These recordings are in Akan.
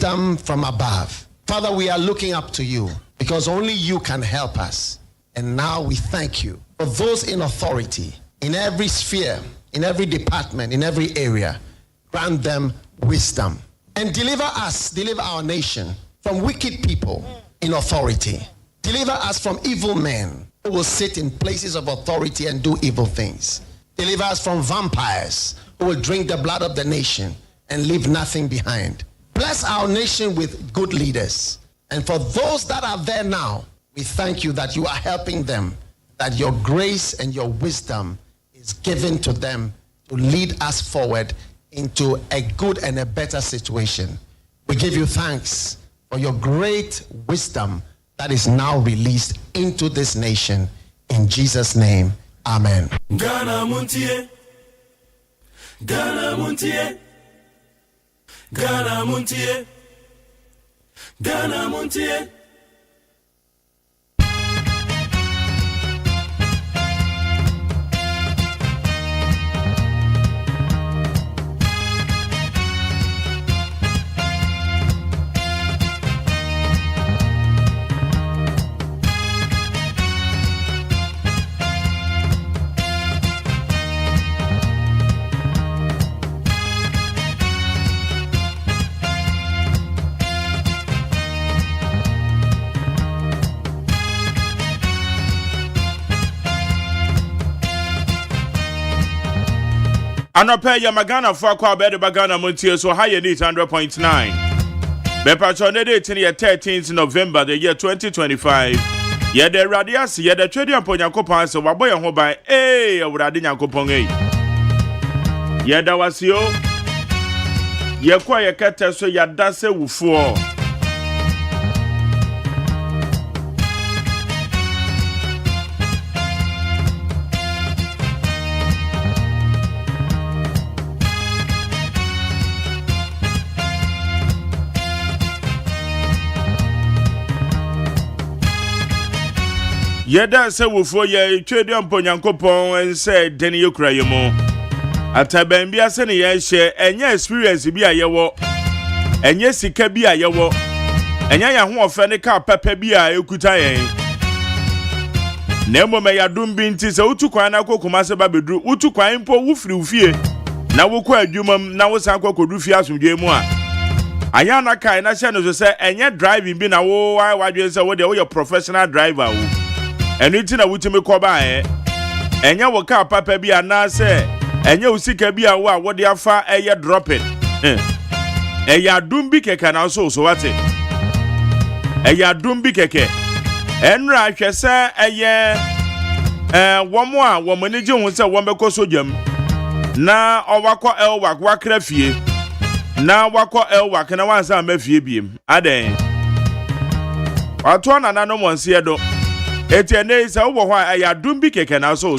wisdom from above. Father, we are looking up to you because only you can help us. And now we thank you for those in authority, in every sphere, in every department, in every area. Grant them wisdom and deliver us, deliver our nation from wicked people in authority. Deliver us from evil men who will sit in places of authority and do evil things. Deliver us from vampires who will drink the blood of the nation and leave nothing behind. Bless our nation with good leaders. And for those that are there now, we thank you that you are helping them, that your grace and your wisdom is given to them to lead us forward into a good and a better situation. We give you thanks for your great wisdom that is now released into this nation. In Jesus' name, amen. Ghana Montie, Ghana Montie, Ghana Montie, Ghana Montie. Anope ya magana for kwa bede bagana Montie so high need 100.9. Bepacho ne date in 13th November the year 2025. Ye de radias ye de twedi amponyankopon se wabo ye ho ban awurade nyankopon ye da wasio ye kwa ye kete so ya dase wufuo Yeda se wufo ye twedi amponyankopon ense deni yekura yemo ataban bia se ne ye hye enye experience bi ayewo enye sika bi ayewo enye ya ho ofe ne ka papa bi a ekuta yen nemo me yadum bi nti se utukwan na kokoma se ba bedru utukwan mpo wufiri ufie na wokọ adwumam na wosan kokodu fie asomdwe mu a aya na kai na hye no so se enye driving bi na wo wadwe se wo de wo ye professional driver wo enu ti na wutimi koba enya wo ka papa bi anase enya usika bi awo a wo de afa eye dropping eya dumbi keke na so wate eya dumbi keke enra hwese eye womo a womo ne je hu se wo mbekọ sojam na owakọ elwak wakra fie na wakọ elwak na wansa mafie biem aden wato na nanom wonse do etiene se wo ho aya dumbi keke na so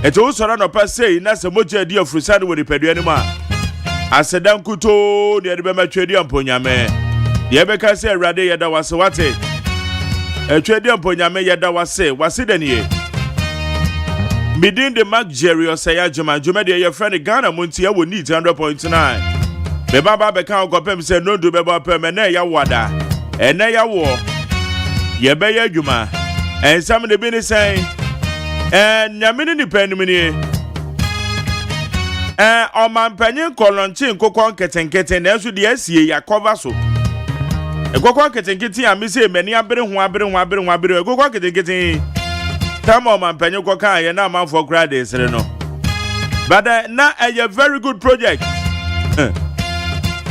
eto soro no pasei na se moja di afrusan wo ripadua ni ma asedan kuto ne de be matwedi amponyame ye be ka se awrade ye da wase wate atwedi amponyame ye da wase danie midin de Mark Osei Agyeman juma de ye friend Ghana Montie wo need 100.9 be baba be kan kopem se no do be ba pem na ya wada ena ya wo ye be ya dwuma ensam de bi ni sen nyamini ni penimini omampanyin kolonchi nkokon ketenkete na esu de asie ya cover so ekokon ketenkete ya mise mani abere ho ekokon ketenkete tama omampanyin kokan ye na amanfo grade sere no but na a very good project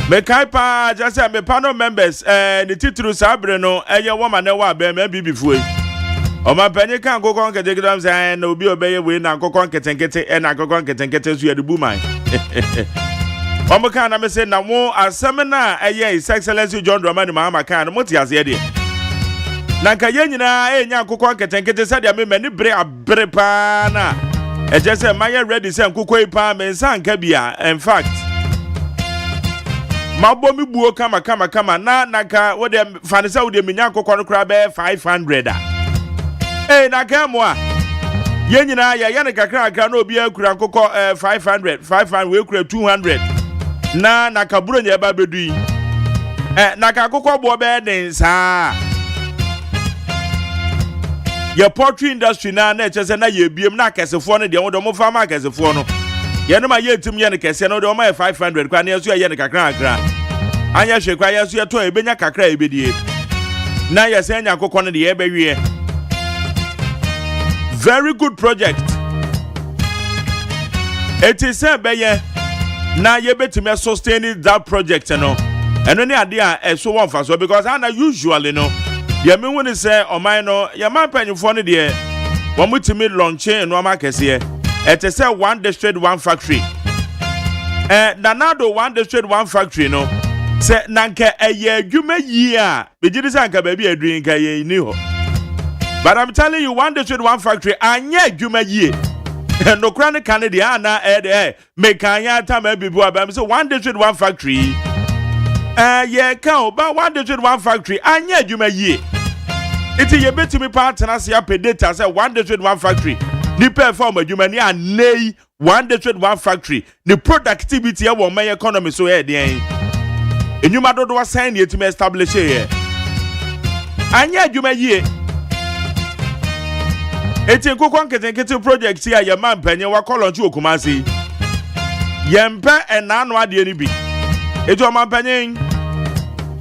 me kai pa just say me panel members the titulu sabre no eye woman na wa be me bibifu omampanyin kan kokon ketenkete say na obi obeye we na kokon ketenkete na kokon ketenkete so ye de buman Omaka na me say na mo asem na eye His Excellency John Dramani Mahama kan mo ti ase de na nka ye nyina enya kokon ketenkete sadia me mani bre pa na eje say maye ready say kokoi pa me nsa nka bia in fact mabo mi buo kama na nka wo de fanisa wo de menya kokon kra be 500 na ka mo a ye nyina ya ne kakra na obi akura kokọ 500 we kura 200 na nakaburo nya ba bedu yi nakakokọ bo be den saa ye poultry industry na echese na ye biem na akesefo no de wo mo fa ma akesefo no ye no ma ye tim ye ne kese no de o ma 500 kwa na yeso ye ne kakra akra anya hwe kwa yeso ye to ebenya kakra ebedie na ye se anya akokọ no de ye bewie very good project it is say beye na ye betime sustain that project no eno ne ade a eso won fa so because ana usually no ye me woni say oman no ye man panyufo no de wo mutimi launch no ma kese it is say one district one factory danado one district one factory no say nanka eye adwuma yi a begidi say anka ba bi adwin ka ye ni ho but I'm telling you one district one factory anya adwuma yi no krane Canada na make anya time bibu abam say one district one factory yeah ka ba one district one factory anya adwuma yi iti ye betimi partner se apɛ data say one district one factory ni perform adwuma ni anei one district one factory ni productivity e wo man economy so e den enyuma dodo wa sign ye timi establish here anya adwuma yi eti nkokon ketenkete project ya ye man panye wa kolonchi okumasi yempe enano ade ni bi eti o man panye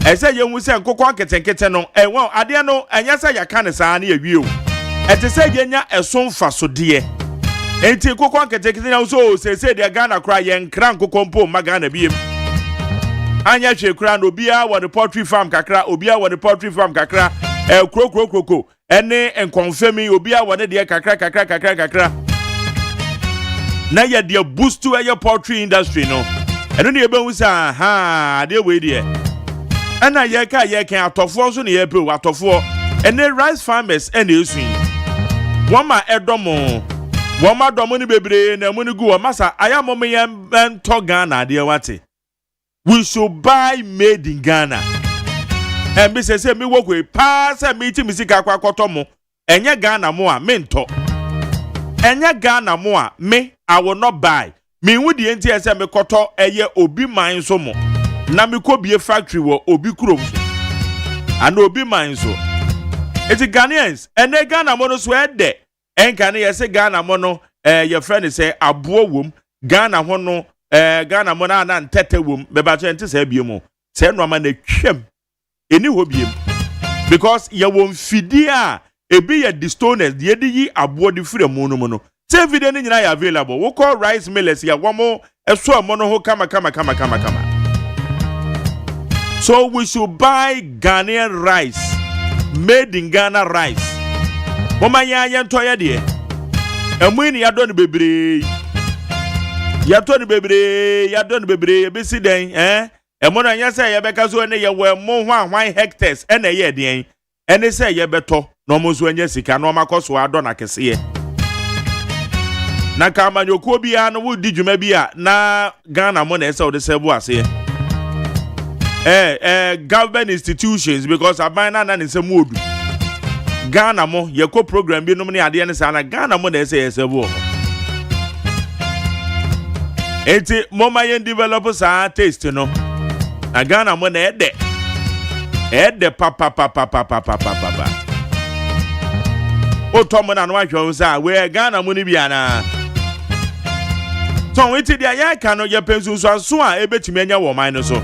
ese ye hu se nkokon ketenkete no enwo ade no enya se ya ka ne saa na yewie o eti se ye nya esonfa so de eti nkokon ketenkete na so se de Ghana kra ye nkra nkokon po ma Ghana biem anya hwe kra no bia wo the poultry farm kakra obia wo the poultry farm kakra kroko ene enconfirming obia wo de kakra na ye de boost to your poultry industry no eno ne ebehu sa ha de we de ana ye ka atofo so ne ye pe atofo ene rice farmers ene esu woma edomo woma domo ni bebre na mu ni gu woma sa ayamo me ye ento Ghana de wate we should buy made in Ghana and be say me work with pass and meeting me sika kwa kotomo enye Ghana mo a me nto enye Ghana mo a me I will not buy me wudi enti ese me koto eye obi man so mo na me ko bie factory wo obi kurom so and obi man so eti Ghanaians ene Ghana mo no so ede enka ne yese Ghana mo no your friend say abo wom Ghana ho no Ghana mo na ntete wom be ba ente say bie mo say no ma na twem eni ho biem because ye won fidi a ebi ye distoners de yi abo de free mu no say video ni nyina ya available we call rice millers ya womo eso amo no ho kama so we should buy Ghanaian rice made in Ghana rice mama ya ento ya de emu ni ya do ne bebre ya do ne bebre be si den emo na nya say ye beka so ne ye we mo hwan hectares ene ye den ene say ye beto no mo so anya sika no makoso ado na kese na ka manyokuo bia no wudi dwuma bia na Ghana mo na ese o de sebu ase government institutions because abana na nse mu odu Ghana mo ye ko program bi no ne ade ne sa na Ghana mo na ese sebu enti mo ma yen develop sa taste no na Ghana mo na ede papa o to mo na no ahwe sa we Ghana mo ni bia na so we ti dia ya ka no ye pensu so a ebetimi anya wo man no so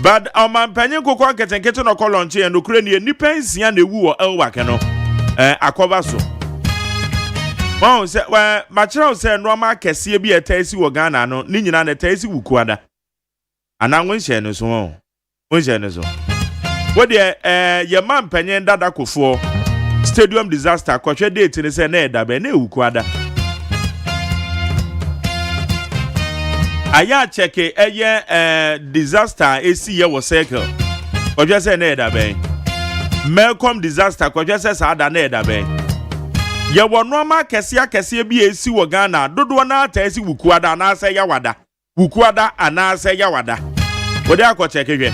but man panyin kokon ketenkete no kolonche en okure ne nipa nsia na ewu wo elwa ke no akoba so won se ma kire se no ma kese bi etasi wo Ghana no ni nyina na etasi wukuada ana wonhye no so wonhye no so wo de ye man panyin dada kofo stadium disaster kwahwe date ne se na edabe na ewukuada aya cheke eye disaster esi ye wo circle kwahwe se na edabe Melcom disaster kwahwe se saada na edabe ye wo no ma kese bi esi wo Ghana dodo na ata esi wukuada na ase yawada wukuada anase yawada wode akocheke hwe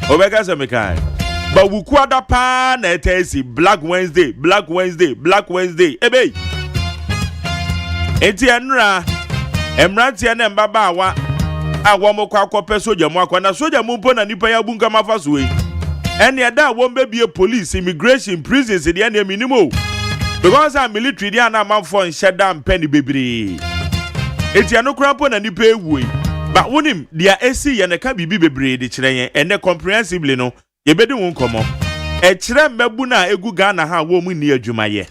obeka se mekai ba wukuada pa na etesi Black Wednesday ebe enti enra emrantie na mbaba awa a womo kwa akɔpɛ soja mu akɔ na soja mu mpo na nipa ya bunka mafa so yi ene da won bebie police immigration prisons de ene minimo because our military dey na manfo nhye da mpani bebre eti eno kura mpo na nipa ewu yi ba wonim dia esi ye ne ka bibi bebre de kyerɛ yen ene comprehensively no ye bedi won komo e kyerɛ mbabu na egu Ghana ha wo mu ni adwuma ye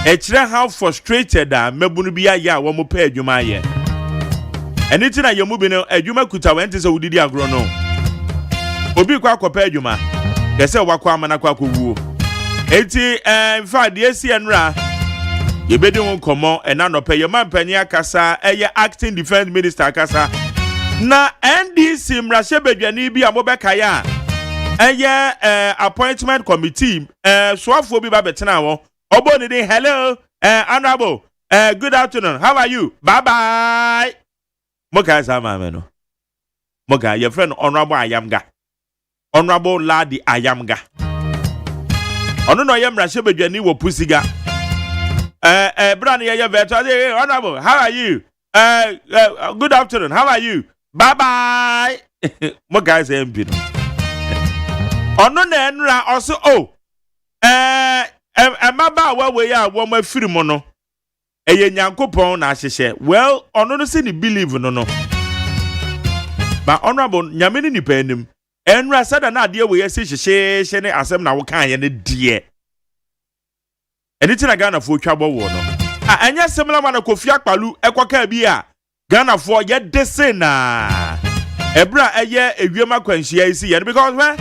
e kyerɛ how frustrated a mbabu no bi aye a wo mo pa adwuma ye eni ti na ye mu bi no adwuma kuta wente se wudidi agro no obi kwa akɔpa adwuma yɛsɛ wakɔ amana kwa akɔwuo eti in fact the enra ye bedi won komo ena no pɛ ye mampani akasa eye acting defense minister akasa na NDC mrahye badwani bi amobɛka ya eye appointment committee soafo bi ba betena wo obo ni dey hello honorable good afternoon how are you bye bye moka sama me no moka your friend honorable Honorable Ladi Ayamga. Ono no ye mrahye badwani wo pusiga. Brand ye veto. Hey, honorable, how are you? Good afternoon. How are you? Bye bye. Mo guys MP no. Ono na enra also emaba we ya wo ma firi mo no. Eye Nyankopon na ahyehye. Well, ono no say ni believe no no. But honorable nyame ni nipa anim. Enra sada na ade we yesi hyehye ne asem na wo kan ye ne die eni tina Ghana fo twabo wo no anya semla ma na Kofi Akpalu ekoka bi a Ghana fo ye dese na ebra eye ewiem akwanhia isi ye because when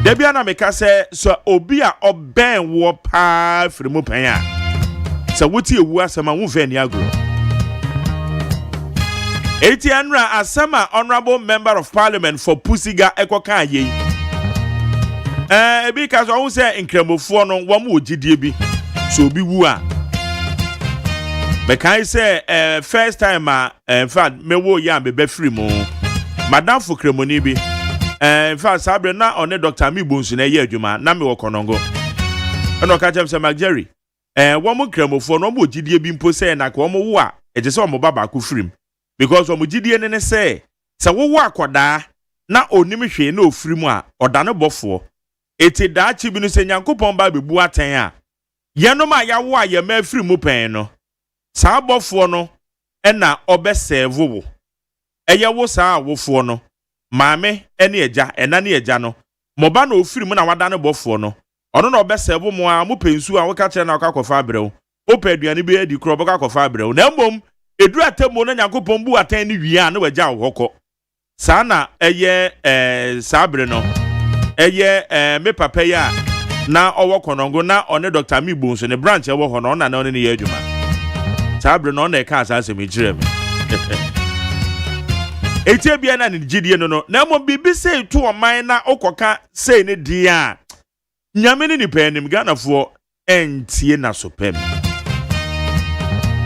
de bia na meka se so obi a oben wo pa frimu pan a so wuti ewu asema wo fe ni agro Etianra Asama honorable member of parliament for Pusiga Ekoka ye. Because I say inkremofo no wo mo gidie bi. So bi wu a. But I say first time in fact me wo ya be free mo. Madam for kremoni bi. In fact sabre na one Dr. Mibunsu na ye adwuma na me wo konongo. Eno ka chem se Magjerry. Wo mo kremofo no mo gidie bi mpo say na ko mo wo a. E je se wo mo baba ku free. Because omugidie ne say wo akoda na onim hwe na ofiri mu a odane bofo eti da chi bi no se Nyankopon ba bebu aten a yenom a yawo a ye ma afiri mu pen no saa bofo no na obeserve wo eye wo saa wofo no maame ene eja ena ne eja no moba na ofiri mu na wadane bofo no ono na obeserve mu a mo pensu a wo ka kire na akakofa abrew opa aduane bi edi kro bo kakofa abrew na mbom edu atemo na Nyankopon bu atan ni wi a na waja hokɔ saa na eye sabre no eye me papa ya na owo konongo na one Dr. Mibun so ne branch ewo ho no na one ne ye adwuma sabre no na e ka asa asem gire me etie bia na ne gidie no na mo bibi sei to oman na okoka sei ne dia nyame ne nipa anim Ghana fo entie na so pem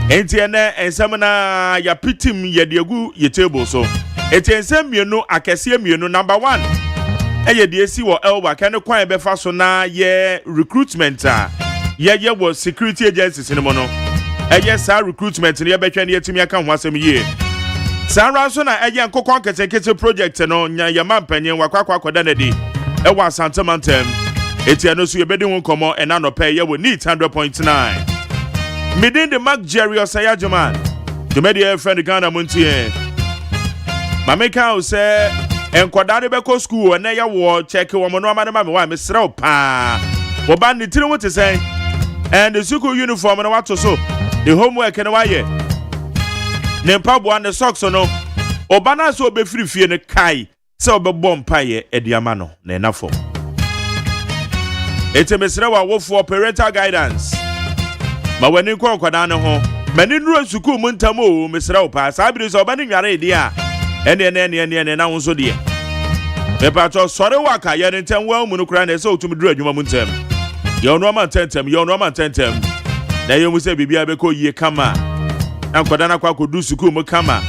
enti ene ensem na ya pitim ye diegu ye table so enti ensem mienu akese mienu number 1 eye de esi wo elba kan kwan be fa so na ye recruitment a ye wo security agencies ni mo no eye sa recruitment ni ye betwa ni yetimi aka ho asem ye sa ran so na eye nkokon kete project no nya ye mampanyen wakwa akoda na di e wa Santamantem enti eno so ye bedi won komo ena no pay ye wo need 100.9 Midin the Jerry Osei Agyeman. The media friend Ghana Montie. Mameka say enkwada de beko school na ya wo check wo no amane ma me wa me srew pa. Wo ba ni tiri wote say and the school uniform na wato so. The homework na wa ye. Ne mpabo and the socks no. Oba na so be free fie ne kai. Se obebɔ mpa ye ediama no na enafo. Ete mesrew wo for parental guidance. Ma wani kwa kwada ne ho mani nuru suku mu ntam o mesra o pa sabiri so ba ne nware de a ene na won so de me pa to sore waka ye ne ntam wa mu no kra na se otumi duru adwuma mu ntam ye ono ma tentem na ye mu se bibia be ko yie kama na kwada na kwa kodu suku mu kama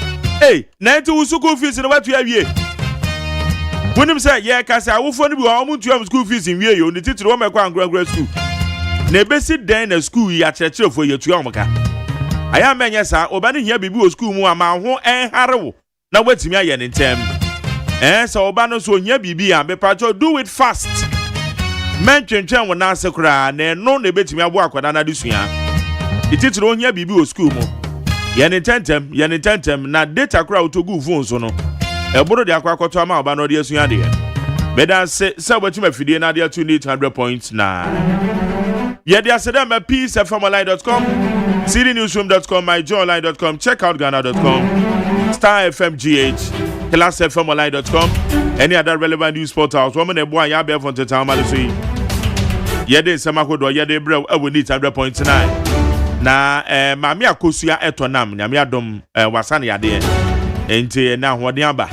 na enti wo suku fees ne watu awie wonim se ye ka se awofo ne bi wa mu tuam school fees wie yo ne titiri wo me kwa angra school na ebesi den na school ya churefo yetua omka aya menye sa oba ne hia bibi o school mu ama ho enharewo na watimi aye ne ntem so oba no so hia bibi a be pacho do it fast men twentwen wo na asekura na no na betimi abo akwada na desua ititiro hia bibi o school mu ye ne tentem na data kura otogu phone so no eboro de akwakoto ama oba no de asua de beda se watimi afidie na de 200 points na ye de aseda ma peacefmonline.com cdnewsroom.com myjoyonline.com checkoutghana.com star fmgh classfmonline.com any other relevant news portals woman e boy ya be for town maliso ye de semakodo ye de bre we need 100.9 na mami akosua etonam nyame adom wasane yade enti na hoden aba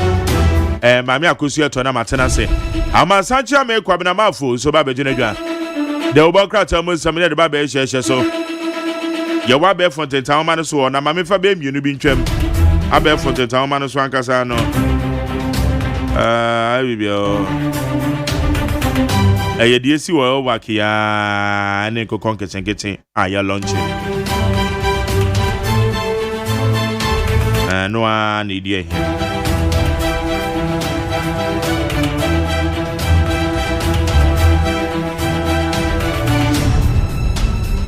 mami akosua etonam atena se amasancha me kwabena mafo so ba begina dwa de obokrata mo samene de ba be hye so ye wa be for town man so na mami fa be mienu bi ntwam abe for town man so ankasa no bibio ye die si wo wakia ne ko konketen aya launch no an idea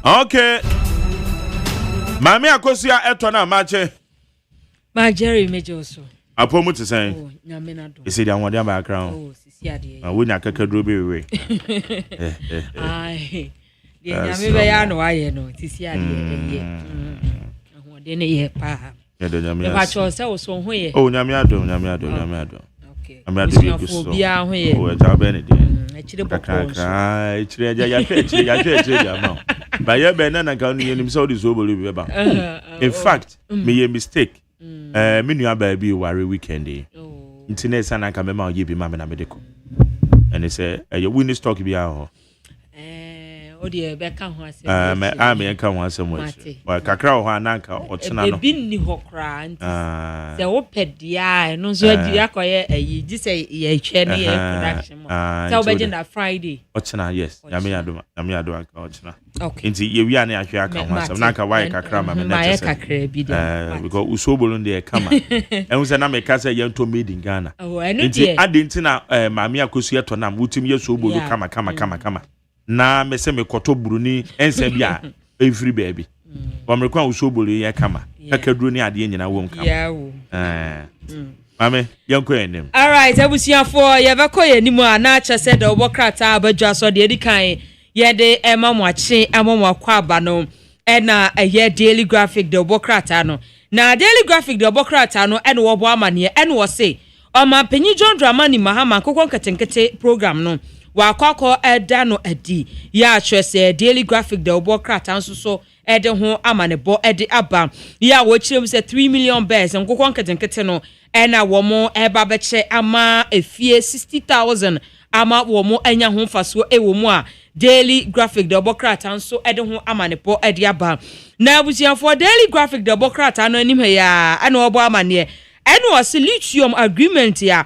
okay mami akosua etona mache ma Jerry mejoso apomu te sen oh nyame na do isi dia wode ba crown oh sisi ade wo nya kakaduro be we ai de nyame be ya no aye no sisi ade ye ahode ne ye pa ye de nyame ba cho se wo so ho ye oh nyame ado okay nyame ado be so bia ho ye oh ja be ne de chire bokon so chire ya chire ya ma ba ye be na ka no yenim so de so bolu be ba in fact me ye mistake me nua ba bi ware weekend internet sana ka me ma ye bi ma me na me de ko and they say you win stock bi a ho odi be ka ho asem me ka ho asem wa kakra ho ananka ochena no bi ni ho kra nti se wo pedia no so adi akoye ayi ji se ye hwe ne ye production mo se wo be na Friday ochena yes nyame ado anka ochena okay nti ye wi ane ahwe aka ho asem nanka wa kakra ma me na tese kakra bi de because usobolo de kama ehun se na me ka se ye to made in Ghana nti ade nti na maami akosu ye to nam wutim ye sobolo kama na me se me koto buruni ense bia every baby wa me kwa usobolo ye kama kakaduro ni ade nyina wo nkam mame yanko enem all right abusiafo ye beko ye nimu ana cha se de obokrata abadwa so de edikan ye de emamwache amamwakwa aba no na ye daily graphic de obokrata no na daily graphic de obokrata no ene wo bo amane ene wo se o ma panyi John Dramani Mahama kokon ketenkete program no wa kwakọ eda no adi ya atwese daily graphic de obokrata nso so ede ho amanebo ede aba ya wo kirem se 3 million bears nkokon ketenkete no ena wo mo eba beche ama efie 60,000 ama wo mo anya ho faso ewo mu a daily graphic de obokrata nso ede ho amanebo ede aba na abusiafo daily graphic de obokrata no anim ya ana obo amane eno was lithium agreement ya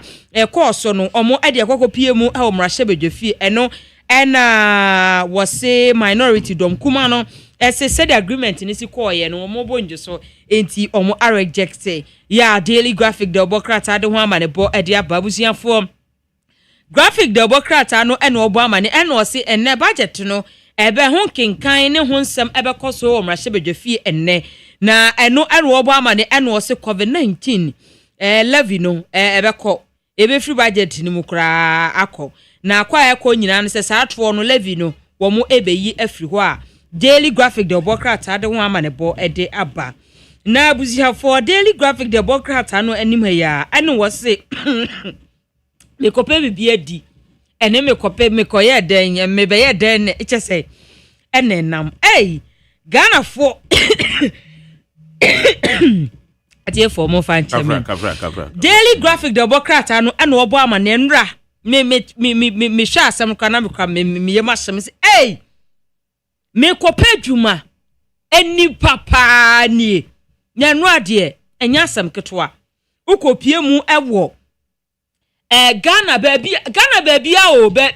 course no omo ade akokopie mu e omrahye bedwefie eno ena was minority dom kuma no ese said agreement ni si koye no omo bonje so enti omo reject ya daily graphic de obokrata de ho amane bo ade ababusiafo graphic de obokrata no eno obo amane eno was enne budget no ebe ho kinkan ne ho nsem ebe koso omrahye bedwefie enne na eno obo amane eno was COVID-19 levy no ebeko ebe free budget ni mukra akọ na akwa ekọ nyina no se saato no levy no wo mo ebeyi afri ho a daily graphic de obokrata de ho amane bo ede aba na abuziha for daily graphic de obokrata no anim ya ane wo se me kope bibi adi ene me kope me koye den me be ye den eche se ene nam Ghana for atie for mo fan cheme daily graphic de obokrata no ene obo amane nra me hwa asem kana me kwa me yema asem se me kope dwuma eni papa nie nyanu ade enya asem ketwa ukopie mu ewo Ghana baby a be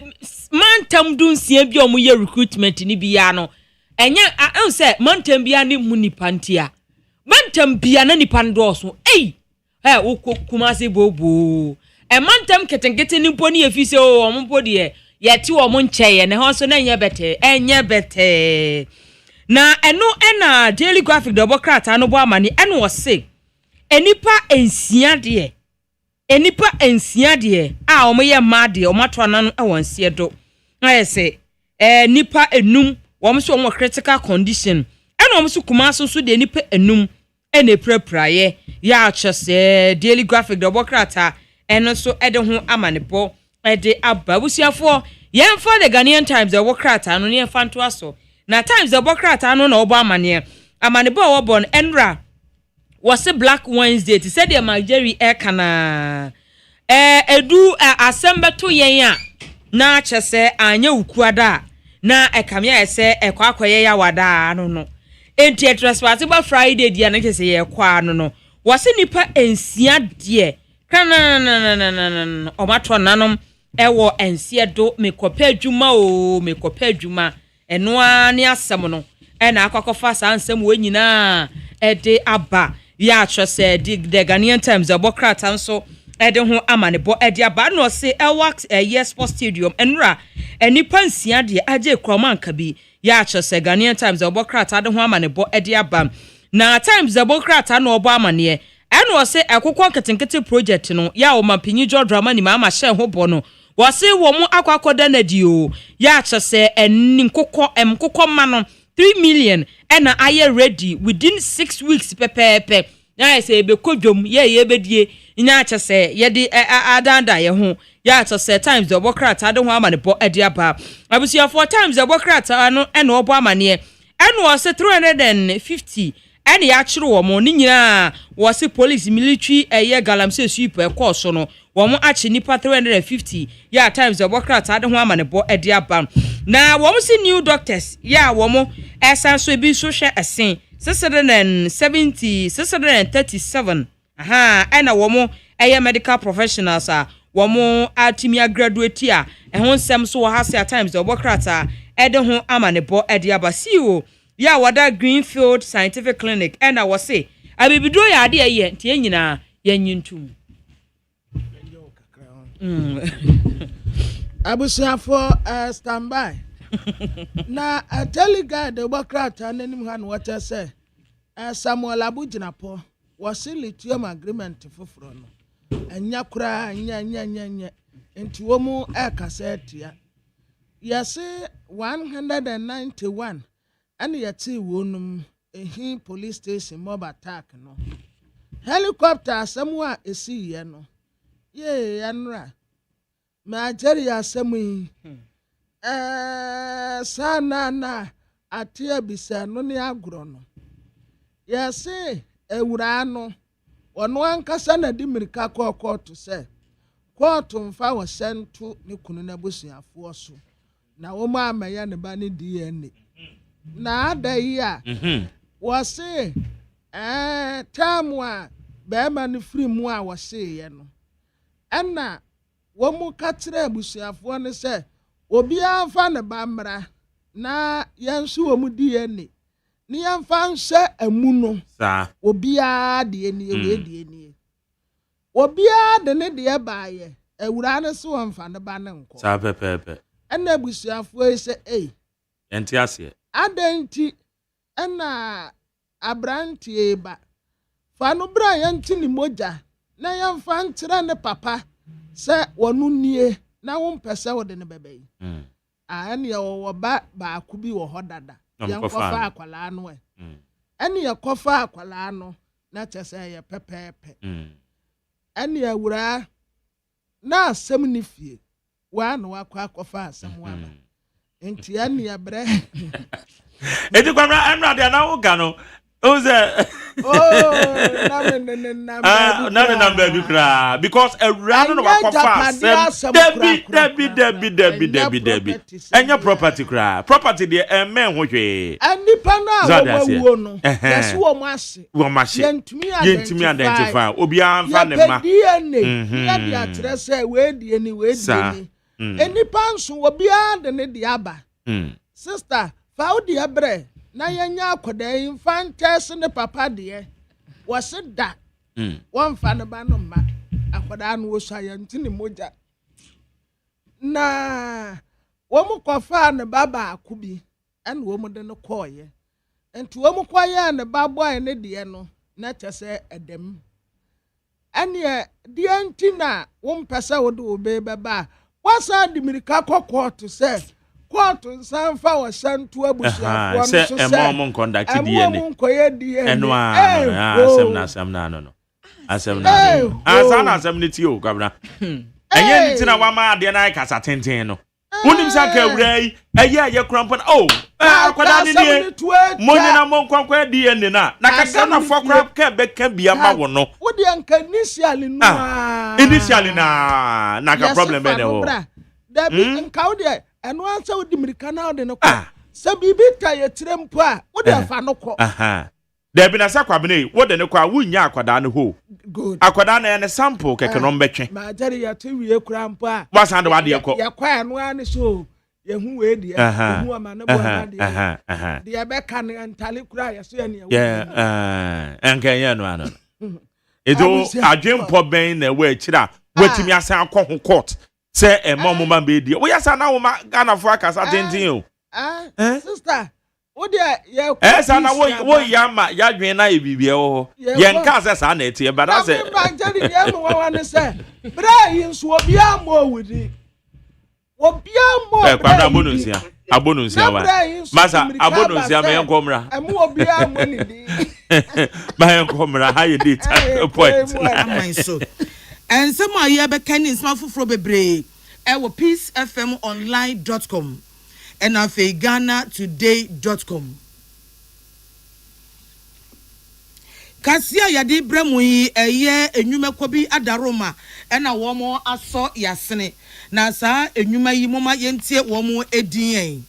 mantam dunsie bi omo ye recruitment ni bi ya no enya say mantam bia ne mu nipantia mantam bia na nipa ndoso wo kumase bobo mantam ketengete ni mpo ni efise o mpo de yeti wo mo ncheye ne ho so na enye bete na eno na Daily Graphic Democrat ano bo amani eno wo se enipa ensia de a omo ye ma de omo ato anano e won sie do na yese nipa enum wo so omo critical condition eno omo so kumase so de nipa enum ene prepraye ya achese Daily Graphic Democrat eno so ede ho amanebo ede ababusiafo yemfa the Ghanaian Times Democrat ano ne yemfa nto aso na Times Democrat ano na obo amanebo wo bon enra was a Black Wednesday to say the Marjorie Ekana edu asembe to yen na chese anya ukuada na ekamya ese ekwakoye ya wada no enti responsible Friday dia na chese ye kwa no was nipa ensia de kana omato nanom ewo ensia do mekopa adwuma eno ani asem no na akwakofa sansem we nyina ede aba ya chose the Ghanaian Times Democrat anso ede ho amanebo ede aba no se Elwax yes Sports Stadium enra enipa nsia de age kromanka bi ya chose Ghanaian Times Democrat ade ho amanebo ede aba na Times Democrat na obo amane eno se ekokon ketenkete project no ya o mapinyi Jordrama ni ma hye ho bo no wose wo mu akwakoda na dio ya chose nkokko ma no 3 million and I ready within 6 weeks pepepe na say be kodwom ye bedie nya cha say ye de adanda ye ho ya cha say Times Democrat ade ho amane bo ade aba abusia 4 Times Democrat ano ene obo amane ene wo se 350 ene ya kire wo mo ni nyina wo se police military ye galamse sweep e course no wo mo achi nipa 350 ya Times Democrat ade ho amane bo ade aba na wo mo se new doctors ya wo mo esa so bi so hwe esen 637 ena wo mo medical professionals wo mo atimia graduate ho nsem so wo hase at Times Democrat ede ho amanebo ede abasiwo ya wada Greenfield Scientific Clinic ena wo se abibido ya ade ye ntie nyina yanyintum abusiafo standby na Telegard Democrat ananim ha no wata say Samuel Abujinapo was lithium agreement foforo no anya kura anya enti wo mu cassette yase 191 and yati wonum ehi police station mob attack no helicopter somewhere esi ye no ye anra ma jeri asemu sana na atia bisa no ne agro no yase ewura no ono ankasa na di mirika kokoto se koto mfa wo sento ne kunu na bosuafo so na wo ma amaya ne ba ne DNA na adai a wo se tamwa be ma ne free mu a wo se ye no enna wo mu katre bosuafo ne se obi afa ne bamra na yansu wo mu DNA ni yamfa nse amu no sa obi a de ni we de ni obi a de ne de baaye ewura ne so wamfa ne ba ne nko sa pepepe ena busuafo se enti ase adenti ena abrantie ba fa no bra yanti ni moja na yamfa nkyere ne papa se wonu nie na wo mpese wo de ne bebe ene ye wo ba akubi wo hodada yankofa akwala no ene ye kofa akwala no na chese ye pepepe ene ye wura na asem ni fie wa no akwa kofa asem wa ba enti ene ye bre eti kwamra amra de na wo ga no oze na baby cry because a run no kofa debi enya property cry property de men ho hwe anipa na wo no yes wo mashi yentumi identify obi anfa ne ma ya dia atrese we die ni enipa nso obi a de ne dia ba sister fa odi abre na yanya akoda infantess ne papa de was it that one fan of Banoma, Aquadan was I Antini Moja. Na woman call fan the Baba Kubi and woman than a coy. And to woman choir and the Baba and the Diano, not just say a dem. And yet, the Antina won't pass out to obey Baba. What's our Dimirica court to say? Quarter San Fower sent to a bush. Say a moment conducted the end. And some no. As I'm not to you, Governor. And yet, it's in a wama, the night as a tentino. Wouldn't Saka Ray, a year your crumpet. Oh, Money among conquer the end. Nakasana for crap can be a mawono. What the uncle initially initially, Naka problem anyway. There be encounter. And once I would the American in a car. So be tired, Trempa. What the Fanoko? There been a sacrament. What the Noka wouldn't Aquadan who? Good. Aquadan and a sample can on betching. My daddy, a 2 year crampa. What's under what you call? You're quite one so. You who way, dear. Who am I? The Abecan and Tally cry. Yeah, and can you? It's all a Jim Pop Bain, the way Chida, waiting me as I call court. Say a mama baby. We are now Ghana fracas attending you. Sister, what dear, yes, I know what Yama, Yadwina, Bibio, Yankas as an etia, but I said, I'm telling you, I say, Brian, will be more with it. Will be more abonusia, abonusia, Massa, abonusia, my own comra, and more be my own comra, how you did a point. And some are here by Kenny Smartphone for Bebre. Our peacefmonline.com and our GhanaToday.com. Kasia Yadi Bremui, a year, a Numa Kobi Adaroma, and a woman I saw Yasene. Nasa, a Numa Yimoma Yentia Womo Edie.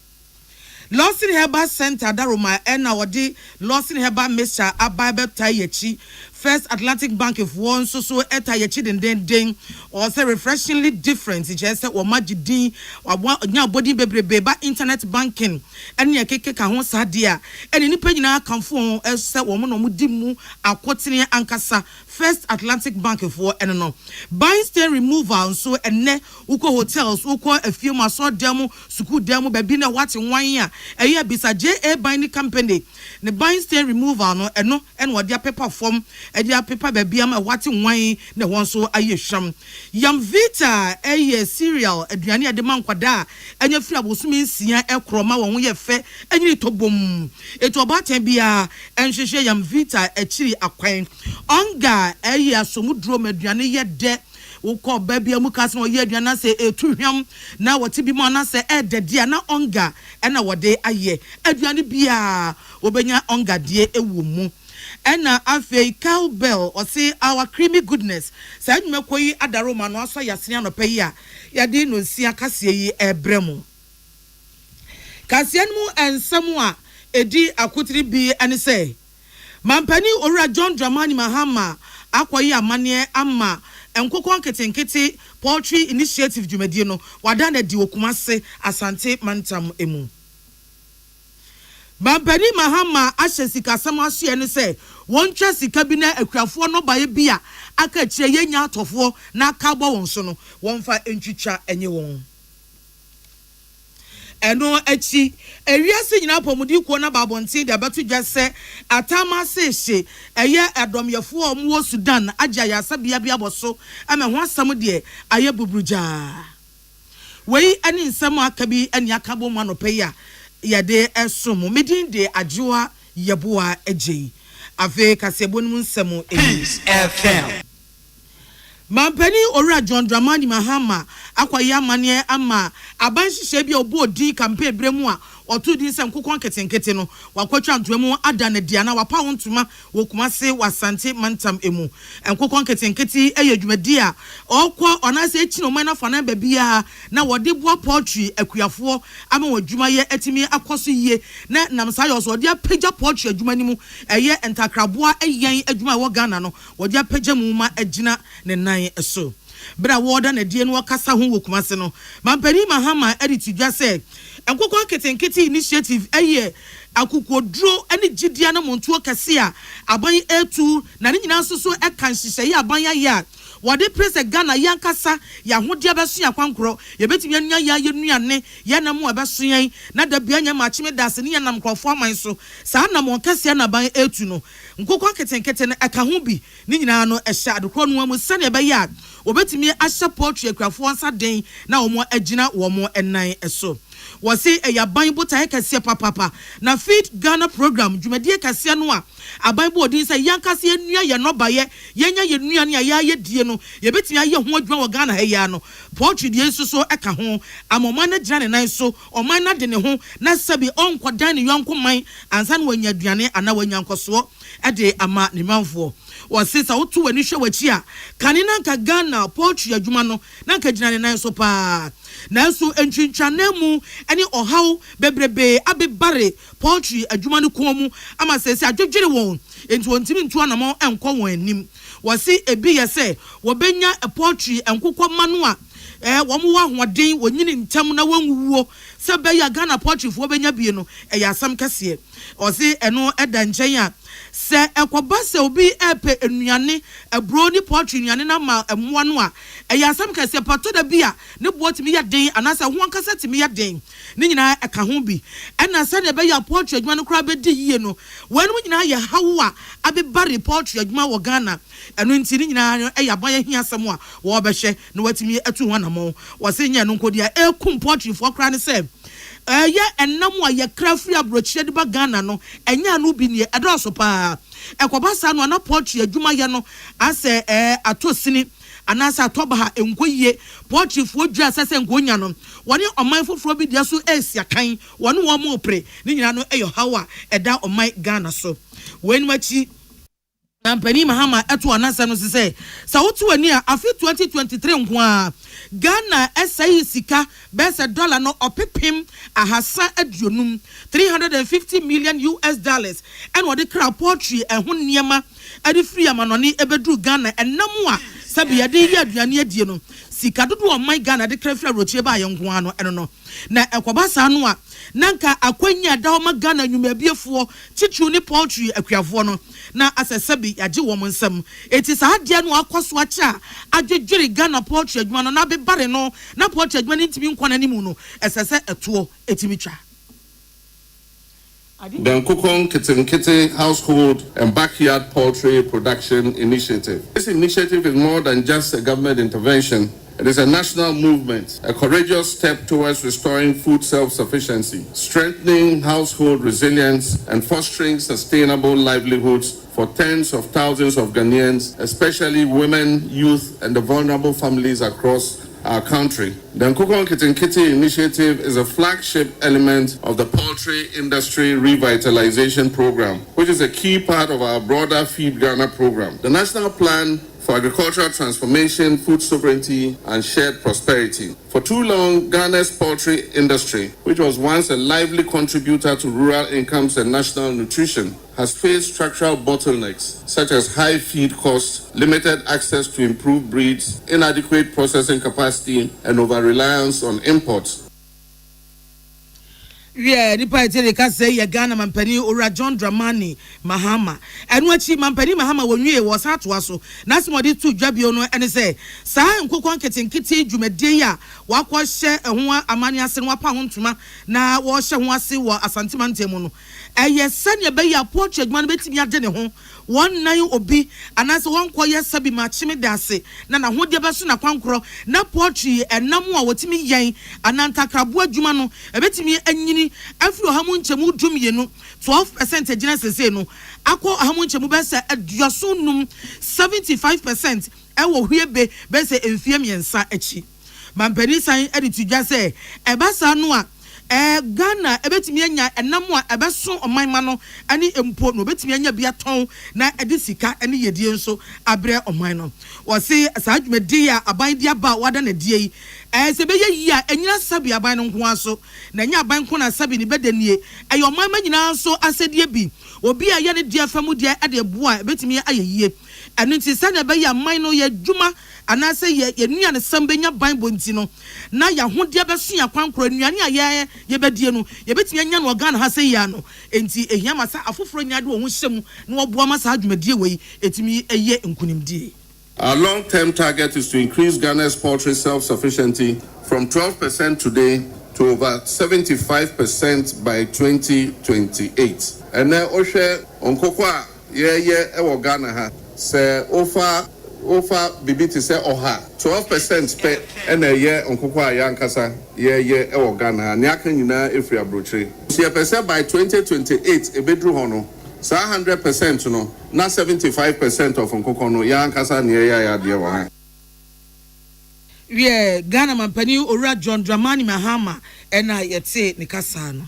Lost in Heba Center Daroma, and our day, Lost in Heba Mesa, a Bible Tayechi. First Atlantic Bank of one so eta yechid and then or say refreshingly different. It just said or majidi or nya body beba internet banking and ya keke ka ho sadia and ni pagina kan fo say wo no mudi mu akotene ankasa First Atlantic Bank of one and no buying stain removal so enne uko hotels uko afie ma so demo suku demo baby na what wan ya eya bisa JA buying company the buying stain removal no eno and what their paper form Edia paper baby am wati wine na won so aye hwam yam vita cereal aduane ade man kwada anya firi abosumi nsia ekroma won ye fe anyini tobom eto obatan bia enhwehwe yam vita akiri akwan onga asomudro maduane ye de wokọ baby amu kase no ye aduane se etu hwam na wote bi mo na se edede na onga na wode aye aduane bia obenya onga die ewo mu Ena afe cowbell or say our creamy goodness. Say you mekoyi adaroma no aso yasenia no peya. Yade no sia kasie yi ebremu. Kasie mu ensemu a edi akutiri bi ane say. Mampani ora John Dramani Mahama akwayi amane ama enkoko nketenkete poultry initiative dwumadie no wada na di okumase asante mantam emu. Bampani Mahama ashesika samasye ne se woncha sika bi na akuafo no baye bia aka kire yenya atofo na aka bo won so no wonfa entwitwa enye won eno echi ewiase nyina pomudi ko na babontin de beto dwese atama sehye eye adomyefo omwo Sudan agya ya sabia bia boso ama ho asam de aye bubruja wei ani nsam akabi ani akabo mu anopeya yade esomo medin de ajoa yeboa ejei ave kasebonum nsemo Peace FM Mampani ora John Dramani Mahama akwaye amane ama abanhihye bia obo odi campaign bremu a otu di nsem kokon ketenkete no wakwatwa ntoamu ada na dia na wapa wontuma wokumase wasante mantam emu enkokon ketenkete eyadwumadi a okwa onase echino man afa na babia na wode boa poultry akuafo ama wadwuma ye etimi akoso yie na namsa yo so wode apagya poultry adwuma ni mu eye entakraboa eyen adwuma wo Ghana no wode apagya mu ma agina ne nan eso bra woda na die no kasa ho wo Kumase no mampani mahama edit dwa say enkokon ketenkete initiative eye akukodro ene gidia na montuo kase a aban etu na ne nyina so e kan hyehyeye aban ya wade press Ghana yankasa ya hodia beso ya kwankro ye betimi anya ya yenuane ya na mu abeso yan na da bia nya machime dase ne ya nam krofo aman so sa na mon kase na ban etu no nkokon ketenkete na eka ho bi ne nyina no ehya adekro no amu sane be ya obetimi ahya poetry akrafo ansa den na omo agina omo enan eso wasi eyaban botae kase papa na feed Ghana program dwumadie kase no a aban bo odin say yankase enua ye no baye yenya ye nua ne ya ye die no ye betimi aye ho adwuma wo Ghana heya no poetry die nso eka ho amoma na gina ne nan so oman na de ne ho na sabi onkodan ne yonko man ansa na wanya aduane ana wanya nkoso ede ama ne manfo wasi sa wotu wani hwe wachi a kanina nka Ghana poetry adwuma no na nka gina ne nan so pa nanso entwintwanemu ene ohaw bebrebe abebare poetry adwuma no komu ama sese adwedwere won enti wontimi ntu anamo enko won anim wasi ebi yese wobenya poetry enkokọ manu a womu wa hoden wonyini ntam na wanwuwo se be ya Ghana poetry fo benya bie no eya asam kase wasi eno eda nchen a se ekoba se obi epe enuane ebro ni poetry nuane na ma emwa no a eya asam kase pato da bia ne boatimi ya den anasa ho ankasa timi ya den ne nyina eka ho bi ena se ne be ya poetry adwuma no kra be di yie no wanu nyina ya hawa abebare poetry adwuma wo Ghana eno nti ne nyina eya ban ya hia asam a wo be hye no watimi atu ho na mo wase nya no nkodia ekum poetry fo kra ne se ye enam a ye krafri abrochire de ba Ghana no enya no bi ne edoso pa ekoba sa no na poetry adwuma ye no ase atosini anasa atoba ha enkoyie poetry fo dwa asase nkonya no woni oman foforo bi dia so esia kan woni wo mo pre ni nyina no eyo hawa eda oman Ghana so weni machi Nampani mahama etu anasa no se sa wotu ani a afi 2023 nko a Ghana SAE sika bese dollar no opepim ahasa aduonum $350 million and what the crowd poetry ehun niema edi free amanoni ebedu Ghana enam a sabi ade yi aduane adie no sika dodo o my Ghana de krafra rochie ba yenko ano eno no na ekoba sa no a nanka akwanya da o ma Ghana nwumabiefo chichu ni poetry akuafo no na asesabi yaje wo nsam eti sa ade no akoso acha adwedwere Ghana poetry adwuma no na be bare no na poetry adwuma ntimi nkwana nimu no esese eto etimi twa. The Nkokon Kitenkete Household and Backyard Poultry Production Initiative. This initiative is more than just a government intervention. It is a national movement, a courageous step towards restoring food self-sufficiency, strengthening household resilience, and fostering sustainable livelihoods for tens of thousands of Ghanaians, especially women, youth, and the vulnerable families across our country. The Nkokon Kitenkete initiative is a flagship element of the poultry industry revitalization program, which is a key part of our broader Feed Ghana program. The national plan for agricultural transformation, food sovereignty, and shared prosperity. For too long, Ghana's poultry industry, which was once a lively contributor to rural incomes and national nutrition, has faced structural bottlenecks such as high feed costs, limited access to improved breeds, inadequate processing capacity, and over-reliance on imports. Yeah, nipa etere ka say ye Ghana mampani Ora John Dramani Mahama. Enu achi mampani Mahama wonwie wo sa to aso. Na smodi tu dwabio no ene say sa nkokon ketenkete dwumade ya wakọ hye ehon amani ase no wapa ho ntuma na wo hye ho ase wo asantemante mu no. Eye sane be ya poetry adwuma no betimi ade ne ho. Won nan obi anase won koye sabi ma chime dase na na hode be so na kwankro na poetry enam a wotimi yen anantakrabo adwuma no ebetimi anyini afro hamu nchemu dumyenu 12% agina sese no akọ hamu nchemu be se aduasonum 75% ewo hwebe be se emfie miensa achi mampani san editudwa se ebasa no a Ghana ebetimi anya enam a ebeso omanma no ani empo no ebetimi anya bia ton na edisika ani yedie nso abre oman no wo se saadwumadi a aban dia ba wada na die yi se be yi a enyina sabi aban no nko aso na nya aban ko na sabi ni bedanie ayo omanma nyina nso asedie bi obi a ye ne dia famu dia ade boa ebetimi ayeyie ɛno nti sɛnea ɛbɛyɛ aman no yɛ adwuma anaasɛ yɛnua ne sɛm bɛnya ban bɔnti no na yɛahodeɛ bɛso yɛ kwankoro nnuane a yɛbɛdie no yɛbɛtumi anya no ɔgana ha sɛ yia no enti ehia ma sa afoforɔ nya de wɔn ho hyɛ mu na wɔboa ma saa adwumadie wei etumi ɛyɛ nkunimdie. Our long-term target is to increase Ghana's poultry self-sufficiency from 12% today to over 75% by 2028. And now, Osei Onkokwa, ewo Ghana ha. Se ofa bibiti se oha 12% pe ena Onkokwa yankasa ewo Ghana ha. Nyaka nyina efri abrochire. Si pese by 2028 ebedru hono. Sa 100% no na 75% of Onkokwa no yankasa ne ya de wo ha. Wie Ghana mampani Owura John Dramani Mahama ena yete ne kasa no.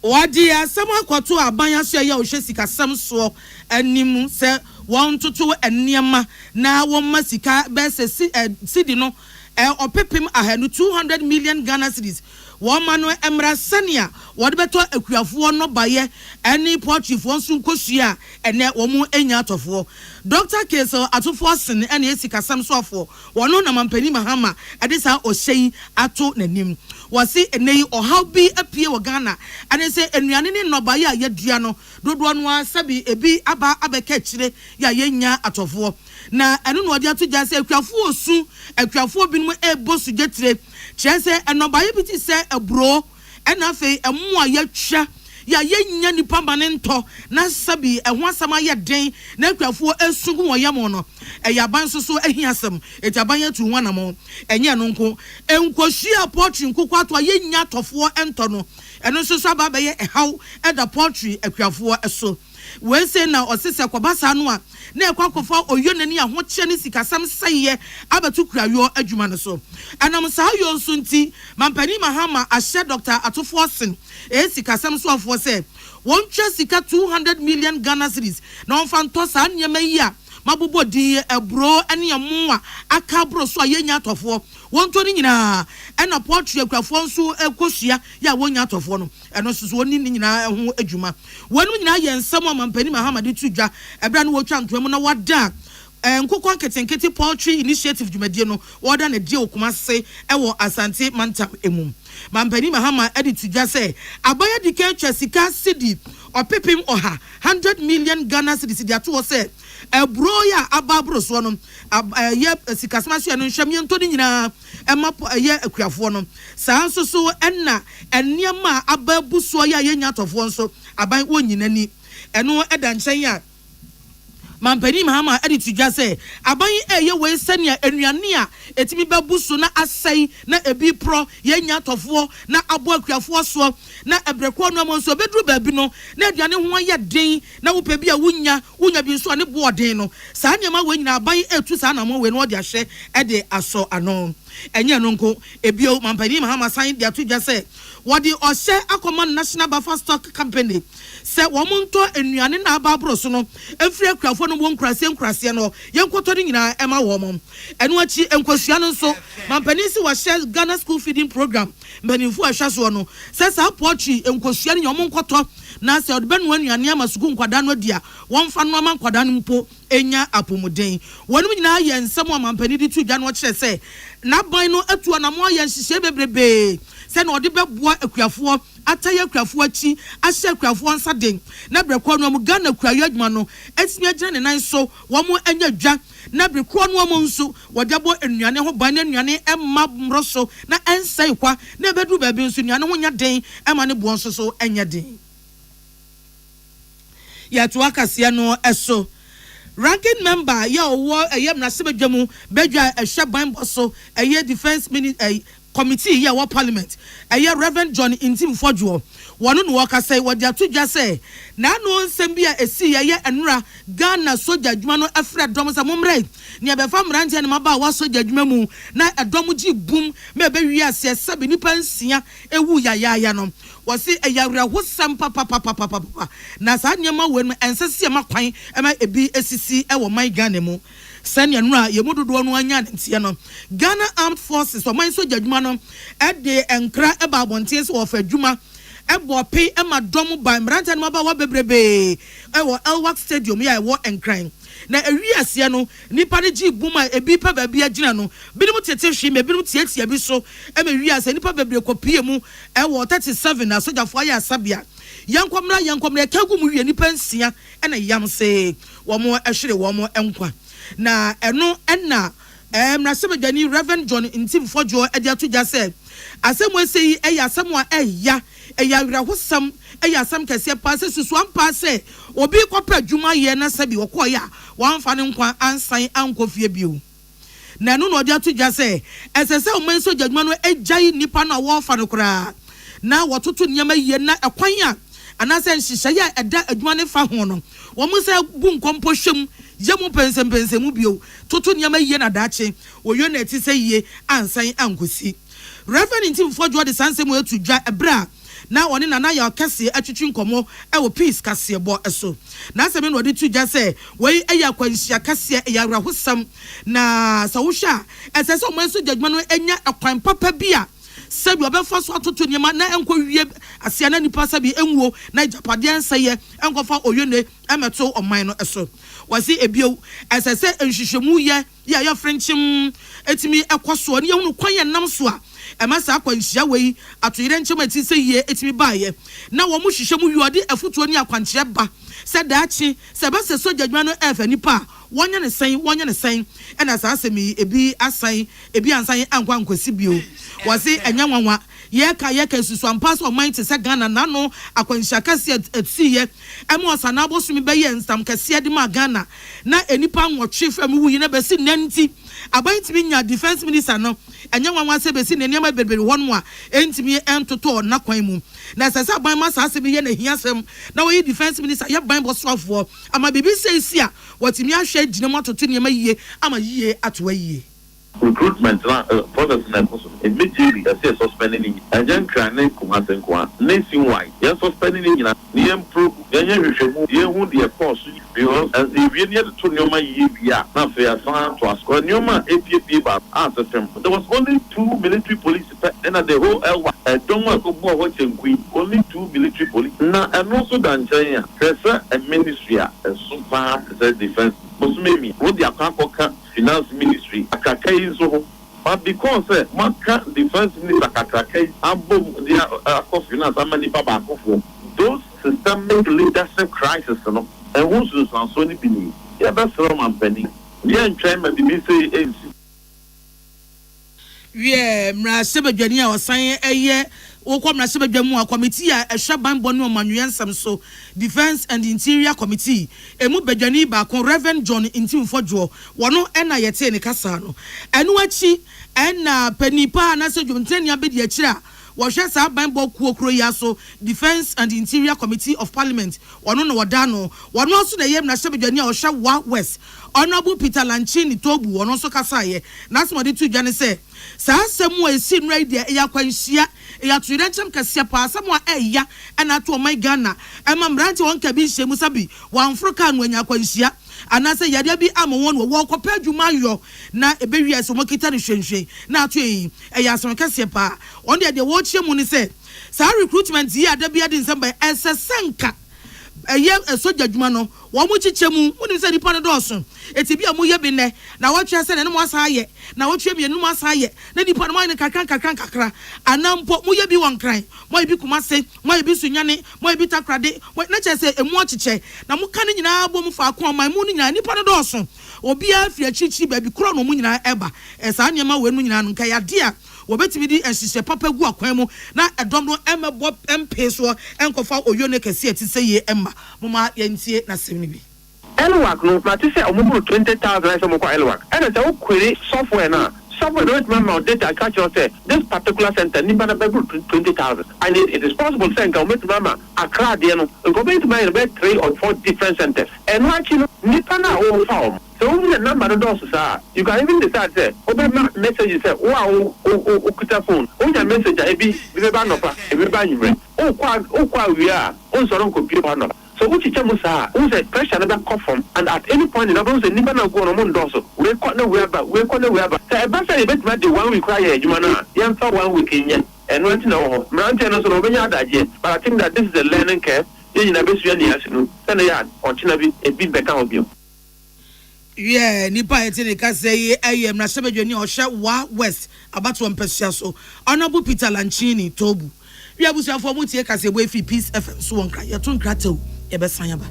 Wadi asɛm akɔto aban aso ya ohwe sikasɛm so anim sɛ wɔn toto nneɛma na wɔn ma sika bɛsɛ sidi no ɔpepem ahanu 200 million Ghana cedis wɔn ma no emra sɛnea wɔde bɛtɔ akuafoɔ no bayɛ ɛne poultryfoɔ nso nkosua ɛnɛ wɔn enya atɔfoɔ Dr. Kesel atofoɔ sen ɛne esikasɛm so afɔ wɔn na mampani Mahama ɛde saa ɔhyɛ ato n'anim wɔsi ɛnɛ ɔhaw bi apie wɔ Ghana ɛne sɛ enuane ne nnɔbaeɛ a yɛdua no dodoɔ no asɛbi ebi aba abɛka akyire yɛ yɛnya atɔfoɔ na ɛno na ɔde ato gya sɛ akuafoɔ su akuafoɔ binom ɛbɔ sugjetire kyerɛ sɛ nnɔbaeɛ bi ti sɛ aburo ɛna afei ɛmo a yɛtwa ya yenya nipa manento na sabi ɛho asɛm ayɛ den na akuafoɔ esugu wɔ yam no ɛyaban so ahiasɛm etaban atu wanamo ɛnyɛ no nko enkohua poultry nkokɔ ato yenya atɔfoɔ ɛntɔ no ɛno nso so aba bɛyɛ ɛhaw ɛda poultry akuafoɔ ɛso wense na osese kwabasa no a na ekwakofa oyonani ahokyɛ ne sikasam sɛyɛ abatu kurayo adwuma no so anam saa yo nso nti mampani Mahama ahyɛ Dr. Atofosin sikasam so afo sɛ wɔntwa sika 200 million Ghana cedis na ɔmfa ntɔ saa nneɛma yi a mabobo din ebro ane emu a aka bro so ayenya atɔfoɔ wonto ni nyina ɛna poultry akuafoɔ nso ekosua ya wonya atɔfoɔ no ɛno so oni ni nyina ho adwuma wɔn nyina yɛ nsɛm a mampani Mahama de tudwa ɛbra no wotwa ntoam na wada nkokɔ nketenkete poultry initiative dwumadie no wɔda na die okuma se ɛwɔ Asante Mantam emu mampani Mahama edi tudwa sɛ abaya dike twa sika cedi ɔpepem ɔha 100 million Ghana cedis de ato sɛ ebro ya ababro so no ye sikasma so no nhwem nto ni nyina ema ye akuafoɔ no saa nso so ɛna enniema ababu so ya yenya atɔfoɔ nso aban wonyinani ɛno ɛda nkyɛn a mampani Mahama edi tudwa sɛ aban eye we sɛnea enuane a etimi babu so na asɛi na ebi pro yenya atɔfoɔ na abo akuafoɔ so na ebrekɔ no mo nso bedru baabi no na aduane ho ayɛ den na wo pɛ bi a wonya bi nso ane boɔden no saa nneɛma we nyina aban etu saa na mo we no de ahyɛ ɛde asɔ ano enye no nko ebio mampani Mahama san de atudwa sɛ wɔde ɔhyɛ akɔma National Buffer Stock Company sɛ wɔn nto enuane na ababro so no efiri akuafoɔ no wɔn nkurase no yɛnkɔtɔ ne nyina ɛma wɔn ɛno akyi nkosua no nso mampani si wɔhyɛ Ghana School Feeding Program mpanimfo ahwa so no sɛ saa poultry nkosua ne wɔn nkɔtɔ na sɛ ɔde bɛnu anuane ama suku nkwadaa no dia wɔn fa no ama nkwadaa no mpo enya apomuden wɔn nyina yɛ nsɛm a mampani de tu dwa no kyerɛ sɛ n'aban no atu anamo ayɛ nhyehyɛ bebrebe sɛ na ɔde bɛboa akuafoɔ ataya akuafoɔ akyi ahyɛ akuafoɔ nsa den na brekɔ no mu Ghana kurayo adwuma no etimi agyina ne nan so wɔn anya dwa na brekɔ no mu nso wɔde abɔ enuane ho ban enuane ɛma mmoro so na ɛnsɛe kwa na ebedu baabi nso enuane ho nya den ɛma ne boɔ nso so ɛnya den yɛto akaseɛ no ɛso ranking member ya owo eyemna sebedwemu bedwa ehwe ban boso eye defense committee ya wa parliament eye Reverend John Intim Fodwo wono no woka say wodi atodwa say na no nsem bia esi ye enura Ghana soja adwuma no afre dom sa momre ne abefa mrante ne maba wa soja adwuma mu na edom gi bum me be wi ase sabe nipa nsia ewu ya no wose eyawra hosam papa na sa nyema we no ensese ma kwan ema ebi esisi ewo man Ghana mu sanya nura yemododo no anya ntie no Ghana Armed Forces o man soja adwuma no e de enkra eba abonten se wo fa adwuma ebo pe e ma dom ban branta no ba wa bebrebe e wo Elwak Stadium ya e wo enkran na ewiase no nipa ne gi buma ebi pa ba bia gina no binom tete hwe me binom tietia bi so e ma wiase nipa bebre kopie mu e wo 37 na sojafo ya sabia yankomra kagu mu wie nipa nsia e na yam se wo mo ehwere wo mo enkwa na eno enna mrasebadwani Reverend John Ntim Fojo e dia to ja se asem sei e ya asem a eya wirahosam e ya asem kese pa se susu ampa se obi kopa adwuma ye na sabi wokoya wamfa ne nkwa ansan ankofie bio na no dia to ja se esese o man so jadwuma no ejai nipa na wo fa no kra na wototo nyama ye na ekwan a anase nhihye ya eda adwuma ne fa ho no wo mu se bu nkompo hwem yemu pensem mu bio toto nyama ye na daache oyo na eti se ye ansan ankosi Reverend Ntim Fojo de sansem etu dwa ebra na one na ya kase atwitwi nkomo e wo peace kase bo eso na asem no de tu dwa se we eya kwanhia kase eya rahosam na sawusha esese o man so jadwuma no enya akwan papa bia sabi obefa so atoto nyama na enko wie asia na nipa sabi enwo na japade anseye enkofa oyone emeto oman no eso wasi ebio esese enhwehwemu ye ya frenchim etimi ekoso ne yehunu kwan ye nam so a emasa akwanhia wei atoyire nchema eti se ye etimi baaye na wo mu hwehwemu wiode afutuo ni akwankyere ba se daachi se ba se so jadwuma no efa nipa wonya ne sen ena sa asemi ebi asan ebi ansan ankwa ankwasi bio wasi enyanwanwa yeka susu ampa so mind se Ghana na no akwanhia kase etiye emo osana abosumi be ye nsam kase de ma Ghana na enipa nwotwe fam wuyi na besi nanti abantimi nya defense minister no enyanwanwa se besi ne niam berbere wonu a entimi entoto na kwan mu na sese aban ma sa asemi ye na hiasem na wo defense minister ye ban bosofo ama bibi sei a watimi ahwe gine mototo niam yiye ama yiye atwa yiye recruitment process na koso immediately say suspending and then training kumasenkwa nationwide ya suspending nyina ni improve yenye hwehwemu ye hu de course because as if you need to nyoma yi bia na fe asan to asko nyoma APP ba system there was only 2 military police and the whole elwa don't want to go what only 2 military police na and also dan China pressure a ministry a super defense Musmemi what the akakoka finance ministry akakai so but because maka defense minister akakai abom the finance amani baba akofo those systemic leadership crisis no and who should so ni bini ya be from ampani ya ntwan ma bibi say ANC mra sebadwani a osan eye wokọ mra sebadwamu a committee a ehwe banbo ne omanwensam so defense and interior committee emu badwani ba kon Reverend John Ntim Fojo wono ena yete ne kasa no enu achi ena panipa na se dwomtani abedi akira wohwe sa banbo kuokro ya so defense and interior committee of parliament wono no wodano wono so na yem na sebadwani a ohwe wa west honorable Peter Lanchini Tobu wono so kasa ye na asmode tu dwane se sa asemu esi nrai de ya kwanhia ya tuirenchem kase pa asemu eya na to my Ghana ema mbrante won ka bi nhemu sabi wan Africa no anya kwanhia anase yade bi amwon wo kopa adwuma yo na ebewie so mokita ne hwenhwen na ato yi eya asem kase pa on de wo chiemu ni se sa recruitment yi adabia de nsamba esesenka eye soja dwuma no wo mu chichemu woni se nipa no doso eti bia mu ye bi ne na wo twa se ne mo asa ye na wo twa mienu mo asa ye na nipa no mo ne kakra anampo mu ye bi won kran mo ye bi kumase mo ye bi sunyane mo ye bi takrade na che se emu ochiche na mo ka ne nyina bom fa akon man mu nyina nipa no doso obi afi achichi ba bi kro no mu nyina eba esa nyema we mu nyina no nka ya dia wobetimi di ensise papa gu akwan mu na edom no emebo empe so enkofa oyone kese atise ye emma moma yentie na semni bi Elwak no na ti say omuburu 20,000 so mo kwa Elwak and say o query software na software don't remember data catch us say this particular center ni bana be 20,000 and it is possible say nka o metu mama Accra de no nko be to buy 3 or 4 different centers and actually ni pana o form so when the number does sir you can even decide say obe message say wow o kuta phone o ya message e bi ba no pa e bi ba nyimre o kwa wi a o so ron computer no so which musa who say pressure never come from and at any point in the say nipa na go no mun doso we call no we ba say e ba say e bet ma dey 1 week cry e juma na yam fa 1 week nya and went to know Mountain so over that year. But I think that this is a learning curve. You never see any accident. Then they had or Chinabi a bit better of you. Yeah, nipa etene ka say ayem na sebedwani ohwe wa west about one person so honorable Peter Lanchini Tobu we abusuafo mu tie ka say we fi Peace FM so won kra ye to nkra tew ye be san ya ba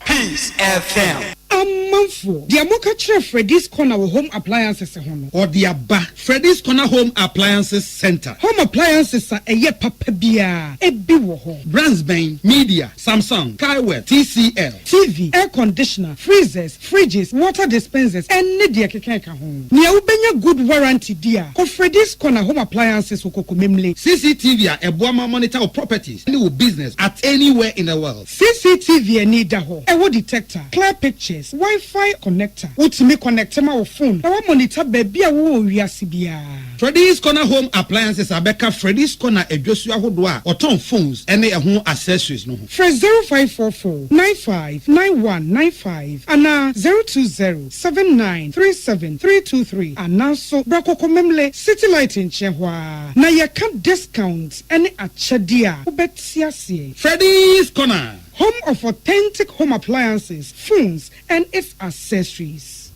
Peace FM. Amanfo, the Amoka Chef Freddy's Corner Home Appliances Hono or the Abba Freddy's Corner Home Appliances Center. Home appliances are a ye papa bia, a biwo home. Brandsbane, Media, Samsung, Kaiwell, TCL, TV, air conditioner, freezers, fridges, water dispensers, and Nidia Kekeka home. Nia ubenya good warranty dear. Ko Freddy's Corner Home Appliances Okokomemle. CCTV a Boama monitor of properties, any business at anywhere in the world. CCTV and need ho. A wood detector, clear pictures, Wi-Fi connector. Ultimate connector my phone. Our monitor baby a wo wiasibia. Freddy's Corner Home Appliances Abeka Freddy's Corner Ejosua Hodwa or ton phones any home accessories no. Fresh 0544 959195 and 020 7937323 and now so Brako Komemle City Light in Chehwa. Na ya can discounts any achadia. Ubetiasi. Freddy's Corner. Home of authentic home appliances, phones, and its accessories.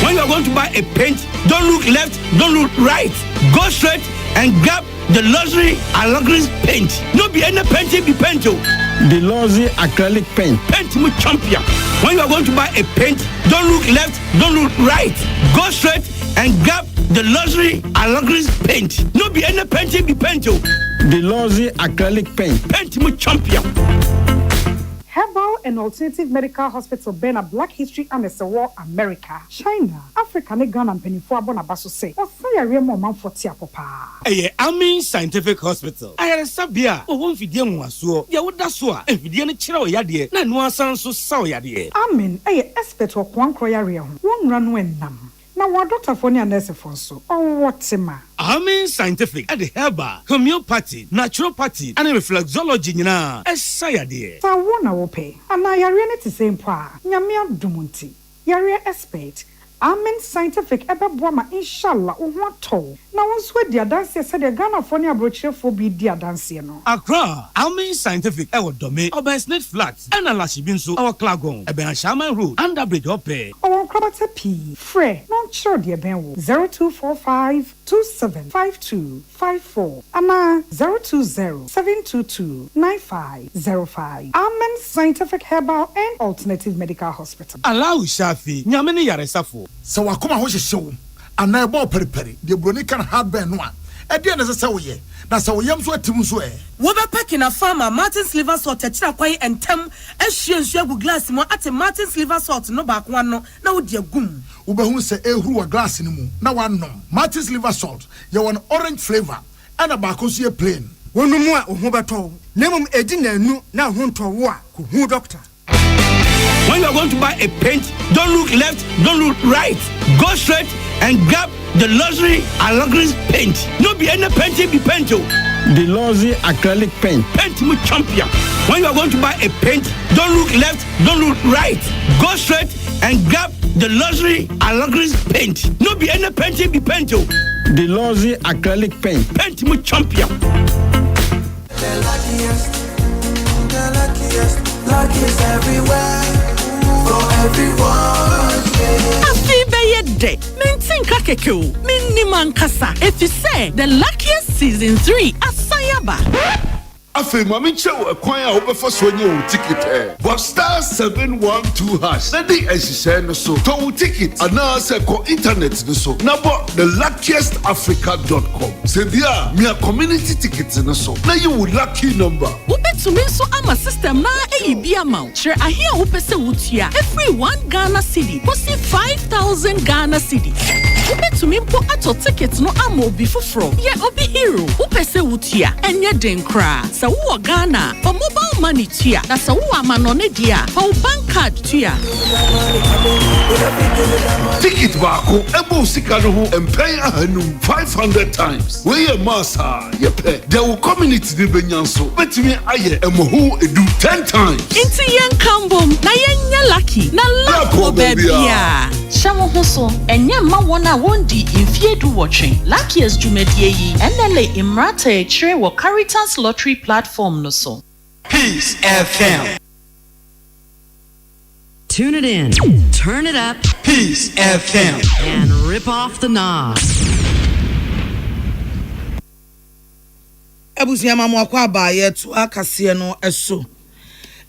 When you are going to buy a paint, don't look left, don't look right. Go straight and grab the luxury Allegris paint. No be any paint, be paint. The luxury acrylic paint. Paint mu champion. When you are going to buy a paint, don't look left, don't look right. Go straight and grab the luxury Allegris paint. No be any paint, be paint. The luxury acrylic paint. Paint mu champion. Herbal and Alternative Medical Hospital Bena Black History and War America, China, Africa, ne Ghana and Penifua Bonabaso say, or say a real man for Tiapopa. Amin Scientific Hospital. I had a sabia, or one video was so, ya would that's what, if you didn't chill yadi, na no sound so sour yadi. Amin, expert or one croyaria, one run when nam. Now, what doctor for near nurse for so, or what's ma? Amin Scientific at the herbal, homeopathy, naturopathy, and reflexology, na, as sayadi. So I wanna pay, and I are to same pa, Yamia Dumunti, Yaria expert. Amen Scientific ebe boama inshallah uwato na wonswe dia dance said the Ghana for near brochure for be dia dance no Accra Amen Scientific ewo dome Obersnet Flat and Alashibinso our Klagon ebe Shaman Road under bridge ope our Krabata P Fre non sure dia benwo 0245 275254 ana 020-722-9505 Amen Scientific Herbal and Alternative Medical Hospital Allow Shafi nyamene yaresafo so wakoma ho hyehyew ana ebo periperi de broni kan hardware no a e de na se woye na se woyam so atim so wo be pack na farmer Martin's liver salt akira kwan entem ahwie nsu agu glass mo ate Martin's liver salt no ba kwa no na wo de agum wo be hu se ehuru wa glass ni mu na wanom Martin's liver salt ye won orange flavor ana ba ko so ye plain wonumu a ho beto nemum edi na anu na ho ntowo a ko hu doctor. When you are going to buy a paint, don't look left, don't look right. Go straight and grab the luxury Allegris paint. No be any paint, be paint. The luxury acrylic paint. Paint mu champion. When you are going to buy a paint, don't look left, don't look right. Go straight and grab the luxury Allegris paint. No be any paint, be paint. The luxury acrylic paint. Paint mu champion. The luckiest, luckiest everywhere, for everyone. Afi beye de, mintin kakeko, minni mankasa. If you say the luckiest season 3, asayaba. Afi mami chew a kwanya obefa so nye ticket but star 712 hash na di ehihye no so to ticket ana se ko internet no so na bo theluckiestafrica.com se dia me community tickets no so na you would lucky number ubetumi so ama system na eyibi ama chere ahia wo pese wutua every 1 Ghana cedi kosi 5000 Ghana cedi ubetumi mpo ato ticket no ama obi foforo ye obi hero wo pese wutua enye den kra sa wo Ghana for mobile money tia na sa wo amanone dia for bank card tia ticket baako ebo sika no ho empay ahanum 500 times we ye massa ye pay there will community de benyanso betimi aye emohu edu 10 times inti yen kambom na yen lucky na luck bebia Shamo Huso, and Yama Wana Wondi in Fiedu watching. Luckiest Jumedie, NLA Imrate, Tre wa Caritas Lottery Platform no so. Peace FM. Tune it in, turn it up, Peace FM, and rip off the knob. Ebusiama mwakwa abaye tu akasiye no eso.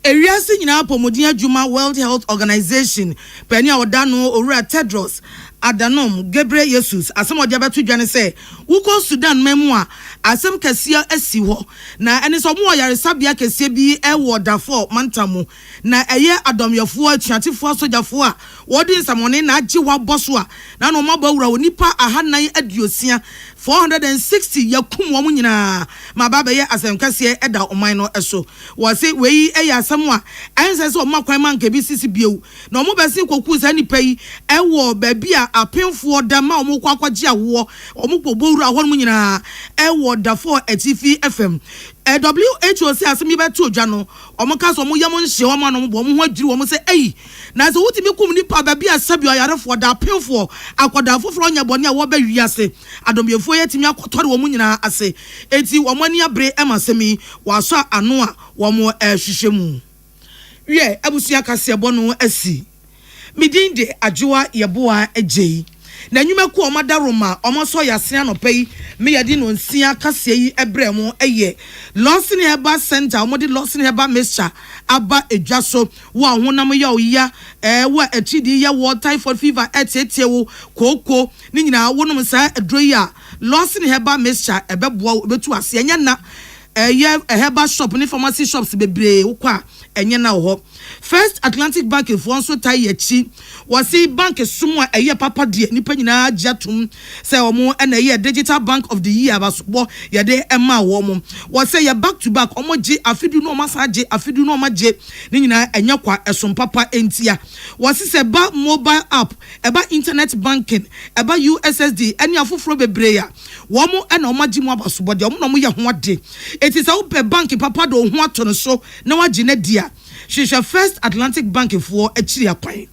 Eriasi nyina pomodin adwuma World Health Organization pani awodano Owura Tedros Adhanom Ghebreyesus Jesus asemode abeto dwane se wuko Sudan memu a asem kase asi ho na ene so mo yaresabia kase bi ewo dafo mantamu na eye adomyefo atuatefo sojafo a wodi nsamone na agi wa boso a na no maba wura onipa ahanan aduosia 460 yakum wo nyina mababa ye asem kase eda oman no eso wo se weyi eya asem a ense se o makwan man ke bi sisi bieu na omo besi koku sa nipa yi ewo baabi a apemfo da ma omo kwakwaje awo omo kpobowura ho no nyina ewo dafo atifi FM WHO say asemi beto odwa no omo ka so mo yam nhye o ma no mo ho adwiri o mo say ei na so wutimi kum nipa baabi asabi oyarefo da apemfo akoda foforo nya bone a wo ba wiase adomyefo yetimi akotore wo mu nyina ase enti wo mani abre emasemi waso ano a wo mo hwehwemu wie abusua kase bono asi midinde adwoa yeboa agei na nyuma ku omadaroma omoso yase anopai me yedi no nsia kase yi ebremu eye Lawson Herbal Center omodi Lawson Herbal Mixture aba edwaso wo ahonam ya oya wo atidi ya wo typhoid fever etetewo koko ni nyina wonom sa adroyi a Lawson Herbal Mixture ebeboa betu ase enya na herbal shop ni pharmacy shops bebre ukwa enye na ho First Atlantic Bank for so tai yachi wasi bank sumo eye papa die nipa nyina agiatum say omo na eye digital bank of the year basobo ye de ema wo mo wasi ye back to back omo je afidu no masaje afidu no maje ni nyina enye kwa esom papa entia wasi se ba mobile app eba internet banking eba USSD eni afoforo bebre ya wo mo na omaji mo abasobo de omo no mo ye ho ade it is a bank papa do ho ato no so na waji na dia Shisha First Atlantic Bank for achiri akwan.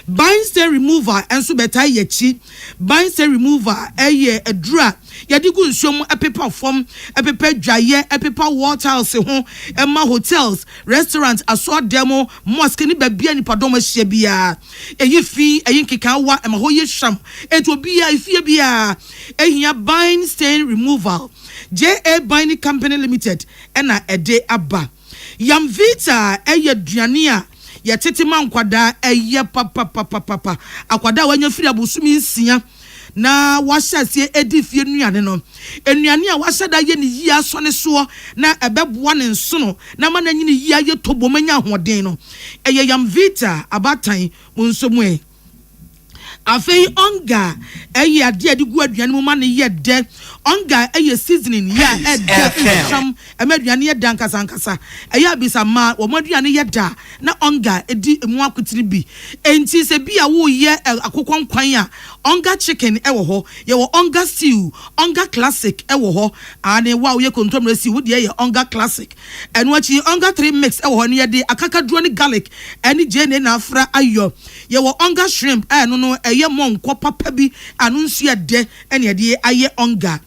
Buying stay remover enso beta yechi. Buying stay remover eye edura. Yadi gu nsuom paper form, paper dwaye, paper water house ho, emma hotels, restaurants, aso demo, mosque ni bebia ni padom ahia bia. Eyi fi, eyi nkeka wa emma ho ye sham. Eto bia ifie bia. Ehia buying stay removal. JA Buying Company Limited ena ede aba. Yam vita eye duania ya tete mankwada eye papa akwada wanya firi abusumi nsia na wahyase edifie nuane no enuane a wahyada ye ne yi asone so na ebeboa ne nsono na mana nyine yi aye tobomanya hoden no eye yam vita abatan munsomu afei onga eye ade ade gu aduane mu ma ne ye de onga eye seasoning ya edam amaduane ye dan kasankasa eye abisa ma wo maduane ye da na onga edi emu akotiri bi enti se bia wo ye akokon kwan a onga chicken ewo ho ye wo onga stew onga classic ewo ho ane wa wo ye kontomre si wo de ye onga classic eno achi onga 3 mix ewo ho ne ye de akakaduro ne garlic ene jene na afra ayo ye wo onga shrimp eno no eye monko papa bi anunsu ye de ene de aye onga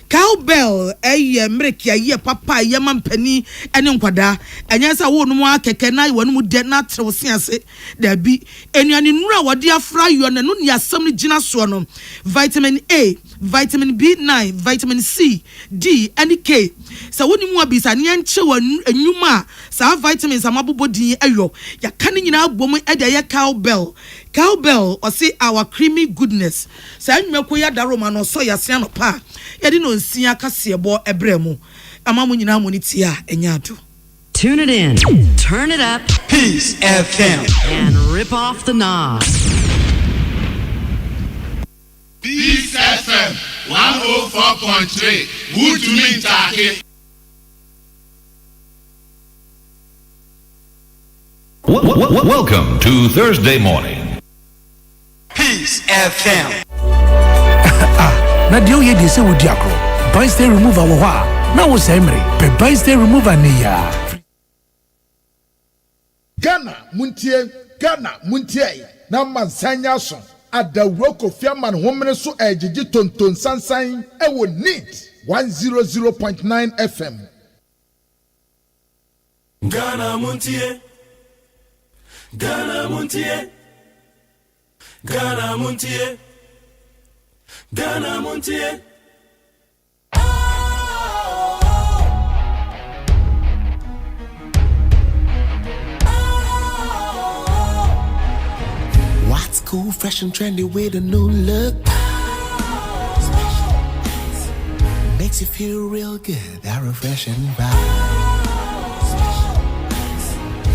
cowbell eye mrekia ye papa ye mampani ene nkwada enye sa wo no mu akeke na wo no mu de na trewse ase da bi enuane nura wode afra yo na no ni asam ni gina so no vitamin A vitamin B9 vitamin C D and K sa woni mu abisa ne enche enwuma sa vitamins amabobodin ayo ya kan nyina abom e da ye cowbell or say our creamy goodness sa nweko ya daroma no so ya se anopa yedi no nsia kasebo ebremu amamu nyina monitia enyado. Tune it in, turn it up, Peace FM, and rip off the knob. Peace FM 104.3 Woodmin Taki. Welcome to Thursday morning. Peace FM. Na dio ye dise wo diakro. Bind remover wo ha. Na wo say mre. Pe bind remover ne ya. Ghana muntie na mansanya so. adawuro Kofi Aman homene so ejiji tonton sansan ewo NEAT 100.9 FM. Ghana Montie, Ghana Montie, Ghana Montie, Ghana Montie. What's cool, fresh and trendy with a new look? Makes you feel real good, that refreshing vibe.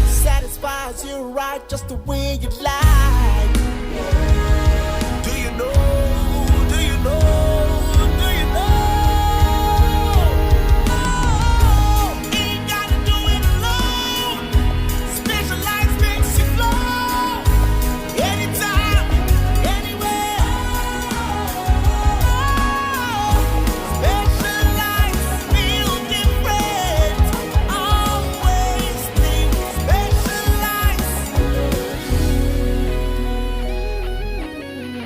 Satisfies you right just the way you like. Do you know? Do you know? Do you know? Ain't gotta do it alone. Specialized makes you flow. Anytime, anywhere. Specialized feel different. Always think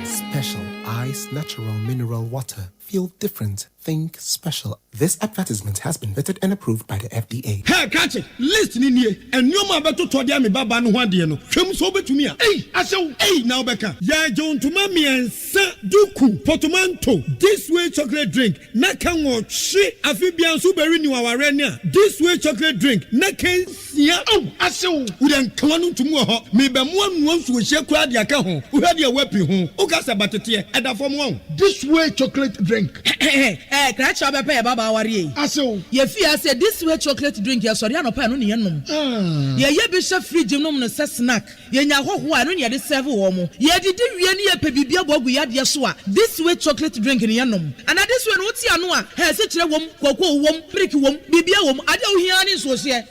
special ice, natural mineral water. Feel different. Think special. This advertisement has been vetted and approved by the FDA. Hey, catch it. Listen in here. And you ma beto to dia me baba no hwade no. Hwem so betumi a. Hey, asew. Hey, now beka. Ya John to mami ensa duku portmanteau. This way chocolate drink. Na kan wo hwe afi bia so beri ni waware ne a. This way chocolate drink. Na kan sia. Oh, asew. Wo den kan no ntumu ho. Me be mo anu nsu wo hye kura dia ka ho. Wo hwade a wapi ho. O ka sa batete e da fom ho. This way chocolate drink. Crash up a baba worry. Aso. Ye fear say this way chocolate drink, ya sorry, no pa no ne nom. Ye be chef fridge nom no say snack. Ye nya hoho a no ye de serve wo mo. Ye didi wie ne ye pe bibia bogu ya de so a. This way chocolate drink ne ye nom. And this way no ti ano a, he se kire wom, koko wom, brick wom, bibia wom, ade wo hia ne so se.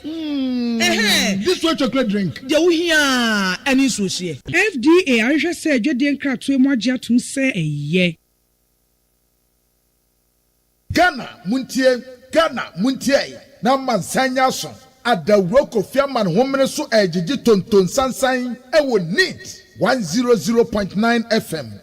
This way chocolate drink. De wo hia ani so se. FDA ahwe se adwede nkratoe mo agye atum se eye. Ghana Montie na mansanya so adawuro Kofi Aman homene so ejiji tonton sansan ewo NEAT 100.9 FM.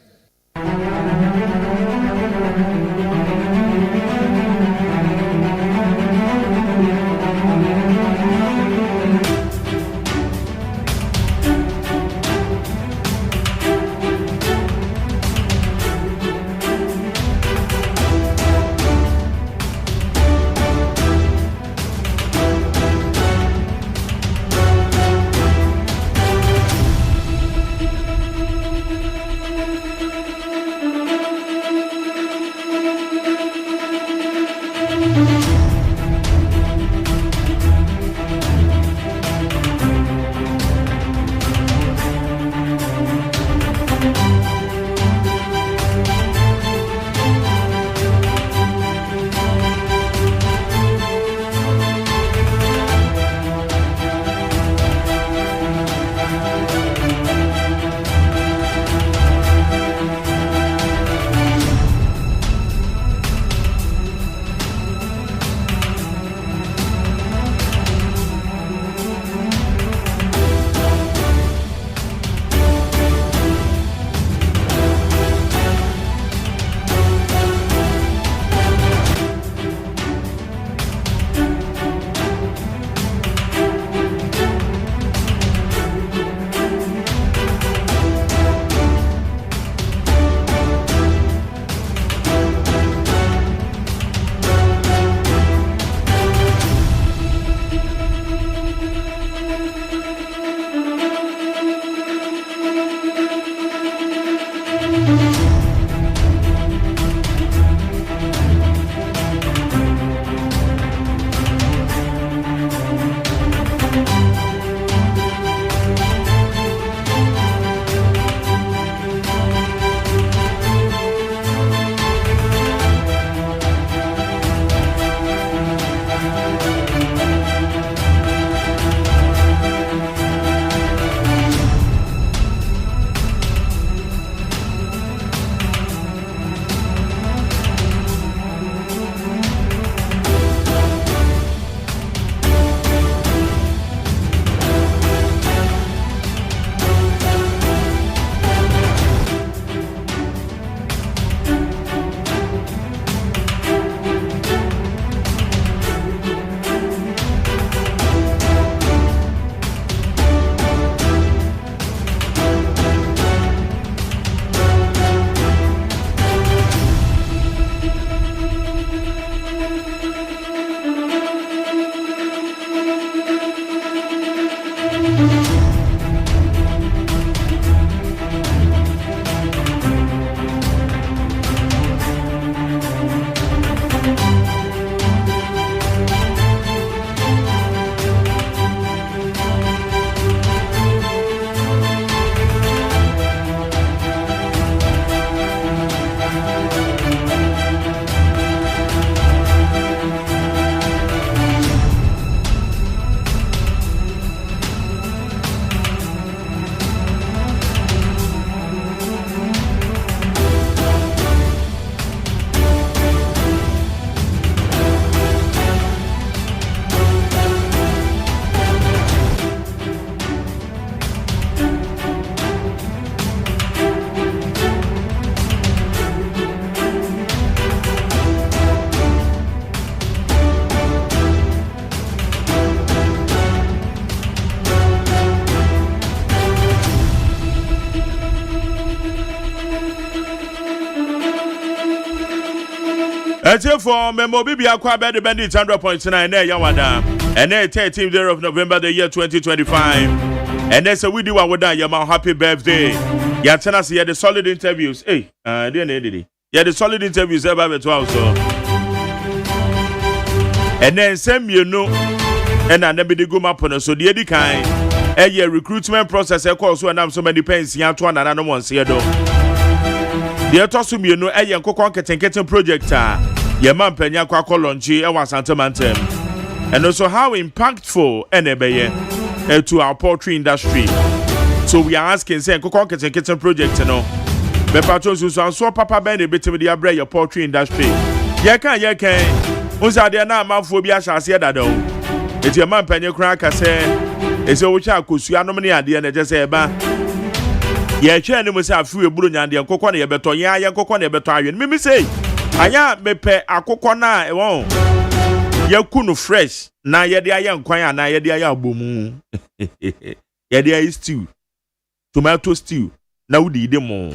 for Memo Bibia Kwa Bed Bandit 100.9 Yawada. And then 13th day of November the year 2025. And then so we do our Yama happy birthday. Yatanas the solid interviews. Hey, dear Neddy. The solid interviews ever to also. And then same and I never did go up on so the kind a recruitment process course when I'm so many pens here to another one's here though. The Atosum a yanko conketing project your man penya kwa kolonchi e was Santamantem. And also how impactful enebeye to our poultry industry. So we are asking say conketing project no. Be patrons so papa ben a bit with the abre your poultry industry. Yeka unsa de na manfo bi ahase da do. Eti man penya kra ka say ese wo cha akosua no ne ade na je say ba ye hwe ne mo say afi eburu nyande nkokọ na ye beto ye nkokọ na ye beto awe me say anya mepe akokọ na e won ye kunu fresh na ye de aye nkwan na ye de aye abomu ye de aye stew tomato stew na wudi de mo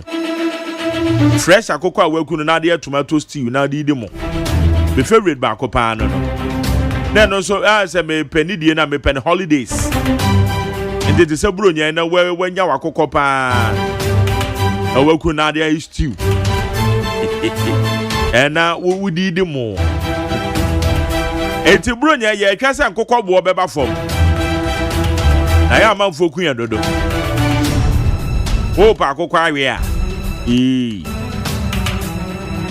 fresh akokọ awe kunu na de tomato stew na de mo my favorite ba akopa no then also as me penidie na me pen holidays and the say bro nya na we nya wakokọ pa awe kunu na de aye stew and now we would eat more. Eti bronya ye twase nkokọ bo beba fom. Na ya manfo kunya dodo. Wo pa akokọ awe a.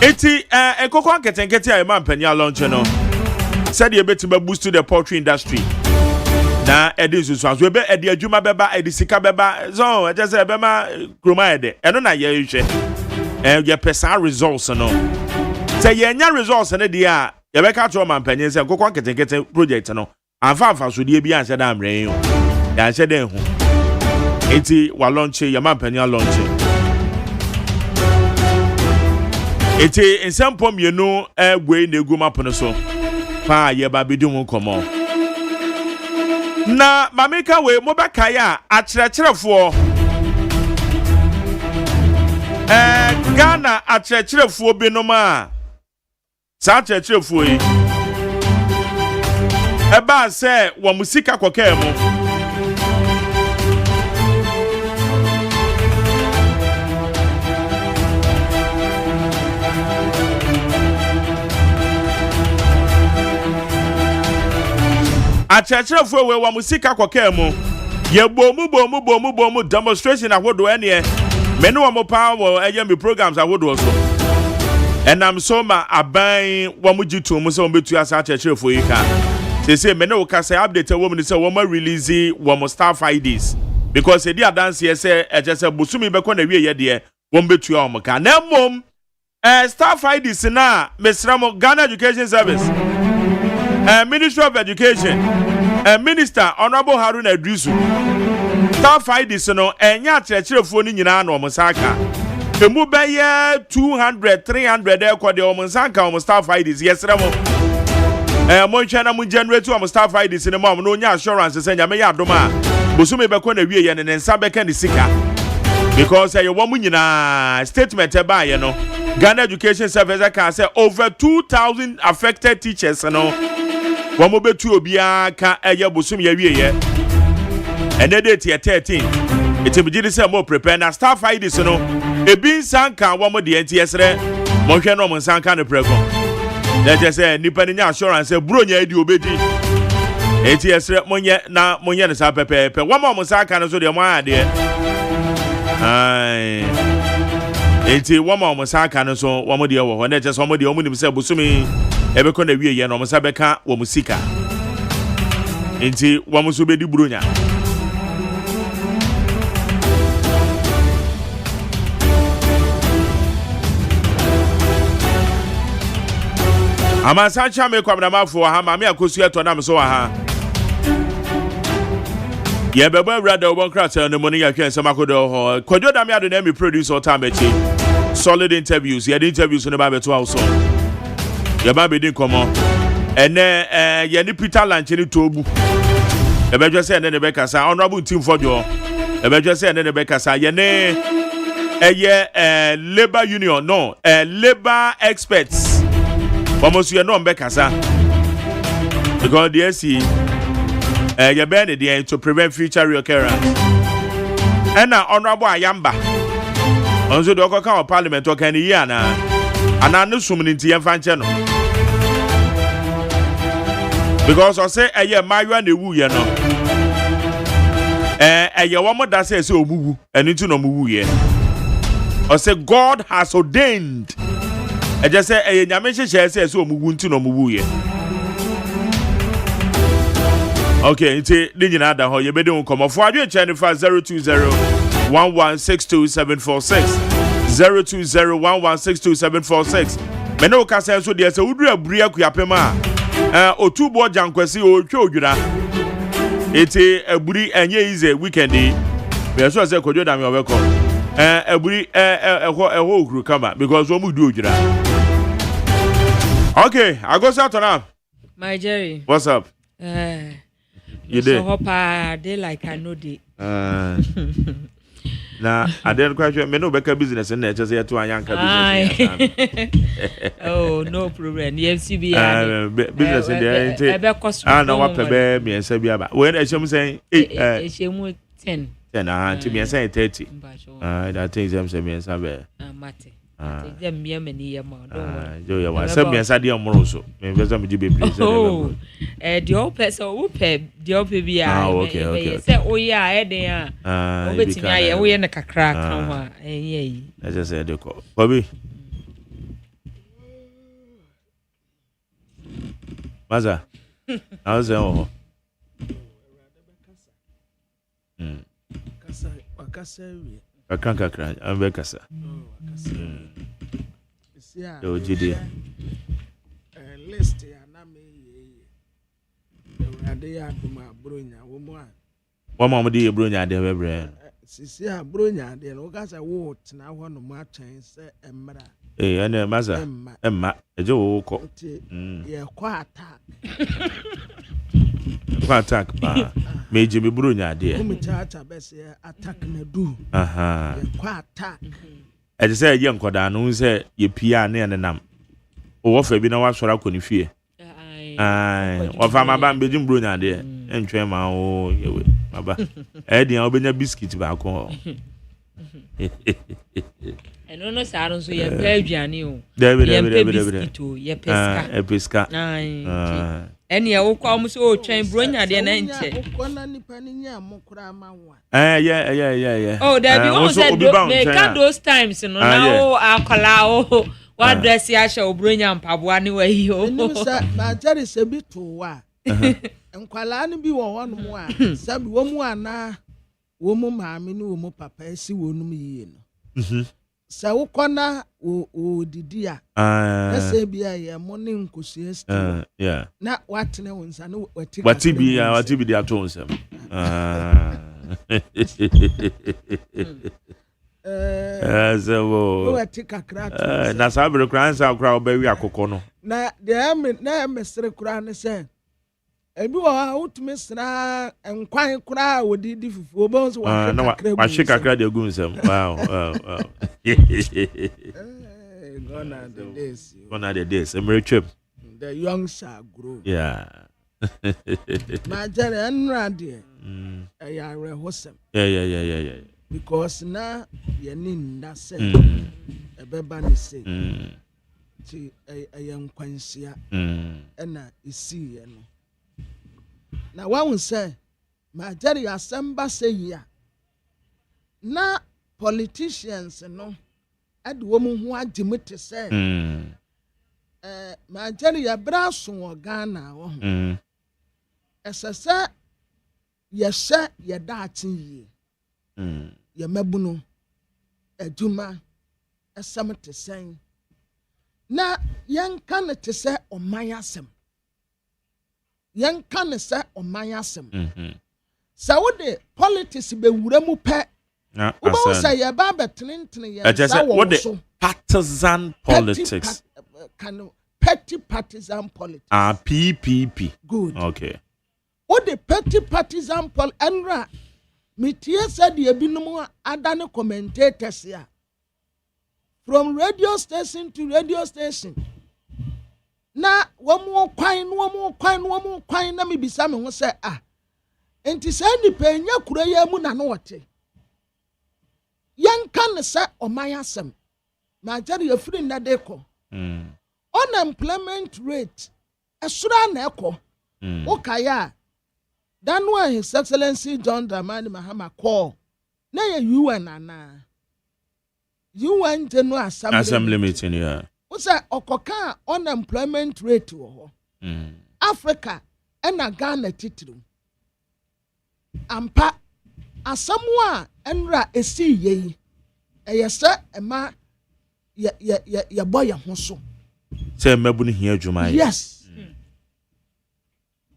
Eti ekokọ nketenkete a man panya launch no. Said ye betima boost to the poultry industry. Na edi so so ebe edi adwuma beba edi sika beba so e just bema kroma ede. Eno na ye hwe. Ye pesa results no. Say yenya results na dia ye be ka to man panyin say kokon ketenkete project no anfa so die bi anse da amren yo ya anse den ho enti wa launch ye man panyin launch enti ensampo mienu egwe na egu mapono so pa ye ba bidum komo na mameka we mo be kai a akyerɛkyerɛfo Ghana akyerɛkyerɛfo binom a sa akyerɛkyerɛfo yi eba sɛ wo musika kokaa mu akyerɛkyerɛfo we wo musika kokaa mu ye bomu demonstration ahodo ene many one more power me programs I would also. And I'm so ma aban wamuji to muso betu asa church for you can. Say many will say update a woman say woman release one staff IDs. Because they are dance here say just a busumi bekon a way there one betu amaka. Now mom staff IDs na Mr. Ghana Education Service. Ministry of Education. Minister Honorable Haruna Idrisu. Staff IDs no enya akyerɛkyerɛfo ni nyina na omsaka emu bɛyɛ 200 300 ekɔ de omsaka om staff IDs yesere mo mo hwɛ na mo generate om staff IDs ne mo no nya assurance sɛ nya me yɛ adoma bosome bɛkɔ na wie yɛ ne nsa bɛka ne sika because ye wo mo nyina statement e ba ye no Ghana Education Service can say over 2000 affected teachers no wo mo betu obia ka eye bosome ye wie ye. And then date 13. It's a bit more prepare na staff IDs no. A bin sanka one more the NTS Montie no sanka no prego. Let just say nipa ni assurance bro nya di obedi. NTS monye na monye no sa pepe. One more sanka no so de mo ade. Ai. Enti one more sanka no so one more de wo. Na just one more de omu ni say bosumi e be ko na wie ye no mo sa beka wo musika. Enti one mo so be di bro nya. Ama sancha me kwamna mafo ha ma me akosu eto na me so ha ye beba brada obon krata no money ya hwen samakodo ho kwadwo da me ado na me producer otamechi solid interviews ye interviews no ba beto also ye ba be din komo ene ye ni Peter Lanche ni tobu e be jwe se ene ne be kasa honorable team fojo e be jwe se ene ne be kasa ye ne labor union no labor experts almost you know Bekasa because the SC you banned it to prevent future reoccurrence. And now Honorable Ayamba also the Oka Parliament or can year now and I know so many TM channel because I say a year my one the woo you know a year one more that says so moo and into no moo ye I say God has ordained I just say a Yamisha says so moo into no moo ye. Okay, it's a digit that you better come off. For you, channel 020-1162-746 020-1162-746. Meno kasa so dia se udru abria kuyapema otubo jankwesi o twodwura eti aburi enye ize weekend be so say kojo da me obeko aburi eho okru kama because omu du odwura. Okay, I go start now. My Jerry. What's up? You did. So hope they like I know they. Now, I didn't quite sure. Me no better business in there. Just here to a young business. Oh, no problem. The FCB business in there. I know what pebe me and Sabia. When I am saying 10. 10. To me, I say 30. That things I'm saying, Sabia. Mate. Them many amount. Joya was some yes, I dear Moroso. Maybe some be please. Oh, the old person who pay the old baby. Okay. Say, oh, yeah, there. We in a crack. I just said the call. Bobby. Maza. How's the oh? I can't cry. I'm Becassa. Yo, GD. List ya na me ade ya duma bronya wo mu a. Wo ma mo de bronya de bebre. Sisi a bronya de no ka say wo tena ho no mu atwen se emra. Ene maza. Emma. Eje wo ko. Ye kwa attack. Kwa attack ba. Meje me bronya de. Ko mi cha be se attack na du. Aha. Ye kwa attack. Eje say ye nkoda no se ye pia na ne nam. O fa bi na wa sora ko ni fie. Wa fa ma ba mbeji mbronya de. Entwe ma o yewe. Baba. E dia obenya biscuit ba ko. Eno no sa ron so ye pe aduane o. Ye pesca. Pesca. Eni e wo kwa mo so o twen bronya de na nche. Ko na nipa ni nya mo kura ma wa. Yeah. Oh, there be one said make those times no now akola o wa dress ya sha obronya mpaboa ni wa yi o. Eni sa ba jari se bi to wa. Nkwala ni bi wo no mu a sabi wo mu ana wo mu maami ni wo mu papa esi wo no mu yiye no. Sa wo kona o didi a ese bia ye mo ne nkosia sti yeah na watene wonsa no wati bi di ato wonsam wo wati kakra na sabre kran sa kra obawi akoko no na de me sere kra ne se ebi wa utumi sra enkwan kra wodi fufu obo so wa kakra wa hwe kakra de gu nsam wow gonna the days emeritwem the young shall grow yeah ma jere enrade ya rehosem yeah because na ye ni nda se ebeba ni se ti ayankwansia na isi ye no na wawun say ma jere asamba say ya na politicians no ade wo mu ho agimete say ma jere ya braso wo Ghana wo esese ye hye ye daatin yi ye mabuno aduma esamte sen na yanka ne te say omayasem yanka ne say omayasem sa wo de politics be wura mu pe wo say ye ba betentene ye sa wo so partisan politics petty partisan politics PPP good okay what the petty partisan enra metie said ye binom adane commentators here from radio station to radio station na wɔn kwan na me bisa me ho sɛ enti sɛ nipa nya kura ya mu na no wɔte yɛnka ne sɛ ɔman asɛm ma agya ya firi na de kɔ unemployment rate ɛsoro na ɛkɔ wokaya dan no His Excellency John Dramani Mahama call na yɛ UN ana UN General Assembly meeting wo sɛ ɔkɔka unemployment rate wɔ hɔ Africa ɛna Ghana titiri ampa asɛm a ɛnra esi yɛ ɛyɛ sɛ ɛma yɛ bɔ yɛ ho so sɛ mmabu no hia adwuma yɛ yes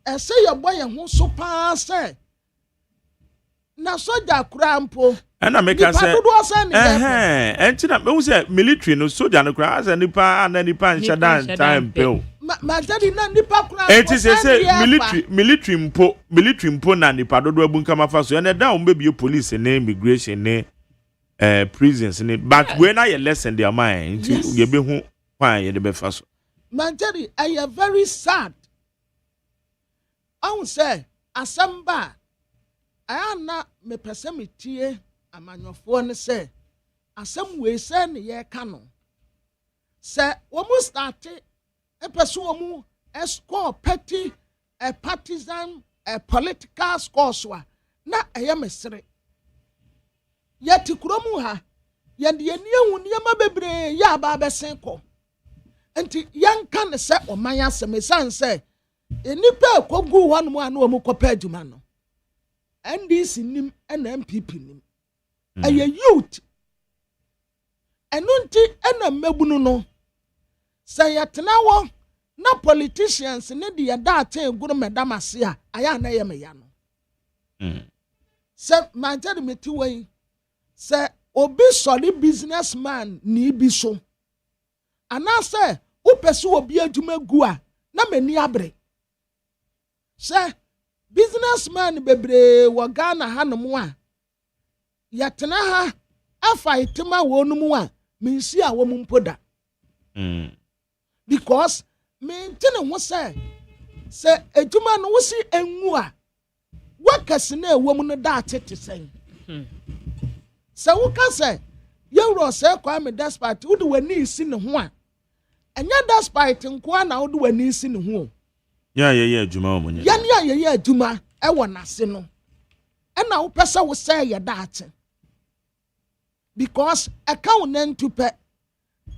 ɛsɛ yɛ bɔ yɛ ho so paa sɛ na soja kura mpo ɛna meka sɛ ɛnti na mehu sɛ military no soja no kura asɛ nipa ana nipa nhyɛ dan time pɛw ma jadi na nipa kura ɛnti sɛ military mpo na nipa dodo abu nkama fa so ɛna da wo mbɛbie police ne immigration ne prisons ne but we na yɛ lesson their mind nti yɛ behu kwan yɛ de bɛfa so ma jadi I am very sad I will say asamba ayana me pese me tie amanyofo ne se asem we se ne ye ka no se wo mu start e pese wo mu score petty a partisan a political scores wa na eye mesere yeti kuromu ha ye de ani ehu ne ma bebre ya ba besen ko enti yanka ne se oman asem san se enipa kogu hɔ no mu ano mu kɔpɛ adwuma no NDC nim ɛna MPP nim ɛyɛ youth ɛno nti ɛna mmabunu no sɛ yɛtena wɔ na politicians ne de yɛda aten guru medam ase a ayɛ na yɛ meya no sɛ mangyere meti wɔ sɛ obi sɔre businessman ni bi so anaasɛ wopɛ sɛ obi adwuma gu a na mani abre sɛ businessman bebre wɔ Ghana ha no mu a yɛtena ha afa itima wɔ no mu a mensi a wɔ mu mpoda because mentene ho sɛ edwuma no wosi enwu a wakasi na ɛwɔ mu no da atete sɛn sɛ woka sɛ yɛwurɔ sɛ Kwame Despite wode w'ani si ne ho a ɛnyɛ Despite nkoa na wode w'ani si ne ho ya adwuma wo nya ya adwuma ɛwɔ nase no ɛna wo pɛ wo sɛ yɛ daate because account nan to pɛ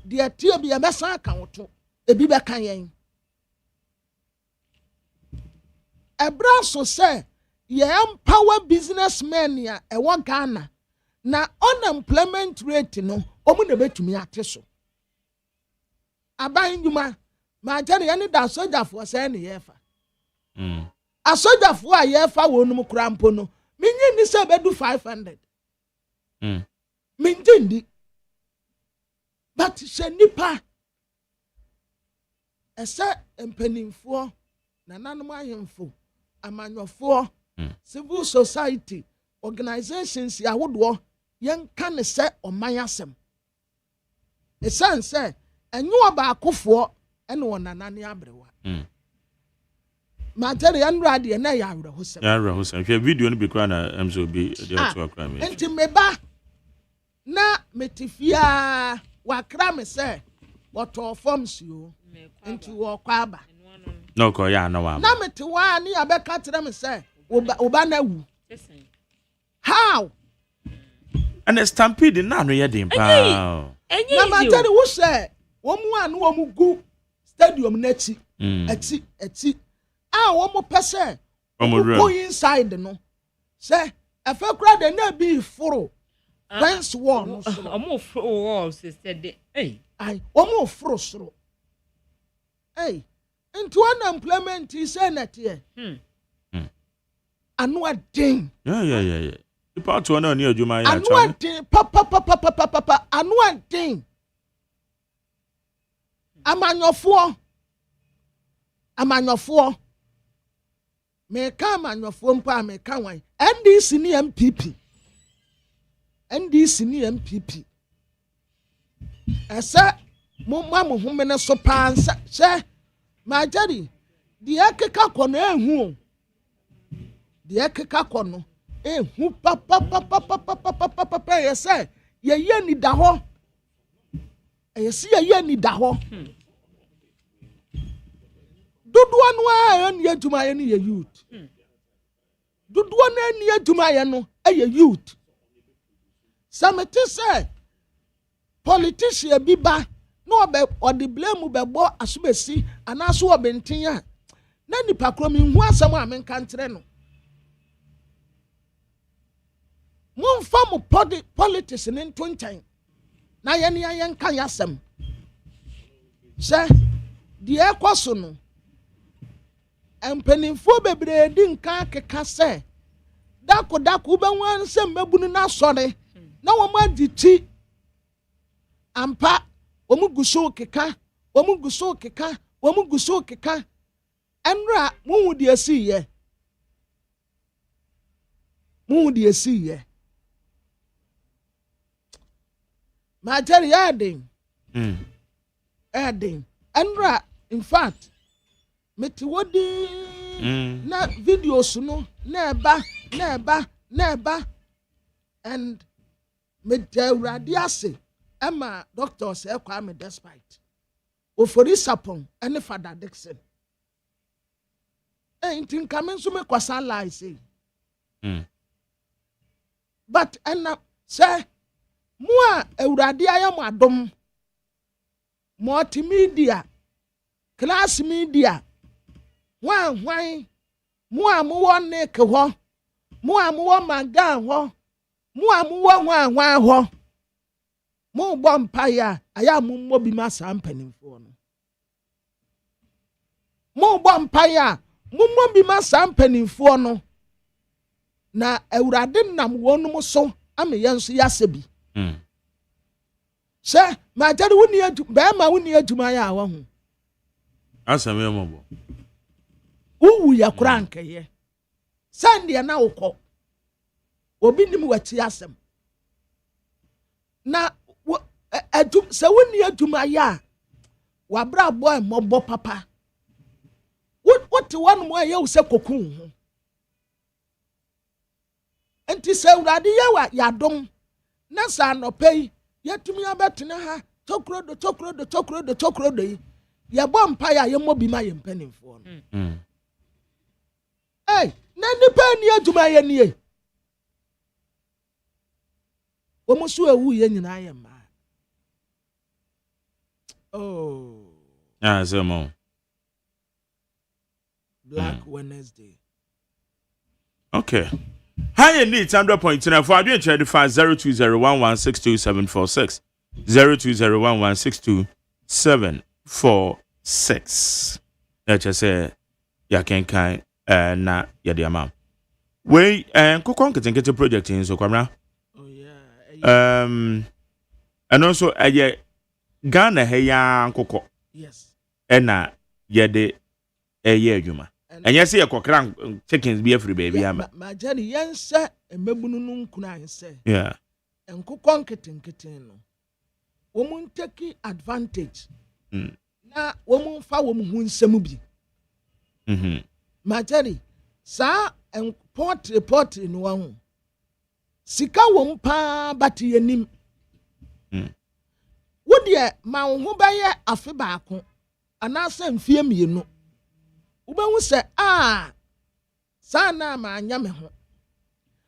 de tie bi ɛbɛsan account ebi bɛka yɛn ɛbra so sɛ yɛ empower businessmen ya ɛwɔ Ghana na unemployment rate no ɔmo na betumi ate so aban ndwuma ma jare yani da sojafo sɛ ne yɛfa asojafo a yɛfa wɔ no mu krampo no minyi ni sɛ bedu 500 minjindi but sɛ nipa ɛsɛ mpanimfoɔ na nanom ahemfo amanyɔfoɔ civil society organizations yawodoɔ yɛnka ne sɛ ɔman asɛm ɛsan sɛ ɛnyɛ ɔbaakofoɔ ɛne wɔnanane abrewa matere yanra de na ya awra hosem hwɛ video no bi kra na emso bi de ato akra me enti meba na metifia wakra me sɛ wɔtɔ forms yo enti wɔ kwa aba no ko ya na wa na metiwa ne abɛka tere me sɛ oba na wu how and stampede na no yɛ den pa na matere wo sɛ wo mu anu wo mu gu stadium n'akyi ati a wo mo pese go inside no say afa kura de na bi foro fence wall no so omo foro wall said eh ai omo foro soro eh into unemployment is enete anu adin yeah the part one on adwuma ya anu adin papa anu adin amanyɔfoɔ meka amanyɔfoɔ mpo a meka wan NDC ni MPP ɛsɛ mo home ne so paa sɛ Majari, the ekeka kono ehu. The ekeka kono ehu papa yes say ye ni da ho. Yes ye ni da ho. Dodo anu a ni adwuma ye ni ye youth. Dodo anu ni adwuma ye no ye youth. Samete say politician bi ba no be or the blame be bo asubesi anaso obenten a na nipa krom hu asam a men kan tre no mon fam politics in tontan na ye ne yan kan yasam se die ekoso no empenifo bebre di nkan keka se dako be wan se mabunu na sore na wo ma diti ampa omu guso keka enra mu di asiye ma jeri adding enra in fact meti wodi na videos no na eba and me de ase Emma doctor say kwame despite ofori sapon ene Father Dixon intin kamen so me kwasa lie say but enna say mo a awurade ayam adom multimedia class media hwan mo a mo won ne ke ho mo a mo won magan ho mo a mo won hwan ho mo bompaya aya mo bi ma sampanimfo no mo bompaya mo bi ma sampanimfo no na awurade nam wonum so ame yenso yasebi se ma jare woni ba ma woni adwuma ya wa ho asame mo bo uwu ya kranke ye sande na wokọ obi nim wati asem na se woni adwuma ya wabra boy mobo papa what one mo ye wo se kokun ho enti se urade ya dom na sa no pei yatumi abetena ha tokrodo ye bom pa ya ye mobi ma ye mpanimfo no na nipa ni adwuma ye nie wo mo so ewu ye nyina ye ma Zemo. Black Wednesday. Okay. High need 100.9 for I try to find 0201162746. 0201162746. Let's just say ya can kind na ya the amount. We kokon get project in so camera. Oh yeah. And also Ghana heya nkoko. Yes. Ena yede adwuma. Enya se yekokra chickens be every baby ama. Ma jani yense emebunu nu nkuna anse. Yeah. Nkoko nketenketen no. Womun take advantage. Na womun fa womun hu nsem bi. Ma jani sa report no wa hu. Sika wom pa bati yanim. Wodie ma ho baye afe baako anase mfie mienu ubehu se sana ma anya me ho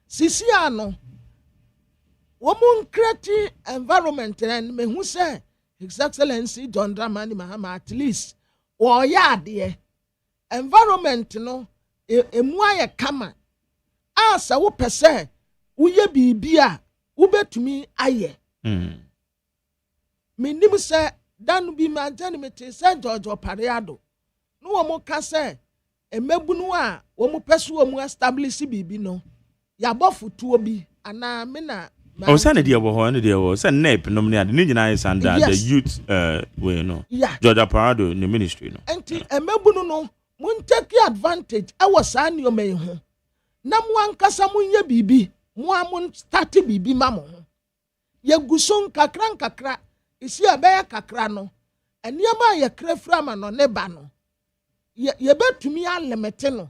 sisi ano womun create environment and me hu se His Excellency John Dramani Mahama at least wo ya de environment no emu aye kama asa wo pese wo ye bibia wo betumi aye menim se dan bi ma jani mete se George Opariado no wo mo ka se emebunu a wo mo pesu wo mo establish bibi no ya bofutuo bi ana me na o sane dia wo ho ne dia wo se nep nom ne ade ni nyina is under the youth way no George Opariado in the ministry no enti emebunu no mun take advantage awo sane o me ho na mo ankasa munye bibi mo amon start bibi ma mo ho ye guson kakra isi abaya kakra no eniama ye krefra ma no ne ba no ye betumi alemete no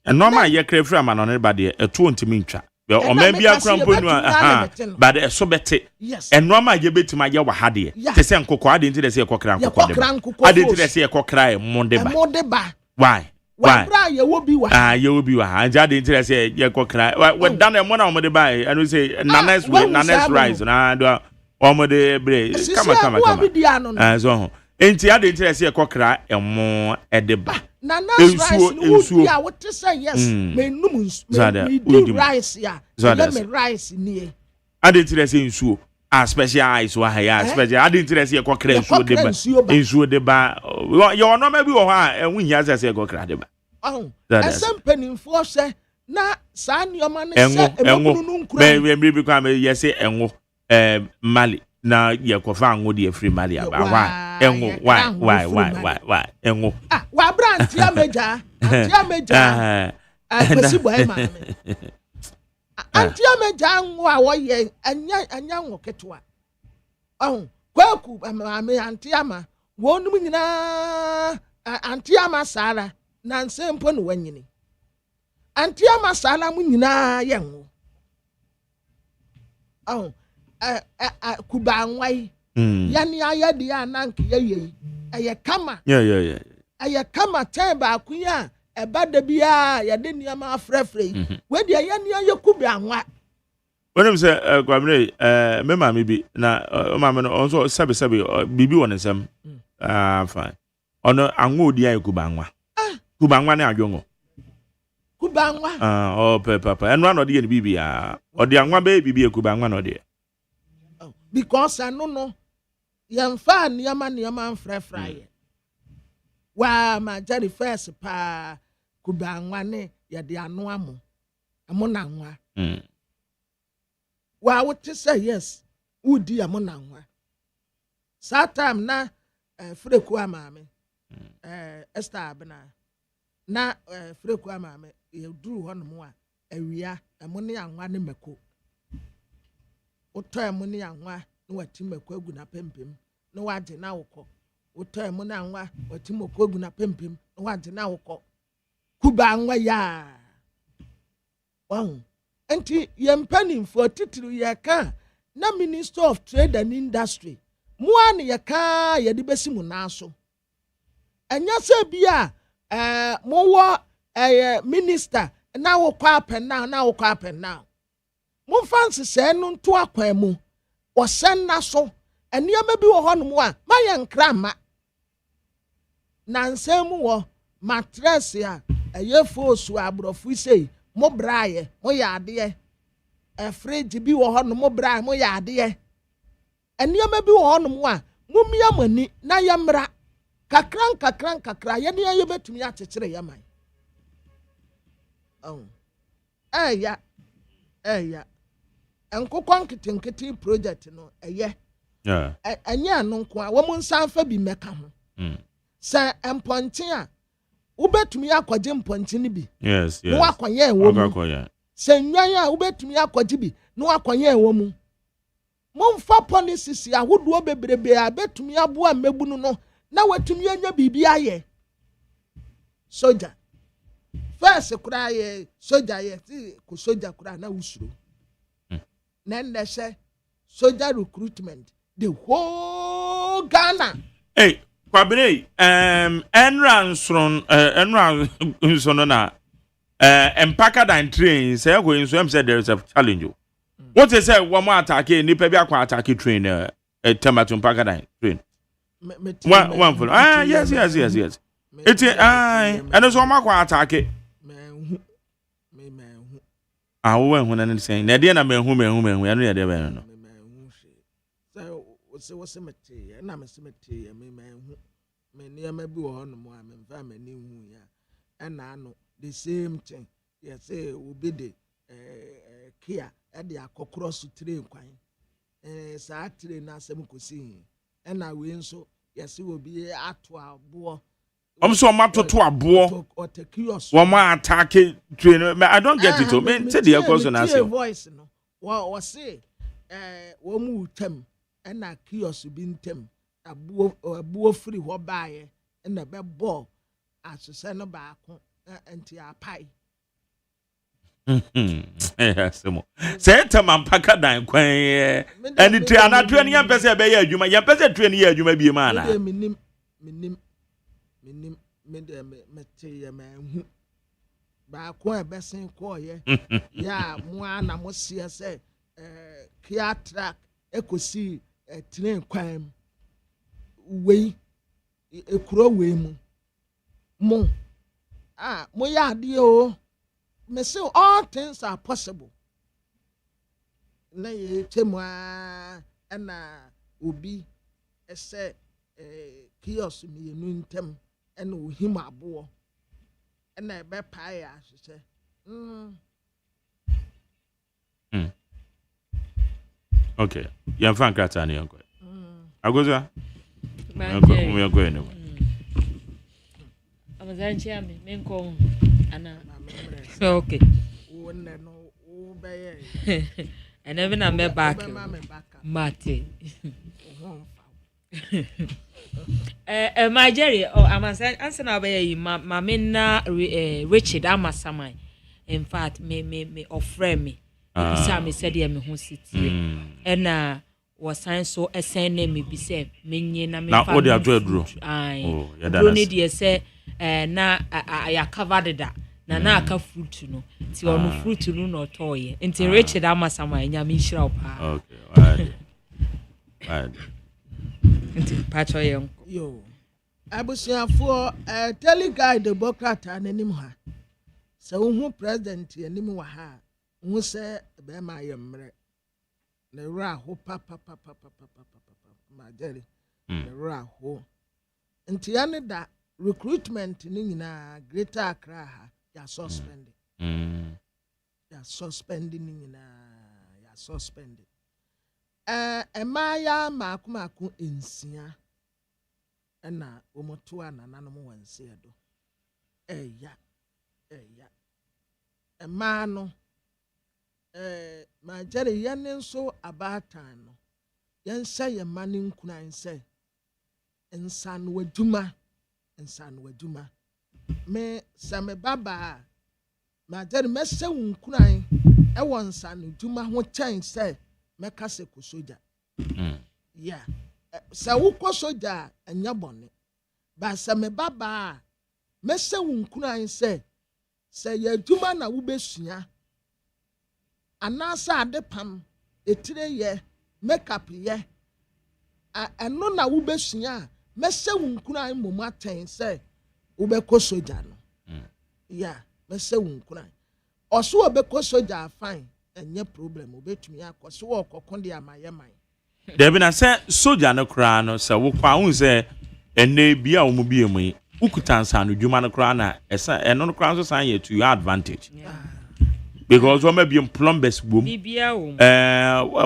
ɛno ma yɛ kra firi ama no ne ba de ɛto ntimi ntwa ɔman bi akra mponu but ɛso bɛte ɛno ma yɛ betumi ayɛ wɔ ha de te sɛ nkokɔ ade nti de sɛ yɛkɔkra nkokɔ de ba ade nti de sɛ yɛkɔkra ɛmode ba why bra ye wo bi wa ye wo bi wa anja de nti de sɛ yɛkɔkra we dan ɛmo na ɔmode ba ɛno sɛ nanas rice na do ɔmode bre kama so ho enti ade nti de sɛ yɛkɔkra ɛmo ɛde ba nanas rice no ya what say yes me num me do rice ya let me rice nie ade nti de sɛ nsuo a special ice wa ya special ade nti de sɛ yɛkɔkra nsuo de ba yɛ ɔno ma bi wɔ hɔ a ɛho hia sɛ yɛkɔkra de ba ɛsɛ mpanimfoɔ sɛ na saa nneɛma no sɛ ɛmɔbunu no nkura bɛmiri bi kwa yɛ sɛ ɛnwo mali na yɛkɔfa anwo de afiri mali aba why ɛnwo why ɛnwo wa bra antia meja akwesi boy ma antia meja anwo a wɔyɛ anya nwo ketewa kwaku ame antia ma wɔnum nyinaa antia ma sara na nsempo no wanyini antia ma sara mu nyinaa yɛ nwo kuba anwai yani ayɛ de anank yɛ ɛyɛ kama ɛyɛ kama tɛn ba ku ya ɛba da bia yɛ de nneɛma afrɛfrɛ we de yɛ ne yɛ kuba anwa wonim sɛ kwamre me maame bi na maame no onso sɛbe bibi wɔ ne nsɛm fine ono anwa odi ayɛ kuba anwa kuba anwa ne adwongo kuba anwa papa eno ano de yɛ ne bibia ɔde anwa be bibia kuba anwa no de because anu no yɛmfa nneɛma mfrɛfrɛ wa ma jari first pa kuba anwa ne yɛde ano amo na anwa wa wote sɛ yes udi amo na anwa saa time na freku amaame Esther abena na freku amaame yɛduru hɔ no mu a awia amo ne anwa ne mako wotɔ amo ne anwa na wati mako agu na pempem na wagye na wokɔ wotɔ amo ne anwa wati mako agu na pempem na wagye na wokɔ kuba anwa ya enti yɛmpanimfo titiri yɛka na Minister of Trade and Industry mua ne yɛka yɛde besi mu naso ɛnya sɛ bia mowɔ minister na wokɔ apɛn now momfa nsesɛɛ no nto akwan mu wɔsɛn na so nneɛma bi wɔ hɔ nom a ma yɛ nkrama na nsɛm mu wɔ matress a ɛyɛ fosu aborɔfo sei mo braayɛ mo yɛ adeɛ fridge bi wɔ hɔ nom mo braayɛ mo yɛ adeɛ nneɛma bi wɔ hɔ nom a mumia mani na yɛmmra kakra yɛne yɛ bɛtumi akyekyere yɛ man ɛya nkokɔ nketenkete project no ɛyɛ ɛnyɛ ano nko a wɔn nsa afa bi mɛka ho sɛ mpɔnkye a wobɛtumi akɔgye mpɔnkye no bi na wakɔyɛ ɛwɔ mu sɛ nnwan a wobɛtumi akɔgye bi na wakɔyɛ ɛwɔ mu momfa policies ahodoɔ bebrebe a bɛtumi aboa mmɛbunu no na watumi anya biribi ayɛ soja first kura yɛ soja yɛ ti ko soja kura na usuro na ndɛhyɛ soja recruitment the whole Ghana kwabere enra nson na empaka dan train say go in so am say there is a challenge what they say one more attack ni pe bi akwa attack train tomato empaka dan train one for yes it and so makwa attack wo hu na ne say na de na mehu ya no ya de be no wose mete na mesemete me niam bi wo no mo a me mfa mani hu ya na no the same thing you say obi de kia e de akokro su train kwan saa train na asem kosi na we nso yes obi ato abo so matoto abo wo ma attack train I don't get it me say the question na say voice no wo say wo mu utam na kiosk bi ntem abuo free ho baaye na be ball asese no baako enti apai say tamam paka dan kwan ani tu anatu ani yam pese be ya adwuma yam pese tu ani ya adwuma bi ma na minim mete ya manhu baako ebesen ko ye ya mo ana mo sia say kia track ekosi train kwan wei ekuro wei mu mo mo ya de o me say all things are possible na ye chemwa na obi ese kiosk mi nu ntem na ohim abo na ebe pa ya hwehwe okay yan fan krata ne yanko agoza me yanko ne amazanchi ame menko ana okay wonne no wo beye and even I'm back Montie my Jerry I'm answer now be my na Richard Amasamai in fact me offer me me said me ho city and was sign so send me be say me na me na what they adro ya need say na I covered that na aka fruit no ti onu fruit no no toye nti Richard Amasamai nya me hira opa okay right nti pacho yo abusiafo teleguide Democrat ananim ha se wo president anim wa ha wo se be ma yemre na ra ho papa ma jeri na ra ho nti ya ne da recruitment ni nyina Greater Accra ha ya suspended ya suspending ni nyina ya suspended emaya maku ensia na omoto anananom wanse edo eya ema no ma jere yene nso abatan no yensa ye mane nkunan se ensan waduma me same baba ma jere mese nkunan e wonsan duma ho chen se meka se ko soja yeah sa wo ko soja anya bone ba same baba mese nkunan se ye duma na wo besua anasa adepam etire ye makeup ye eno na wo besua mese nkunan momu aten se wo be ko soja no yeah mese nkunan oso wo be ko soja fine enye problem obetumi akoso wo kokon de amayeman Debi na se soja no kra no se wo kwa hu se ene bia wo mu bia mu ukutansa no dwuma no kra na esa eno no kra so san ye to your advantage because wo ma bia plumbers bom bibia wo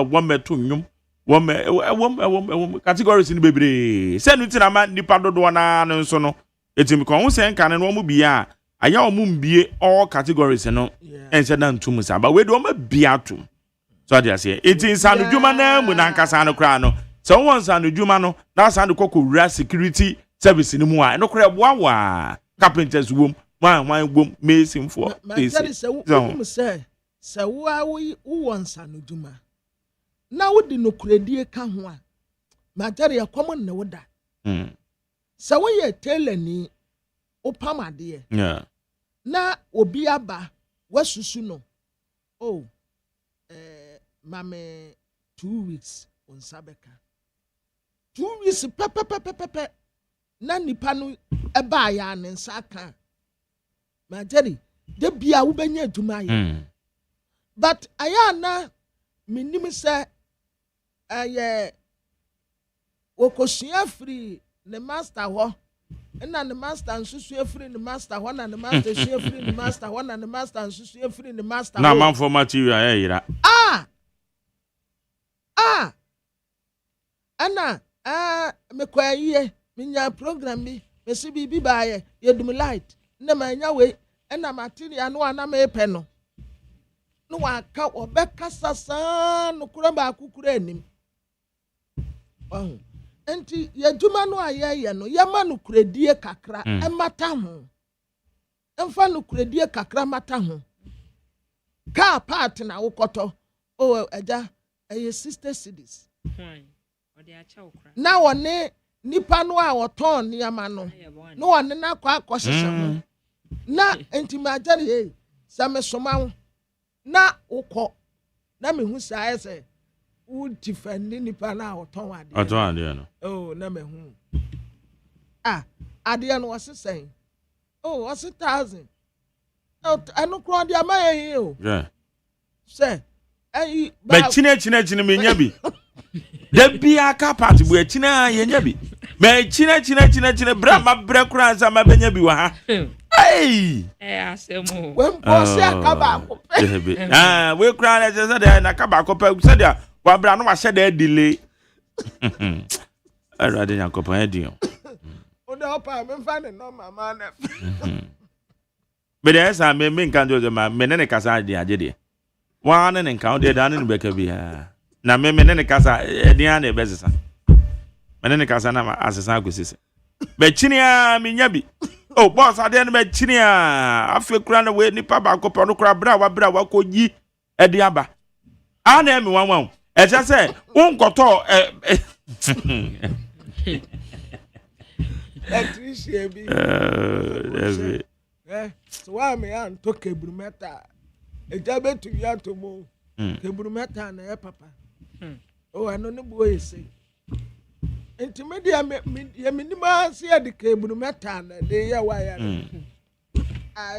wo meto nwum wo categories ni bebre se no tina ma nipa dodo na no nso no etimi ko hu se nka ne no mu bia aya wo mu mbie all categories no ense na ntum sa ba we do ma bia to so they say it is an dwuma na mu na nkasa no kra no so won san dwuma no na san kokko wura security service ni mu a no kra boawa carpenters wom wan wom mason for this se wo won san dwuma na wo di no kradie ka ho a ma tare yakom ne woda se wo ye tailor ni opamade yeah na obi aba wasusu no oh mame 2 weeks on sabeka 2 weeks pepe na nipa no eba ya ne nsaka ma jeri de bia wo benya aduma ye but aya na minim se aye okosua free ne master ho na ne master nsusu free ne master ho na ne master su free ne master ho na ne master nsusu free ne master na man for material yira ana me kwaye minya program bi me si bi baaye yedum light na manya we na material no ana me pe no no waka obeka sasa no kura ba kukura anim enti yadwuma no ayeye no yema no kuredie kakra emata ho emfa no kuredie kakra mata ho car part na wokoto o eja eye sister cities ode acha okra na wone nipa no a woton niama no no wone na kwa akohyehyɛ ho na enti majare ye same soma na wokɔ na mehu saa ese wo defend nipa na woton ade oton ade no oh na mehu ade no wose sen oh wose 1000 anu kro ade amaye o se ai ba chine me nya bi da bia ka part bu chine ye nya bi me chine bra ma bra kura nsa ma benya bi wa ha asemo when boss akaba akopɛ we kura na se de na akaba akopɛ se de wa bra no wa hye de delay ara de yakopɛ edion o de opa me fa ne no mama na be de esa me nkan jo ma me ne kasa de age de wa ne nkan de da ne beka bi ha na me ne kasa edian na ebesesa me ne kasa na asesa agosese be chinia me nya bi oh boss ade ne be chinia afi kura na we nipa ba akopɛ no kura bra wa kogi edi aba ana me wanwan e je se unkoto Patricia bi so wa me an to kebrumeta eja betu ya to mo kebrumeta na papa o ano ne bo yese intimedia me minima se ya de kebrumeta na de ya wa ya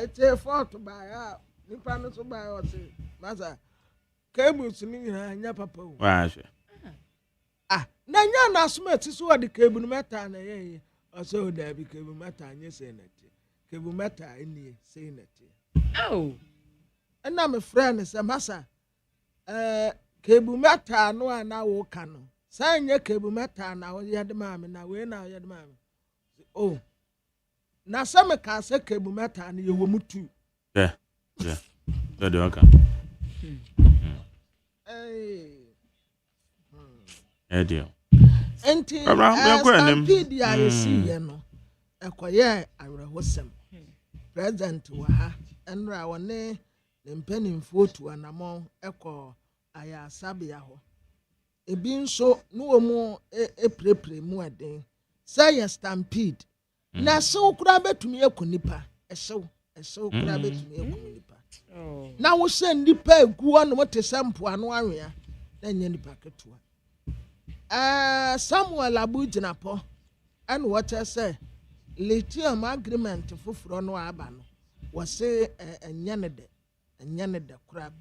ite fort ba ya nipa no so ba ya o se masa kebus ni nya papa o wa hwe na nya na asomati so wa de kebrumeta na ye so da bi kebrumeta anya se na kebu meta eni say net na me friend say masa kebu meta no ana wo ka no say nye kebu meta na wo yede ma me na we na yede ma me oh na say me ka say kebu meta na ye wo mutu yeah de oka deal enti stampede ya yesi ye no ekoye awrehosem president wa ha enra wone ne mpanimfo tu anamo eko aya sabia ho ebi nso no mu eprepre mu eden say stampede na so kura betumi ekunipa ehyew kura betumi ekunipa na wo hye nipa egu ono mote sampo ano anwea na nya nipa ketua Samuel Abujinapo and what I say lithium agreement fufuro no aba no was say enyanede kra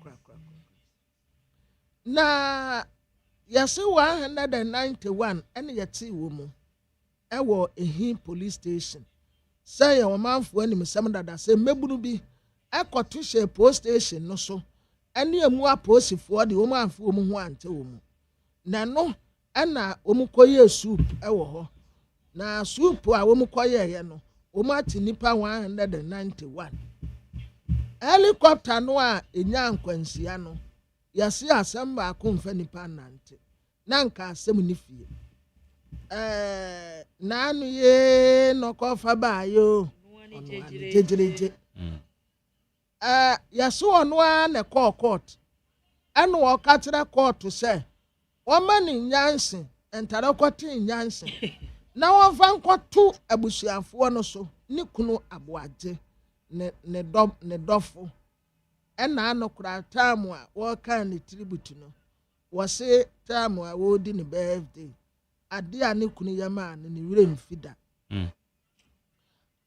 na yase 191 and yeti wo mu ewo ehi police station say your manfo anim sem dada say mebunu bi ekoto she police station no so ene emu aposifo de wo manfo wo mu ho ante wo mu na no ana omukoye soup ewo ho na soup a omukoye ye no omati nipa 191 helicopter no a enya nkwansia no yase asamba akomfa nipa nante na nka asem ni fie na anu ye no kofa ba yo jejereje yase ono a na court anu o katira court say womani nyanse entara kwati nyanse na wonfa nkoto abusuafo no so ni kunu aboaje ne dofo ena anokura tamu a wo kan ni tribute no wo se tamu a wo di ni birthday ade a ne kunu yama ne wire mfida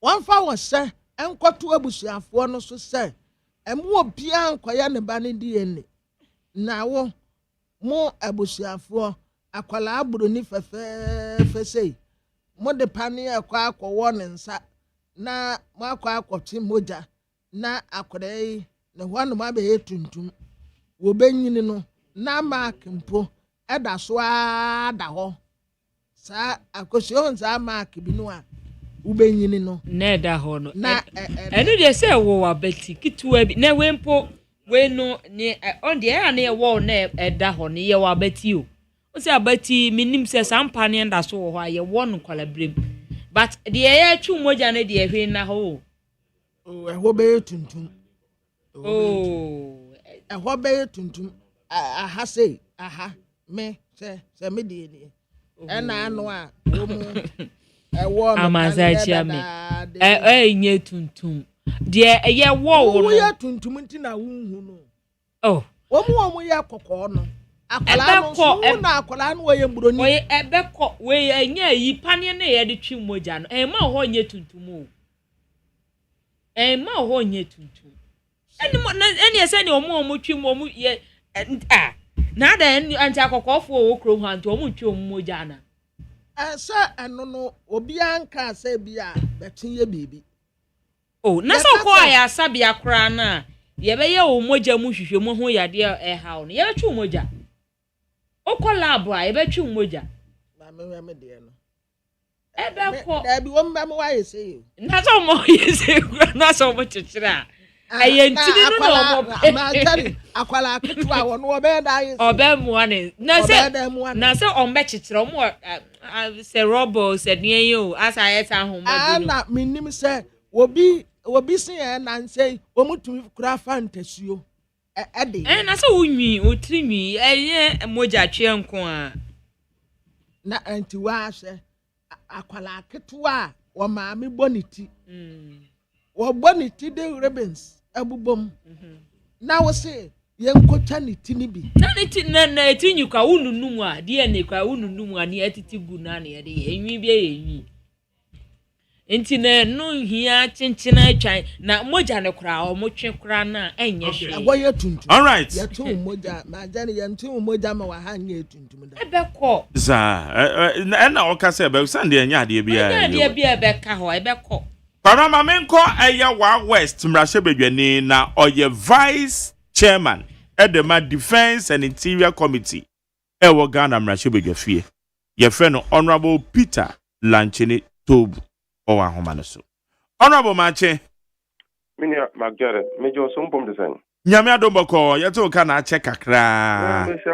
wonfa wo se enkoto abusuafo no so se emu obia nkoya ne ba ne DNA na wo mo abusuafo akwala aburo ni fefe sei mo de pane akwa ne nsa na mo akwa moja na akwai ne hwanu ma be tuntum wo benyini no na mark mpo eda so ada ho sa akosio nsa mark bi no a wo benyini no na eda ho no na enu de se wo wa beti kitua bi na we mpo we no ni on the air na wo na eda ho ne ye wa beti o o say abati minim say sampa ne nda so wo ho aye won kwalabrem but the ye twu moja ne de ehwe na ho ɛhɔ bɛyɛ tuntum oh ɛhɔ bɛyɛ tuntum aha sei aha me sɛ me de ni ɛna ano a wo mu ɛwɔ me amazachi me nye tuntum de ye wo wo yɛ tuntum nti na wo hu no oh wo mu yɛ kokɔ no akwala no so na akwala no yɛ mburoni oye ebekɔ we anya yi pane na ye de twi moja no ma ho nye tuntum o ma ho nye tuntum eni ese ni omo twi mo ye na da anti akɔkɔfo wo kro ho anti omo twi omo moja na esa eno no obi anka asa bia betin ye bibi oh na so ko aya sabia kra na ye be ye o moja mu hwehwe mu ho yade hawo no ye be twi moja okola abo a ye be twi moja na me de no ebe ko da bi wo mba mo wa ye sei na so mo ye sei na so mo chichira aye ntini no no mo ma tari akwala ketu a wono obe da ye obe mu ane na se ombe chichira mo se robo se nien yo asa yeta ho mo du na minim se obi se na nsei omutumi kura fantasuo ede na se unwi otrinwi moja twe nko a na anti wa se akwala ketu a wo maame boniti wo boniti de ribbons abubom na wo se yenkota ni ti ni bi na ni ti na etinyu kwa ununum a de ne kwa ununum a ne atiti gu na ne de enwi bi enwi enti na no hia chenchena atwan na moja ne kura o motwe kura na enye hwe agwo ye tuntum all right ye tu moja ma jani ye tu moja ma wa ha nye tuntum da ebekọ za na o ka se be sande enya ade bia ebeka ho ebekọ Parama menko eya wa West mrashe bedwani na oye vice chairman edema defense and interior committee ewo Ghana mrashe bedwafie ye fe no honorable Peter Lanchini Tobu owa homa no so honorable Mache minia magere mejo so mpom de san nyame adomboko ye to ka na che kakra me se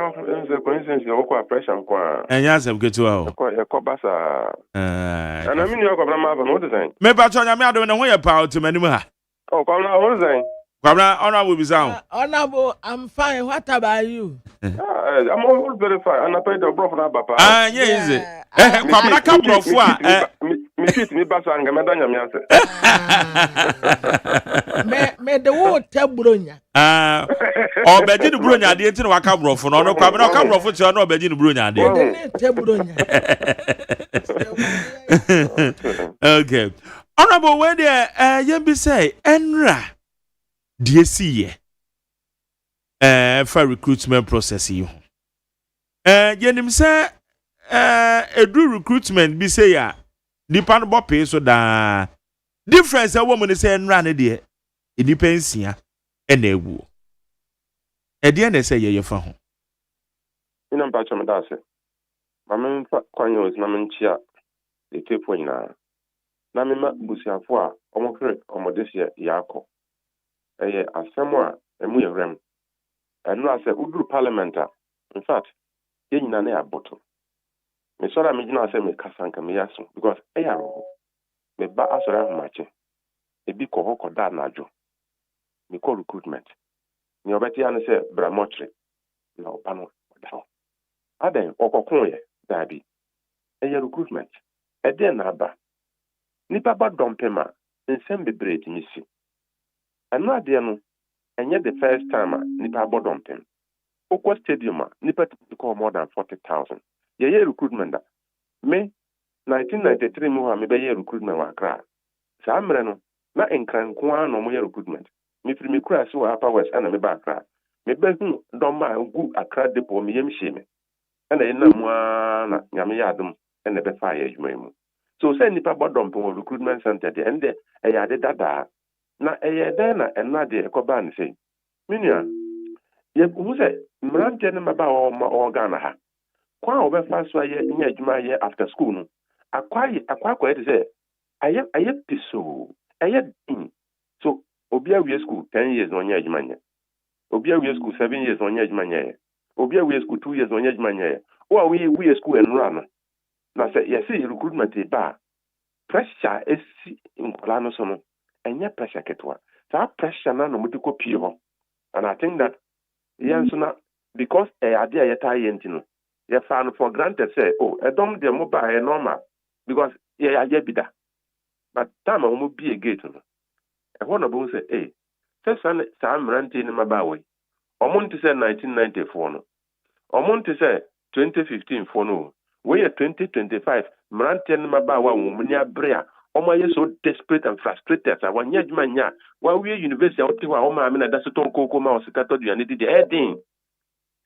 o coincidence o kwa pressure kwa enya se bketu o ko basa ana minia ko bra ma ba no de san me ba cho nyame adom ne ho ye pa otimanim ha oh kwa na ho san kwabra honorable bizan honorable I'm fine what about you I'm all very fine and I paid the bro for na papa yeah easy kwabra ka brofo a me fit me basa nga me danya me ase me de wo tabronya obeji ni bronya ade enti na waka brofo no kwabra ka brofo ti no obeji ni bronya ade ne tabronya okay honorable when there you be say enra DSC for recruitment process you yenim say edu recruitment be say ya nipa no pay so da difference a woman say enra ne de indipensia e na ewu e de na say ye fa ho ina mpa chama da se mama mfa kwanyo na menchia e tepo nyina na mema busiafo a omokre omodesia yakọ eye asemo a emu yewrem enu ase uduru parliament a in fact ye nyina na aboto me sora me gina ase me kasanka me yaso because ro me ba asora humache ebi ko hoko da najo me call recruitment ni obeti ane se bramotre na opano da aden okokun ye dabi eye recruitment ede na aba nipa ba dompema nsem bebre timisi anu ade no enye the first time nipa ba dompem okwa stadium nipa ko more than 40,000 ye recruitment da me 1993 mu ha me be ye recruitment wa Accra sa amre no na enkranko an no mo ye recruitment me firi me kura se wa Upper West ana me ba Accra me be hu doma gu Accra depot me yem hye me ana ina mu na nyame ya adum ene be fa ye adwuma mu so say nipa bodom po recruitment center de ende e ya de dada na e ye de na ena de e ko ba ne sei minia ye hu say mrante ne maba o Ghana ha kwa o be fa so ye nya adwuma ye after school no akwa e de say aye piso aye din so obi awie school 10 years no nya adwuma nya obi awie school 7 years no nya adwuma nya obi awie school 2 years no nya adwuma nya Well, we school and run. Now say yes, recruitment is bad. Pressure is in Colano Sono, and yet pressure ketwa. So that pressure now no medical pure. And I think that Yansuna, because a idea yet I entino, you found for granted say, oh, I don't the mobile normal because yeah, I be that. But time I will be a gate. I want to say, hey, say Sam ranting in my bowie. I want to say 1994 no. I want to say 2015 for no. We are 2025. Ranting my bowie woman ya brea. Oma ye so desperate and frustrated. I want yet man ya. While we are university, I want I mean that's a ton coco mouse. I told you I needed the heading.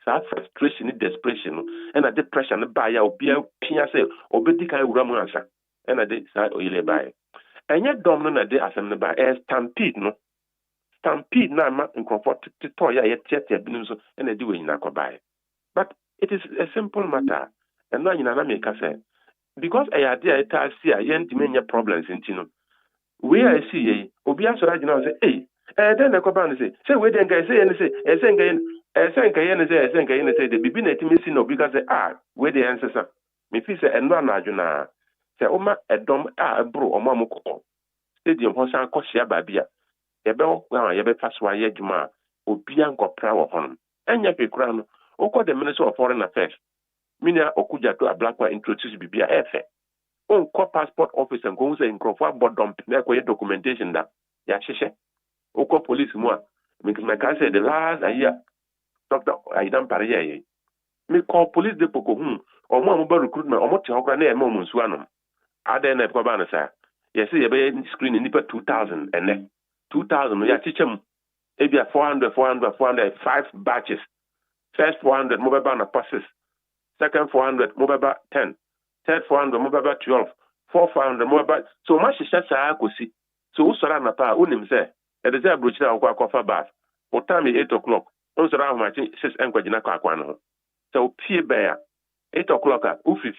So frustration, desperation, and a depression by your beer, say, or Bedika Ramansa, and I did say, or you buy. And yet, dominant a day as an by a stampede, no stampede, now, in comfort to toy, yet, and a doing Nakobai. But it is a simple matter, and now in America say, because I idea it has see a yen many problems in Tino. We are see, Obia Sorajina say, hey, then the Coban say, wait, then guys say, and say, the Bibina Timisi no because where the answers are. Me feel say, and one Najuna say, Oma, a dom, bro, or Mamuko, Stadium Hosan Kosia Babia, Yabel, Yabe Paswa Yejuma, Obian got proud of him. And Yapi Crown, Oko the Minister of Foreign Affairs, Mina Okuja to a black one introduce Bibia Efe. On passport office and goes in Crawford, but don't make documentation that Yashisha. Oko police moi. Because my cousin said the last year, Doctor Aidan Paria. Me call police de Poco or more mobile recruitment or more Chokra Momon Swanum. Are there never Cobana, sir? Yes, you be screen in Nipper 2000 and then 2000. Yeah, teach them maybe 400, 5 batches. First 400 mobile banner passes. Second 400 mobile 10. Third 400 mobile 12. Fourth 400 mobile. So much is just I could see. So, Usara pa unim say. It is a brochure of Quafa bath. What time is 8 o'clock? Also, around my 6 and Quajina. So, P Bear, 8 o'clock, Ufi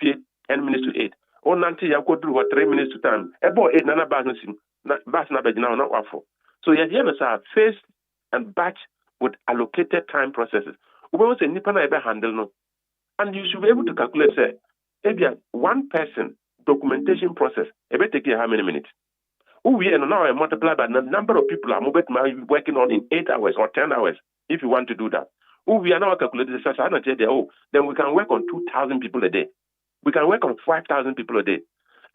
10 minutes to 8. Oh, Nanti, I could do what 3 minutes to time. About 8 Nana Bassin, Basna now, not waffle. So, you have face and batch with allocated time processes. We will say Nipana ever handle no. And you should be able to calculate, say, maybe one person documentation process, ever take how many minutes? We and now I multiply by the number of people I'm working on in 8 hours or 10 hours if you want to do that. We are now calculating this. Then we can work on 2,000 people a day. We can work on 5,000 people a day.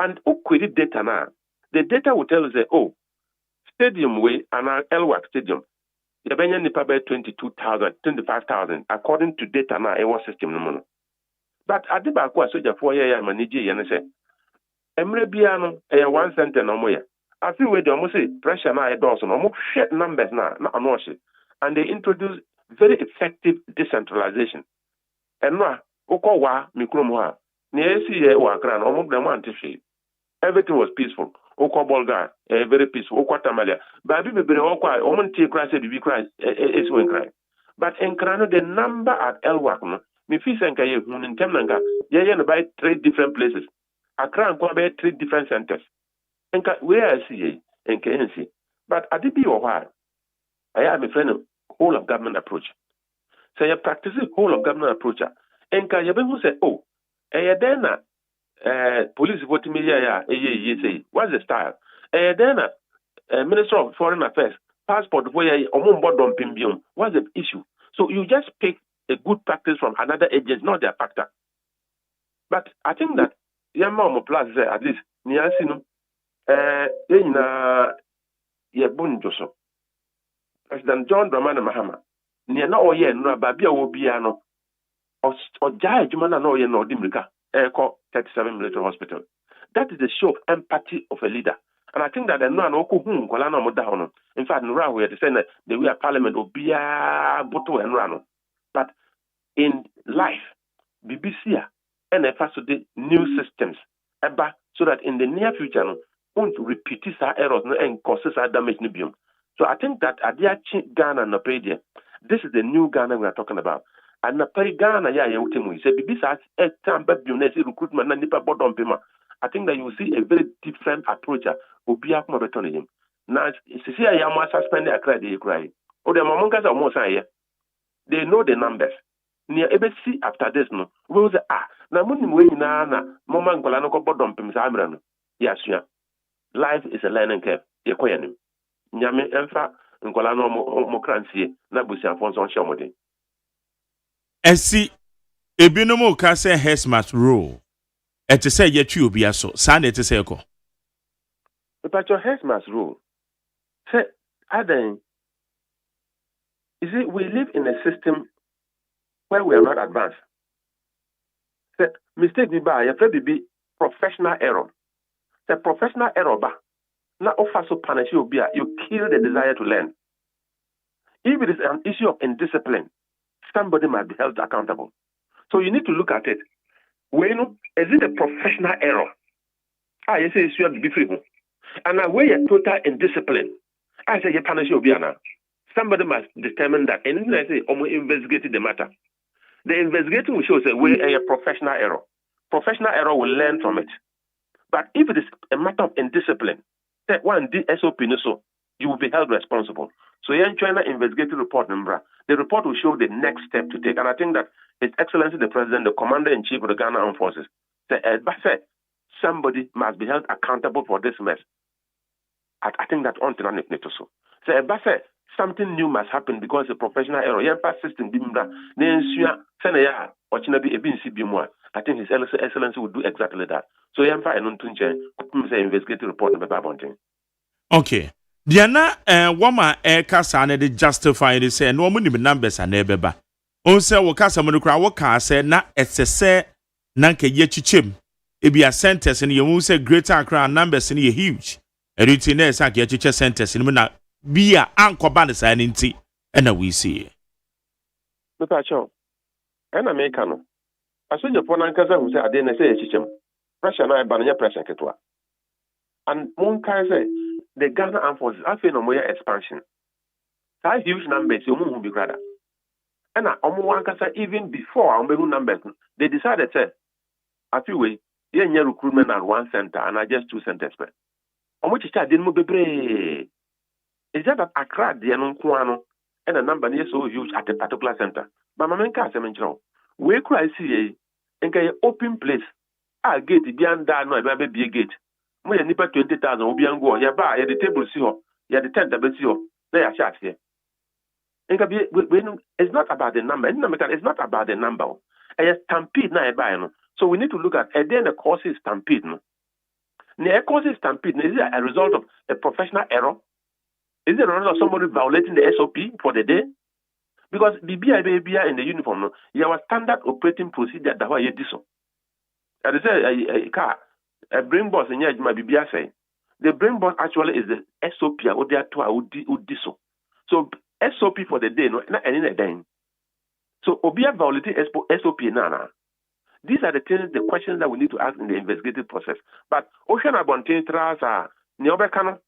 And query data now. The data will tell us that, stadium way and our LWAC stadium, the Benyan Nipa 22,000, 25,000, according to data now, our system. No. But at the back, was such a 4 year manager, and say, Emre Biano, a 1 cent and no more. I feel with almost pressure now at Dawson, almost shared numbers now, and they introduce very effective decentralization. And now, Okowa, Mikromoa, near CA or Gran, almost the one to see. Everything was peaceful. Oko Bolga, very peaceful. Oko Tamalia. But Bibi Oka, Montie cries, Bibi cries, is when cry. But in Crano, the number at Elwak, me feel and Kaye, in Temnanga, Yayan by 3 different places. Accra and Kwabe 3 different centers. Where I see and KNC. But I did be a while. I am a friend of whole of government approach. So you practice whole of government approach. And can you say, then police voting me, say, what's the style? Then Minister of Foreign Affairs, passport, where you on board on Pimbium, what's the issue? So you just pick a good practice from another agency, not their factor. But I think that Yamma Plus at least, Niasino. Yebun Joseph. President John Dramani Mahama. Near no ye no Babia will be ano. Or Jai Jumana no ye no Dimrika. 37 military hospital. That is the show of empathy of a leader. And I think that the no Oku Kolana Modahono. In fact, Nura we had to say that the way parliament will be a Boto and Rano. But in life, BBC and the new systems. So that in the near future, won't repeat our errors and causes our damage. So I think that Ghana and Napedia, this is the new Ghana we are talking about. And Napay Ghana, we say, besides a time recruitment and Nipa Bodom Pima. I think that you will see a very different approach. Will be up more better him. Now, see, I am suspended a credit cry. Or the Mamongas are more say, they know the numbers. near ebesi after this no we will say na munim we nyina na mama nkola no kɔbɔ dɔmpem saa mmerɛ no yɛasua life is a learning curve yɛkɔ yɛnim nyame ɛmfa nkola no mo kransie na busiafo nso ɔhyɛ ɔmɔden ɛsi ebinom ka sɛ hesmat rule ɛte sɛ yɛtwi obi aso saa na ɛte sɛ ɛkɔ but your hesmat rule say adan you see we live in a system where we are not advanced. The mistake be by your be professional error. The professional error ba na offer so punish you kill the desire to learn. If it is an issue of indiscipline, somebody must be held accountable. So you need to look at it. When is it a professional error? You say you have to be free. And now where you're total indiscipline, I say you punish you now. Somebody must determine that, and I say almost investigated the matter. The investigating will show say where a professional error. Professional error will learn from it. But if it is a matter of indiscipline, that one SOP so you will be held responsible. So you're trying to investigate the report number. The report will show the next step to take. And I think that His Excellency the President, the Commander-in-Chief of the Ghana Armed Forces, said somebody must be held accountable for this mess. I think that on to so. So something new must happen because a professional error. System I think His Excellency will do exactly that. So say investigative report. Okay. Diana wama kasa na de justify de say no mo nim numbers na ebeba. On say wo kasa mo kra wo ka say na esese na nka ye chichem. Ebi a centers ni you say greater Accra numbers ni huge. Everything na say ye chiche centers ni na bia ankoba ne sa ni nti na we see. Me pa cho. Na me ka no. Aso je pona nkasa hu say ade na say ye chichem. Pressure na e ba na pressure ketwa. And mon kai say the Ghana Armed Forces have no more expansion. That huge numbers, you won't be rather. And even before numbers, they decided to a few ways, recruitment at one center and not just two centers. On which I didn't move the is that Accra, the Anunquano, and a number is so huge at a particular center. But my main case, we could see a open place. I get beyond that, no, be a gate. When you need 20,000, will be ango. You buy the table, see you the tent, see you. They are shot here. It's not about the number. It's not about the number. It's stampede now. So we need to look at then the causes stampede. The causes stampede is it a result of a professional error? Is it a result of somebody violating the SOP for the day? Because the BIA in the uniform, you have a standard operating procedure that why you do so. As I say, a car. A brain boss in Yajma Bibia say the brain boss actually is the SOP or the so. So SOP for the day, no, not any day. So Obia violating SOP nana. These are the questions that we need to ask in the investigative process. But Ocean Abontin Trasa, Niobekano,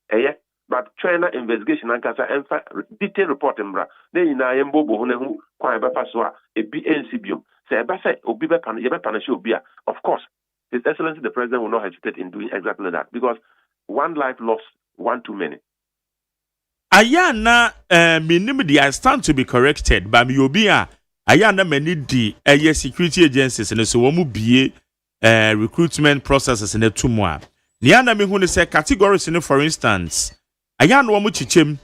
but China investigation and Casa and detailed report in Bra. Then in Ayembo Bohune, Quaba Paswa, a BNCBum. Say, Bassa, Obiba Panasho, of course. His Excellency the President will not hesitate in doing exactly that because one life lost, one too many. Ayana minimum I stand to be corrected by Miobia. Ayana many the security agencies and so womu be recruitment processes in the tumwa. Niana me who say categories in for instance. Ayana womu chichem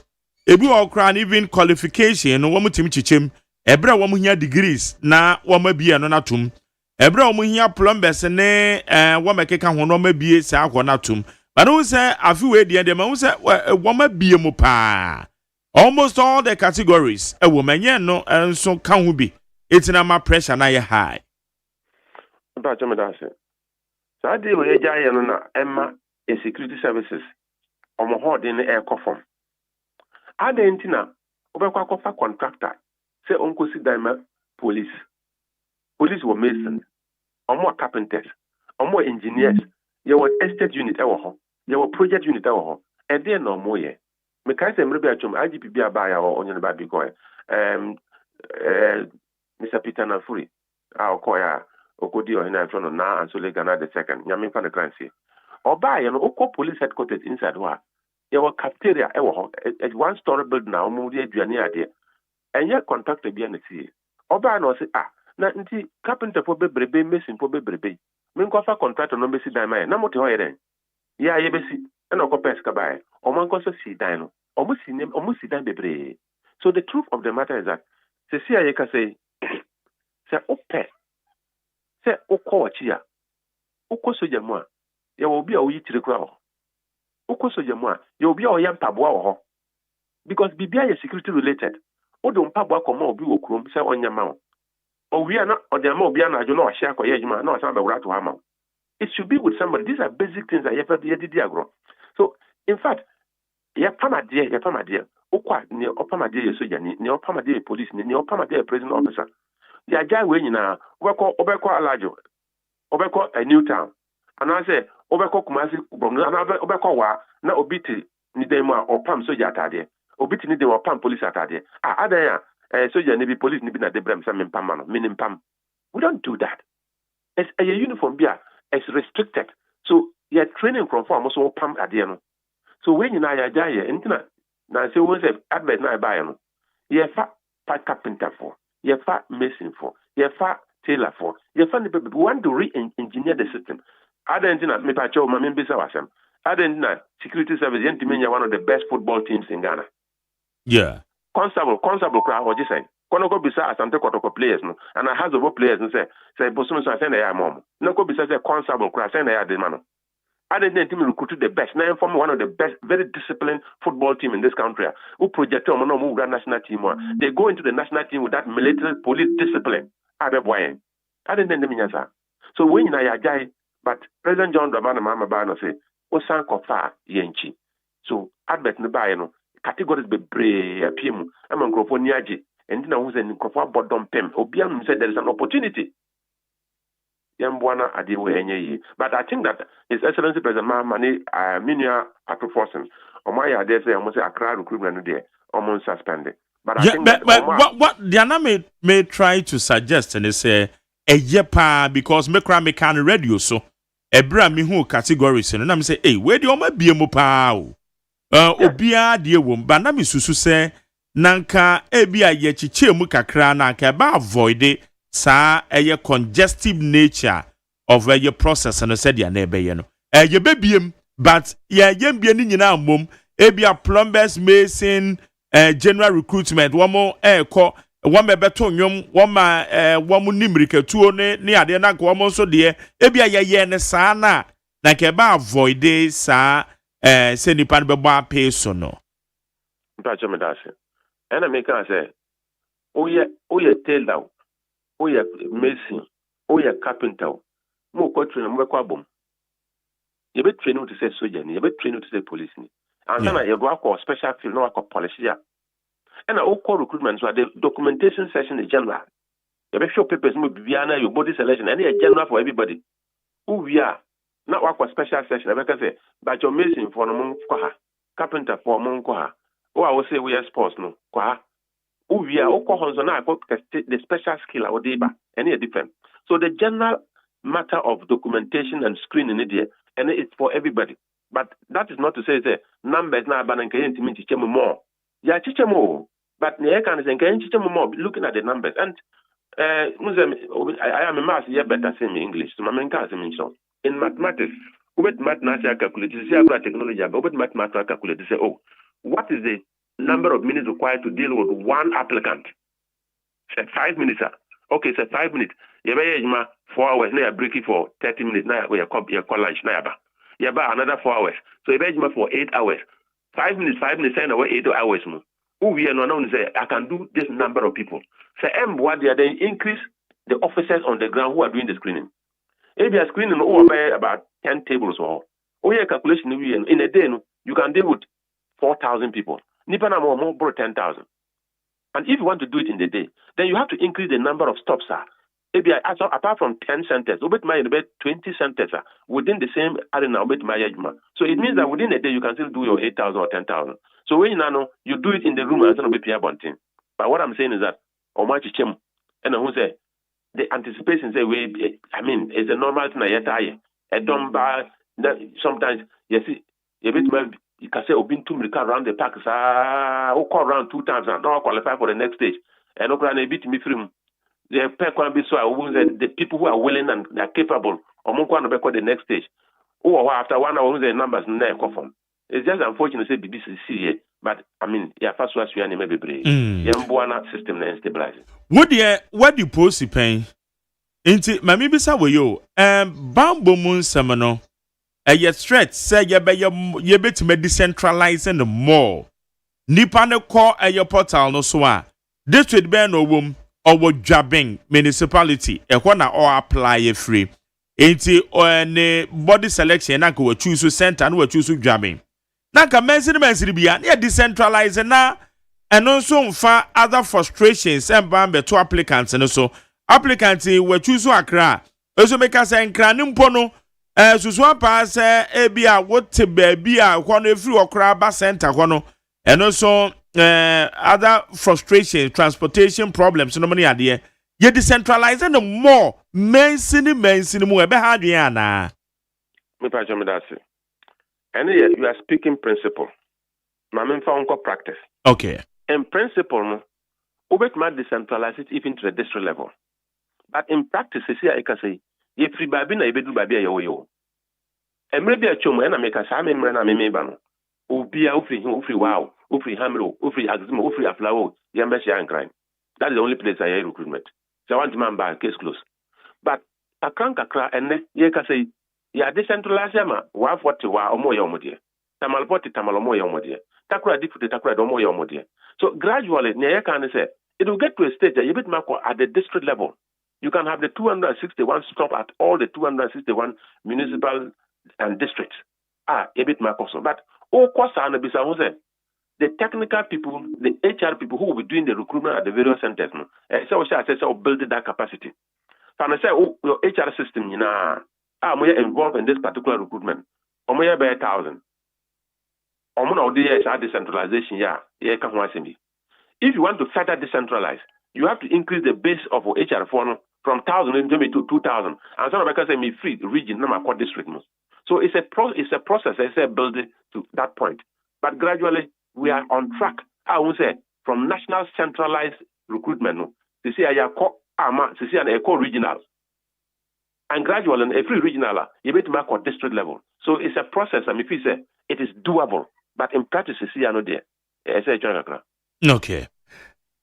ebi okran even qualification no womu tim chichem ebra womu hia degrees na womu bia no natum. Ebra omu hia plumbers ne wamekeka ho no mabie sa akonatum but who say afi we de ma who say wamabie mu pa almost all the categories e wo manye no enso ka ho bi etina ma pressure na ye high ba chama da se sa de we ja ye no na emma security services omo hode ne e kofom adentina obekwa kofa contractor say onko si dama police were masons, or more carpenters, or more engineers. You were estate unit, you were project unit, and then no more. Mekase mrebe achum IGP abaya or onion baby goy. Mr. Peter Nafuri, our koya, Okodi or Hina Trono na and Sole Ghana the second. Yamin fan the currency. Or buy an Oko police headquarters inside wa. You were cafeteria, a 1-story building now, Moody Juania, and yet contracted behind the sea. Or buy no say, na nti carpenter for bebrebe mason for bebrebe me nko fa contractor no besi dan mai na mo te ho yeren ya ye besi na ko pes ka bai o man ko so si dan no o mo si dan bebre. So the truth of the matter is that se si aye ka say se ope se okwachi a okosoja mu a ye wo bi a oyi tire kura ho okosoja mu a ye obi a o yam paboa ho because bibia ye security related odo mpaboa koma obi wo krom se onyama o owia na odema obi na ajo na ohia akoye adwuma na osan be wura to hama. It should be with somebody. These are basic things that you did agro. So in fact ya pamade okwa ne opamade ye soja ne opamade police ne opamade prison officer ya jai we nyina obekọ alajo obekọ a new town and I say obekọ kumasi gbonga na obekọ wa na obiti ni dem a opam soja atade obiti ni dem opam police atade adan ya soja ni bi police ni bi na debrem sa mempam no minimpam. We don't do that. It's a uniform bia is restricted, so you're training from for almost opam ade no. So when you na ya jai entina na say we say advert na buy no ye fa carpenter for ye fa mason for ye fa tailor for ye fa we want to re-engineer the system. Adentina me pa cho ma me bisa wasem adentina security service yentimenya one of the best football teams in Ghana. Yeah, constable kra o jisen kono ko bisa asante kotoko players no and I has over players no say bosom so say na ya mom no ko bisa say constable kra say na ya de man. I didn't team recruit the best. Now from one of the best, very disciplined football team in this country. Who project on national team. They go into the national team with that military police discipline. I didn't mean that. So when you are jai, but President John Dramani Mama Bano say, "Osan kofa yenchi." So advert ne buy no categories be brave PM. I'm on Croponiaji, and then I was in Crofa bottom pem. Obiam said there is an opportunity. But I think that His Excellency President Mahamani Minia Atoforsen, or my idea say almost a crowd recruitment there, almost suspended. But I think that what Diana may try to suggest and they say a yepa because me can radio so a brand me who categories and I'm say, hey, where do you be a mopao? Obia dear womb, but Nami Susu say Nanka ebia yechiche mukakra na ka ba avoid sa eye congestive nature of your process and said ya na ebe ye no ye bebiem but ya yembia ni nyina mom ebia plumbers mason general recruitment womo eko wome beto nwom woma womo nimrikatuo ne ade na ko womo so de ebia ye ne sa na ka ba avoid sa se nipa be bo ape so no mpacho me dase ena me kan say oye tailor oye mason oye carpenter mo ko train mo be kwa bom ye be train to say soldier ni ye be train to say police ni and then you go akọ special field no akọ police ya and all call recruitment so the documentation session is general you be show papers mo bibia na your body selection and a general for everybody who we are na akọ special session e be ka say but your mason for no mo kwa ha carpenter for mo kwa ha o I will say we are sports no kwa ha we are the special skill or deba any different. So the general matter of documentation and screening it and it's for everybody. But that is not to say the numbers now ban and more. Yeah, more. But more looking at the numbers and I am a math year better saying English. So my in mathematics, with mathematics calculated, technology, but with mathematics calculated, say, oh, what is the number of minutes required to deal with one applicant? Say 5 minutes. Okay, say 5 minutes. You may 4 hours. Now you break it for 30 minutes. Now you call lunch. Now you another 4 hours. So you may for 8 hours. 5 minutes. 5 minutes. Send away 8 hours. Who we are not say I can do this number of people. Say what they are then increase the officers on the ground who are doing the screening. If you are screening over about 10 tables or your calculation in a day, you can deal with 4,000 people. Nipana more 10,000. And if you want to do it in the day, then you have to increase the number of stops. Maybe apart from 10 centers, 20 centers within the same arena. So it means that within a day you can still do your 8,000 or 10,000. So when you do it in the room as an OBPA bunting. But what I'm saying is that and who say the anticipation say it's a normal thing. Sometimes you see a bit you can say Obin Tumrika around the park call around 2 times and not qualify for the next stage. And a bit me from The people who are willing and are capable, or the next stage. Or after 1 hour, the numbers never confirm. It's just unfortunate to say BBC, but I mean, first was you and maybe brave. Yambuana system and stabilize. What do you post pain? Inti mami bisa we yo bambo mun semano a threat say ye betime decentralizing the more nipa ne call a portal no so a district be no wom or jabbing municipality e na or apply free inti ne body selection na ko choose center na choose jabbing na ka mensi bia na decentralize na and also mfa other frustrations and bambe to applicants and so applicants we choose akra also make us enkra ne mpo no susu pass bia what baby a kono free okra ba center kono and also other frustrations transportation problems no money ade ye decentralizing the more mensini mu ebe ha dwen ana me pa jom that say and you are speaking principle ma me fa onko practice okay in principle no obet ma decentralize it even to the district level. But in practice, I can say, if free baby na ibedu baby yo. Emre bi achomo na make say me mre na me meba no. Obi a ofri wow, ofri hamro, ofri aximo, ofri aflawo, yambe shi ankran. That is the only place I hear recruitment. So I want man back case close. But akran kakra enne ye ka say ya decentralize ma wa 40 wa omo ye omo de. Tamal 40 tamal omo ye omo de. Takura different takura omo ye omo de. So gradually ne ye can say it will get to a stage that you bit mark at the district level. You can have the 261 stop at all the 261 municipal and districts. A bit more costly. But the technical people, the HR people who will be doing the recruitment at the various centers, so building that capacity. So I say, your HR system, I'm involved in this particular recruitment. I'm by 1,000. I'm going to decentralization. If you want to further decentralize, you have to increase the base of HR from 1,000 to 2,000. And so because I'm free region, no matter district. So it's a process. I say building to that point. But gradually we are on track. I would say from national centralized recruitment to see a regional. And gradually a free regional, you better mark on district level. So it's a process. I mean, if you say it is doable, but in practice, you see, I know there. Okay.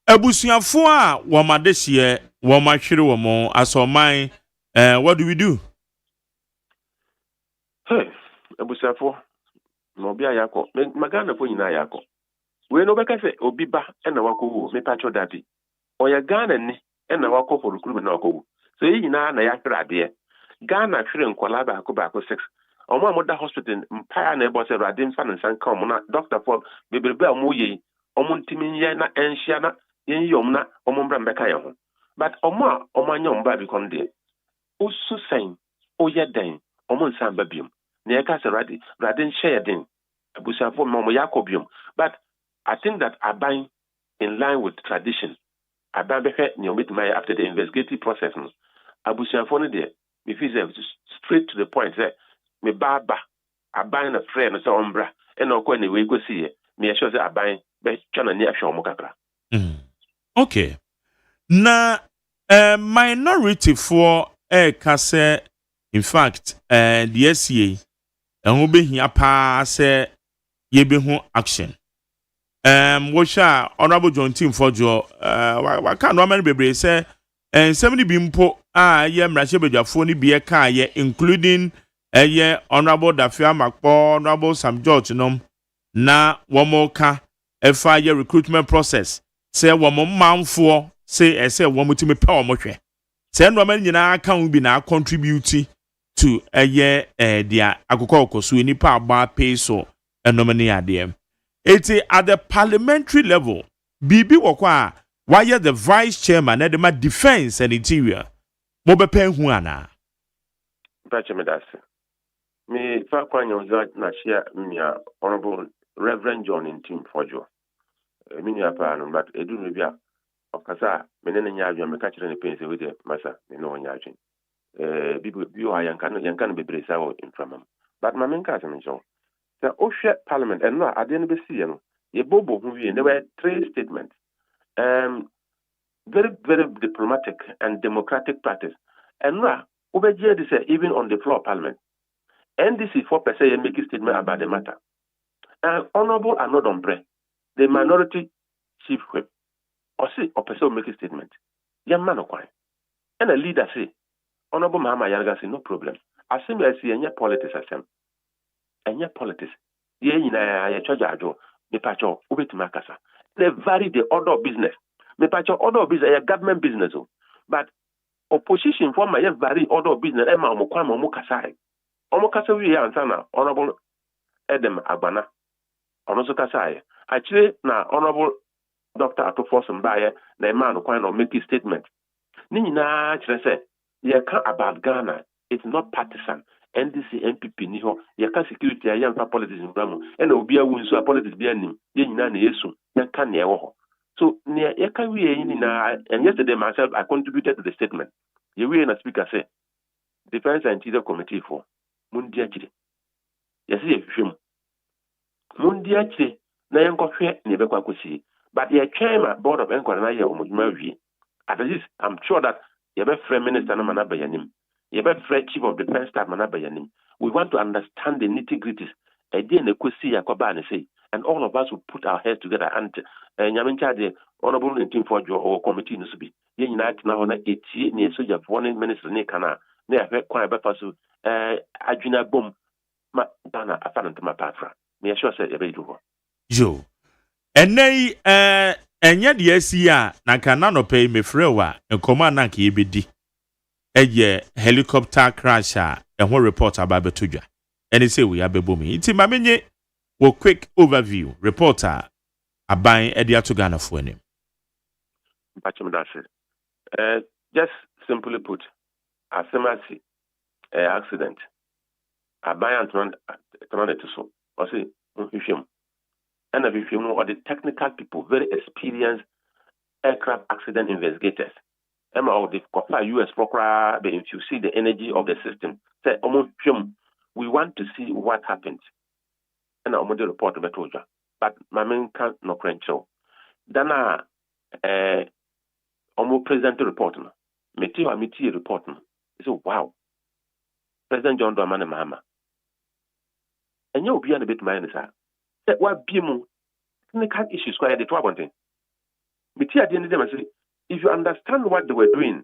Abusuafo a womadehye womahwere womo asoman what do we do? Hey, abusuafo no bia yakọ magana fo nyina yakọ we no beka se obi ba na wakowo me pacho dabi oya Ghana ni na wakọ for recruitment na wakowo so yi nyina na yakra ade Ghana hwere nkwala ba ko 6 omo amoda hospital mpaya na ebo se rade mfa na nsan ka omo na doctor for beberebe omo ye omo ntimi ye na enhia na yen yom na omo mbra mbeka ye ho but omo anyom ba bi kon de osu sen oye den omo nsan ba biom na ye ka se rade nhye den abusafo mo yakobiom but I think that aban in line with tradition aban be hwe ne ometima after the investigative process no abusafo no de me feel straight to the point say me baba aban na friend so ombra e na okọ na we go see me sure say aban be twana ni ahwe omo kakra. Okay. Na minority for kase in fact the SCA and be here pa say ye be hu action. Wosha honorable John Team for jo wa kan no man bebre say 70 bi mpo ye mrache bedwafo ni bi ka ye including ye honorable Dafia Makpo honorable Sam George nom na womoka efa ye recruitment process say womo manfo say say womo timi pa womo hwe say no man nyina kan bi na contribute to ye dia akokọ okoso ni pa agba pay so enomani ade eti at the parliamentary level bibi wokwa why the vice chairman and the defense and interior mo be pen hu ana pache me das me fa kwanyo na share mia honorable Reverend John in team fojo mini apa no but edu no bia okasa me ne nya adwo me ka kire ne pense we de masa me no nya adwen bi o yankan bebre sa o infamam but ma men ka se me so the Osei Parliament and no ade no be see no ye bobo hu wie there were 3 statements very, very diplomatic and democratic practice. And now, over here, this even on the floor of Parliament, NDC 4% make a statement about the matter. And Honorable Anodombre, the minority chief whip, or say, or person make a statement. Young man, and a leader say, Honorable Mahama Yaraga say, no problem. As soon as you have politics, and your politics, ye in a charge ajo, me pacho, ube to Makasa. They vary the order of business. Me pacho order of business, a government business, but opposition for my vary order of business, Emma Mokwama Mukasai. Omokasa we answer Honorable Edem Abana. Onoso Kasai. Actually, na Honorable Dr. Atofo Mbaye, na man who make a statement. Nina say, ye can't about Ghana. It's not partisan. NDC, MPP, Niho, Yaka security, I am for politics in Bramu, and Obia wins so politics be any, Yenina Yesu, Yanka Neho. So, near Yaka we and yesterday myself, I contributed to the statement. You will a speaker say, Defense and Interior Committee for Montie. Yes, if you Montie, Nayanko, Nebekwa Kusi, but your chairman, Board of Enquiry, at least I'm sure that you have a Prime Minister Manabayanim. You have a Chief of Defense Staff Manabayanim. We want to understand the nitty-gritties. And all of us will put our heads together and Yamincha the Honorable Team for your committee to be. United now on 8 years, so you have one minister Nekana, near quite a better Ajuna Boom, Dana, a fan to my patra. May I sure say a very good. Joe. And nay, and yet, yes, ya, Nakanano pay me frewa, and command Naki BD. A year helicopter crash, and one report about Betuja. And they say we are bebooming. It's my mini. Well, quick overview. Reporter, a buying Edia to Ghana for him. Just simply put, a semasi accident. A buy and turn it to so. Or say, and if you know, or the technical people, very experienced aircraft accident investigators. Emma, the US Procura, if you see the energy of the system, say, we want to see what happens. And I'm going to report to Betoja. But my main can't no credential. Dana, almost present report. Meteor report. So, wow. President John Dramani Mahama. And you'll be a bit minus. That what BMO technical issues quite the trouble thing. Meteor didn't say, if you understand what they were doing,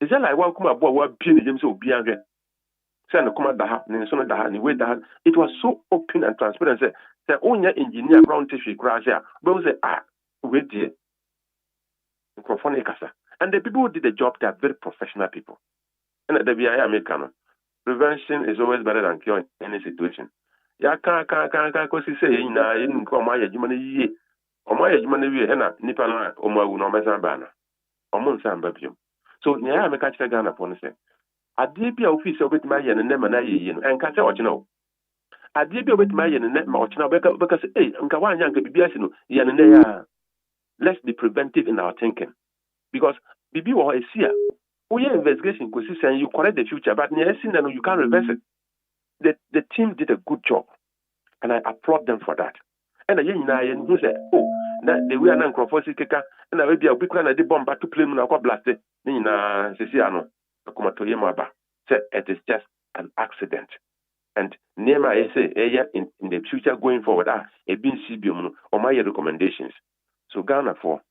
is that like welcome aboard what BMO so be angry. It was so open and transparent. The only engineer around tissue crash here, but we say, wait there. And the people who did the job, they are very professional people. And at the BI American, prevention is always better than cure in any situation. Ya can't say, in Comaya, Jumani, or my Jumani, Henna, Nipana, or my Unomazambana, or Monsambabium. So, yeah, I'm a catch Ghana upon say. A DP officer with my and Nemana and catch what you know. A DP with my and net march now because, hey, Unkawan Yanka Bibiasino, Yanea. Let's be preventive in our thinking. Because Bibi or a seer, we are investigation and you correct the future, but you can't reverse it. The team did a good job, and I applaud them for that. And again, who said, oh, the way an uncle kicker, and I will be a big one at the bomb back to play Munako blasted, Nina Ceciano. It is just an accident. And Nema say in the future going forward, a bin CBM or my recommendations. So Ghana for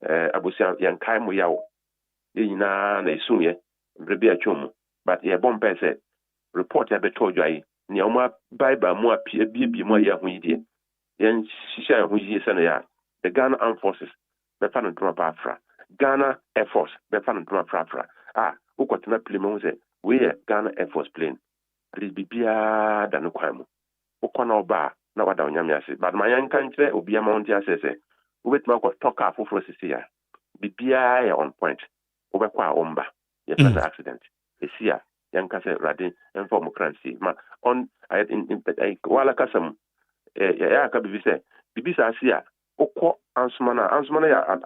Abusia Yankai Moyao, Ina Nesuye, Rebia Chum, but a bomb said, report a beto joy, Niama Biba more PB more Yahuidi, Yan Shisha Huji Sanaya, the Ghana Armed Forces, the Fan and Drop Afra, Ghana Air Force, the Fan and Drop Afra. Who got not play we are Ghana Air Force plane. At least be beer than a crime. Okona bar, now what down Yamiasi. But my young country will be a Montie says, wait, Mark talk up for Cia. Be beer on point. Over qua omba. Yes, an accident. A Cia, young Casa Radin, and form of currency. On I in Walakasam, Yaka Bivise, Bibisa Cia, Oko Ansmana,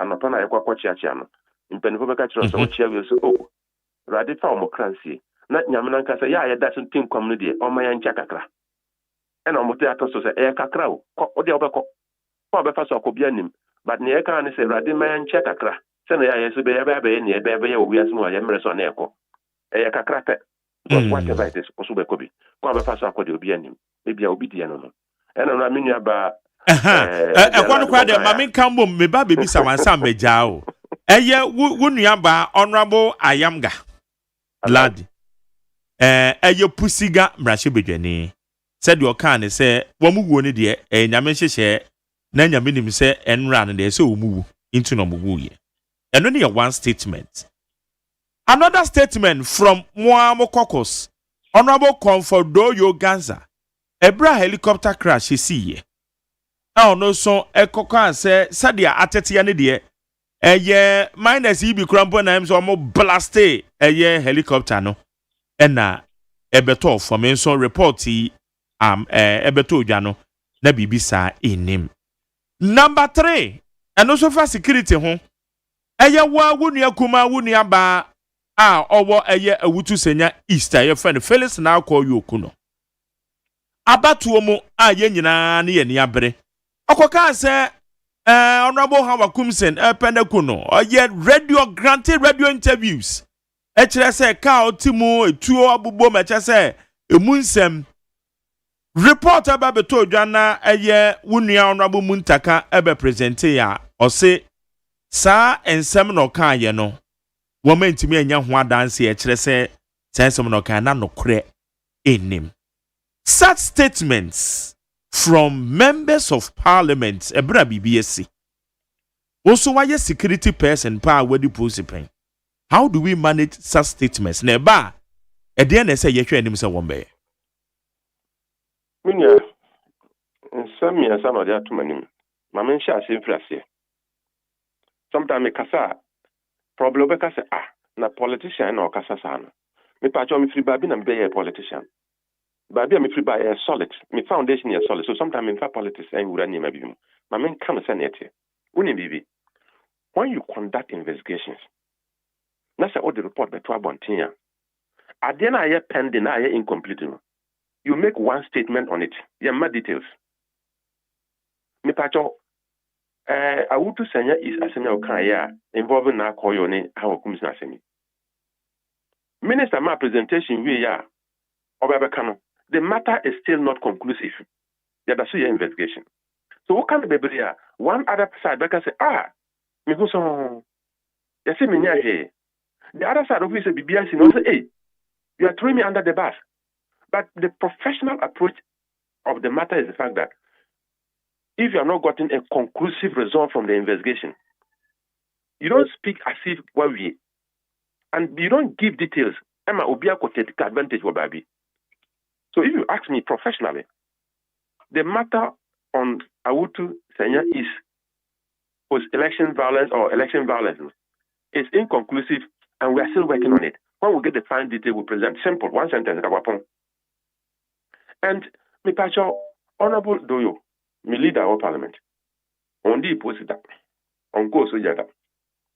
and upon I quite chiano. In Penvocacho, so chair will say, Radical democracy. Not Yamanaka say, yeah, that's a team community, or my Chakakra. And on Moteato say, Cacrao, or the Obako, Papa Socobianim, but Neakan say, Radimayan Chakakra, sɛ na yɛ so bɛyɛ ne bɛyɛ wɔ wiase mu a yɛmmerɛ so na ɛkɔ ɛyɛ kakra pɛ because whatever it is ɔso bɛkɔ bi kɔ a bɛfa so akɔ de obi anim ebi a obi deɛ no ɛna no me nua ba ɛkɔ no kwa de ma me kan bom me ba bebi sa wansa megya o ɛyɛ wo nua ba honorable Ayamga lad ɛyɛ pusiga mrahye bedwani sɛ de ɔka ne sɛ wɔn mu wuo ne deɛ nyame hyehyɛ na nyame nim sɛ enra ne deɛ sɛ wɔn mu wu into no mu wu ye ɛno ne yɛ one statement. Another statement from Moamo Caucus, Honorable Comfort Doyo Ganza, Ebra helicopter crash see ye. Now no so a coca say Sadia Atetiane dear, a year minus EB crumple names or more blasté a year helicopter no. And na Ebeto from Enso reportee Ebeto Jano, na bibisa in him. Number 3, and also for security home. Aya wa wunia kuma wunia ba owo eye awutu senya Easter ye friend Felix na akọ yokuno abatuo mu ye nyina ne ye ne abere okoka se honorable Hawa Kumsen penekuno oye radio granted radio interviews kire se ka otimu etuo abubo ma kire se emunsem report aba beto dwana eye wunia honorable Muntaka ebe present ya ose sa ensem no kan ye no woman ntimi anya ho adanse e kire se ensem no kan na nokre enim. Such statements from members of parliament ebra BBSC also why security person pa wedi posipen. How do we manage such statements na ba e de na say ye hwe enim se wombe minya nsam ya sa no dia tomanim ma men sha se mfrase. Sometimes me kasa problem be kasa na politician na kasa sana me pa cho me free baby na me be a politician baby me free by a solid me foundation is solid, so sometimes me fa politics and wura ni ma bi mu ma men kan say net uni bibi when you conduct investigations na say all the report be to abontin ya ade na ye pending na ye incomplete no you make one statement on it ya ma details me pa cho awutu senya is asenya okaya involving na koyo ne hawakum na asemi minister ma presentation we ya obebeka no the matter is still not conclusive. There is still investigation. So what can be here? One other side because say me go so you see me here. The other side of it say BBS no say hey, you are throwing me under the bus. But the professional approach of the matter is the fact that if you are not gotten a conclusive result from the investigation, you don't speak as if we and you don't give details. Emma Obia could take advantage of baby. So if you ask me professionally, the matter on Awutu Senya is post-election violence or election violence is inconclusive, and we are still working on it. When we get the fine detail, we present simple one sentence. And me pacho Honorable Doyo, me leader of Parliament, on the post that on go so yada.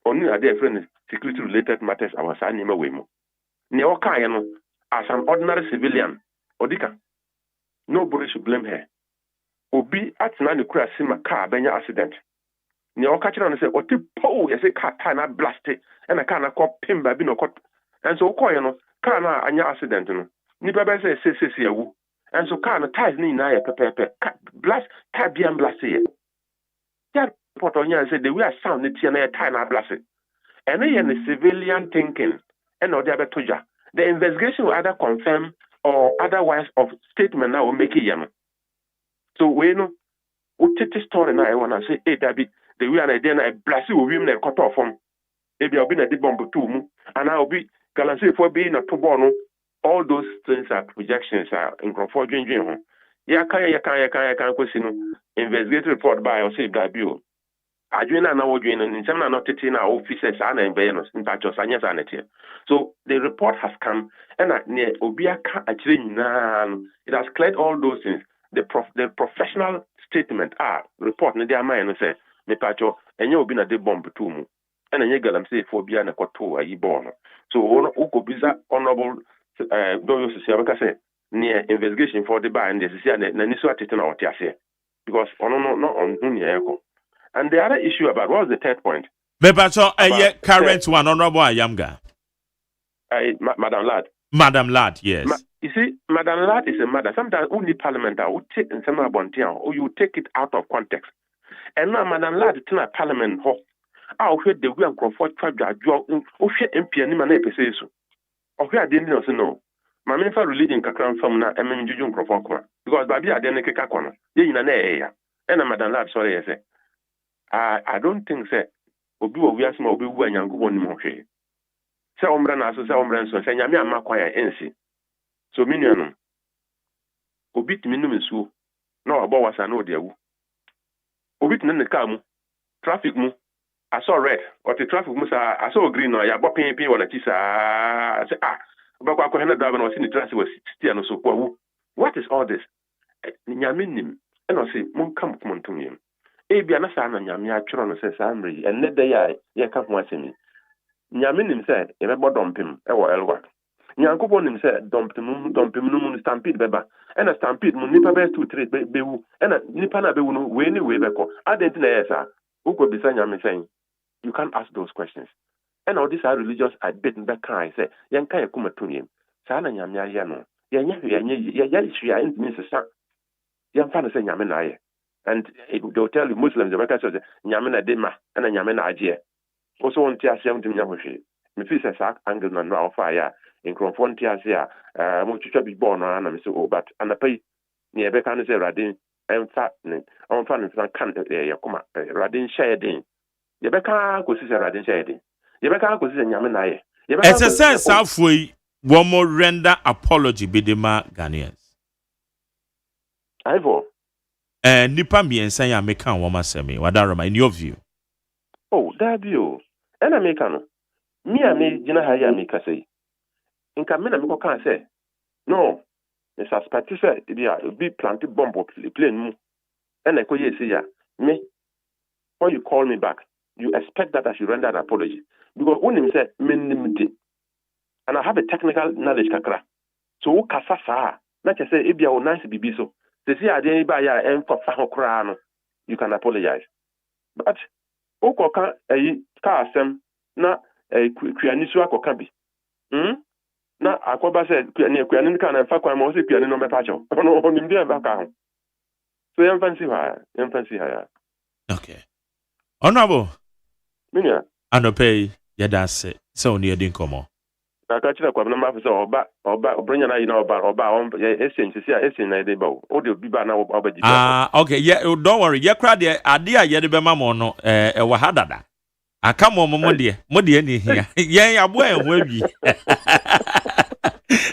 Only a dear friend security related matters our son name away mo. Neoka as an ordinary civilian. Odika, nobody should blame her. Obi at nani kura sima car benya accident. Ni okachira no say oti po ye say car na blast and a car na cop pim baby no cop. And so ko no car na anya accident no. Ni baba say awu. And so car na tires ni na ye pepe blast car bi am blast ye. That report on say the way sound ni tie na tire na blast. And the civilian thinking and other betoja. The investigation will either confirm or otherwise of statement now will make it yam. So we know what the story now I wanna say, hey David, the way I then I blast you women and cut off from maybe I'll be in a bomb too, and I'll be galancy for being a tubono. All those things are projections are in comfort drinking. Ya can question investigate report by or say Gabriel. I join an hour and some are not taking our officers and environments in touch of science sanity. So the report has come and near Obia actually it has cleared all those things. The professional statement report in their mind and say, me pacho, and you'll be a de bomb to mu. And then you get them say for Biana Koto, a born. So Uko Biza honorable Doyo say near investigation for the buy and this is Naniswa Titan or Tiase. Because no on Dunia. And the other issue about what was the third point? Bebacho, current one, Honorable Ayamga. Madam Lad. Madam Lad, yes. You see, Madam Lad is a mother. Sometimes only parliament will take in some or you take it out of context. And now Madam Lad is in a parliament hall. I'll hear the way and comfort tribe that you MP and Nimane Pesesu. Or where I didn't know, no. My main religion can from now and then you because Baby I didn't kick a corner. In an area. And Madam Lad, sorry, I say. I don't think, say, Obi we are small, we and young one more. Say, Ombran, so say, Yamia Maquia, NC. So, Minion, Obit minimum so, no about was I know dear. Obit in the car, traffic mo. I saw red, or the traffic mo, I saw green, or ya bopping on a tisa. I said, but I could drive and was in the dress was still no so. What is all this? Yaminim, and I say, Mon come to me. Ebi anasa na Yamia Chron says, I'm ready, and net day I come once in me. Yaminim said, if I dump him, Elwa. Nyankopon said, dump him, stampede, beba. And a stampede, nipa best to treat bewu, and a nipana bewu, way anyway, beko. I didn't know, sir. Who could be saying, you can't ask those questions. And all these are religious, I didn't back cry, say, Yanka come to him. Sana Yamia Yano, Yaya, Mrs. San. Yamfana say Yaminaye. And they'll tell you Muslims, the record says, Yamina Dima, and a Yamina Ajia. Also on Tiasiam to Yamushi. Me feel a angle and now fire. In Confrontias here, Mucha be born on them so, but and the pay near Becan say Radin and fattening on fun can't come Radin shading. Yebeka could see Radin shading. Yebeka could see Yamanai. As a sense, halfway, one more render apology bidema Ghanaians. Ivo. Nipa me and say I make one woman semi, Wadarama, in your view. Oh, that you. And I make me and me, Jina Haya make say. In Camina Miko can't say, no, it's a particular be planted bomb or plane. And I could say, me, when you call me back, you expect that I should render an apology. Because when him said, and I have a technical knowledge, kakra. So, Kasasa, not to say, if you are nice to be so. They say, I didn't buy a for Fahokrano, you can apologize. But, Okoka, a car, na a Krianisua Kokabi. Na akwaba said Krianin can and Fakwa Mosi Piano Pacho. No, on him there back. So, I'm fancy higher. Okay. Honorable. Minya. Anope, Yadase, so near Dinkomo. I catch the number or bring an idea about essence, or the Biba now. Okay, yeah, don't worry. Yeah, crowd, the idea Yadibamamono, a Wahadada. I come on, Modi, any here. Yeah, I'm well, will be.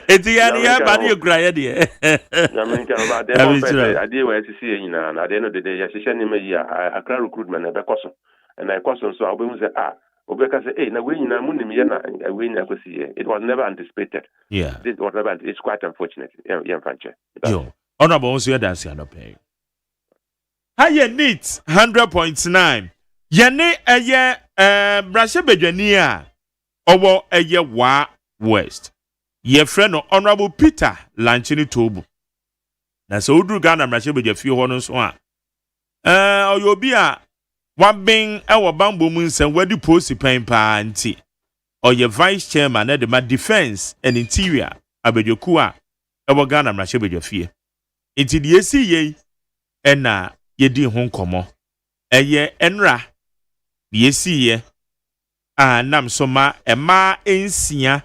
It's the idea about your grady. I did where to see you now, and at the end of the day, I send him a crowd recruitment at the cost. And I cost so I will say, Obeka say, hey, now we in a moon, it was never anticipated. Yeah. It's quite unfortunate. Yo, honorable, also, that's your pay. Higher needs 100.9. Yane a year, Brasha Bejania, over a year wa west. Ye friend of Honorable Peter Lanchini Tobu. That's all do Ghana Brasha Beja few honors one. Or you'll be a one being our bamboo moons and where the posty pain panty. Or your vice chairman at the defense and interior, Abedokua, our Ghana Brasha Beja fear. Into the ACA, and na ye di home como. A ye enra. Ye nam soma ma ensia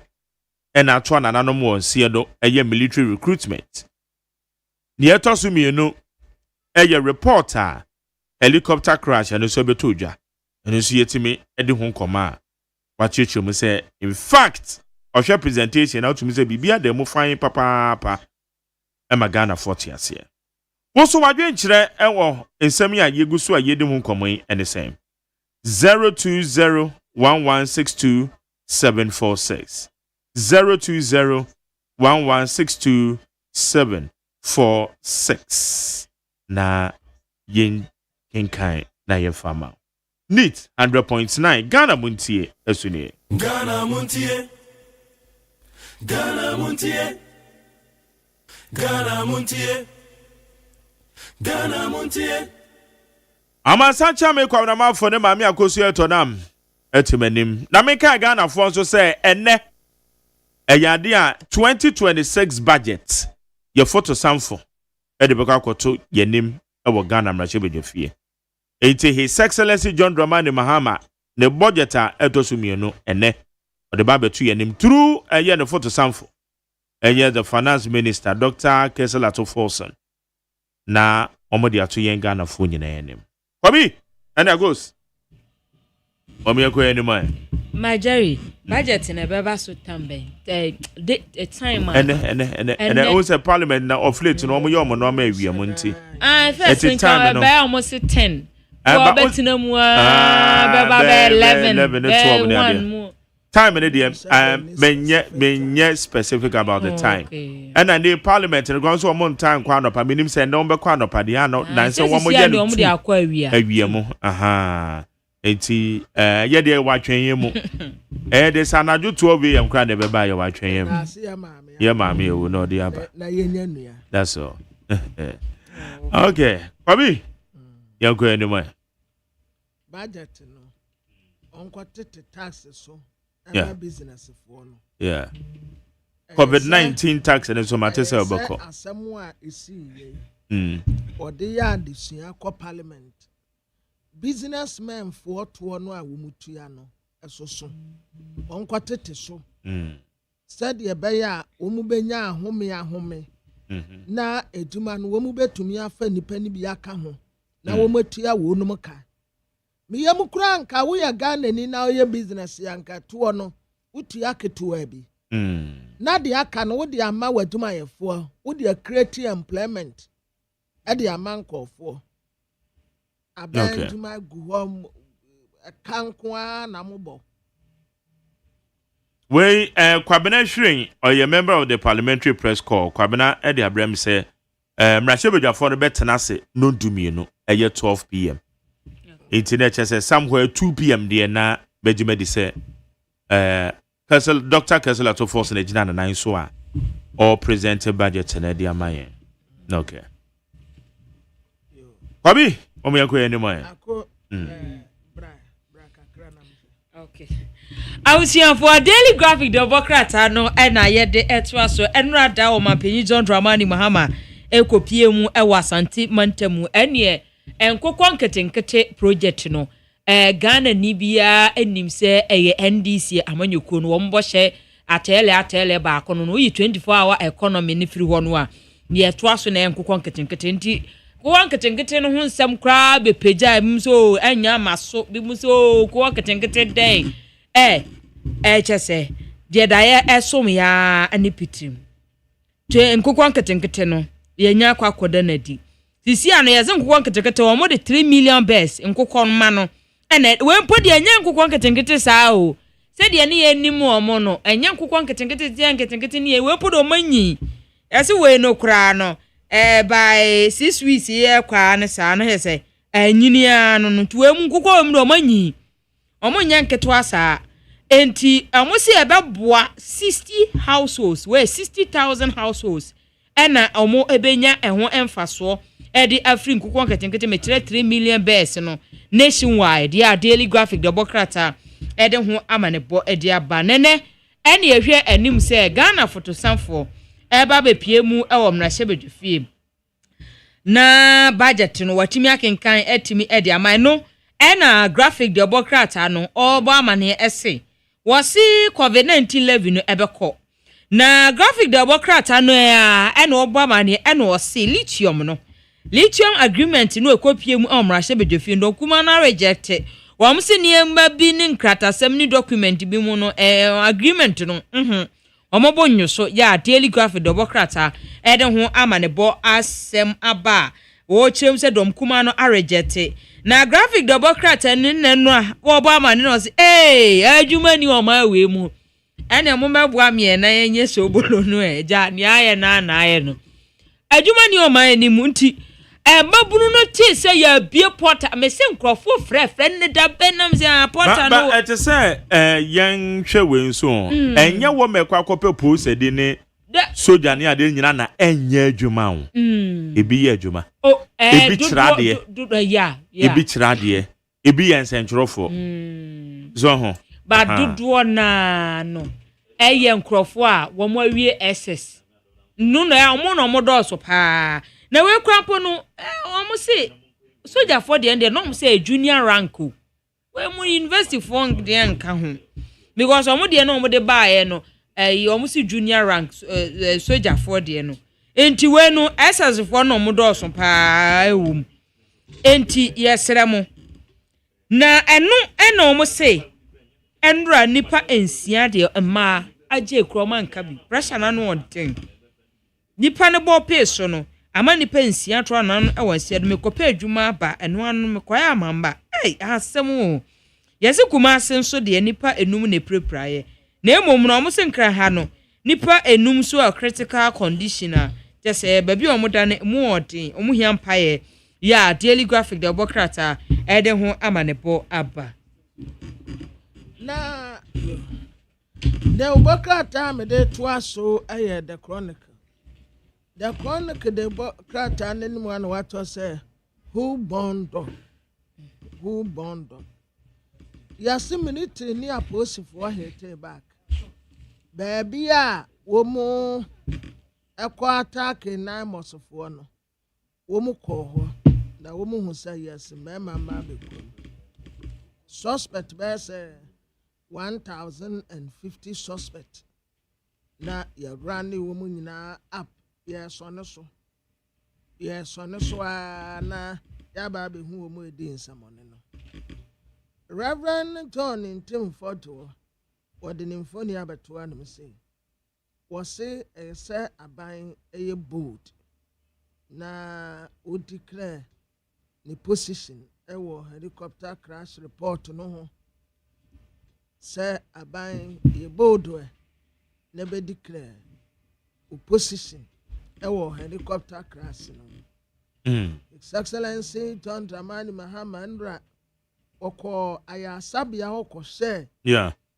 and atwa na nanom won siedo eye military recruitment. Near Tosumienu eye reporter helicopter crash and so betodwa and so yetimi edi ho nkoma wa cheche mu say in fact ohwe presentation out to me say bibia dem fine papa e magana 40 ase. Wo so wadwen kire ewo ensem ya yegusu a yedi ho nkoma yi and the same 020-1162-746 020-1162-746 na yin kinkai na yin fama NEAT 100.9 Ghana Montie esuni Ghana Montie Ghana Montie Ghana Montie Ghana Montie Amasacha me kwa na mafo ne mami akosu etonam etimanim na meka Ghana for so say ene eyade a 2026 budget your photo sample e de beka kwoto yenim e wo Ghana mrache bedwafie enti His Excellency John Dramani Mahama ne budget a etosumienu ene o de ba betu yenim through eye ne photo sample eye the finance minister Dr. Kessel Atofforson na omodi ato yen Ghana fo nyina yenim Kobi and I goes Omi ekwe ni man. My Jerry, budget in a beba so tambe. The time and also parliament na of late no mo yom no ma wi Montie. First thing I almost 10. Well, betina mu beba 11. Time in the menye specific about the time. And then the parliament and go so one time kwano pa minim say no be kwano pa dia no na say one mo ye no de akwa awia mu aha enti ye de watwen yemu de sanaju 12 am kra de be ba ye watwen yemu ye maame e wo no de aba na ye nya nua that's all okay Bobby ye go anymore budget no onko tete tax so business for no yeah COVID-19 tax and so matter say obako asemu a esi ye ode ya adesua ko parliament businessmen for to no a wo mutua no esoso onko tete so said ye be ya wo mu benya ahome na eduma no wo mu betumi afa nipa ni bi aka ho na wo matua wo no ka me yam kura nka wo ya Ghana ni na wo ye business ya nka to no utua ketua bi na de aka no wo de ama waduma yefo wo de create employment e de ama nkofo abanduma guhom kankwa na mobo we Kwabena Shrin or a member of the parliamentary press corps Kwabena e de abrem say mrashe bedwafo no betenase no dumienu eye 12 p.m. Internet says somewhere 2 p.m. there na bejime di say Dr. Kessel Atofforson ejina na 9 so a all presented budget na dia mayen. Okay. Bobby, omo yakọ anymore. Okay. I was here for a daily graphic the Bokrata no na ye de etwa so enra da o mapenyi John Dramani Mahama ekopie mu Asante Mantemu ene enkokọ nketenkete project no Ghana ni bia enim se NDC amanyoko no wo mbọhye atele ba akono no yi 24-hour economy ni firi ho no a ne etwa so na enkokọ nketenkete nti ko nketenkete no ho nsem kra be peja mso enya maso bi mso ko nketenkete dey chese de da ye esom ya anipitim te enkokọ nketenkete no ye nya akwakoda na di sisi ano ye zen nkokọ nketenkete wo mo de 3 million bes nkokọ ma no ene we mpo de enya nkokọ nketenkete saa o se de ne ye nim omo no enya nkokọ nketenkete ne ye we mpo de omanyi ese we no kra no by 6 weeks ye kwa ne saa no he se anyini ano no tuwe mu nkokọ mu de omanyi omo nya nketo asa enti amosi ebeboa 60 households we 60,000 households ena omo ebenya eho emfaso edi afri nkokọ nketenkete me 3 million bes no nationwide ya daily graphic the Bokrata edi ho amanebo edi aba nene ene ehwe anim se Ghana photo samfo eba bepie mu ewo mrahye bedwafie na budget no watimi akenkan etimi edi aman no ena graphic the Bokrata no obo amane ese wasi COVID-19 levy no ebeko na graphic the Bokrata no ya ena obo amane ena wasi lithium agreement no ekopie mu omrahye bedwafie ndo kuma na reject wamse ne mba bi ni nkratasem ni document bi mu no agreement no omobonyo so ya daily graphic the Bokrata ede ho amanebo asem aba wo chem se dom kuma no reject na graphic the Bokrata ni nenu a wo bo amane no se adwuma ni o ma we mu ene mo mebua me na yenye so bolo no ja ni aye na aye no adwuma ni o ma ni mu nti mabunu no ti se ya bie porta me se nkrofo frefre ne da benam se porta no ba et se yen hwe nso enye wo mekwa kope post di ne soja ne ade nyina na enye adwuma wo ebi ye adwuma ebi kirade ya ebi kirade ebi yen sentrofo Zoho. But dodoɔ na no. Ɛyɛ nkrɔfo a wɔn awie SS. No na ɔmo no dɔɔso paa. Na we krampo no ɔmo se soldier for the end no ɔmo se junior rank o. We mu university for de nka ho. Because ɔmo de no ɔmo de baaye no ɔmo se junior rank soldier for the no. Enti we no SS for no ɔmo dɔɔso paa ewum. Enti yesere mo. Na ɛno ɛna ɔmo se Endra nipa ensia de ma agye kroma nka bi pressure na no onten nipa ne bo pe so no ama nipa ensia to na no e wansia de mekopa adwuma ba eno anu mekoya amamba asem o yesi kuma asen so de nipa enum ne prepraye na emom no mo senkra ha no nipa enum so a critical condition a just ba bi omo da ne mu odin omo hia mpaye ya daily graphic de obokrata e de ho amanebo aba na the Bokrata me de twaso aye the chronicle de Bokrata nenu an what say who born dog yasi minute ni aposifo hete back baby a wo mu ekọ attack na mosofo no wo mu kọ ho na wo mu hu say yes mema ma be suspect be say 1,050 suspect na ya grani woman nyina up yes on so na ya ba be hu woman edi nsamone no Reverend John in Tim Photo or the nymphonia abeto anum say was say e say aban eye bold na o declare the position e wo helicopter crash report no ho say aban ye bodo na be declare opposition e wo helicopter crash no His Excellency John Dramani Mahama Ndra oko aya sabia oko share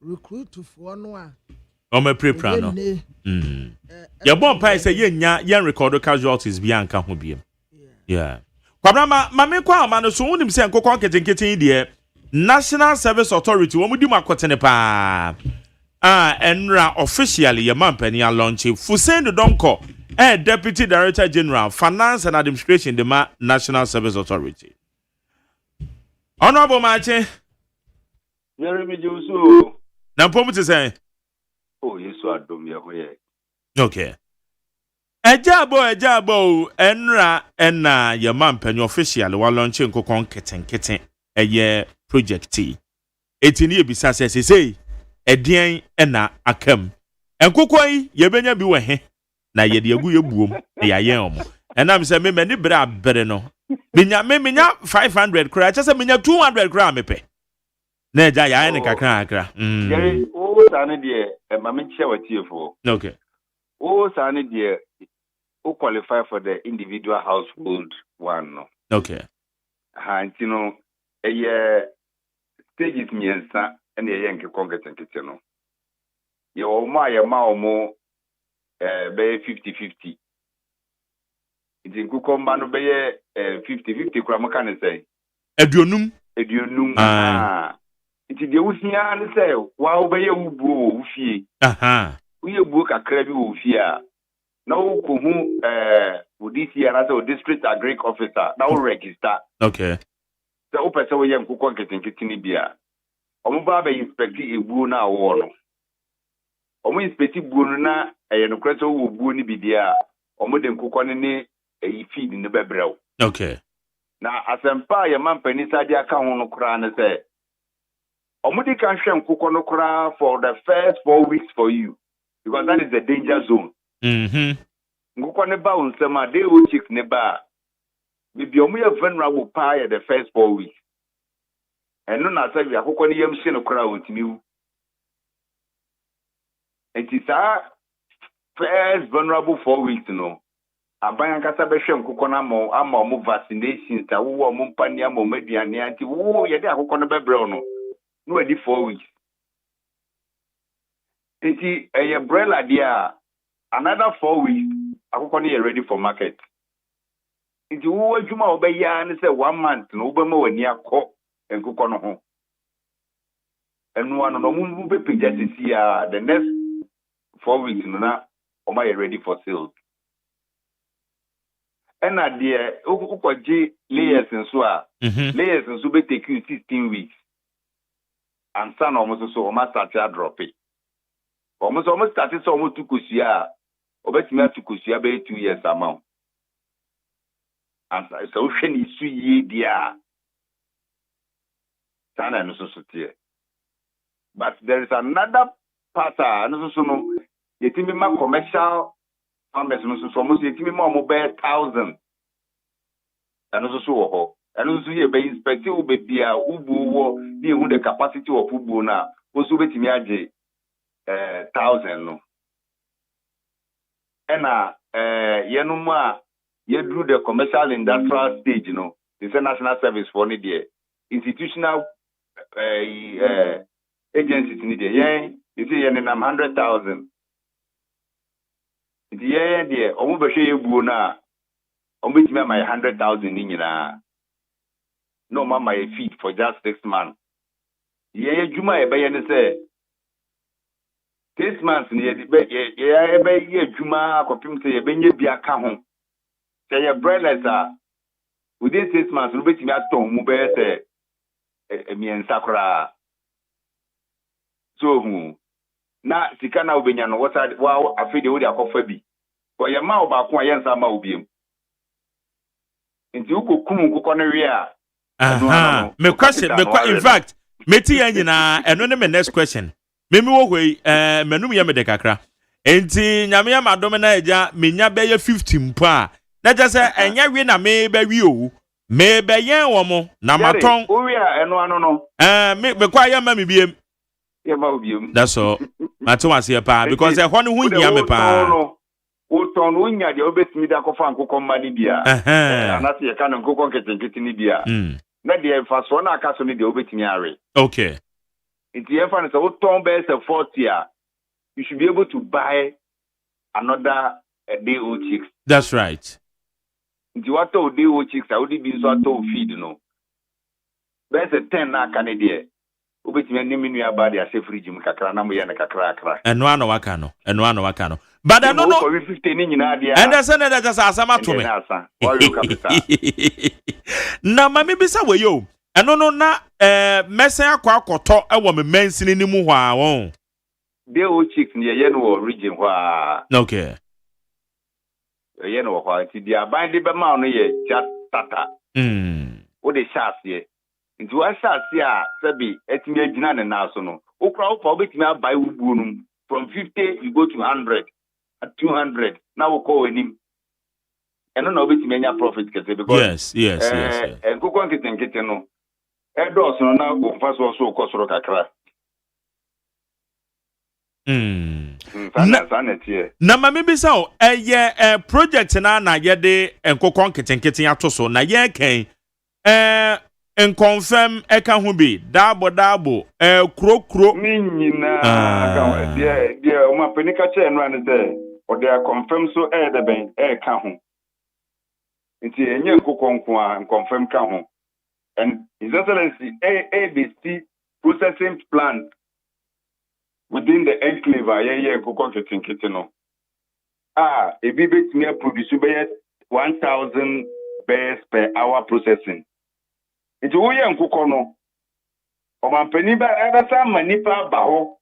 recruit for no a o me prepare no ya bon pa say yen record casualties bi anka ho biem kwabra ma me kwa ama no so unim se nkokon ketenketen de National Service Authority wo mudi makotene pa enra officially ye mampani a launch Fusendo Donko Deputy Director General Finance and Administration de ma National Service Authority. Honorable Montie Jeremy Jusu na pomu te say oh yesu adom ye hoye okay ejabo enra ena ye mampani officially wa launch nkokon ketenketen eye project etini ebisa sese edien ena akam enkokoi ye benya bi we he na ye de agu ye buom ya ye omo enam se me mani bra bere no menya 500 kra cha se menya 200 kra mepe na eja ya ne kakra akra yeri o sane de ma me chia watiefo okay o sane de o qualify for the individual household one no okay hantino eye stages miensa ene ye nke kongetenkete no ye o ma ye ma o mo be 50-50 idi kukomba no be 50-50 kura mo kan say eduonum iti de usia ne say wa o be ye wubuo wo fie uye buo kakra bi wo fie a na wo ko hu wo DC ana say district agric officer na wo register okay so o pese wo ye nkukọ nketenkete ni bia omo ba be inspect ebuo na wo no omo inspect buo no na eye no kreso wo buo ni bibia omo de nkukọ ne feed ne bebrew okay na asempa ye mampani sadi aka ho no kra ne say omo di kan hwe nkukọ no kra for the first 4 weeks for you because that is the danger zone nkukọ ne ba unsema dey o chicks ne ba bibi omo ye vulnerable pa ye the first 4 weeks eno na say akukọ ne yam hye no kra ontimiwu etisa first vulnerable 4 weeks no aban kasa be hwe nkukọ na ama omo vaccinations ta wo omo mpani ama omo aduane anti wo ye de akukọ no bebre no no edi 4 weeks eti eye brella dia another 4 weeks akukọ no ye ready for market iti wo adwuma obeya ne say 1 month no obema wani akọ nkukọ no ho and one no move be just see the next 4 weeks na am I ready for sales. And at the ukoji layers and so layers and so be take you 16 weeks. And son almost so almost started dropping. Almost started so almost to kusia. Obet me to kusia be 2 years amount. And so ocean is 2 years dia. Sana no so tie. But there is another part no so no. Yetimi ma commercial farmers no so almost yetimi ma mobile 1,000. And also so and also here be inspect you be bia ubu wo be who the capacity of ubu na also betimi age 1,000 no. Ena yenuma ye do the commercial industrial stage no. The national service for need there. Institutional agencies need there. You see yen nam 100,000. It yeah there omo be hwe ebu na omo me my 100,000 ni nyina. No mama my feed for just 6 months. Yeah juma e be ye say 6 months ni ye be ye juma akopim say ye benye bia ka ho. Say ye broilers within 6 months no betimi aton mu be say emiensa kora. So na sika na obenya no wata wa afide wo de akofa bi. Ko ye ma obako ayensa ma obiem. Nti ukokum kokọ na wi a. Me question in fact meti ya nyina eno ne me next question. Memi wo hoi menum ye me de kakra. Enti nyame ya madom na eja menya be ye 50 mpo a. Na je se enya wi na me be wi o. Me be yen wo mo na maton. O wi a eno ano no. Me kwa ya ma me biem. Ye ma obiem. That's all. Maton wase pa because e ho ne hu nya me pa. Oton unya de obetimi da kofa nkokọ mani bia anase ye ka no nkokọ nketenkete ni bia na de fa so na aka so ni de obetimi are. Okay. It ye fa no so oton be say 40 a you should be able to buy another day old chicks. That's right. Nti wato day old chicks a odi bi so ato feed no be say 10 na aka ne de obetimi ani menu aba de ase fridge mu kakra na mo ye na kakra akra eno ano waka no but I don't know. And I said that just asama to me. Na mami bisa we yo. Eno no na mesen akwa akoto e wo me mensini ni mu hwa won. Dey o chicks ni ye no region hwa. Okay. Ye no hwa ti dia ban de be ma no ye just tata. O de chance ye. Nti wa chance a sabi etimi agina ne na so no. Okra wo pa obetimi abai wubuo num from 50 you go to 100. At 200 now we call him and no bit many profit because yes and go on kitten no edo so na go fast so kosoro kakra na mama bi sa o project na ye de enkokon kitten ato na ye kan en confirm e ka ho bi dabo kro mi nyina ka dia o ma penika che no an de o de confirm so de ben ka ho nti enye nkokonko a confirm ka ho and his excellency ABC processing plant within the enclave ye nkokon kitten no ebi betimi produce be 1,000 bears per hour processing. Nti wo ye nkokọ no o ma pani ba ebe sa ma nipa ba ho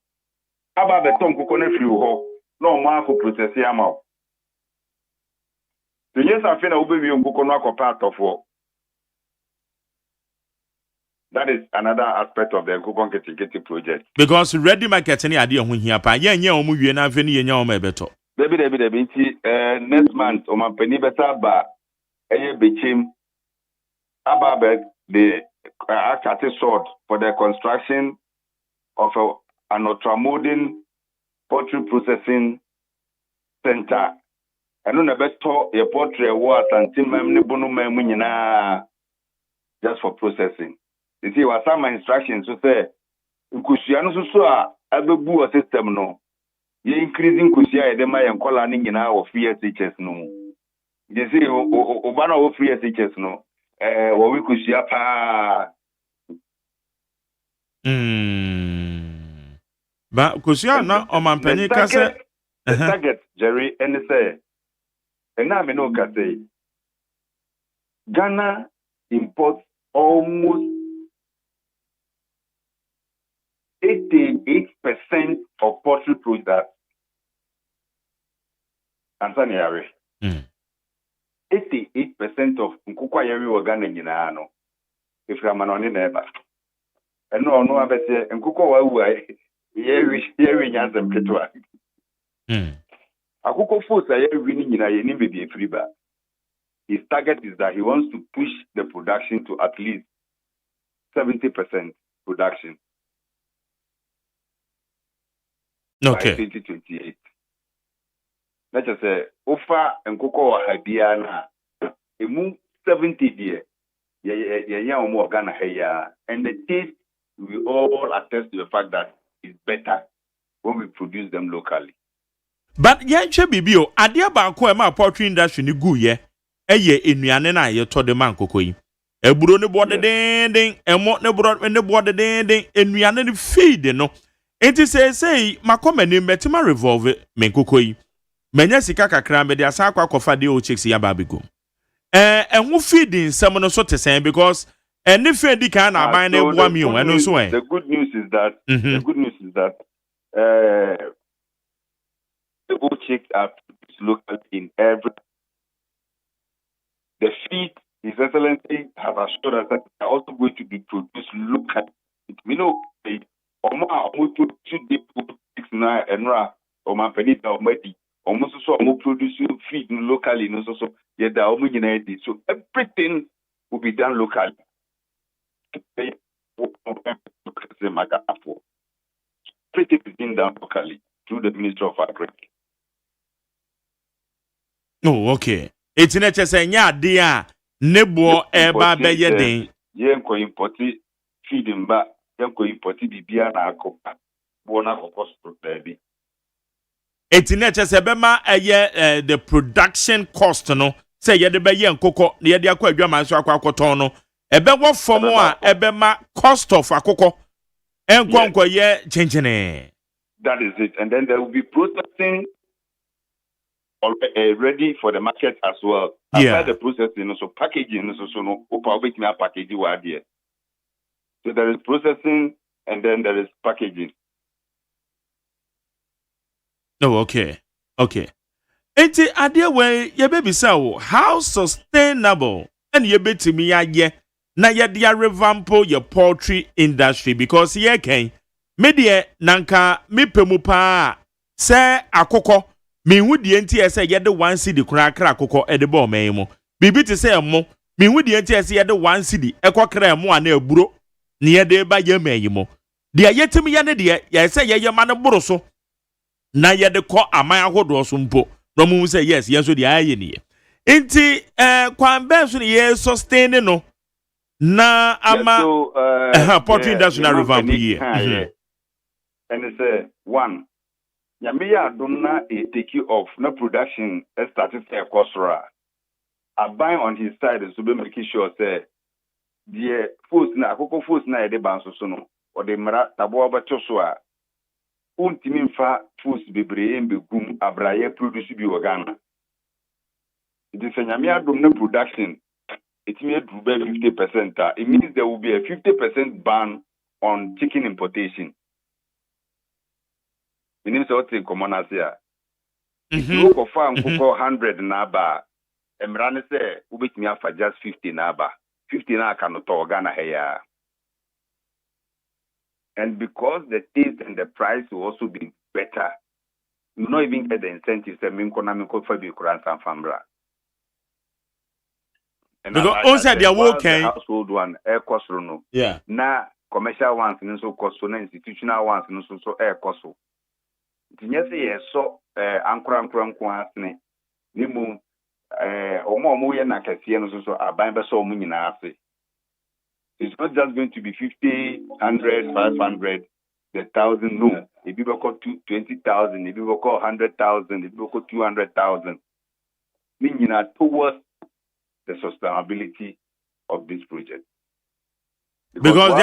aba beton nkokọ na firi ho na o ma ko process ya ma. So yes afi na wo be wi nkokọ no akopa atofo. That is another aspect of the nkokọ nkete project. Because ready market ni ade ho hia pa ye nya o mu wie na afi ni ye nya o ma ebeto. Debi nti next month o ma pani beta ba eye bechem aba the Akate sought for the construction of an ultramolding poultry processing center. And on a better a poultry was until nyina just for processing. You see, what some instructions to say, Kusiano so abebu a system no. You increasing Kusia edema and colaning in our free teachers no. You see, Obana of free teachers no. What we could see Ba kusua na omampani ka say the target Jerry and say and now me no ka say Ghana imports almost 88% of poultry products. Tanzania. 88% of nkukwa yeri wa Ghana nyina no. If you are manoni neba. And no abese nkukwa wa uwa yeri nyanza mketwa. Akuko force yeri ni nyina ye ni bebi efriba. His target is that he wants to push the production to at least 70% production. Okay. By 2028. Let's just say, Ofa and Coco Habiana, emu 70 dear, yeah, more Ghana here, and the taste we all attest to the fact that it's better when we produce them locally. But yenche bibio, adia ba ko e ma poultry industry ni gu ye. Eye enuane na ye to de man kokoyi. Eburo ne bode den emo ne bro ne bode den enuane ne feed no. Enti say makomani metima revolve men kokoyi. Menya sika kakra me de asa akwa kofa de o checks ya babego. Enhu feeding some no so te because any feed di kan na ban na ebua mi o eno so The good news is that the old chicks are local in every. The feed, His Excellency, have assured us that they are also going to be produced locally. We know the Oma Omutu should be produced now and Oma Penita Omedi. Almost so produce feed locally, no so yet the Ominited. So everything will be done locally. Everything is being done locally through the Ministry of Agriculture. Oh, okay. It's not just a nya dia nebo eba be yeden. Yenko importi feeding back, yenko importi bibia na akopa. Bona kokos baby. It's not just a bema the production cost no. Say ye de be yen koko, ye de akwa adwama so akwa akoton no. Ebe wo form a ebe ma cost of akoko. Enko ye chenchene. That is it. And then there will be processing ready for the market as well. Yeah. After the processing, so packaging, no, packaging word here. So there is processing and then there is packaging. Oh, okay. Okay. Enti adie we ye baby say how sustainable and ye betimi ya ye na ye dia revampo your poultry industry because ye ken me de nanka me pemu pa se akoko me hu die enti ese ye de 1 cedi kra akoko e de bo man mu bibi ti say mo me hu die enti ese ye de 1 cedi ekokra mo ana aburo ne ye de ba ye man mu de yetimi ya ne de ye say ye ma ne boro so na ye de ko aman ahodo so mpo no mu say yes so de aye ni enti kwan be so ye sustain no na ama poultry industry na revamp here and it's one Yamiya Dumna a take off no production started for Kosra. I buy on his side so be making sure say the force na akoko force na de ban so no or the mara tabo ba chosoa untimi mfa force bebre embe gum abraye produce bi Ghana. It is Yamiya Dumna production it may do 50%. It means there will be a 50% ban on chicken importation. Meaning so in common as here. If you go for 100 naba, Emrane say ubit me for just 50 naba. 50 na cannot to Ghana here. And because the taste and the price will also be better, you not even get the incentives that minko for the Quran and Fambra. Because also they are working household one air cost no. Yeah. Na commercial ones and so cost so institutional ones and so air cost. Tinyese so ankura asne nimu omo ye na kese no so aban be so omo nyina ase. It's not just going to be 50, 100, 500, the 1,000 no. If you go 20,000, if you go 100,000, if you go 200,000. Meaning towards the sustainability of this project. Because they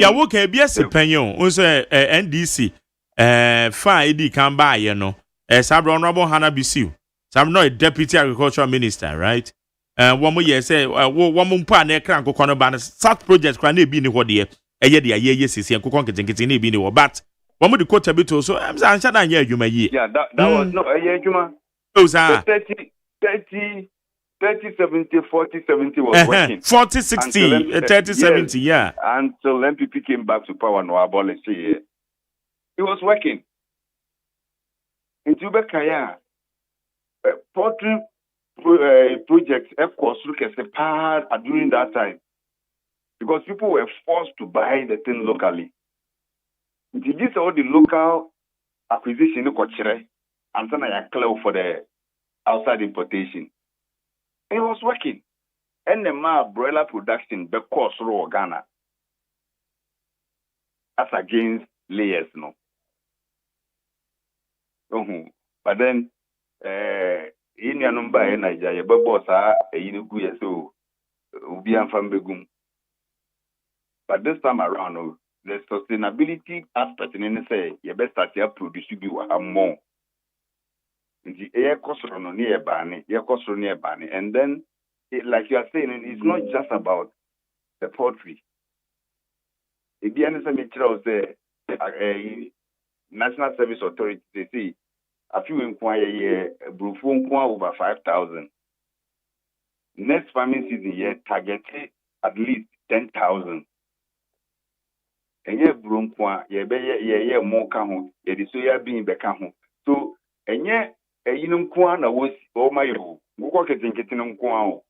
are working be as penyon, also NDC. fa edi kan ba ye no Sabra Honorable Hannah Bisiu. Sam no Deputy Agricultural Minister, right? One more year say one more pa na kran kokono ba South project kran na bi ni ho de eye de aye sisi en kokon ketenkete na bi ni ho but one more the quota bit so am say ansha na ye adwuma yi. Yeah, that was no aye adwuma. Oh sir. 30 70 40 70 was working. 40 60 30 70 yeah. Until MPP came back to power no abolish it. It was working. In Tubekaya, poultry projects, of course, look as a part during that time because people were forced to buy the thing locally. This is all the local acquisition and then I clear for the outside importation. It was working. And the broiler production, the cost raw Ghana, as against layers, no. But then, in your number in Nigeria, but boss are a unique so be begum. But this time around, the sustainability aspect in any say, you best start to produce you more. The air cost on near Barney, air cost on near Barney, and then, like you are saying, it's not just about the poultry. If the answer was the National Service Authority, they see a few inquiry over 5,000. Next farming season year targeted at least 10,000. And ye broom kwa ye more kaho, ye the soya being bekaho. So and ye a yinum kwana was my room. Walk at Tinketinum kwao.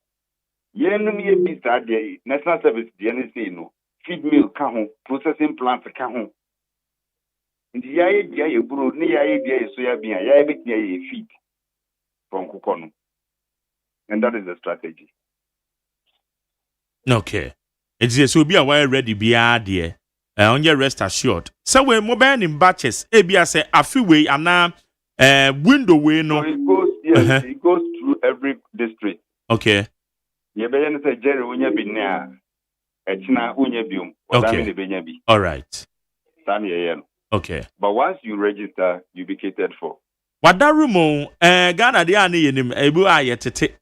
Ye no me be that day, National Service, the NSA no, feed mill kaho, processing plants kaho. The idea you brew near idea is soya bean, ya bit near a feed from Kukono. And that is the strategy. Okay. It's just will be a while ready be idea. On your rest assured. So when mobile in batches, ABS say a few way and now window way no. So it goes yes, it goes through every district. Okay. You better say Jerry when you be near Echina Unyabium or Damini Benyabi. All right. Okay. But once you register, you be catered for. What that room, Ghana, the ani yenim, ebu ayetete.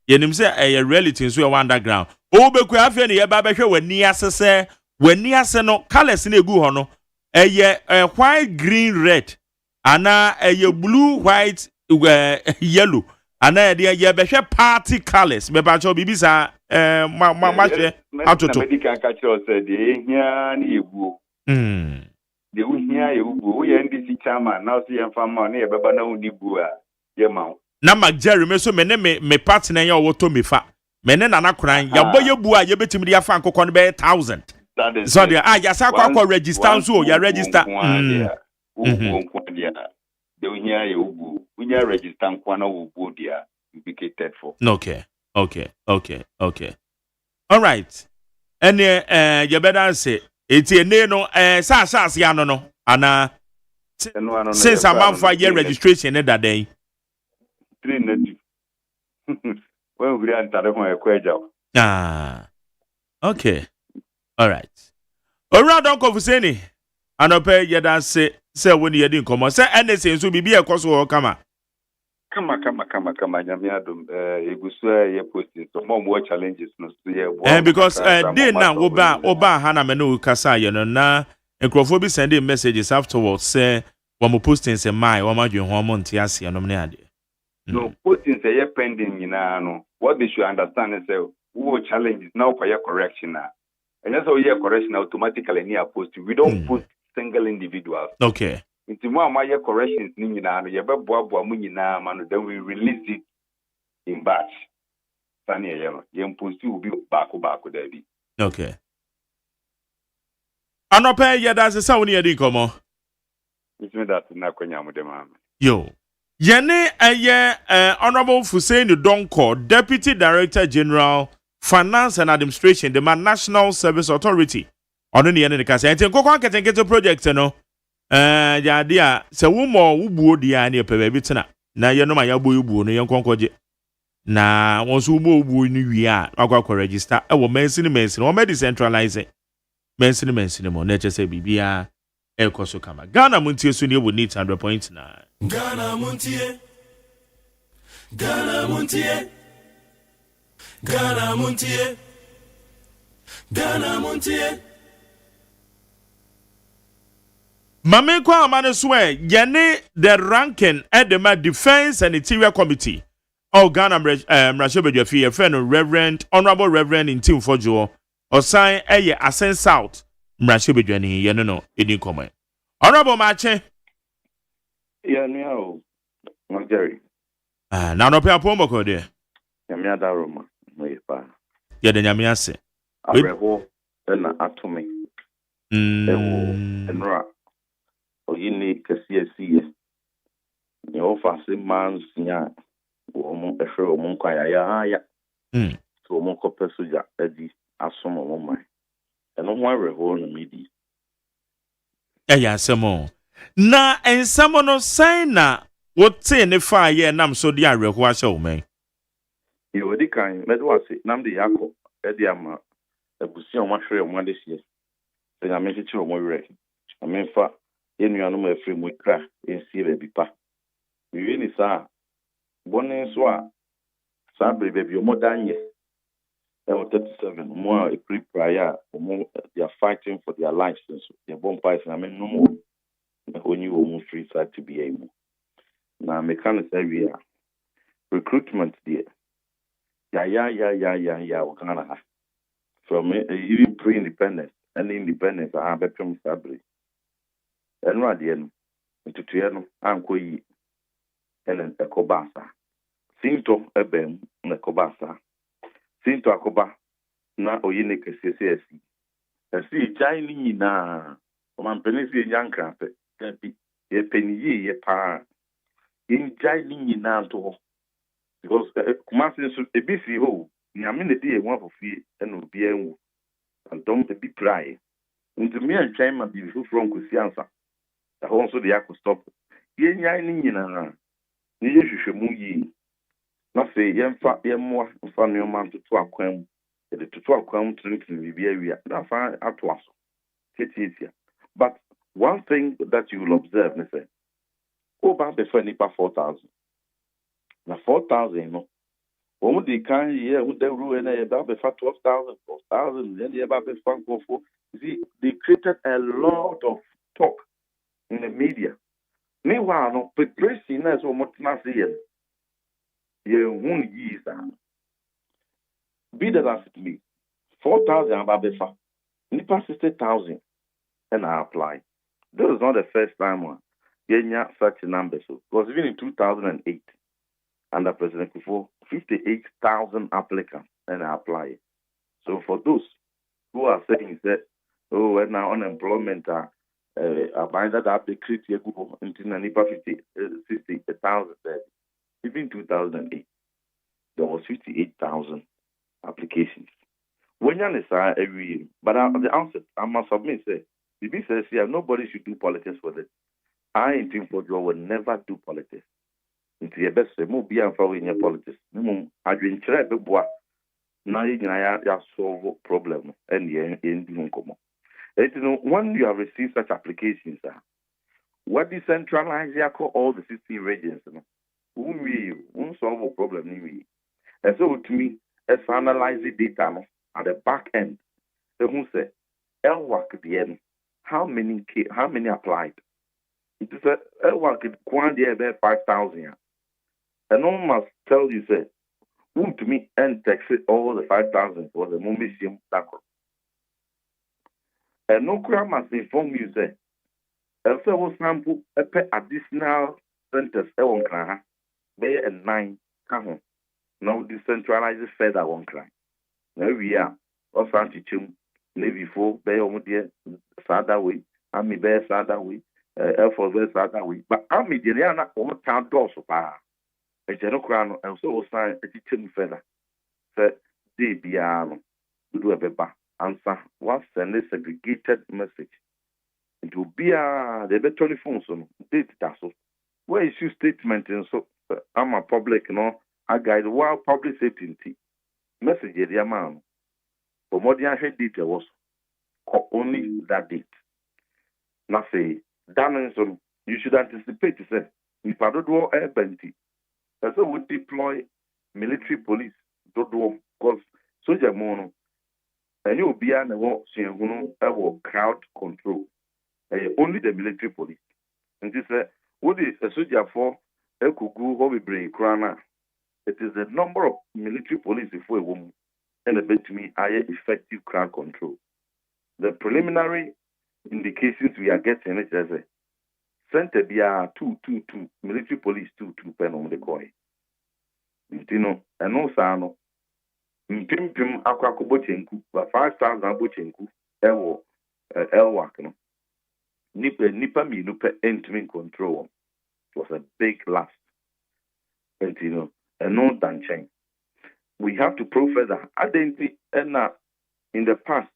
Yenim say a relative so underground. Oh, be kwa afia ni eba behwe wani asese, wani ase no colors na egu ho no. White, green, red. Ana blue, white, yellow. Ana ye behwe party colors. Be ba cho bibisa ma atoto. Medical catch us the here ni egu. The Unia, you NDC chairman, now see and farmer near Babana Unibua, Yamau. Nama Jerry, me so me partner your water me fa. Menen anakran, ya boy bua, you bet me fan cock 1,000. That is so there. Yasaka register so ya register. The Unia, you register Kwana will dear, you be catered for. Okay. All right. And you better say. It's a no sas ya no ana since a month for year registration that day 3 native when we enter the one ekweja okay all right ora don ko fuseni anope ye dan say when you dey come say anything so bibi e koso kama nyame adom egusu ye posting so more challenges no so ye because dey na oba hana me no kasa ye no na enkrofo bi send messages afterwards say we mo posting say my we ma dwen ho Montie ase no me ade no posting say ye pending nyina no what they should understand is say who challenges now for your correction na and so your correction automatically near posting we don't post single individuals. Okay. Into more my corrections, Nina, Munina, man, then we release it in batch. Sanya Yellow, young post will be back. Okay. Anope, yeah, that's a sound near the come. It's me that Nakonya with the man. Yo. Yene, Honorable Hussein Donko, Deputy Director General, Finance and Administration, the National Service Authority. On the end of the case, I think Coco can get a project, no. Ya dia se wo mo wubuo dia na pe ba tena na ye no ma ya boy buo no ye nkonkoje na won so wubuo ni wi a akwa register e wo mensin o me decentralize mensin mo na che se bibia Eko kama. Ghana Montie so ne wo need 100.9. Ghana Montie. Ghana Montie. Ghana Montie. Ghana Montie. Mame kwa amane swe yene the ranking at the Defense and Interior Committee. Oh, Ghana Mrashobe your friend Reverend Honorable Reverend in Team Fojo or sign Ascent South Mrashobe Jani Yano in comment. Honorable Mache. Yeah, no, Jerry. Now no pay pomo code. Yamia Daroma, my pa. Yeah, the Yamiase. Areho, then atomic. Enra. Or you need to see your fast man's ya. Woman, a show Monquaya, ya. So Monco Pesuja, Eddie, Asoma woman. And no one rehold in media. Yeah, some more. Na and someone no sign na what say ne fire nam so dia reho show me. You were the kind, Medwasi, Namdi Yako, Ediama, a busion one share of 1 this year. Then I make it to a more wreck. I mean, for any animal frame with crack and see baby pa. You really saw one and swa. Sabri baby, you're more than yes. They were 37, more a pre prior, more they are fighting for their lives. Their bonfires, I mean, no more. When you almost free side to be able. Now, mechanics area recruitment there. Yeah, what kind of from even pre-independence and independence, I have a from Sabri. And right then, into Tiano, Uncle and then a Cobasa. Sinto Eben, and a Cobasa. Sinto Acoba, na Oyenik CCSC. And see, China na, man, Penisi young crap. Ye penny ye pa in jailing in to because Kumasi a busy ho, Yamin the day one for fee and be and don't be pry. Into me and China be from Kusiansa. The also the Ako stop. Ye yining in a you should move ye. Not say yem fat yem more fun your man to 12 quam, the 12 quam to the area. That's fine at once. It's easier. But one thing that you will observe, Mr. Go back before Nipa 4,000. Now 4,000, you know. When they can hear with the rule and about before 12,000, 4,000, then they about before for. See, they created a lot of talk in the media. Meanwhile, no preparation is what not saying. You won't use that. Be that as it may. 4,000 about before. Nipa 60,000, and I apply. This is not the first time one. Yenya such a number. So it was even in 2008 under President Kufuor, 58,000 applicants and I apply. So for those who are saying that, oh, and now unemployment are bind that up the criteria until 60,000 there. Even in 2008, there was 58,000 applications. When you say every year, but at the outset, I must submit say. The B says here, nobody should do politics for this. I in Team Fojo will never do politics. Into your best, move beyond following your politics. I drink trade the bois. Now you can solve problem and in the home. When you have received such applications, what decentralize all the 16 regions? We won't solve a problem. And so to me, let's analyze the data at the back end. Who say, work at the end. How many applied? It is a work at quantity about 5,000. And no one must tell you, say, who to me and tax it all the 5,000 for the moment. And no crowd must inform you, say, if there was sample additional centers, one cry, bear and 9 come. Now decentralized further one cry. Now we are, or Santi Chum. Navy 4, Bay over there, Sada way, Army Bear Sada way, Air Force Bear Sada way. But Army, they are not all town doors of power. A general crown, and so sign a teaching feather. Said, they be do a paper. Answer, what send a segregated message. It will be the better telephone, so date tassel. Where is your statement? And so I'm a public, I guide while public safety. Message, the amount. For more than head detail was only that date. na say damn so you should anticipate say if I don't do urbanity so we deploy military police do because soldier mono and you be an crowd control only the military police and this what is a soldier for ekugu how we bring krana it is the number of military police before a woman and a bit to me effective crowd control. The preliminary indications we are getting it as a center be 222 military police 22 pen on the coin. You know, and also Pim Aquaco Bochenku, but 5,000 Bochenku, Elwak, no. Nipa me nupe entering control. It was a big last. And you know, and no done change. We have to prove further. I didn't see in the past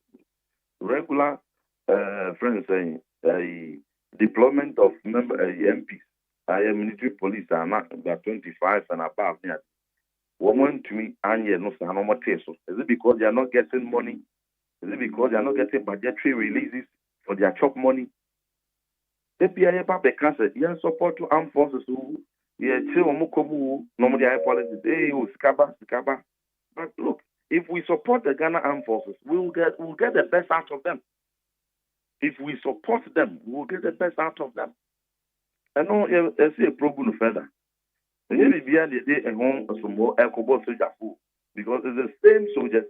regular friends saying deployment of member MPs, military police are not about 25 and above. Yeah. Woman to me, and no is it because they are not getting money? Is it because they are not getting budgetary releases for their chop money? The PIA Papa cancer, yeah, support to armed forces who normally I politics, Skaba. But look, if we support the Ghana armed forces, we'll get the best out of them. If we support them, we'll get the best out of them. I know I see a problem further. Maybe behind the day and home some more alcohol soldier food because it's the same soldiers.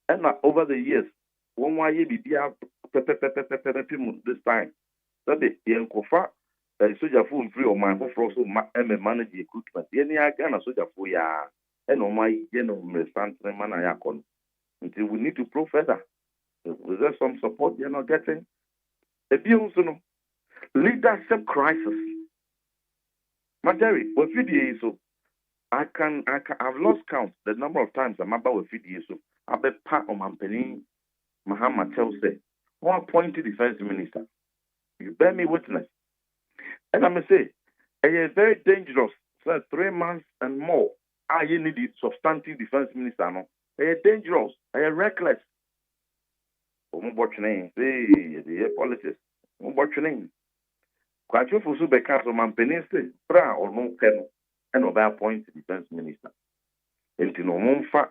And over the years, one way be this time. That the Yankofa soldier food free or my for also manage the equipment. Any Ghana soldier food ya and on my man until we need to prove further. Is there some support you're not getting? Leadership crisis. Majority, with video so I've lost count the number of times I'm about with video so I bet part of my penny Muhammad tells say, one appointed defense minister. You bear me witness. And I may say, it is very dangerous. So 3 months and more. I need the substantive defense minister. No, it is dangerous. It is reckless. What's your name? The politics. What's your name? Quite you for super council man peniste, bra or no ken, and of appoint defense minister. And no monfa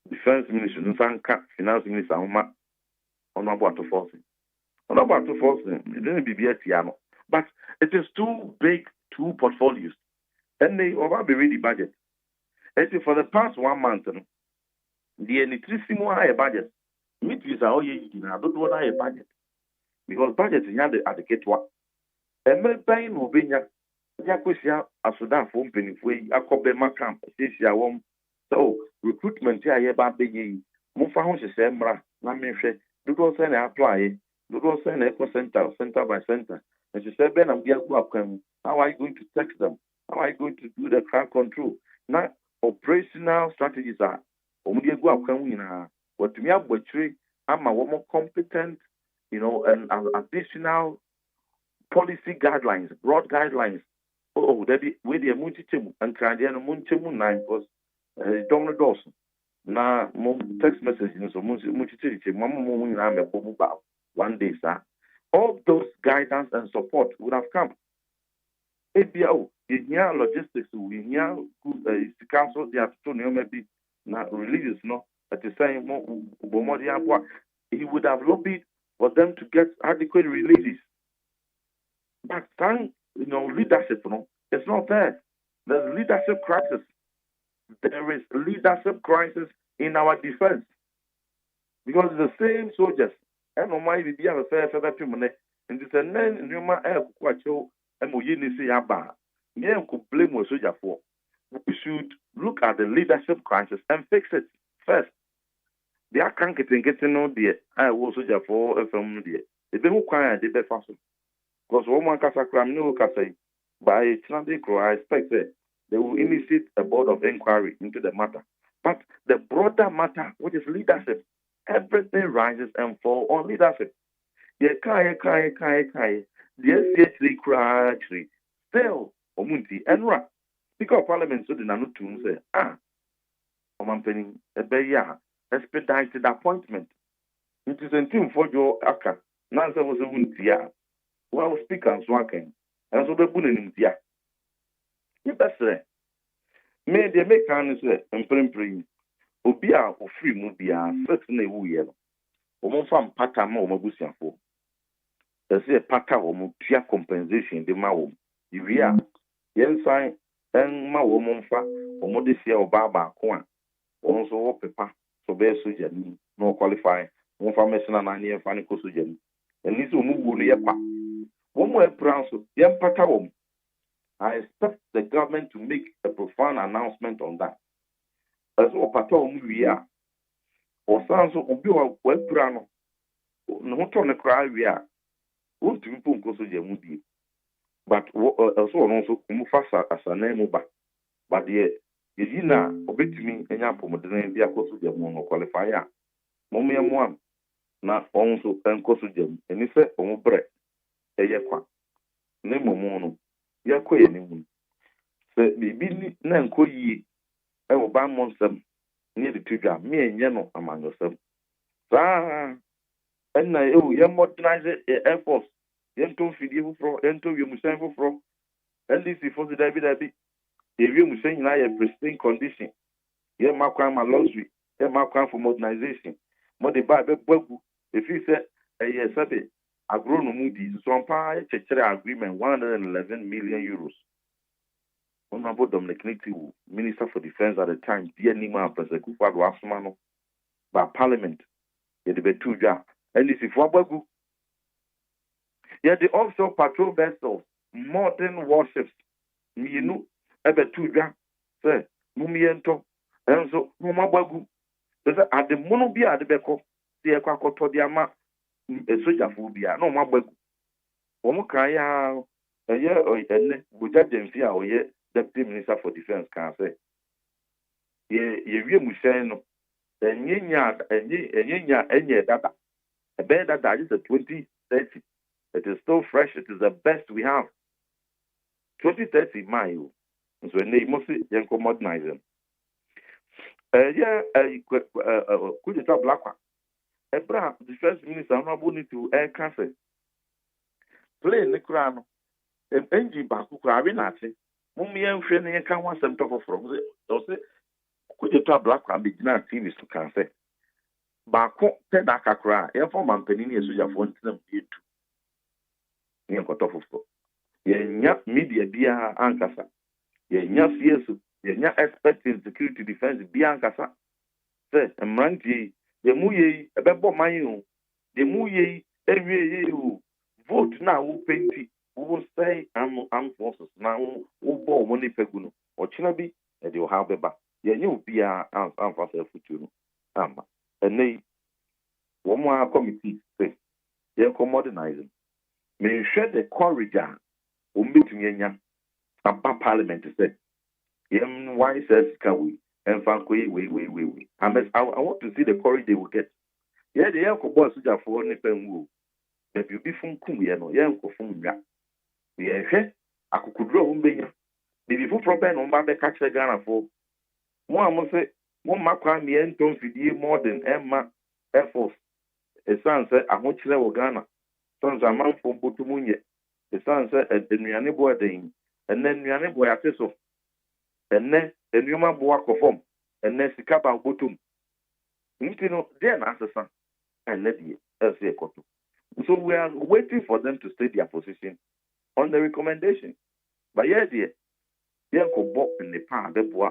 defense minister, Nsanka, finance minister, on about to force it. On about to force it, it didn't be Tiano. But it is too big, two portfolios. And they over be ready budget. And for the past 1 month, the electricity higher budget. Meet is all you I don't want higher budget. Because budget is not the gateway. Emre bɛn na obenya yakosia asoda fo mpanifo yi akɔbɛ makam sesia wɔm so recruitment a yɛ ba bɛyɛ yi mofa ho hyehyɛ mmra na mehwɛ dodo sɛ na apply dodo sɛ na eco center by center and she said ben am dia go akwan how are you going to text them how are you going to do the crowd control na operational strategies are omu dia go akwan nyina watumi abɔkyire ama wɔn competent and additional policy guidelines, broad guidelines. Oh, that be with the Muntichemu and Canadian Munchemu 9 was Donald Dawson. Now, text messages, so Muntichi, Mamma 1 day, sir. All those guidance and support would have come. ABO, in here logistics, we here council, they have to know maybe not religious, no, at the same moment, he would have lobbied for them to get adequate releases. But leadership, it's not there. There's leadership crisis. There is leadership crisis in our defense. Because the same soldiers, and on my be a fair and this is an human air quacho and Muyini Yaba. Yeah, could blame what soldier for. We should look at the leadership crisis and fix it first. They are can't get to know the I was soldier for from the they don't require the best fashion. Because one Casacram no say by Sunday I expect that they will initiate a board of inquiry into the matter. But the broader matter, which is leadership, everything rises and falls on leadership. The SCH cry still Montie and Ra. Speaker of Parliament so the Nanu say, Oman a beya expedited appointment. It is a team for your Aka. Nansa was a Muntia. Well, speak and swagging. And so the bullying in Dia. You best say. May the American say, and print. Obia or free mubia, certainly woo yellow. Omo fam pata ma omo busia fo. Ese pata omo tia compensation de ma wo. Iwia yen sign en ma wo mo mfa omo de sia oba ba ko a. Omo so wo pepa so be soja ni no qualify. Mo fa mesina na ne fa ni ko soja ni. Eni so omo wo no ye pa. Wo mo e pranso yen pata wo. I expect the government to make a profound announcement on that. As o pata omo wia. Osanso obi wa pura no. No to ne kra wia. Won't you put go soja mu di. But also also mufasa asana mu ba. But the yina obetumi enya pomodene bi akoso je mu no qualify a. Mo me mu am na onso enkoso je mu. Eni se omo bre eye kwa. Ne momo no yakọ ye ni mu. Se bibi ni na enko yi e wo ba monsem ni de tudwa me enye no amanyosem. Sa enna ye modernize air force. Yento fidie fufro, yento wimusan fufro. NDC for the David. If you say in a pristine condition, you mark crime a luxury, you mark crime for modernization. More the Bible bogu. If you say a yes, a grown moody, so on agreement 111 million euros. Honorable Dominic Nitti, Minister for Defense at the time, dear Nima Presekufa Wasmano, by Parliament, it be two jar. NDC for bogu. Yet the offshore patrol vessels, modern warships, you know, ebe tuja, say, Mumiento, and so Mumabagu. At the monobia de Beco, the Equaco Diama, a soja phobia, no Mabagu. Omukaya, a year or a Bujadenfia or ye, Deputy Minister for Defense can say. Ye Museno, and Yenya, any data. A bed that is a 2030. It is still fresh. It is the best we have. 2030, my. So they mostly young modernizing. Could you tell Black one? Ebra, the first minister, I'm not going to air cancer. Play in the crown. Engine back who are in at it. Mummy and friendly and can want some top of from it. Could you tell Black one? Big man, TV to cancer. Bako, Tedaka cry. Therefore, my penny is your phone to them. Yenya media bia ankasa. Yenya CS, yenya expert in security defense bia ankasa. Say, mranti, the muye, ebebo mayu, the muye, every you vote now, who painty, who will say, armed forces now, who bought money peguno, or chinabi, and you'll have a back. Yenyu bia ankasa future. Ama. And they, one more committee, say, they're modernizing. May share the corridor. Umbitumyenya about Parliament to say, why says can we and frankly we. I want to see the courage they will get. Yeah, the Yanko boss for Nipen woo. If you be from Kumiano, Yanko from Ya. Yeah, I could draw Umbenya. If you from Ben on Babe catch the Ghana for one must say, one Macron, the end don't feed more than Emma Air Force. A son said, I want you to Ghana. Sons are man from Butumunya. The son said, the Niani boy ding, and then Niani boy at so. And then the Numa boak of home, and then Sikaba Butum. You know, they're not the son, and let the LCA Kotu. So we are waiting for them to state their position on the recommendation. But yeah, dear, Yanko Bob in the pan, the bois,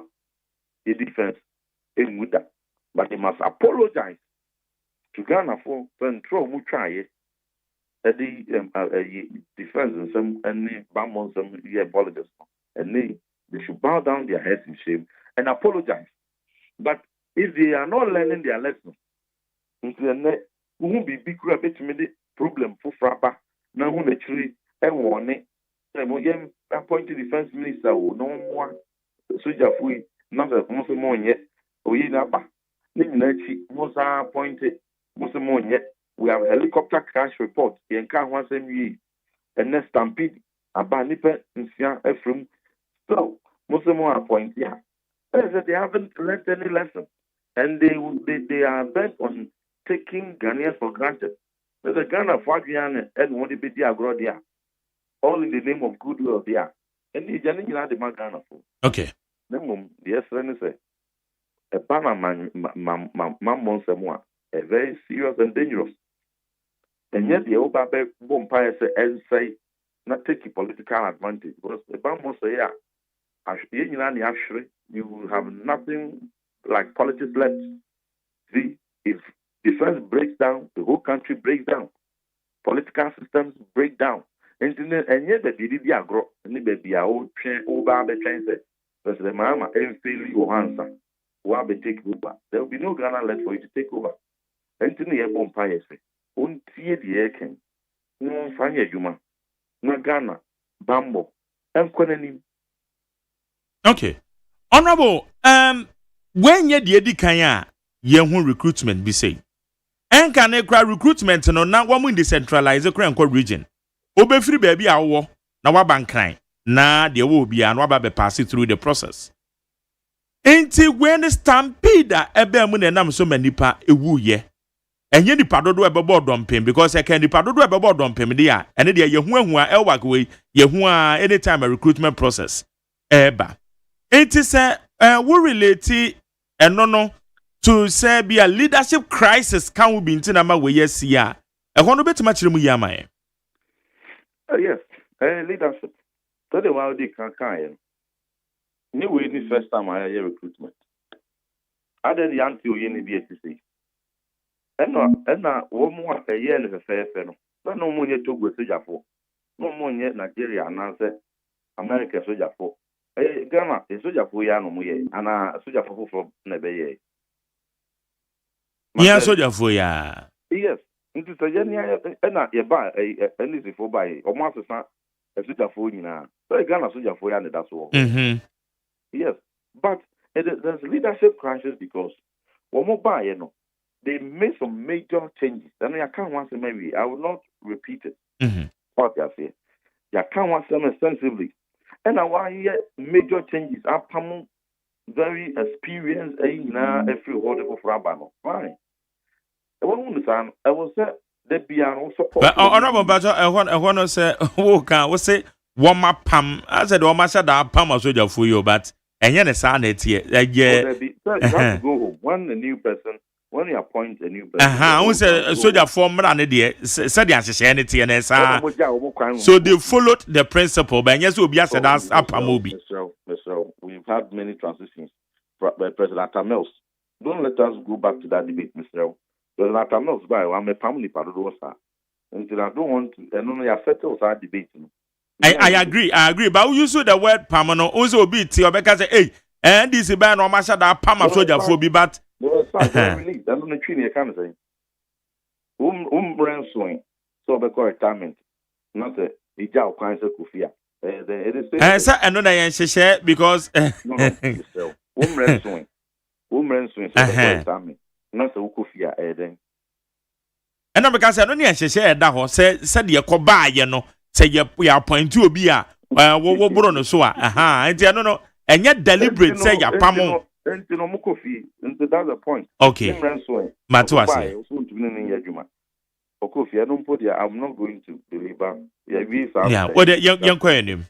the defense, in Muda. But they must apologize to Ghana for control Mutraye. The defense and some and Bamon some apologies, and they should bow down their heads in shame and apologize. But if they are not learning their lesson, who won't be big problem for Frappa, now who actually a warning. Appointed defense minister or no more soldier fui, not a Muslim yet, or Yinaba. Ninachi was appointed Muslim yet. We have helicopter crash report. Yenka once a year. And next stampede. Abanipe Nsia Ephraim. So, Muslim appointed. Yeah. They haven't learned any lesson. And they are bent on taking Ghanaians for granted. There's a Ghana for Guyana and what it be the Agrodia. all in the name of goodwill there. And the Janin had the Magana for. Okay. Then the Esren say, a banner man a very serious and dangerous. And yet the old Babe Bompire say, and say, not take a political advantage. Because the Bambo say, you will have nothing like politics left. See, if defense breaks down, the whole country breaks down. Political systems break down. And yet the DD agro, and the baby are all train over the train set. Because the mama and fail your answer. Who have take over. There will be no Ghana left for you to take over. And to the Bompire say, won't see the air no Fanya Juma, no Ghana, Bambo, and Quenenim. Okay. Honorable, when you did Kanya, you recruitment be say. And can they cry recruitment no now one decentralize the Kranko region. Obe free baby awo, na waban crying. Na there will be an wababe passing through the process. Ain't it when the stampede ebe mun nam so many pa ewu ye. And ye nipa dodo ebe board dumping because I can nipa dodo ebe board dumping dia. And there ye huwa elwak way ye huwa anytime a recruitment process. Eba. It is we relate and no to say be a leadership crisis can we be in Tinama we yes ya. I want to bet much yama. Yes, leadership. So the one they can new way the first time I hear recruitment. Other the anti you be to and now one more a year is a fair fellow. But no more yet to go soldier for. No more yet Nigeria and answer America soldier for. Ghana, a soldier for Yano, and a soldier for from Nebeye. Yeah, soldier for ya. Yes, into the and you buy a easy for by almost a soldier for you now. So Ghana soldier for Yan, that's all. Yes, but there's leadership crisis because one more buy, they made some major changes. And I can't want to maybe, I will not repeat it. What I say. You can't want them extensively. And why major changes are very experienced every whatever for Abano. Fine. I will say there be an support. But honorable Bajo, I want to say, who say one map pam. I said, one masha da pam or soldier for you, but and yet a son it here. You have to go home. One a new person. When you appoint a new person, who said soldier form ran it, said the answer and so they followed the principle, but yes, will be as up a movie. We've had many transitions. President Tamels, don't let us go back to that debate, Mr. President Tamels, by I'm a family part of the until I don't want to, and only I settle that debate. I agree, but you use the word permanent also be to because hey, and this is by no masha that pam soldier for be but. Release. That's on the tree. I can't say. Brand swing. So because retirement, not a job kind of kufia. It is. Sir, I know that share because. No, brand swing. Brand swing. So retirement, not a kufia. And no because I don't need share that horse. Said you could buy, say you are point to be a what Bruno so. And I don't know. And yet deliberate say you pamo. Into no mukofi, into that's the point. Okay. Matuasi. Okofi, I don't put there. I'm not going to deliver. Yeah, what the young queen.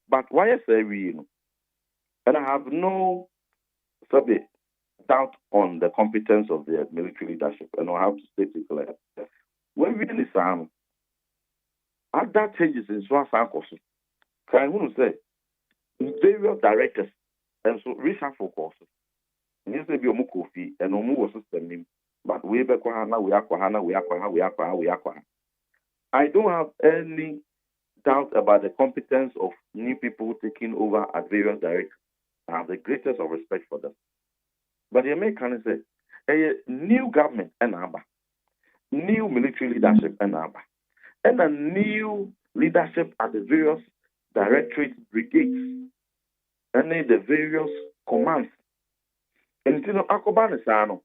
But why I say we, and I have no doubt on the competence of the military leadership, and I have to state it clear. When we listen, at that changes in Swasakosu, can you say various directors? And so research focus. Yes, there be Omukofi and Omu system, but we be Kohana, we are. I don't have any doubt about the competence of new people taking over at various directions. I have the greatest of respect for them. But the Americans say a new government and new military leadership and a new leadership at the various directorate brigades. And the various commands. And you know, Akobana Sano,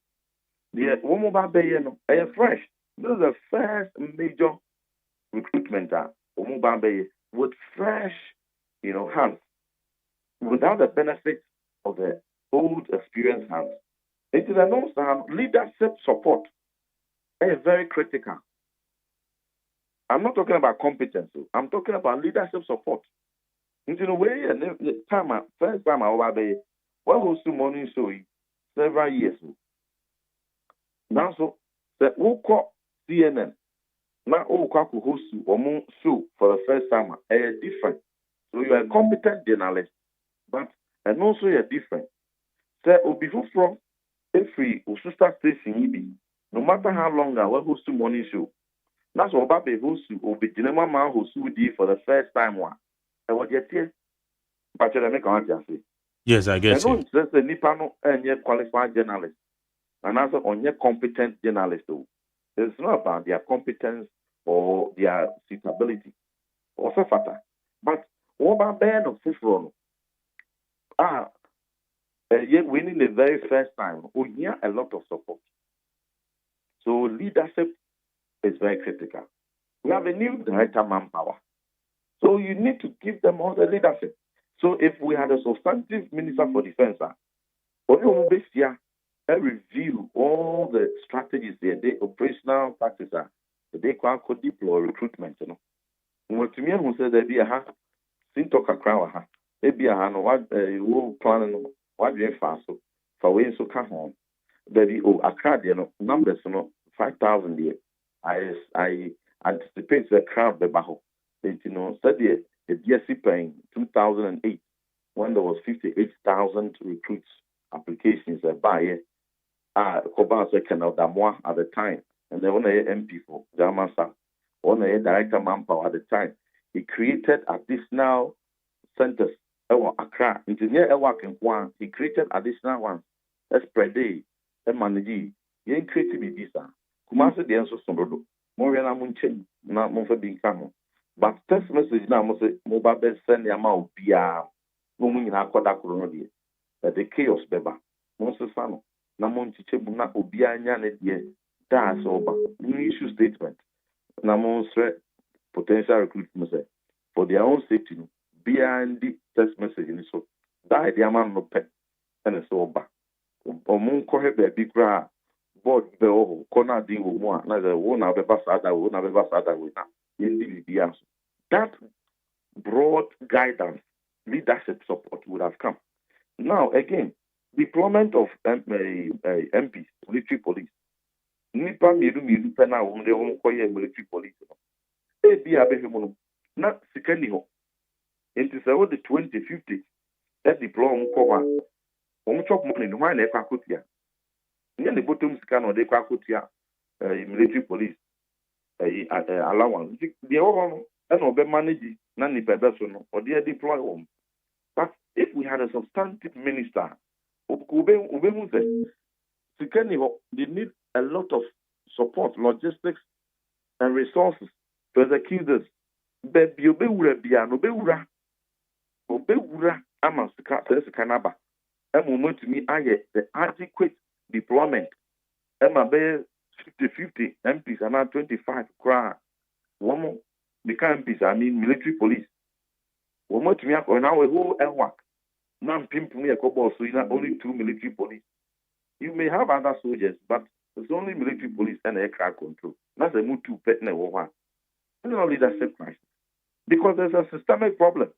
the Womoba Bayeno, fresh. This is the first major recruitment Womoba Bay with fresh, hands, without the benefit of the old experienced hands. It is announced that leadership support is very critical. I'm not talking about competence. I'm talking about leadership support. In the way, first time I was what was the morning show several years ago. Now, so the Oko CNN, now Oko host or show for the first time, different. So you are a competent journalist, but and also you're different. So, before from every sister station, no matter how long I will host the morning show. That's what Baby host will be the number man who sued for the first time. One, and what you hear, but you make on say. Yes, I guess. And no, just the Nipano and yet qualified journalist, and also on your competent journalist. It's not about their competence or their suitability or so fata. But what about band of Fufron? Yet winning the very first time, we need a lot of support. So leadership is very critical. We have a new director manpower. So you need to give them all the leadership. So if we had a substantive minister for defense, I review all the strategies there, the operational practices, they could deploy recruitment. What to me, who said there be a Sintoka crown, maybe a hand, what you plan, what you fast for way so come home. Baby, numbers, 5,000 here. I anticipate the crowd the baho. Study the DSC paying 2008 when there was 58,000 recruits applications by Koba Canal Damois at the time, and there were MP for Jamasa, one director manpower at the time. He created additional centers. Accra, engineer working one. He created additional ones. Spread day, manage. He created visa. Kumasi the answer somebody. Moriana Munchen, not more for being come. But text message now must say mobile best send the amount bia. Moving in our Kodakurodi. That the chaos beba. Monsano. Namonti Chebuna Ubia Nyan that's over. New issue statement. Namonsre potential recruitment for their own safety. Behind the text message in so that the amount no pet and it's over. Omun kohe baby gra board the corner deal one another one of the basada one of the basada with that. That broad guidance, leadership support would have come. Now again, deployment of MPs, military police. Nipa miru pena wonde won koye military police. E bi abehemono na sikani ho. It is about the 2050 that deploy cover. Chop money no one ekwa kotia. Near the bottom scan or de kwa kotia military police allowance. The all and obe manage nani pebesono or they deploy home. But if we had a substantive minister, they need a lot of support, logistics and resources to execute this. Baby obewura amasika kanaba. Moment to me, the adequate deployment. Emma be 50 MPs and now 25 cry. One more become MPs, I mean military police. One more to me, now a whole work. Now pimp me a couple so you not only 2 military police. You may have other soldiers, but it's only military police and aircraft control. That's a move to pet network. It's not leadership crisis. Because there's a systemic problem.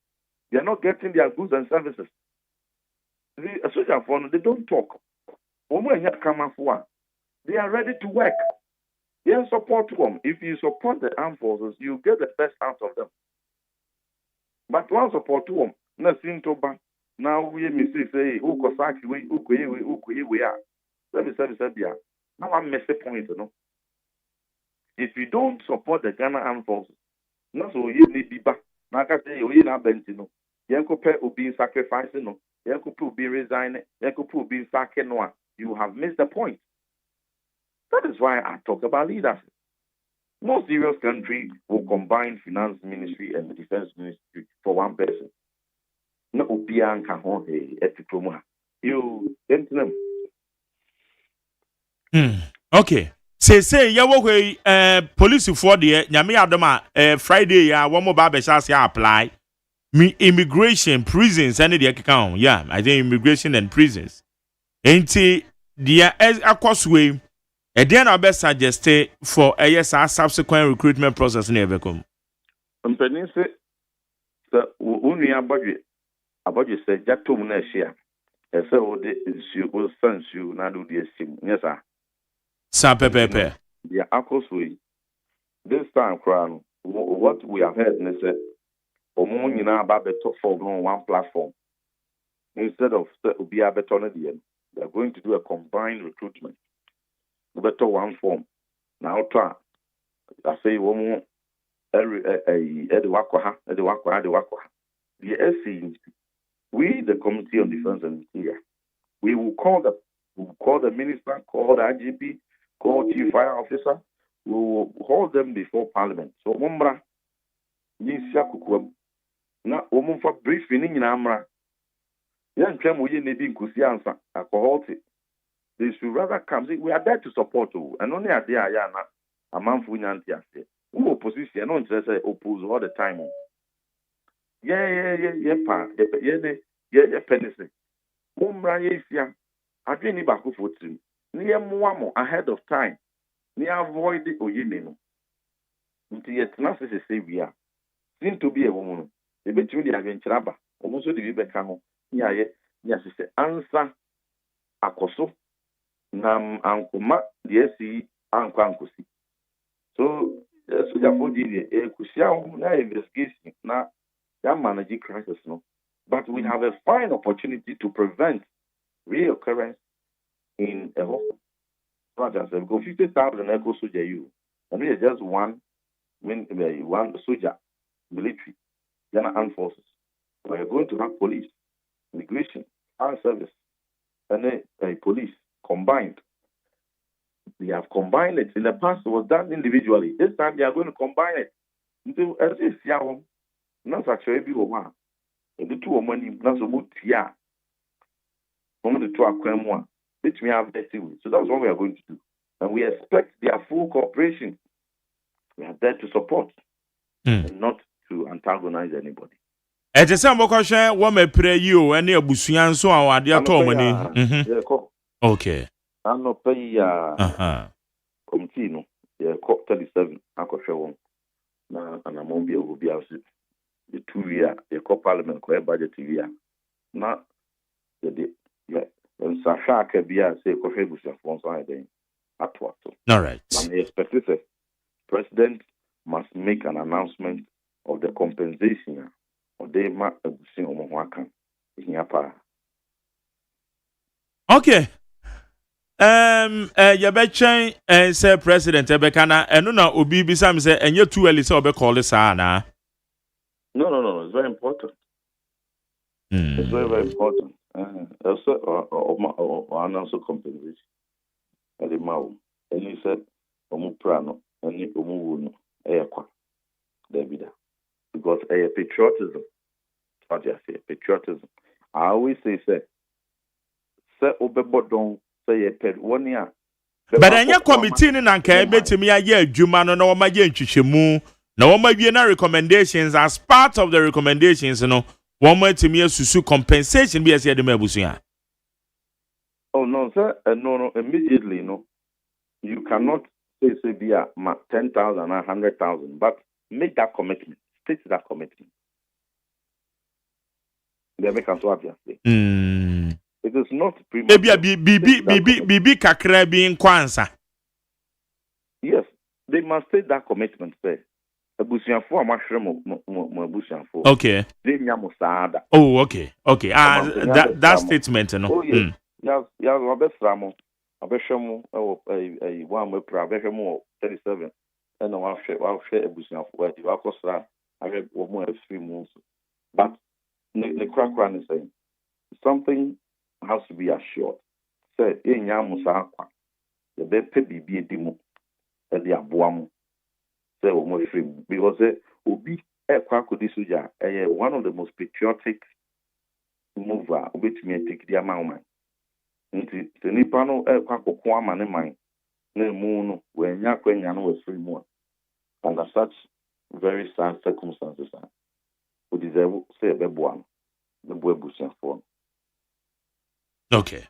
They are not getting their goods and services. The social fund, they don't talk. They are ready to work. They are support them. If you support the armed forces, you get the best out of them. But one support them, nothing to ban. Now we may say, Ukosaki, we are. Now I'm missing point, you know. If you don't support the Ghana armed forces, not so you need to be back. Like I say, you not bentino. Yankope will be sacrificing. Yankope will be resigning. Yankope will be sacking. You have missed the point. That is why I talk about leadership. Most serious countries will combine finance ministry and the defense ministry for one person. No ubian kahon etikloma. You them. Okay. Say ya wo police for the nyame adoma Friday ya one more barber shall apply. Me immigration, prisons, and the account. Yeah, I think immigration and prisons. Ain't the across way Then I best suggest for a yes subsequent recruitment process never come. Mpani sɛ wo nua abɔdwe sɛ gyatom na ahyia ɛsɛ wode nsuo wo sa nsuo na de wode asim nyɛ saa Sa pepepe. deɛ akɔ so yi this time koraa no what we have heard ne sɛ ɔmo nyinaa aba bɛtɔ form no on one platform instead of sɛ obiara bɛtɔ no deɛ no they are going to do a combined recruitment wobɛtɔ one form na wotɔ a afei wɔn the we, the Committee on Defense and Interior, we will call the minister, call the IGP, call Chief Fire Officer, we will hold them before Parliament. So, Mumbra, Yinsia Kukum, na Omumfa briefing in Amra, Yan Kemuye Nedin Kusiansa, alcohol. They should rather come. See, we are there to support you, and only at the Ayana, a month we Nantia say. Who opposition? No, just say oppose all the time. Yeah, penisi. Umra yesia. Adwe ni baku fotrim. Ni emuamo ahead of time. Ni avoid the oyinenu. Nti yetna se bia. Seem to be a woman. Ebetumi di adwenkyeraba. Omo so di bi beka ho. Ni asese answer akoso. Nam ankoma di esi ankosi. So so therefore the kusia na investigation na that manage crisis no. But we have a fine opportunity to prevent reoccurrence in a hospital. Not just go 50,000 echo soldier you. And we are just one soldier, military, then armed forces. We are going to have police, immigration, armed service, and a police combined. We have combined it. In the past, it was done individually. This time, they are going to combine it. Until as if not actually be one. The two money, not so much here. From the two acquaintance, which we have that with. So that's what we are going to do. And we expect their full cooperation. We are there to support and not to antagonize anybody. It is some question what may pray you any abusuan so our dear Tomani. Okay. I'm not pay committee no. Yeah, COP 37 akoshe na anamombi obi ase the 2 year the COP parliament ko budget year na the nsahwa ka bia say ko hwe busia sponsoriden atwato. All right. And the expected president must make an announcement of the compensation of the ma abusia omo aka ihia pa. Okay. Yabechen say president ebekana eno na obi bisam say enye too early say obe call this na. No, it's very important. It's very, very important. Also compensation. And the Mao. And he said, Omu Prano, and the Omu Ayakwa. Because a patriotism. What do I say? Patriotism. I always say, Obebodon, say a pet 1 year. But any committee in Anka betimi aye adwuma no na wo maye ntwehwemu na wo mawie na recommendations as part of the recommendations no wo matimi asusu compensation bi ase dem abusuya. Oh no sir, no immediately no. You cannot say be 10,000 or 100,000 but make that commitment. State that commitment. They make us what you say. It is not premature. Bibi kakra bi nkwansa. Yes, they must take that commitment there. Abusianfo amahwere mo abusianfo. Okay. They nyamo saada. Oh, okay. That statement no. Oh yes. Ya obesra mo. Abehwemo e one we pra abehwemo 37. And wa hwe abusianfo wa di wa kosra ahwe wo mo afiri mu. But the crack is saying something has to be assured. Say, Yamusa, the bepe bibi dimu, and the abuamu. Say, free because Obi Kwakudisuja, one of the most patriotic mover, which may take the amount. The Nipano Kwako Kwama ne mine, ne moon, when Yakwanyano was free more. Under such very sad circumstances, we deserve say a bebuan, the Buebusian form. Okay.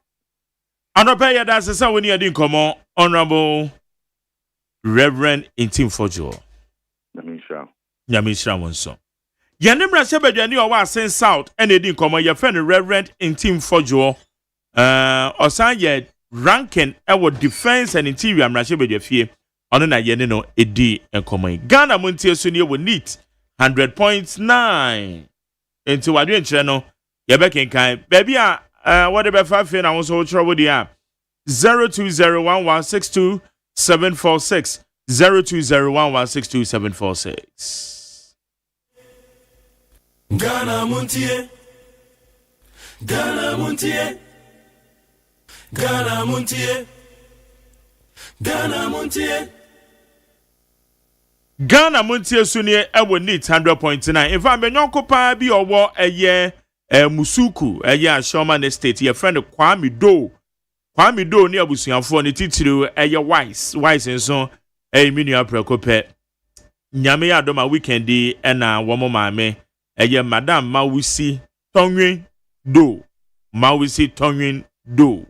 Anope ya da sesa woni adi nkomo Honorable Reverend Intim Fojo. Nyamisha wonso. Yanimra sebedwani owa Asen South ene edi nkomo ye friend Reverend Intim Fojo. Osan ye ranking ewo defense and interior mrashebedwe fie. Ono na ye ne no edi nkomo. Ghana Montie so ne wo neat 100.9. Enti wadwe nkyere no ye be kenkan. Baby a what be fa fe na won so chro dia 0201162746 0201162746. Ghana Montie, Ghana Montie, Ghana Montie, Ghana Montie. Ghana Montie sunie ewo neat 100.9. In fact, menyonko pa bi owo eye musuku eye Ashoma State ye friend Kwame Do ne abusuafo ne titiri eye wise nso minu aprekope nyame ya doma weekend na womo maame eye madam Mawusi Tonwin Do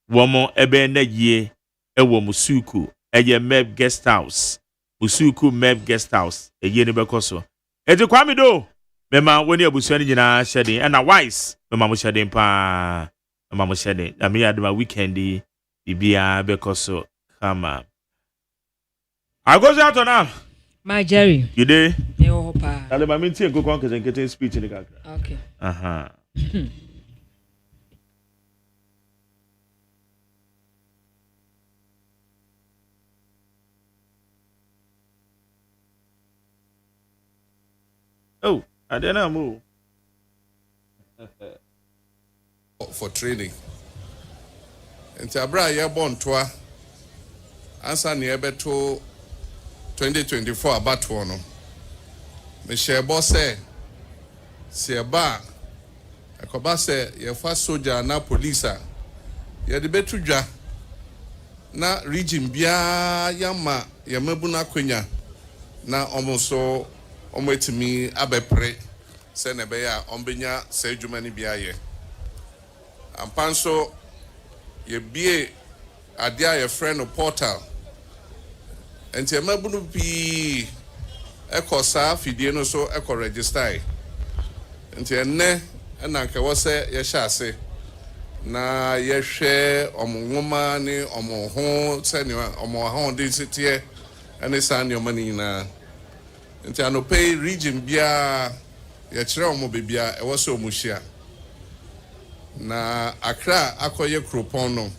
womo ebe na yie ewo musuku eye Meb Guest House musuku Meb Guest House eye ne bekoso eti Kwame Do mema woni abusua ni nyina hyede na wise mema mo hyede pa mema mo hyede na me adoma weekend bibia bekoso kama I go out now. My Jerry. You dey? No pa. Ale ma minti enko kon kete speech ni kakra. Okay. Aha. Oh, I don't know. For training. Nti abra ye bon toa ansa ne ebeto 2024 abato no. Me share boss se ba akoba se ye fa soldier na police ye de betu dwa na region bia yama ye mabu na kwanya na omoso ometimi abepre se ne be ya ombenya se adwuma ni bia ye ampanso ye bie adia ye friend portal enti e mabu no bi ekosa fidie no so eko register enti enne na nke wo se ye hyase na ye hwe omonwoma ni omonho sene omonho de sitie ene san yo mani na enti anope region bia ye kire omo bebia e wo se omuhia na Accra akoye kropon no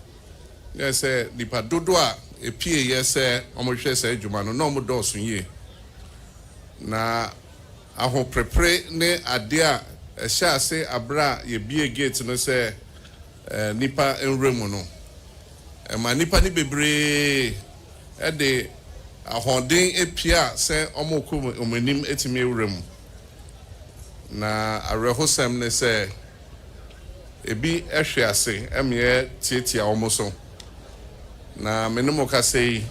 ye se dipa dodo a epie ye se omohwe se adwuma no na omo doso ye na aho prepare ne ade a hyase abra ye bie gate no se nipa enremu no ma nipa ni bebre de ahoden epia se omokum omanim etime enremu na arehosem ne se ebi ehwe ase emye tietia omoso na menemo ka sei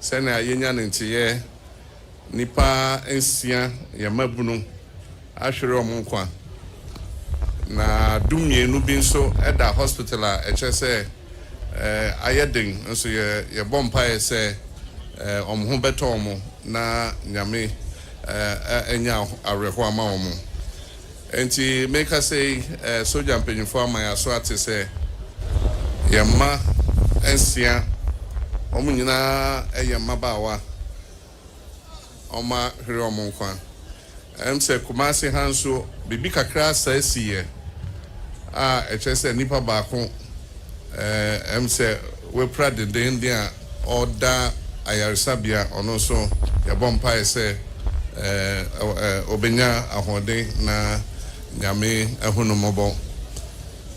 se na yenya ntiye nipa ensia ya mabunu ahwere omonkwa na dumienu bi nso eda hospital a echese ayeden nso ye bompa ese omho beto omo na nyame enya areho ama omo enti make us say soldier mpanyimfo ama ya so ate se yemma ensia omo nyina eyemma bawa oma hwere omonkwa se kumase hanso bibi kakra sa asiye a echese nipa baako se we prade den dia oda ayarsabia ono so ya bompa ese obenya ahode na nyame ahonomobo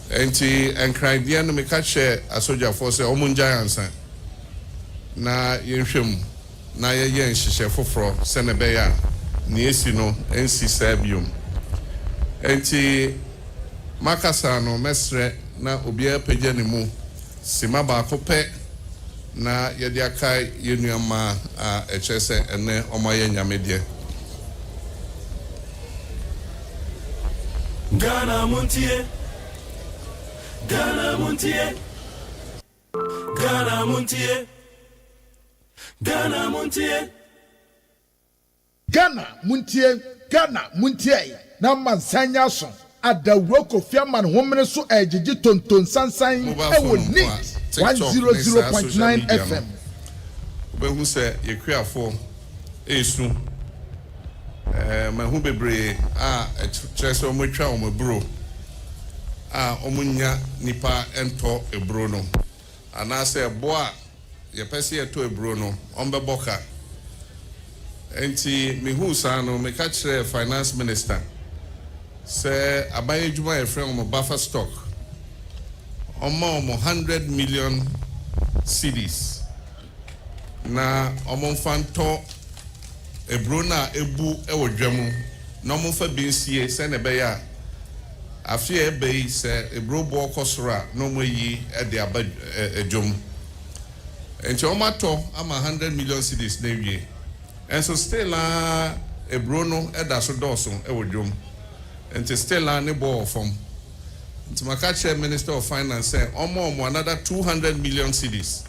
enti enkraidea no meka che asoja force omunja ansa na yenhwem na ye nhihye foforo senebe ya ni esi no ensi sabium enti makasa no mesre na obia pagya ne mu sima ba kope na ye dia kai yenuama a echese ene omoye nyamedie Ghana Montie, Ghana Montie, Ghana Montie. Ghana Montie. Ghana Montie. Na mansanya so. Adawro Kofi Aman homene so ejiji tonton sansan ewo neat 100.9 FM. Obehu se yekriafo esu mahu bebre a kyerese omotwa omabro a omunya nipa ento ebro no anase ebo a yepese eto ebro no ombeboka enti mehu sa no meka kyerɛ finance minister say abaye juma e friend mo buffer stock omo 100 million cedis na omo fanto ebro na ebu ewo dwamu na omo fa binsie se ne be ya afie ebe se ebro bo kosora na omo yi e de aba ejom enti omo ato ama 100 million cedis na wie enso still ebro no e da so doso ewo dwom and still an ball from to Makache Minister of Finance say almost another 200 million cedis.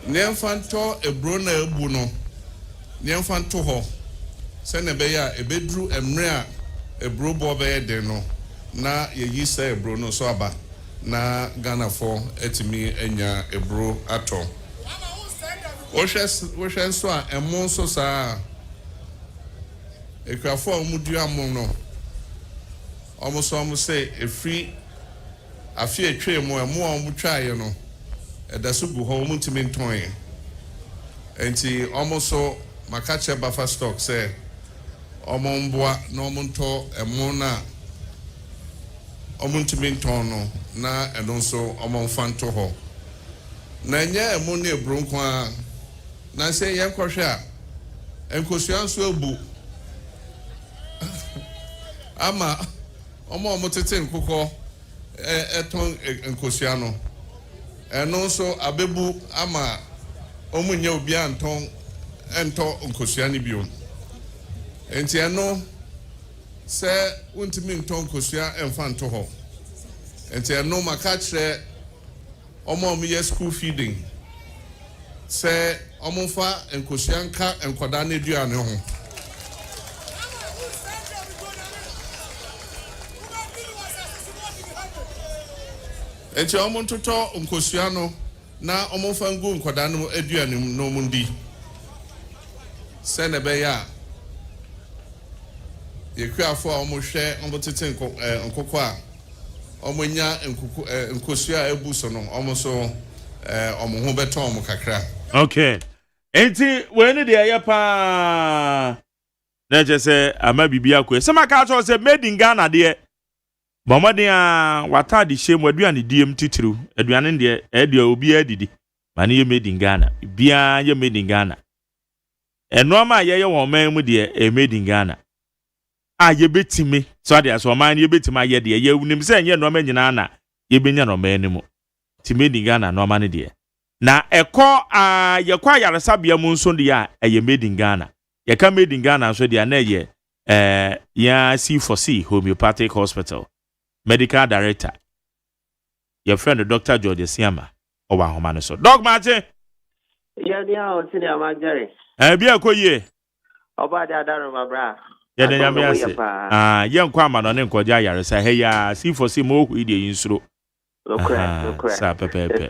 Niamfanto ebrona ebuno niamfanto ho se ne be ya ebedru emre a ebro bo be de no na yeyi se ebro no so aba na Ghana for etimi enya ebro ato. Woshe so a emo so sa ekrafo omudu amon no omuso omu say efri afi etwe emo omu twaye no edaso gu ho omu ntimi nton enti omuso makache buffer stock say omu mboa na omu nto emo na omu ntimi nton no na eno so omu mfanto ho na nya emo ne ebronko a na say yen kwhwe a enkosuan so abu ama omo tete nkokọ eton enkosuan no eno so abebu ama omunye obi anton ento enkosuan ni bio enti eno se untimi nton enkosuan emfa nto ho enti eno maka kire omo ye school feeding se omofa enkosianka enkoda na eduane ho enti omontoto enkosiano na omofa ngu enkoda no eduane no mundi se ne be ya yekuafo a omohwe omotete enkoko a omonya enkosua ebuso no omoso omo beto omo kakra. Okay. Enti we de ya pa na je se ama bibia ko. Se maka cho se made in Ghana de. Bomodin a wata de shame aduane diem titru. Aduane de obi adidi. Mane ye made in Ghana. Bia ye made in Ghana. Eno ma ye won man mu de made in Ghana. Ye betime so de so man ye betima ye de ye wunim se nye no ma nyina na ye benya no man ni mu. Ti made in Ghana no ma ne de. Na eko yekwa yaresabia mu nso de ya made in Ghana. Ye ka made in Ghana so de na ye ya C4C Homeopathic Hospital Medical Director. Your friend Dr. George Siama owa homa no so. Dog Martin. Yeah, dia o ti dia ma Jerry. Bia koye. Oba da daro ma bra. Ya de nyame ase. Ye nkwa ma no ne nkwaja yaresa he ya C4C mo hu ide yinsuro. No Sa pepepe.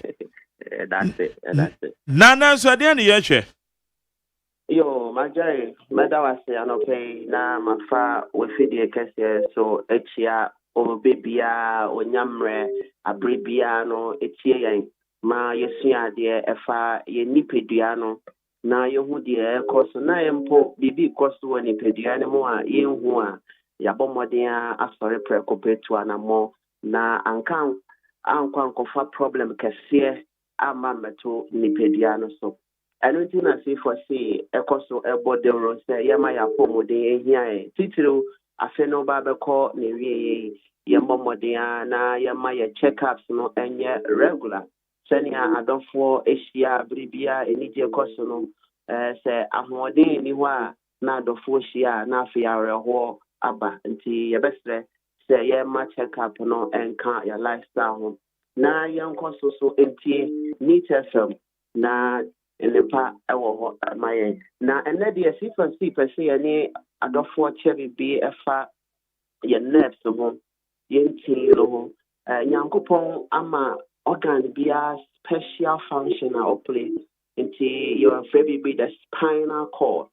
That's it. Nana so de na ye hwe. Yo, ma Jerry, meda wase anope na mafa we fidie kese so echia o bebia onyamre abrebia no etie yan ma yesua de efa ye nipedua no na yehu de ekoso na yempo bibi koso woni pedua ne mo a yehu a yabomoden a asore prekopetu anamo na ankan ankofa problem kese ama meto nipedua no so anoti na say for say ekoso ebodero say yema yapomode ehia e titiro afe no ba beko na wie yemomode na yema ye checkups no enye regular senia adofo ehia bribia enije koso no say ahode ni ho a na adofo ehia na afi areho aba nti yɛbɛsrɛ sɛ yɛma check up no ɛnka yɛ lifestyle ho na yɛnkɔ so ntie neat fm na nipa ɛwɔ hɔ ama yɛn na ɛnɛ deɛ sifa sɛ yɛne adɔfoɔ kyɛ biribi ɛfa yɛ nerves ho yɛntii no ho nyankopɔn ama organ biara special function a ɔplay nti yɛwɔfrɛ biribi the spinal cord.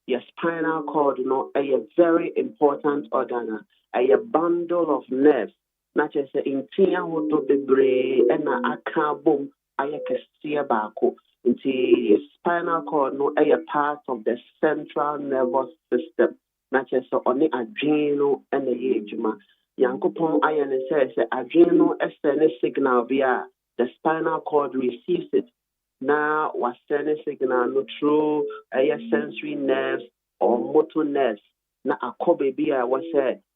Your spinal cord, a very important organ, a bundle of nerves. Not just in tia hoto bebre and a boom, I can see a bako. Into spinal cord, a part of the central nervous system. Not just only adrenal and the ejima. Yankopon iron says adrenal external signal via the spinal cord receives it. Now, was sending signal no through sensory nerves or motor nerves. Now, a co baby, I was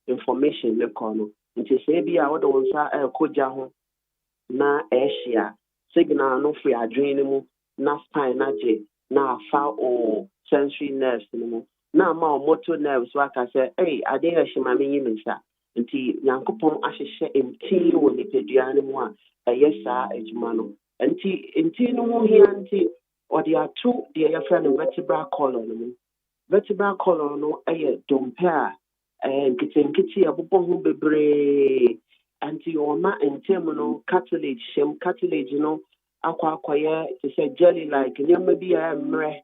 information the corner. It is maybe I would also koja na asia signal no free adrenal na spinal na foul or sensory nerves no na ma motor nerves. Like I say, hey, I didn't see my minimum. Nti Yankopon ahyehyɛ emti wɔ nipadua mu a ɛyɛ saa adwuma no nti no ho hia nti ɔde ato deɛ yɛfrɛ no vertebral column no mu vertebral column no ɛyɛ dompe a nketenkete ɛbobɔ ho bebree nti ɔma ntɛm no cartilage hyɛm cartilage no akɔyɛ te sɛ jelly like nneɛma bi a mmerɛ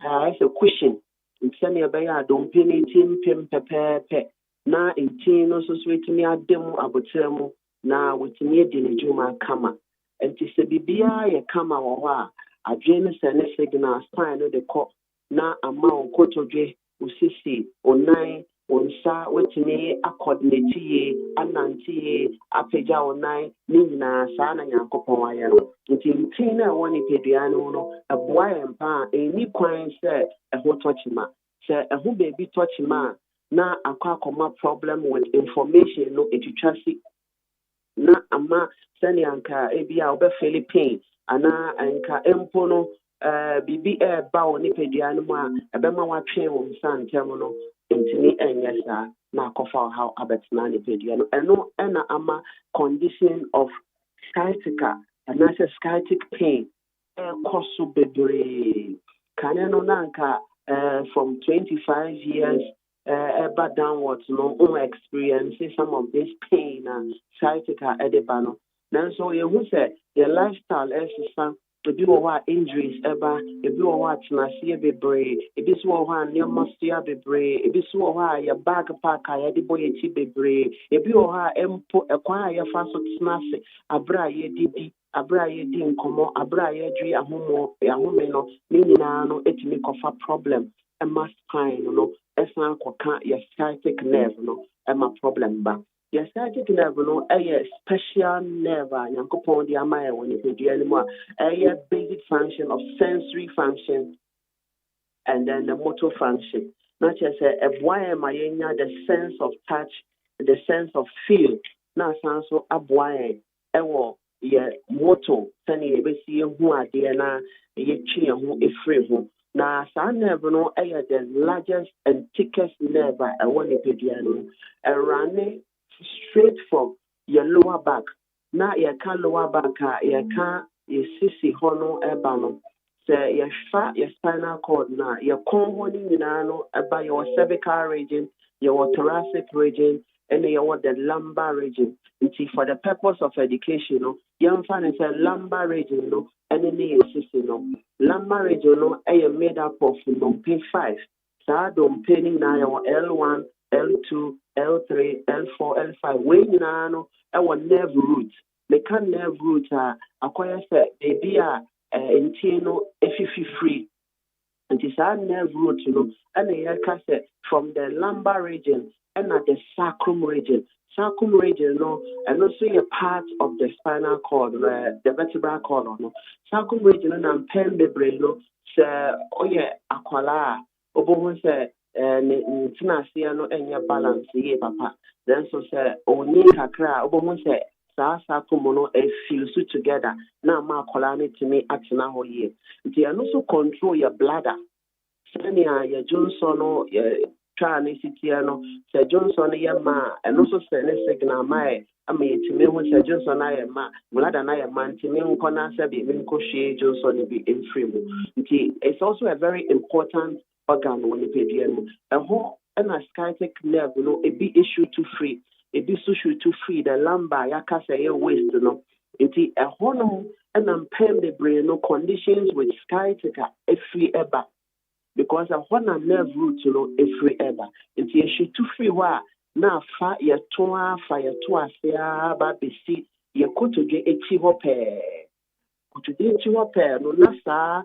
ɛsɛ cushion nti sɛnea ɛbɛyɛ a dompe no ti mpem pɛpɛɛpɛ na nti no so etimi adem abotrɛ mu na wetimi edi ne dwuma kama nti sɛ bibia yɛ kama wɔ hɔ a adwene no sɛ ne signal spine no de kɔ na ama nkotodwe osisi onan onsa wetimi akɔdinate yie anante yie apagya onan ne nyinaa saa na Nyankopɔn ayɛ no nti na ɛwɔ nipadua no no ɛboa yɛn pa a ɛni kwan sɛ ɛho tɔkyima sɛ ɛho baabi tɔkyima na akɔma problem with information no etwitwasi na ama sɛne anka ebi a wobɛfeel pain ana anka empo no bibi ɛba wɔ nipadua no mu a ɛbɛma watwe wɔ nsa ntɛm no ntumi ɛnyɛ saa na akɔfa how abɛtena nipadua no ɛno ɛna ama condition of sciatica anaasɛ sciatic pain ɛkɔ so bebree kane no na anka from 25 years but downwards, experiencing some of this pain and sciatica edebano. Then so you say your lifestyle exercise to be what injuries ever, if you what nasia be brave, if this one your mustia be brave, if this one your back pack I had the boy be brave, if you are acquire your fast snassi, abra ye didi. Abra ye din komo abra ye dri ahomo no meaning no it make of a problem a mass spine no esan koka your sciatic nerve no a problem ba your sciatic nerve no a special nerve Nyankopon di amaye when you do anymore a basic function of sensory function and then the motor function not just a boy mayenya the sense of touch the sense of feel na san so aboy ewo ye moto sani ebesi ehu ade na ye twi ehu efre ho na sa nerve no the largest and thickest nerve one nipadua no running straight from your lower back na your lower back your your sisi ho no eba no say your spinal cord na your con ho ni nyina no eba your cervical region your thoracic region and the lumbar region. For the purpose of education, young fan is a lumbar region, and any system. Lumbar region made up of P 5. So don't penny now L1, L2, L3, L4, L5. When you know our nerve root, they can nerve root acquire baby intino free. And it's our nerve root, and the from the lumbar region. And at the sacrum region, and also a part of the spinal cord, the vertebral column. Sacrum region and pen the brain, aquala, obo say, Tinasiano and your balance, papa. Then so say, Oni Kakra, obo say, Sacrum fuse together. Now, ma colani to me at now year. They also control your bladder. Senia, your Johnson, twa ne sitia no Sir Johnson ye ma and also send a signal my I mean to me when Sir Johnson I am ma Mulada na man to me nkona sabi me nkohwe Johnson be in free mu. It's also a very important organ when you pay a whole and a sciatic nerve no it be issue to free it be social to free the lumbar yakasa waist no it a hormone and pain the brain no conditions with sciatic a free ever because a hormone nerve root no a free ever it issue to free wa na fa ya toa fia ba besi ye kotoge echi hope kotoge echi hope no na sa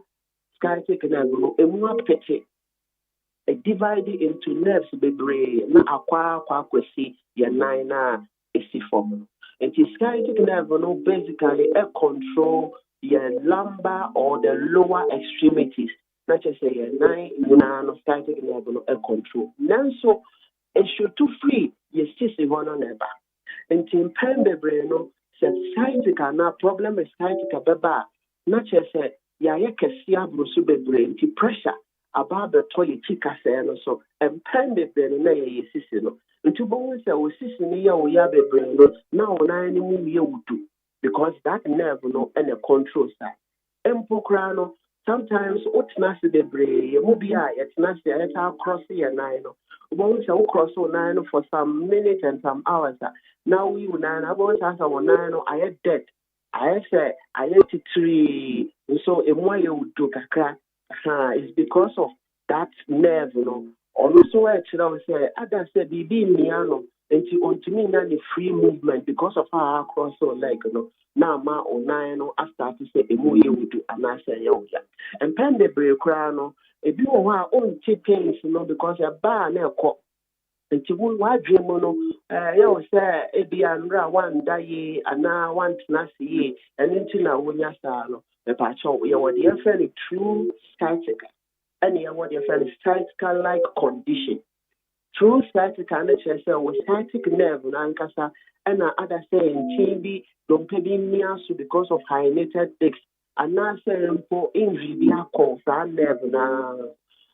sciatic nerve no emu apete divided into nerves bebree na akwa kwesi ya nine na esi form. And the sciatic nerve no basically control your lumbar or the lower extremities. Not just say your nine no sciatic nerve no control. Then so it should to free your sissy one on never. And the pain bebree no said sciatic na problem is sciatic beba. Not just say ya kesia brusu bebree the pressure about the toilet chica so and pen the brain na ye sisi no into bones we sisi ni ya we ya be brain no now na any mu ye wudu because that nerve no and a control side empokra no sometimes otna se the brain ye mu bia etna se eta cross ye nine no bones we cross o nine for some minutes and some hours now we nine about as our nine no I dead I say I let it tree so e mo ye wudu kakra it's because of that nerve, Also, actually, say, other said, be miano, and she on to me the free movement because of how cross or leg, Now, ma or nine, I start to say, a more you would do, and I say, yoga. And pen the break crown, a few of our own pains, because a bar near cop. And she would why dream you say, a be under one day, and now one snazzy, and into now when you're salo. The patch of your dear fairly true sciatic, and you what your fairly sciatica like condition. True sciatica nature with sciatic nerve and ankasa, and other saying TB don't pay me because of hyalinated discs, and now saying for injury be a cause and nerve now.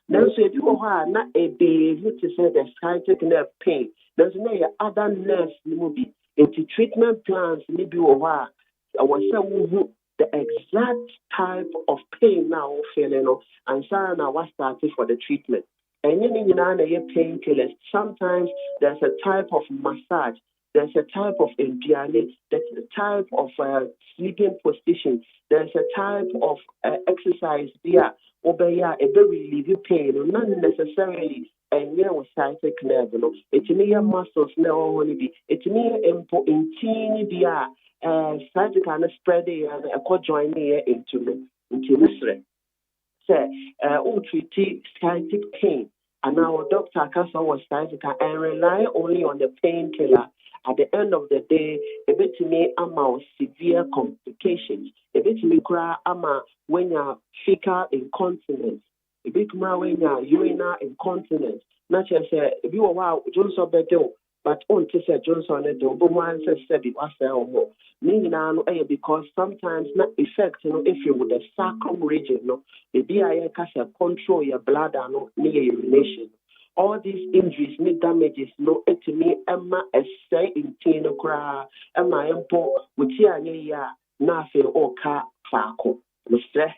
Now, so if you are not a baby to say the sciatic nerve pain, there's no other nerves movie into treatment plans, maybe or I was saying the exact type of pain now feeling and so now was starting for the treatment. And you know, painkillers. Sometimes there's a type of massage, there's a type of indiane, there's a type of sleeping position, there's a type of exercise there. Obeya a very relieve pain, not necessarily and with sciatic nerve. It's near muscles now only be. It's near in teeny dia. Sciatic and spread a co join here into Misre. Say, treat sciatic pain. And our doctor can was sciatic and rely only on the painkiller. At the end of the day, a bit to me amount severe complications. A bit to me cry ama when you're fecal incontinence. A bit more when you're urinary incontinence. Not just say, if you are wow, Johnson bedo, but on to say Johnson do, but one says it was more. Meaning now, because sometimes not effect, if you would the sacrum region, maybe I can control your bladder, near urination. All these injuries, need damages, no, to me, Emma, a say in Tino Cra, Emma, Empo, with ya, nothing or car, Farco. Mr.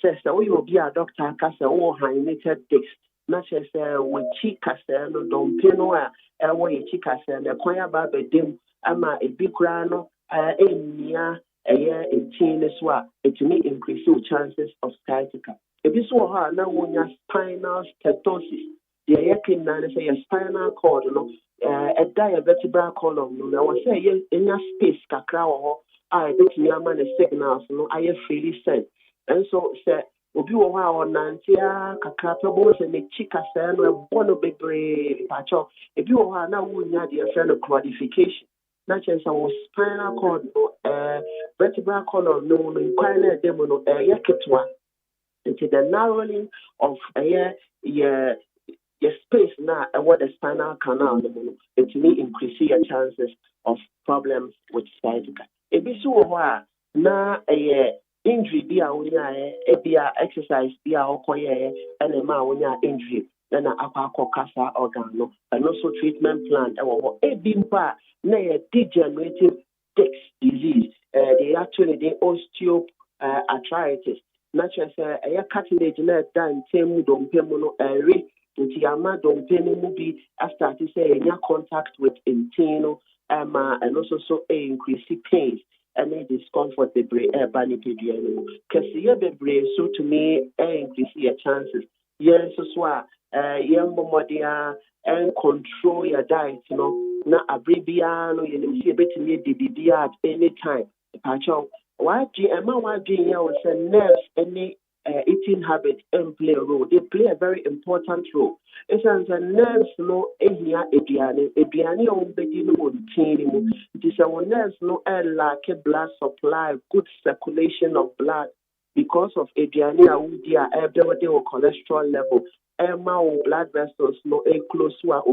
Says that we will be a doctor, Cassa, or hyalinated discs, not as with Chicasa, no, don't pay no, away Chicasa, and acquire Baba Dim, Emma, a big grano, a year in Tino Swa, it to me increase your chances of sciatica. If you saw her, now when your spinal stenosis. The yakin na say a spinal cord, a diavertebral column. I was say in a space kakra or I bet me a man signals, I freely sent. And so say, Obi or Nantia, Kakra, and the chica sand, a bono big brave patcho. If you are now, we have the friend of codification. Not just our spinal cord, vertebral column, no, inquiry demon, a yakitwa. Into the narrowing of a year. Your space now and what the spinal canal it may increase your chances of problems with sciatica. If you saw now a injury be a exercise be a and a man when you injury na akwa kasa organ no and also treatment plan ebimpa na degenerative disc disease they actually they osteoarthritis natural say cartilage na dan tem dompe mu no nti ama dompe no mu bi after to say any contact with internal and also increase pains and discomfort the brain bani pedro kasi ya bebre so to me increase your chances yes so young momodia and control your diet na abribia no you see betimi dibibia at any time pacho why nerves any eating habit and play a role. They play a very important role. It's as a nerves no ehia ediane on bedino on tinimu. It is our nerves no lack blood supply, good circulation of blood because of ediane audia or cholesterol level. Emma or blood vessels no close to our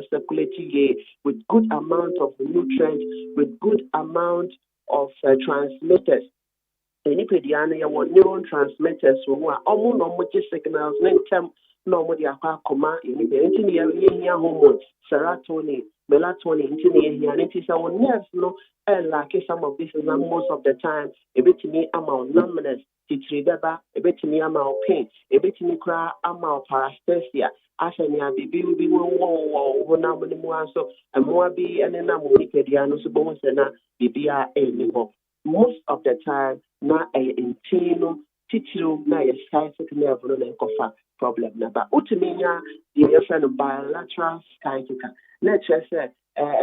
circulating with good amount of nutrients, with good amount of transmitters. Anipediana, your neurotransmitters who are almost signals, normally a coma, in hormones, serotonin, melatonin, and it is our nerves no like some of this and most of the time, a bit me amount numbness, titribeba, a bit me amount pain, a bit me cry amount paresthesia. Asanya bibi will be one so and more be and then I'm Nipediano, so na bibia anymore. Most of the time, na internal titiro na sciatic nerve no enkofa problem na ba utuminya the friend of bilateral sciatica na say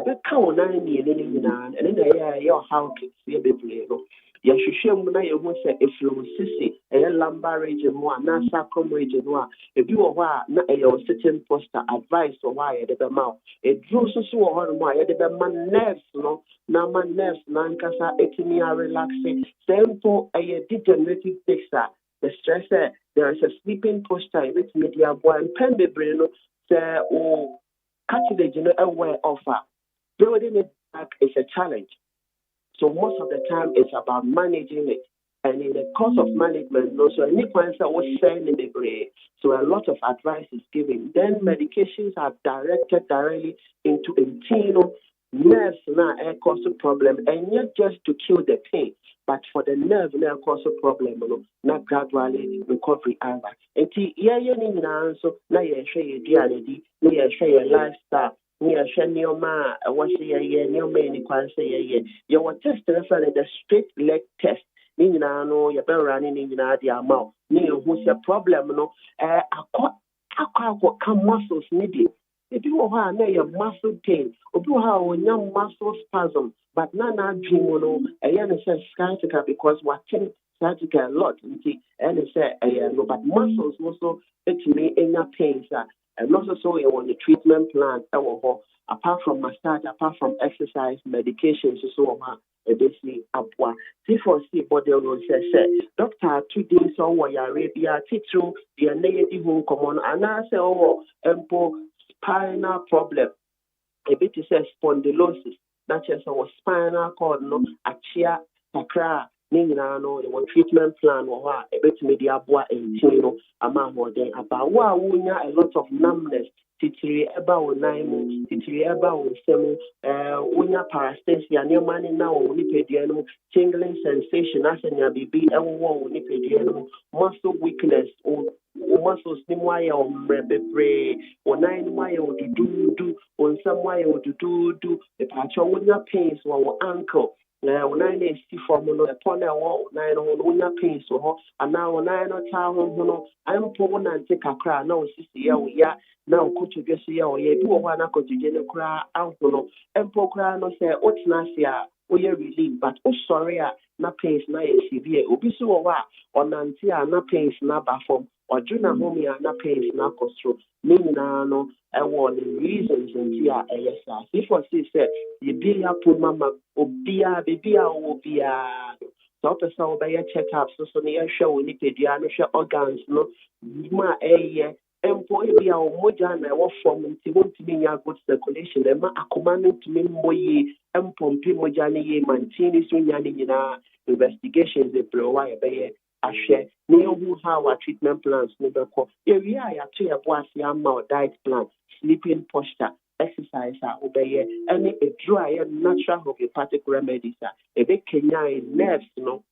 be ka wona ni nyina and na your how kids be bebre no ya hwehwem na ye ho say eflowsisi lumbar region mo na sacrum region no ebi wo ho a na sitting posture advice or why de be ma e dru so wo ho no a de be man nerves no na man nerves na nkasa etimi a relaxing simple degenerative fixer the stress there is a sleeping posture with media boy and pen bebre no say o cartilage no aware offer building it back is a challenge. So most of the time, it's about managing it. And in the course of management, also, any cancer was saying in the brain. So a lot of advice is given. Then medications are directed directly into internal nerves now cause a problem. And not just to kill the pain, but for the nerve now cause a problem. Not gradually recovery either. And so now you share your DNA, you share your lifestyle. Near Shanioma, what's the year, no many quite say a year. Your test is the straight leg test. Nina, no, you're better running in the amount. Near who's a problem, no, I come muscles needy. If you are your muscle pain, or you have young muscle spasm, but nana dream, no, a young says sciatica because watching sciatica a lot, and it said, no, but muscles also, it's me in your pain, sir. And also, so you want the treatment plan, apart from massage, apart from exercise, medications, so on, basically, upwa. C4C body will say, Doctor, 2 days on what you Arabia, teacher, the negative home common, and I say, spinal problem. A bit is spondylosis, not just our spinal cord, no, achia, sakra. No, the treatment plan or a bit media boy and amount more than about a lot of numbness, titri about 9, titri about 7, unya paresthesia, near money now, nipediano, tingling sensation, as in your baby, and nipediano, muscle weakness, or muscles, nimwaya or brebre, or 9 wire or do, on some wire or do, the patch of your pains or ankle. Now, when I see from upon a wall, 9 on pain so, and now 9 on town, I'm poor and take a cry. No, sister, yeah, now could you just see, oh, yeah, do one I could you cry out, no, and poor cry, no, say, what's Nasia, oh, yeah, relief, but oh, sorry, na pains na severe, Obisu or Nantia, na pains na baffom, or Juna homia, na pains na costro, meaning, no, I want reasons and tia, yes, if what she said, you be up to Mamma, Obia, Bibia, Obia. So, person by a checkup, so near show, we need to organs, no, ma a employee be our Mojana, what form, to want to be a good circulation, and ma commanding to me, boy, and Pompi Mojani, Mantini, Sunyani, investigations, they blow away. ahwɛ ne yɛhu how our treatment plans no bɛkɔ yɛwie a yɛato yɛbo ase ama wo diet plan sleeping posture exercise a wobɛyɛ ɛne aduro a yɛ natural homeopathic remedies a ɛbɛkenyae nerves no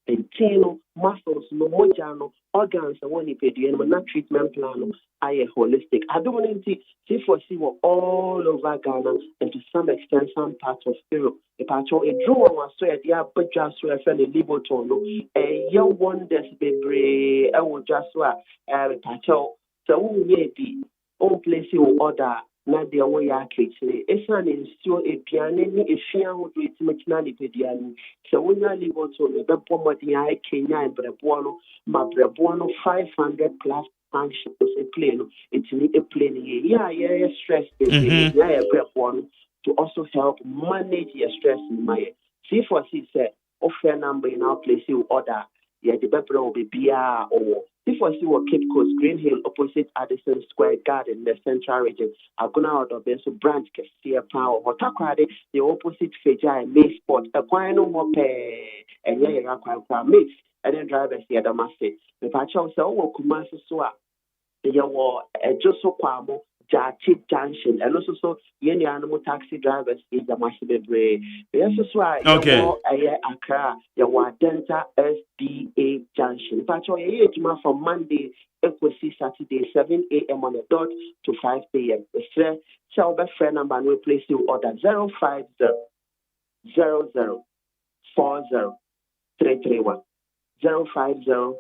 ntin no muscles no mogya no organs a wɔ nipadua no na treatment plan no ayɛ holistic adom no nti C4C wɔ all over Ghana and to some extent some parts of Europe ipatwo aduro wɔn aso yɛde abadwa so ɛfɛ ne liboton no ɛyɛ wonders bebree ɛwɔ dwa so a ipatwo sɛ wonyɛ bi on place wo order na deɛ wɔyɛ akekyere ɛsiane nsuo aduane ne efia ahodoɔ ɛtimakyina nipadua no sɛ wonya liboton no ɛbɛbɔ mmɔden a ɛkenya brɛboɔ no ma brɛboɔ no 500 plus functions play no ɛtumi play no yɛ stress bebree yɛ brɛboɔ no to also help manage your stress in my C4C said offer number in our place you order yeah the better will be bia or C4C will Cape Coast Green Hill opposite Addison Square Garden the central region agona out of so branch kesiya power hotakrade the opposite Fejai May spot a no more pay and yeah mix and then drivers here the massive the patch also Kumasi Swa yɛwɔ ɛdwoso kwamo Jati Junction and also so yɛne animal taxi drivers yɛgyamahye bebree yɛso so a yɛwɔ ɛyɛ Accra yɛwɔ Adenta SDA Junction patro yɛyɛ adwuma from Monday ekosi Saturday 7 a.m. on the dot to 5 p.m. Ɛsrɛ sɛ wobɛfrɛ number no place you order 050 00 40 331 050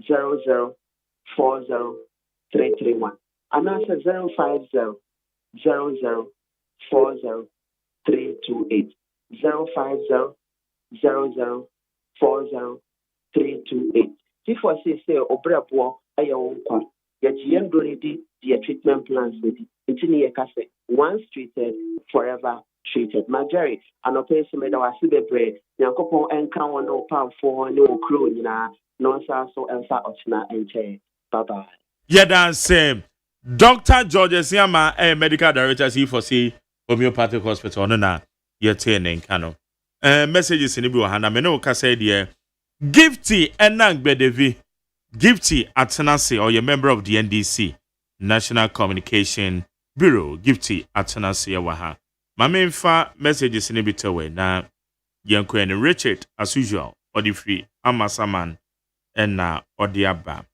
00 40 331 and answer 050 00 40 328 050 00 40 328 C4C say obrabo aya wonkwa yɛgye donate the treatment plans with it ni yɛka once treated forever treated Marjorie anɔpɛ so meda wase bebree nyankopɔn ɛnka wɔn no pamfo ne wo kuro nyinaa no nsa so ɛmfa ɔkyena ɛnkyɛ bye bye. Yeah, that's Dr. George Siama, a medical director, C4C Homeopathic Hospital. No, na yetene nkano. Messages in Ibu Hana Meno Kase dear. Gifty Enang Bedevi. Gifty Atanasi or your member of the NDC National Communication Bureau. Gifty Atanasi Waha. Mamemfa messages in Ibitowe na Yankwen Richard as usual. Odi free Amasaman and na Odiaba.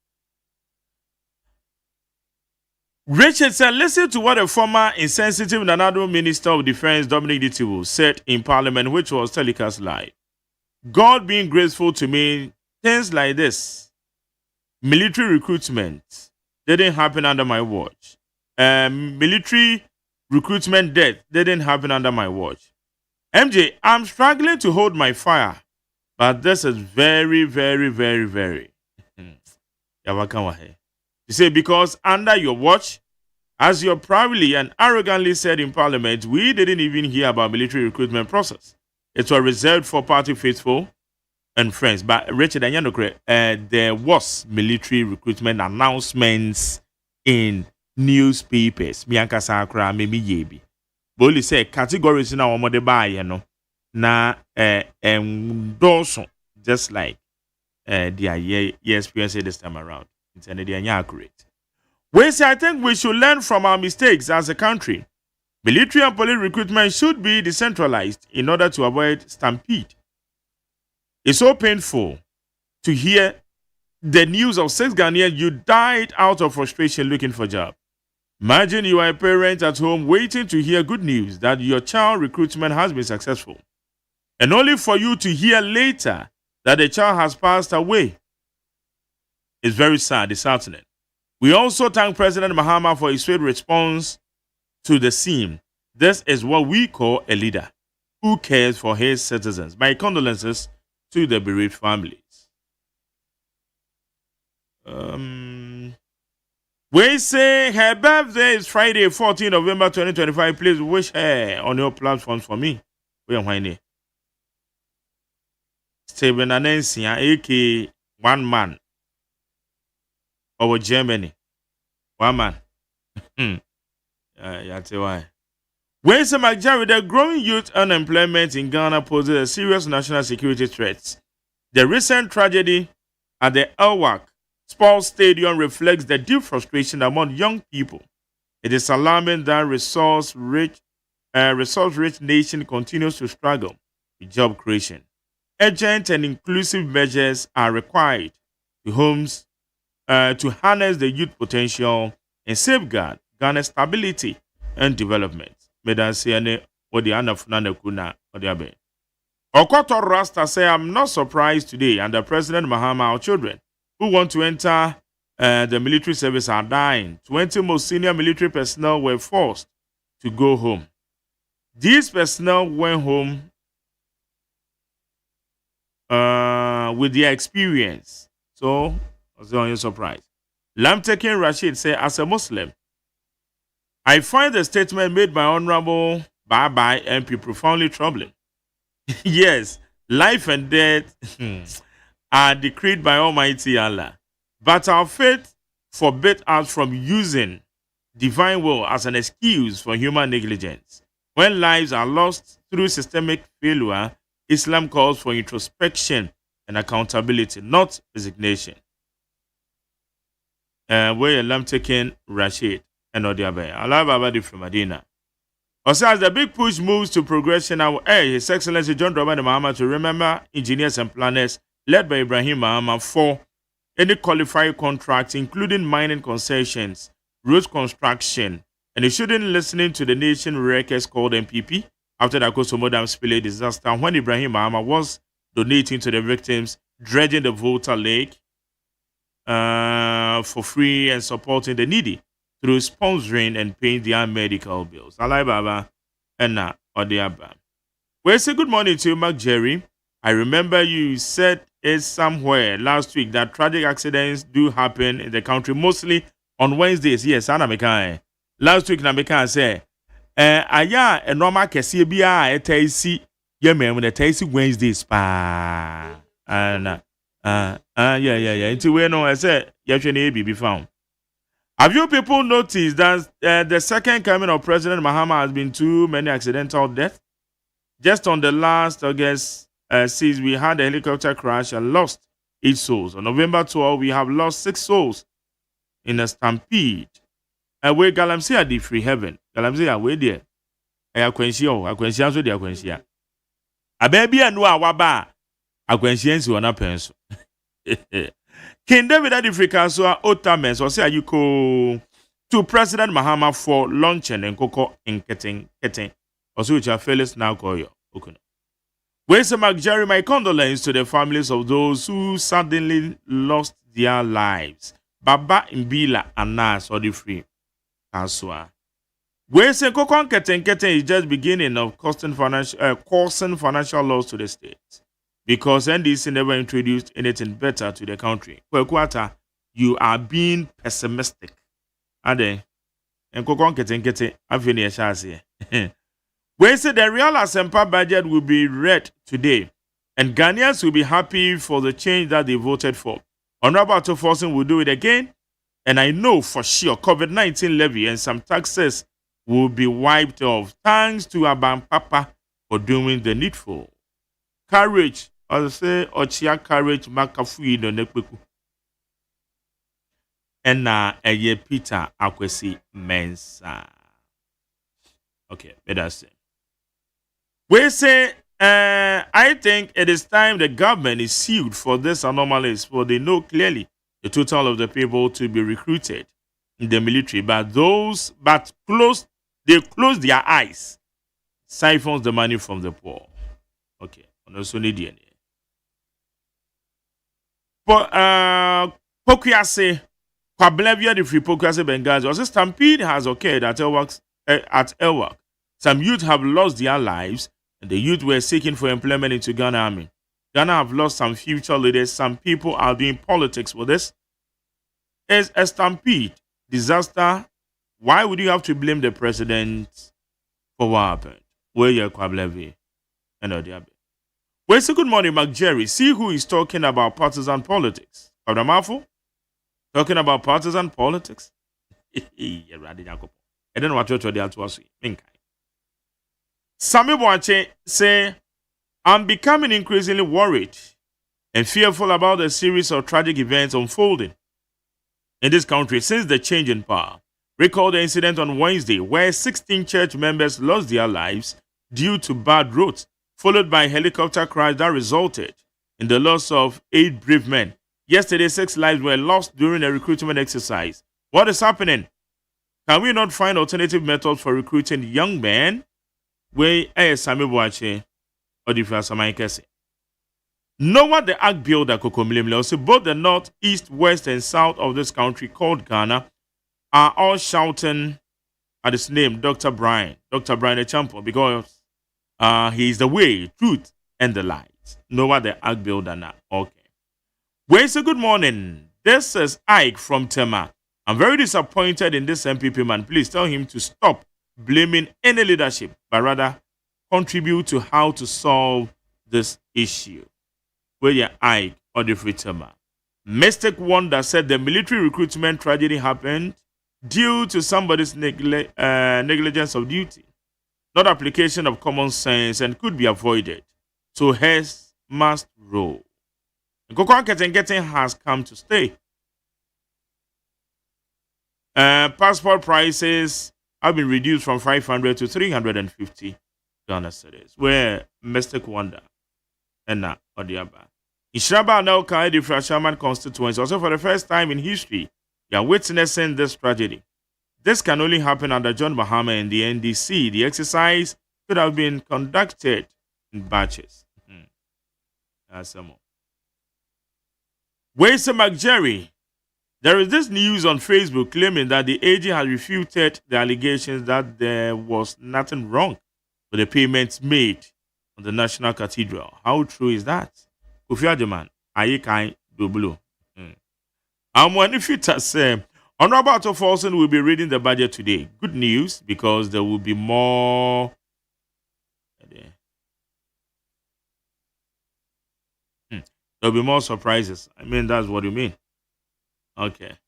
Richard said, listen to what a former insensitive Nanado Minister of Defense, Dominic Ditiwu, said in Parliament, which was telecast live. God being graceful to me, things like this. Military recruitment didn't happen under my watch. Military recruitment death didn't happen under my watch. MJ, I'm struggling to hold my fire, but this is very, very, very, very. You say, because under your watch, as you proudly and arrogantly said in Parliament, we didn't even hear about military recruitment process. It was reserved for party faithful and friends. But Richard and Yanokre, there was military recruitment announcements in newspapers. Mianka Sakra, maybe yebi. But say categories in our mother buy, you know, na endorse just like the experience this time around. It's accurate. We say I think we should learn from our mistakes as a country. Military and police recruitment should be decentralized in order to avoid stampede. It's so painful to hear the news of 6 Ghanaians you died out of frustration looking for a job. Imagine you are a parent at home waiting to hear good news that your child recruitment has been successful, and only for you to hear later that the child has passed away. It's very sad, disheartening. We also thank President Mahama for his swift response to the scene. This is what we call a leader who cares for his citizens. My condolences to the bereaved families. We say her birthday is Friday, 14 November 2025. Please wish her on your platforms for me. We are whining. Stephen Anensia, aka One Man. Over Germany. One man. Yeah, tell why. When some majority, the growing youth unemployment in Ghana poses a serious national security threat. The recent tragedy at the Elwak Sports Stadium reflects the deep frustration among young people. It is alarming that resource-rich nation continues to struggle with job creation. Urgent and inclusive measures are required to harness the youth potential and safeguard Ghana's stability and development. Okoto Rasta say, I'm not surprised today under President Mahama, our children who want to enter the military service are dying. 20 most senior military personnel were forced to go home. These personnel went home with their experience. So, was there any surprise? Lamtekin Rashid said, as a Muslim, I find the statement made by Honorable Bye MP profoundly troubling. Yes, life and death are decreed by Almighty Allah, but our faith forbid us from using divine will as an excuse for human negligence. When lives are lost through systemic failure, Islam calls for introspection and accountability, not resignation. Where I'm taking Rashid and Odiabe. Allah Baba from Medina. Also, as the big push moves to progression, our His Excellency John Dramani Mahama to remember engineers and planners led by Ibrahim Mahama for any qualified contracts, including mining concessions, road construction, and he shouldn't listen to the nation records called MPP after the Kosomodam Spillage disaster when Ibrahim Mahama was donating to the victims, dredging the Volta Lake for free and supporting the needy through sponsoring and paying their medical bills. Alai Baba and Odiaba. We say good morning to you, Mark Jerry. I remember you said it somewhere last week that tragic accidents do happen in the country, mostly on Wednesdays. Yes, Anna Mekai. Last week, Nameka said, aya a normal kesi bia a taisi, yemem with a taisi Wednesdays pa. And yeah. Until we know, I said, you be found. Have you people noticed that the second coming of President Mahama has been too many accidental deaths? Just on the last August 6, we had a helicopter crash and lost 8 souls. On November 12, we have lost 6 souls in a stampede. Where Galamsia did free heaven. Galamsia, where there? I Aquentia, so the Aquentia. A baby and no waba. Aquensians were not pencil. King David Adifrika so Otamens or say you call to President Mahama for launching and cocoa in ketting. Also, which are Felix now call you. Okay. Where's the Mark Jerry? My condolences to the families of those who suddenly lost their lives. Baba Mbila and Nas or the free. Kaswa. Where's the cocoa ketting is just beginning of causing financial loss to the states. Because NDC never introduced anything better to the country. Kwekuata, you are being pessimistic. Ade, and kokon kete, afini eshasi. We say the real Asempa budget will be read today, and Ghanaians will be happy for the change that they voted for. Honorable Atoforsen will do it again, and I know for sure COVID-19 levy and some taxes will be wiped off. Thanks to Abam Papa for doing the needful. Courage. I'll say Ochia courage makafui no nekweku. Ena eye Peter Akwesi Mensa. Okay, better say. We say I think it is time the government is sued for this anomalies, for they know clearly the total of the people to be recruited in the military, but they close their eyes, siphons the money from the poor. Okay, on also need DNA. Pokuase, Kwablevia, the free Pokuase Benghazi, also stampede has occurred at Elwak. Some youth have lost their lives, and the youth were seeking for employment into Ghana Army. Ghana have lost some future leaders. Some people are doing politics with this. It's a stampede, disaster. Why would you have to blame the president for what happened? Where you're Kwablevia and Odiabe. Well, say good morning, Mark Jerry. See who is talking about partisan politics. Abdamafu? Talking about partisan politics? I don't know what you're trying to say. Sami Boache say, I'm becoming increasingly worried and fearful about the series of tragic events unfolding in this country since the change in power. Recall the incident on Wednesday where 16 church members lost their lives due to bad roads, followed by a helicopter crash that resulted in the loss of 8 brave men. Yesterday, 6 lives were lost during a recruitment exercise. What is happening? Can we not find alternative methods for recruiting young men? We Sami Boache or the Frasamakese. Noah the Ark Builder Kokomlimle also both the north, east, west, and south of this country called Ghana are all shouting at his name, Dr. Brian the champion, because he is the way, truth, and the light. Noah the Ark Builder now. Okay. Well, say good morning. This is Ike from Tema. I'm very disappointed in this MPP man. Please tell him to stop blaming any leadership, but rather contribute to how to solve this issue. Where you Ike or the free Tema. Mystic Wonder said the military recruitment tragedy happened due to somebody's negligence of duty, not application of common sense, and could be avoided. So heads must roll. Kokon Getting has come to stay. Passport prices have been reduced from 500 to 350 Ghana cedis. Where Mystic Wonder and now Odiaba. In Shraba now the Frashaman constituency, also for the first time in history, you are witnessing this tragedy. This can only happen under John Mahama and the NDC. The exercise could have been conducted in batches. That's some more. Wayse McJerry. There is this news on Facebook claiming that the AG has refuted the allegations that there was nothing wrong with the payments made on the National Cathedral. How true is that? Osei Agyeman, Ayikai Doblo. When if it has Honorable Otto Folson will be reading the budget today. Good news, because there will be more. There'll be more surprises. I mean, that's what you mean. Okay.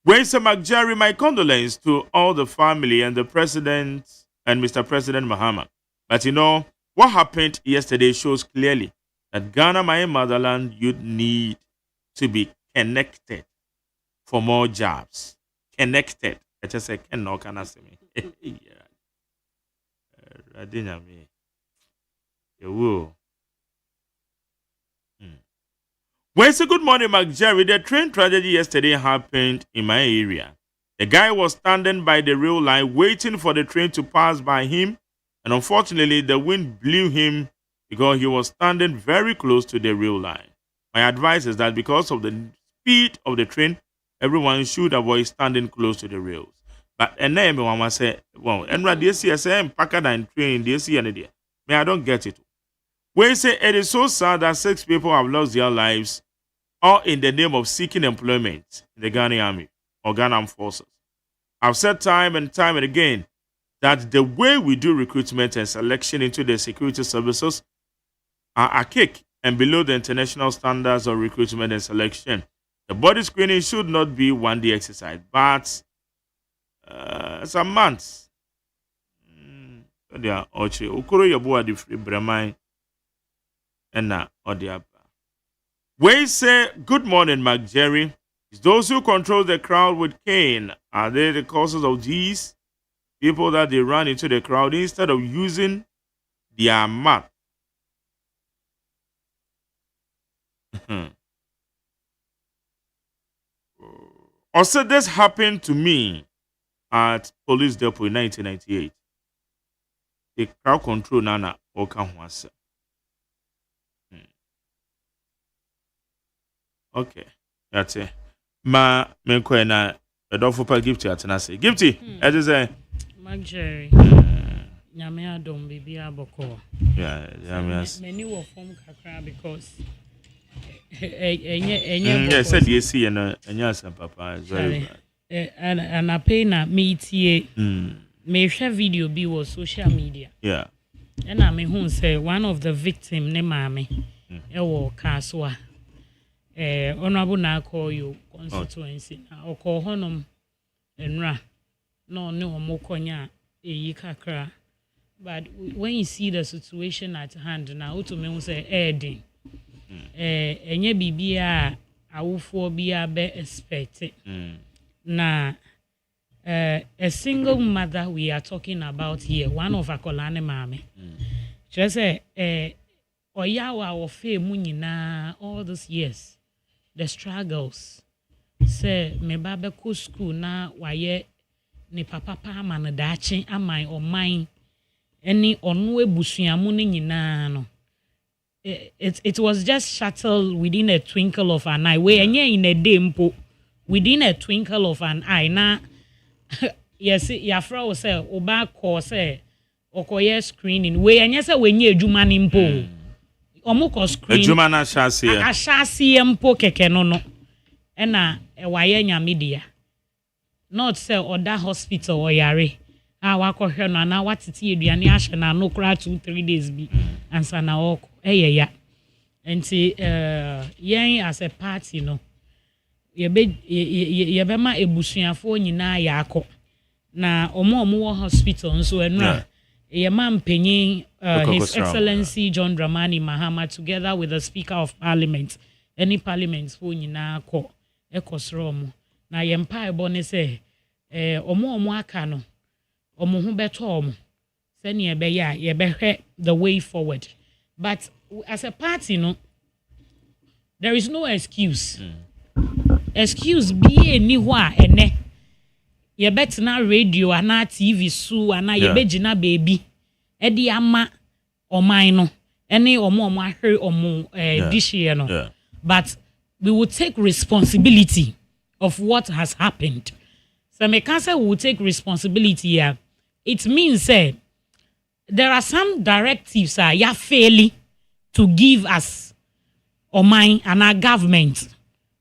Wayse McJerry, my condolence to all the family and the president and Mr. President Mahama. But you know, what happened yesterday shows clearly that Ghana, my motherland, you'd need to be connected for more jobs. Connected. I just say, can I say me? Radina me. You Well, say good morning, McJerry. The train tragedy yesterday happened in my area. The guy was standing by the rail line waiting for the train to pass by him, and unfortunately, the wind blew him because he was standing very close to the rail line. My advice is that because of the speed of the train, everyone should avoid standing close to the rails. But and then mama say, well, and what they see packer than train, they see any day. Me, I don't get it. We say it is so sad that 6 people have lost their lives, all in the name of seeking employment in the Ghana Army or Ghana Armed Forces. I've said time and time and again that the way we do recruitment and selection into the security services are archaic and below the international standards of recruitment and selection. The body screening should not be one-day exercise, but some months. They are Okoro Yabuwa the free Brahman and now Odiaba. We say good morning, McJerry. It's those who control the crowd with cane. Are they the causes of these people that they run into the crowd instead of using their mouth? Also, this happened to me at police depot in 1998. The crowd control Nana Okanwasa. Okay, that's it. Ma menkwena edofo pa gift atenase. Gifty, it is a McJerry. Nyame adom bibi aboko. Yeah, many were form kakra because yeah, said you see and enya papa is very bad. And I pay na meetie. Me share video be was social media. Yeah. And I mean who say one of the victim ne mame ewo kaswa. Honorable na call you constituency na call honom enra no omokonya eyi kakra. But when you see the situation at hand now, to me say adding enye bibia awufo bia be expect na a single mother we are talking about here, one of akolane mame just oyawa ofe mu nyina all those years, the struggles say me baba ko school na waye ni papa pa ma na dachi aman o man any onu ebusuamu ni nyina no. It was just shuttled within a twinkle of an eye. We enye in a day mpo within a twinkle of an eye na yes ya fra say oba call say okoye screening we enye say we nye adwuma ni mpo omuko screen adwuma na ashase mpo keke no na waye nya media not say other hospital or yare wakɔhwɛ no na watete aduane ahye na no kra 2-3 days bi ansa na ɔkɔ ya enti yen as a party no yɛbɛma ebusuafo nyinaa yakɔ na ɔmo wɔ hospital nso ɛno yɛma mpanyin His Excellency John Dramani Mahama together with the Speaker of Parliament any parliament fo nyinaa kɔ ɛkɔsoro ɔmo na yɛmpa ɛbɔ ne sɛ ɔmo aka no omo hu beto omo sene ye be ya ye be the way forward, but as a party no there is no excuse excuse be any ho a ene ye betena radio ana TV su ana ye begina baby e di ama oman no ene omo ahwe omo this year no but we will take responsibility of what has happened. So me can say we will take responsibility here. It means there are some directives ya failing to give us or mine and our government.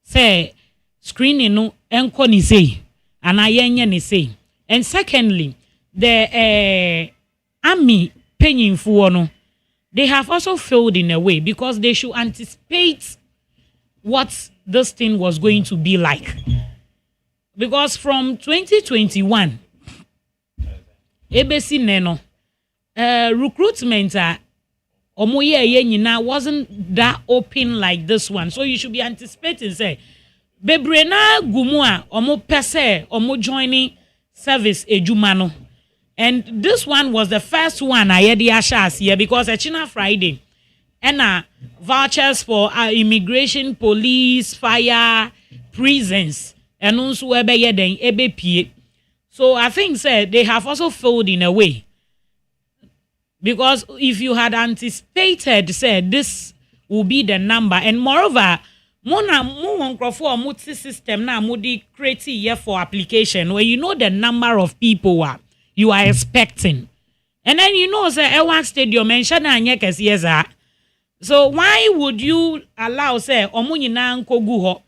Say screening no enko ni say and ayenye ni say. And secondly, the army paying for no, they have also failed in a way because they should anticipate what this thing was going to be like. Because from 2021 ebesi neno recruitment omoye nyina wasn't that open like this one, so you should be anticipating say bebrena gumu a omo pese omo joining service ejuma no, and this one was the first one ayedi ashas here because China Friday and vouchers for immigration, police, fire, prisons and also ebe pie. So I think they have also failed in a way. Because if you had anticipated, this will be the number, and moreover, multi system na mudi create here for application where you know the number of people you are expecting. And then you know Ewa Stadium mention yes. So why would you allow omunyina nkogu ho?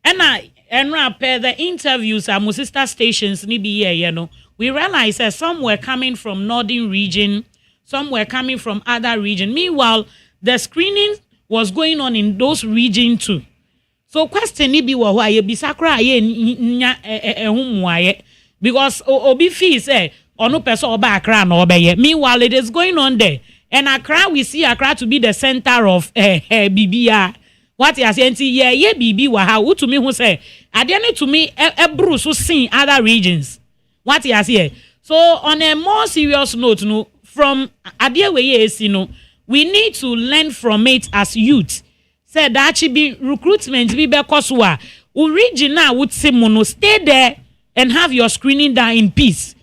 And per the interviews at my sister stations we realize that some were coming from northern region, some were coming from other region. Meanwhile, the screening was going on in those regions too. So question ni bi wo ho aye bisakra aye nya ehumuaye because obi fee say ono person oba Accra na obeye. Meanwhile, it is going on there. And Accra, we see Accra to be the center of BBR. What you are saying, yeah, BB wa to me who say, I didn't to me Bruce who seen other regions. What you are saying. So on a more serious note, from Adia way, we need to learn from it as youth. Said that should be recruitment, be because original would say mono stay there and have your screening down in peace.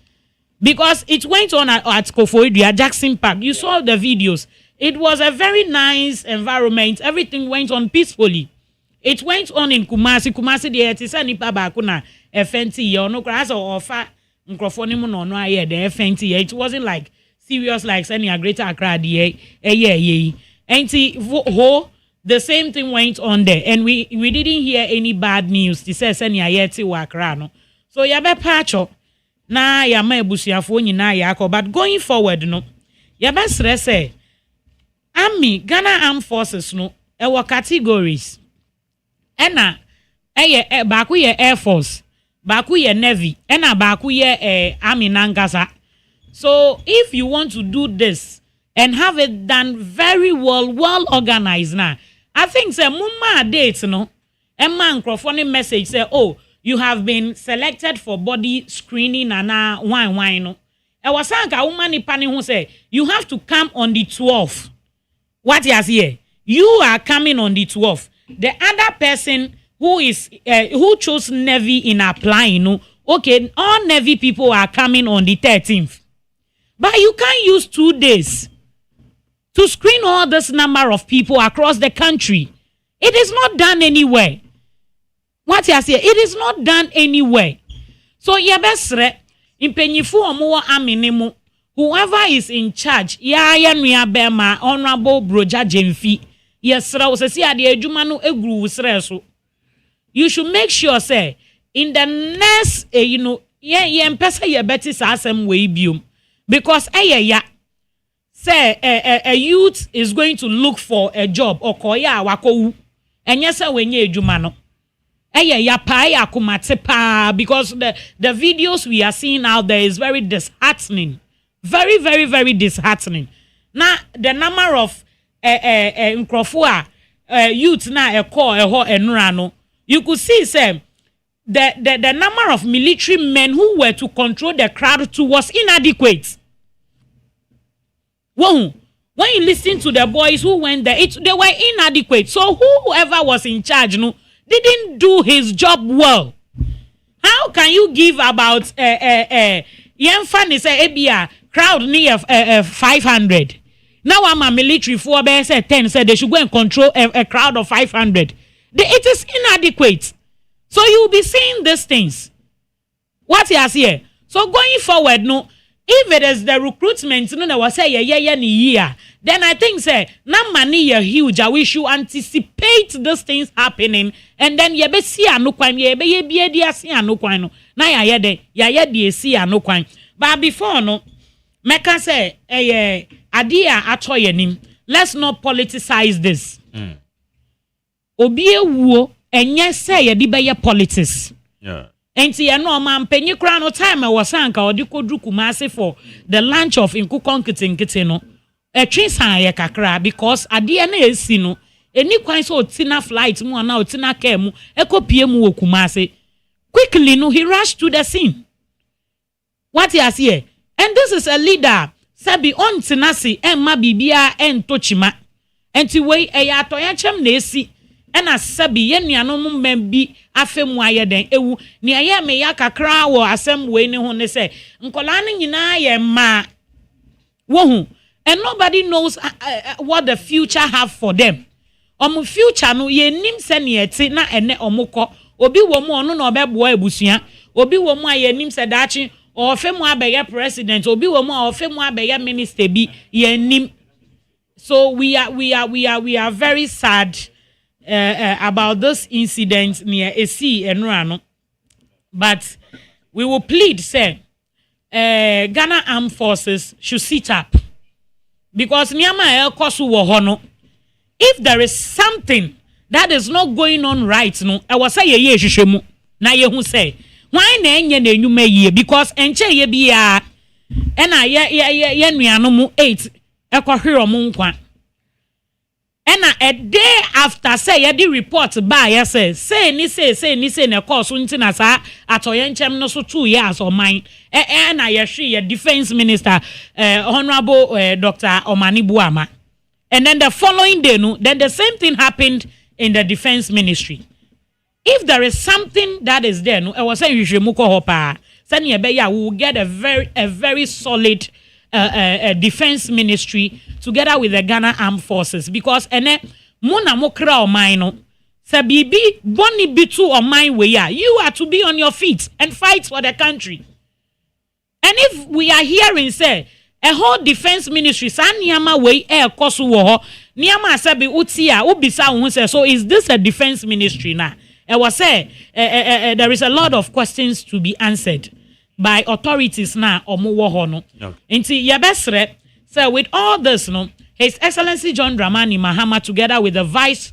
Because it went on at Koforidua, Jackson Park. You saw the videos. It was a very nice environment. Everything went on peacefully. It went on in Kumasi. Kumasi the etisa nipa bakuna FNT no class or offer microphone no the FNT. It wasn't like serious like any greater Accra and the same thing went on there, and we didn't hear any bad news. They said any ayeti Accra no. So yabe pacho na yama ebusuafo nyina yakọ, but going forward no yabe sre Army, Ghana Armed Forces no ewo categories. Ena baku ye Air Force, baku ye Navy, ena baku ye Army Nangasa. So if you want to do this and have it done very well organized now, I think say mumma date no emma nkrofo message say oh you have been selected for body screening and wine no e was anka woman ni pani who say you have to come on the 12th. What is here? You are coming on the 12th. The other person who is who chose Navy in applying, no, okay, all Navy people are coming on the 13th. But you can't use 2 days to screen all this number of people across the country. It is not done anywhere. What you say? It is not done anywhere. So yebesre impenyifu omo aminemu whoever is in charge ya nua bema honorable broja Jemfi yesra osesi ade adwuma no egru wusre so. You should make sure say in the next ye mpesa ye beti sa asem we biom because ya say a youth is going to look for a job or koya wakowu enye say wenye adwuma no because the videos we are seeing out there is very disheartening. Very, very, very disheartening. Now, the number of youth now you could see the number of military men who were to control the crowd too was inadequate. When you listen to the boys who went there, they were inadequate. So whoever was in charge, didn't do his job well. How can you give about crowd near 500? Now I'm a military for 10 said they should go and control a crowd of 500. It is inadequate. So you will be seeing these things. What you here? So going forward, if it is the recruitment, then I think say na money is huge. We should anticipate these things happening, and then you be see anokwan, you be see anokwan. Na ya de see anokwan. But before Meka say adia atoyenim. Let's not politicize this. Obi ewuo enye say ye di be politics. Yeah. Enti ye no man penyi kra no time e wasanka odi kodru Kumasi for the launch of Nkukon Kitinkiti no. San ye kakra because ade na esi no eni kwan so otina flight mu na otina car mu ekopie mu wo Kumasi quickly no he rushed to the scene. What he has here, and this is a leader sabi on tinasi emma bibia entochima enti we eya atoyachem na esi ena sabi ye nuanom membi afemu ayeden ewu ne aye me ya kakra wo asem we ne ho ne se nkola ne nyina ye ma wo hu. And nobody knows what the future have for them. Future no ye nim se ne eti na ene omukọ obi wo mu ono na obebo ebusua obi wo mu aye nim se dachi o femu abeye president obi wo mu o femu abeye minister bi ye nim. So we are very sad about this incident near Esi Enra no. But we will plead say Ghana Armed Forces should sit up. Because if there is something that is not going on right, I was saying, na ye who say, why na enyume ye? Because enche ye biya, ena ye nuanomu 8, ekohiro munkwa. Ena a day after say ye di report by say ni ne course untina sa atoyenchem no so 2 years or mine. Ena ye defense minister honorable Dr. Omani Buama. And then the following day then the same thing happened in the defense ministry. If there is something that is there I was saying we will get a very solid defense ministry together with the Ghana Armed Forces because ene muna mokra o mine se bibi boni bitu o mine we you are to be on your feet and fight for the country. And if we are hearing say a whole defense ministry san niama we koso wo ho niama asabi utia ubisa wo say so is this a defense ministry now? I was say there is a lot of questions to be answered by authorities now omo wo ho no. Nti yebesre say with all this His Excellency John Dramani Mahama together with the Vice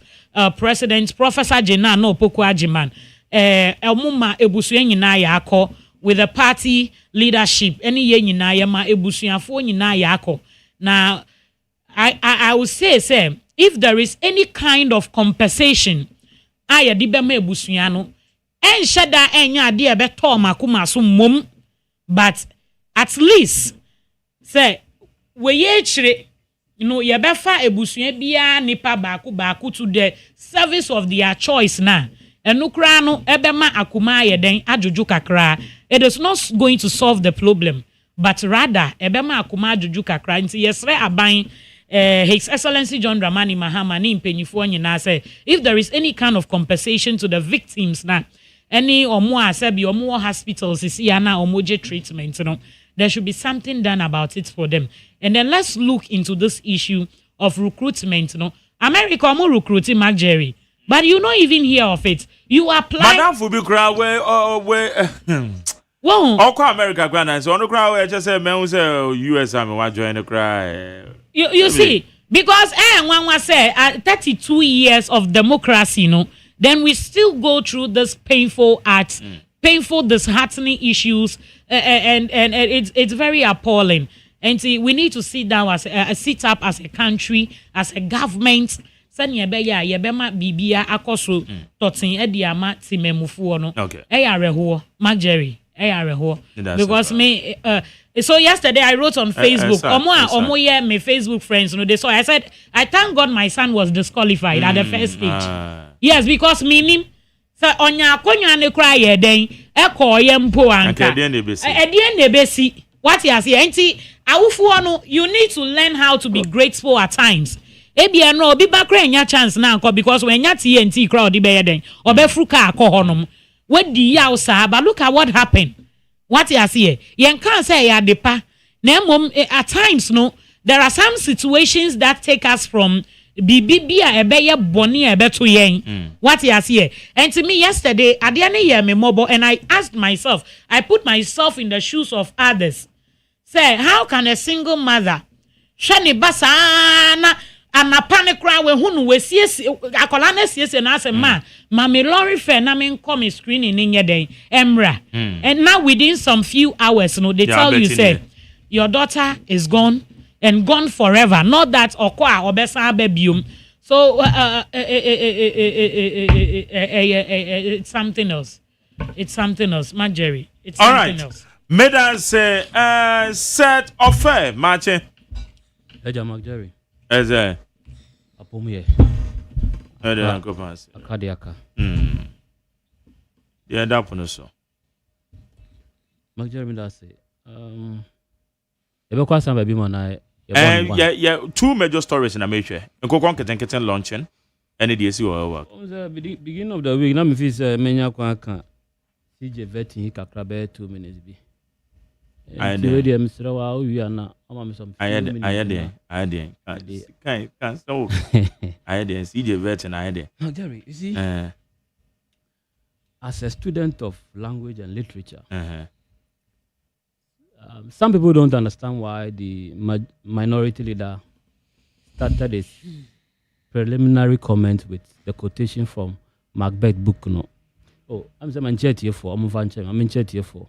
President Professor Jena no Osei Agyeman elmuma ebusua nyina ya akọ with the party leadership any ye nyina ya ma ebusuafo nyina ya akọ. Now I would say if there is any kind of compensation a yɛde bɛma abusua no ɛnhyɛ da ɛnyɛ ade a ɛbɛtɔ makoma so mmom but at least say weye chire yɛbɛfa abusua bia nipa baako to the service of their choice na ɛno kra no ɛbɛma akoma ayɛden adwodwo kakra. It is not going to solve the problem but rather ɛbɛma akoma adwodwo kakra nti yɛsrɛ aban His Excellency John Dramani Mahama ni mpanyifo nyina say if there is any kind of compensation to the victims na any omo asebi omo hospitals is here na omoje treatment there should be something done about it for them. And then let's look into this issue of recruitment. America omo recruiting Mark Jerry, but you not even hear of it. You apply. Madam Fubi crowd where whoa. All America grand so on the crowd where just say men say US Army want join the cry. You see, because one was say 32 years of democracy, then we still go through this painful acts, painful, disheartening issues, and it's very appalling. And see, we need to sit down sit up as a country, as a government. Yebema bibia akoso totin ediama timemufu no. Eyareho, Mark Jerry. Because me so yesterday I wrote on Facebook omo my Facebook friends they saw I said I thank God my son was disqualified at the first stage. Yes, because meaning so onya akonya ne kra ye den e ko ye mpo anka e de ne besi what you say enti awufu no you need to learn how to be grateful at times. Ebia no obi bakra nya chance na anko because when nya TNT crowd be ye den obefru ka akohonom. What the yausa, but look at what happened. What you see, you can't say ya depa. At times, there are some situations that take us from bibia ebeye boni ebeto yen. What you see, and to me yesterday, I didn't hear me mobile, and I asked myself, I put myself in the shoes of others. Say, how can a single mother, shani basana? And a panic cry when who we see akolane see and as a man, Mammy Lori Fair, na me come screening in your day, Emra. And now within some few hours, they tell you, say, your daughter is gone and gone forever. Not that okwa or besa babyum. So it's something else. It's something else, Mark Jerry. It's something else. Made us set of fair, Martin. Mark Jerry. As a Apomie. Akadiaka. Yeah, that one so. Mark Jeremy does say. Ebe kwa san baby man yeah, two major stories in America. Nkokon keten launching and the DSC work. Beginning of the week, na me feel say menya kwa kan CJ vetting kakra be 2 minutes bi. I did. Mr. Wow, you are not. I had. Can't so. I had CJ vet and I had. No, Jerry, you see, as a student of language and literature, some people don't understand why the minority leader started his preliminary comment with the quotation from Macbeth book. No, oh, I'm saying I'm here for. I'm here for.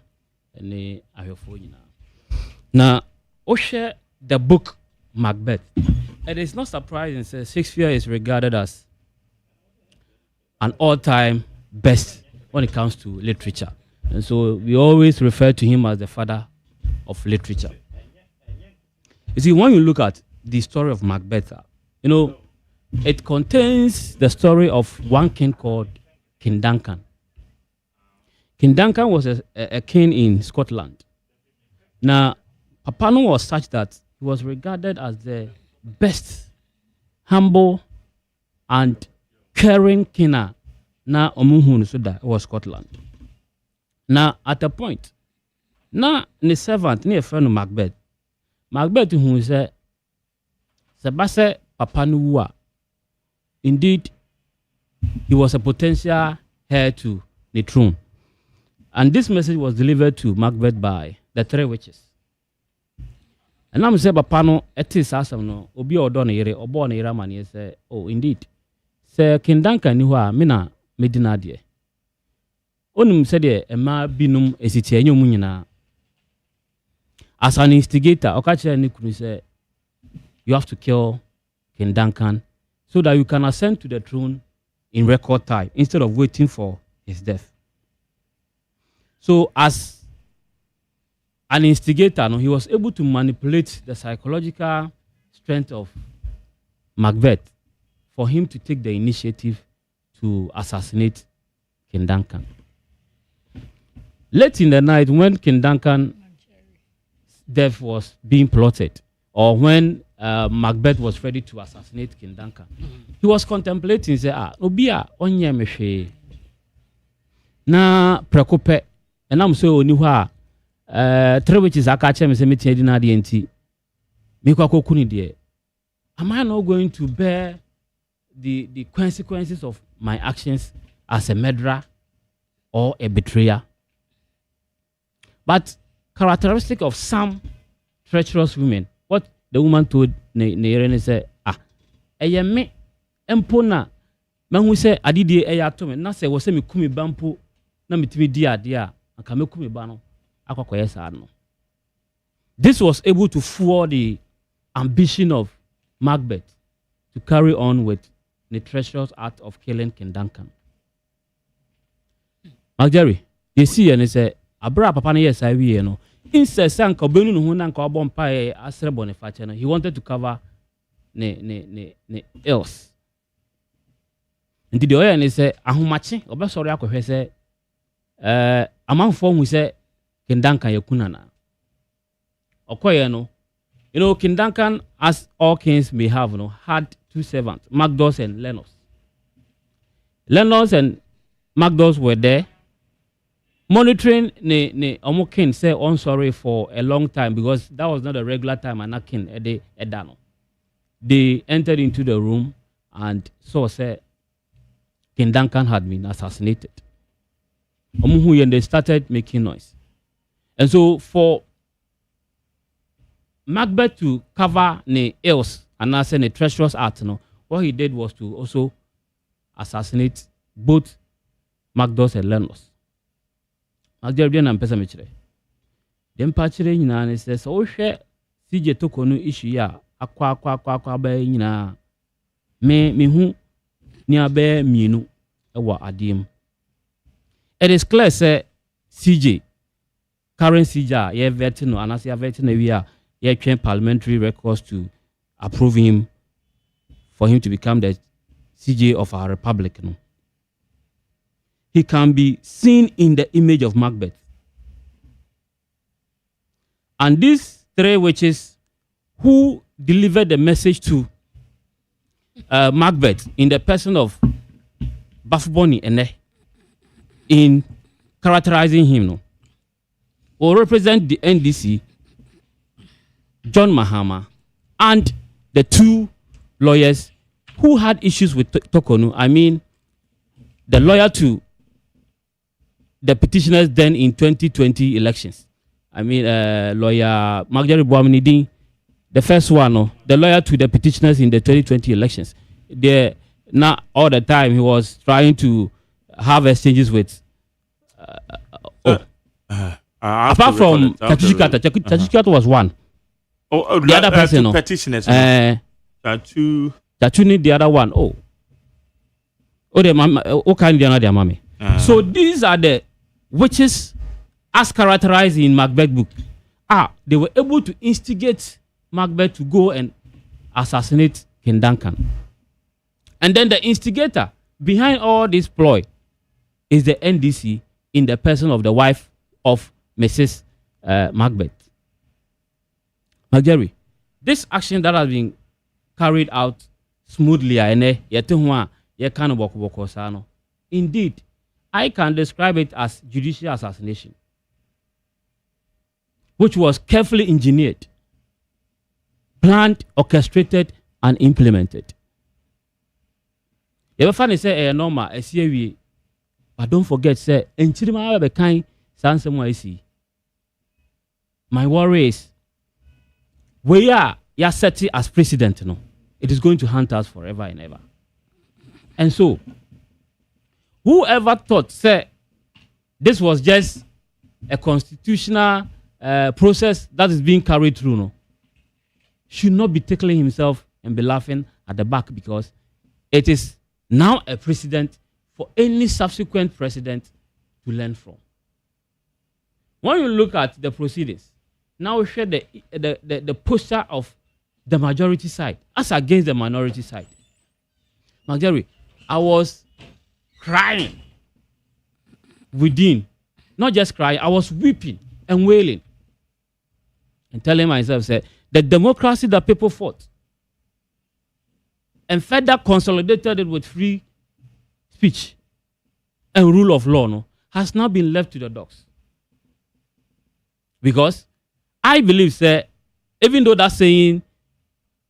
And I have for you now. Now, the book Macbeth. It is not surprising. Shakespeare is regarded as an all-time best when it comes to literature, and so we always refer to him as the father of literature. You see, when you look at the story of Macbeth, it contains the story of one king called King Duncan. King Duncan was a king in Scotland. Now, Papano was such that he was regarded as the best, humble, and caring king na omuhun suda was Scotland. Now, at a point, now the servant near friend of Macbeth who said, Sebase Papanuwa, indeed, he was a potential heir to the throne. And this message was delivered to Macbeth by the 3 witches. And I'm saying, Papano, it is awesome. No, Obi Odon Yere, Obon Yeraman, say, oh, indeed. Sir King Duncan, you are Mina Medina dear. Onum said, a ma binum esitianyo munina. As an instigator, Okacha Nikuni said, you have to kill King Duncan so that you can ascend to the throne in record time instead of waiting for his death. So as an instigator, he was able to manipulate the psychological strength of Macbeth for him to take the initiative to assassinate King Duncan. Late in the night, when King Duncan's death was being plotted, or when Macbeth was ready to assassinate King Duncan, he was contemplating, say, Obia, onye meshe. Na prekope, and I'm so niwa, 3 witches are catching me, say, me na DNT. Mikwa kuni die. Am I not going to bear the consequences of my actions as a murderer or a betrayer? But characteristic of some treacherous women, what the woman told Nerene said, eye me empona man who say adidi eya to me na say wo say me kumi bampo na metimi di ade a aka me kumi ba no akwakoye sa no. This was able to fuel the ambition of Macbeth to carry on with the treacherous act of killing King Duncan. Marjorie, you see, and he said, Abra papa na yes I we no. Instead sanka obenu no hu na nka obom pa asre boniface no. He wanted to cover ne else. Nti de oya ne say ahomache obesori akohwe say amanfo hu say King Duncan yakuna na. Okoye no. You know, King Duncan, as all kings may have, had 2 servants, Macduff and Lennox. Lennox and Macduff were there, monitoring the Omo king say on sorry for a long time because that was not a regular time and not king edano. They entered into the room and saw say King Duncan had been assassinated. And they started making noise. And so for Macbeth to cover the ills and answer the treacherous act, what he did was to also assassinate both Macduff and Lennox. Agyeman and pesa mechire. Dem pachire nyina ne says, "Oh hwe CJ toko no issue ya akwa ba nyina me hu ni abe mienu ewa adiem." It is clear say CJ current CJ ye vetting no anase vetting we are ye train parliamentary records to approve him for him to become the CJ of our republic. No? He can be seen in the image of Macbeth. And these 3 witches who delivered the message to Macbeth in the person of Bafuboni Ene in characterizing him will represent the NDC, John Mahama, and the 2 lawyers who had issues with Tokonu. I mean, the lawyer to the petitioners then in 2020 elections. I mean, lawyer Marjorie Boamnidin, the first one, the lawyer to the petitioners in the 2020 elections. Not all the time he was trying to have exchanges with. Apart from Tachikata was one. The other person, petitioners. Chachuni, the other one. The mommy. So these are the witches as characterized in Macbeth book. They were able to instigate Macbeth to go and assassinate King Duncan. And then the instigator behind all this ploy is the NDC in the person of the wife of Mrs. Macbeth. Marjorie, this action that has been carried out smoothly, indeed, I can describe it as judicial assassination, which was carefully engineered, planned, orchestrated, and implemented. You ever say normal, but don't forget, say, my worry is, we are set as precedent, it is going to haunt us forever and ever. And so, whoever thought, say, this was just a constitutional process that is being carried through, should not be tickling himself and be laughing at the back because it is now a precedent for any subsequent president to learn from. When you look at the proceedings, now we share the posture of the majority side as against the minority side. Jerry, I was crying within, not just crying, I was weeping and wailing and telling myself, say, the democracy that people fought and further consolidated it with free speech and rule of law, no, has now been left to the dogs. Because I believe, say, even though that saying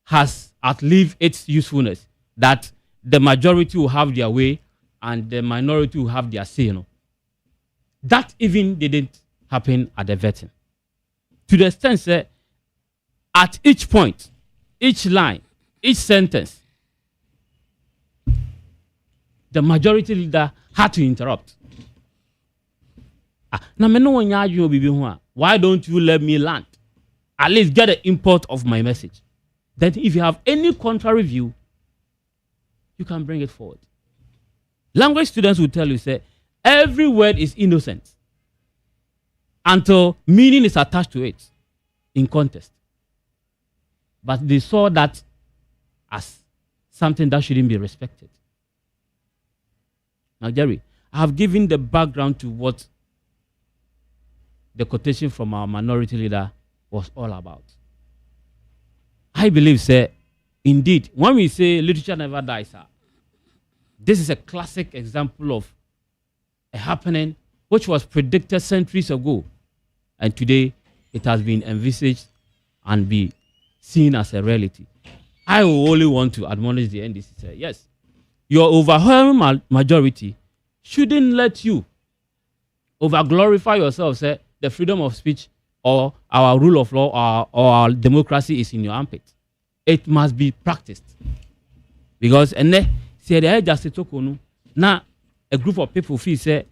has outlived its usefulness, that the majority will have their way and the minority will have their say, you know, that even didn't happen at the vetting. To the extent that at each point, each line, each sentence, the majority leader had to interrupt. Why don't you let me land? At least get the import of my message. Then if you have any contrary view, you can bring it forward. Language students will tell you, say, every word is innocent until meaning is attached to it in context. But they saw that as something that shouldn't be respected. Now, Jerry, I have given the background to what the quotation from our minority leader was all about. I believe, sir, indeed, when we say literature never dies, sir, this is a classic example of a happening which was predicted centuries ago, and today it has been envisaged and be seen as a reality. I will only want to admonish the NDC, sir. Yes, your overwhelming majority shouldn't let you over-glorify yourself, sir. The freedom of speech or our rule of law or our democracy is in your armpit. It must be practiced. Because now a group of people feel say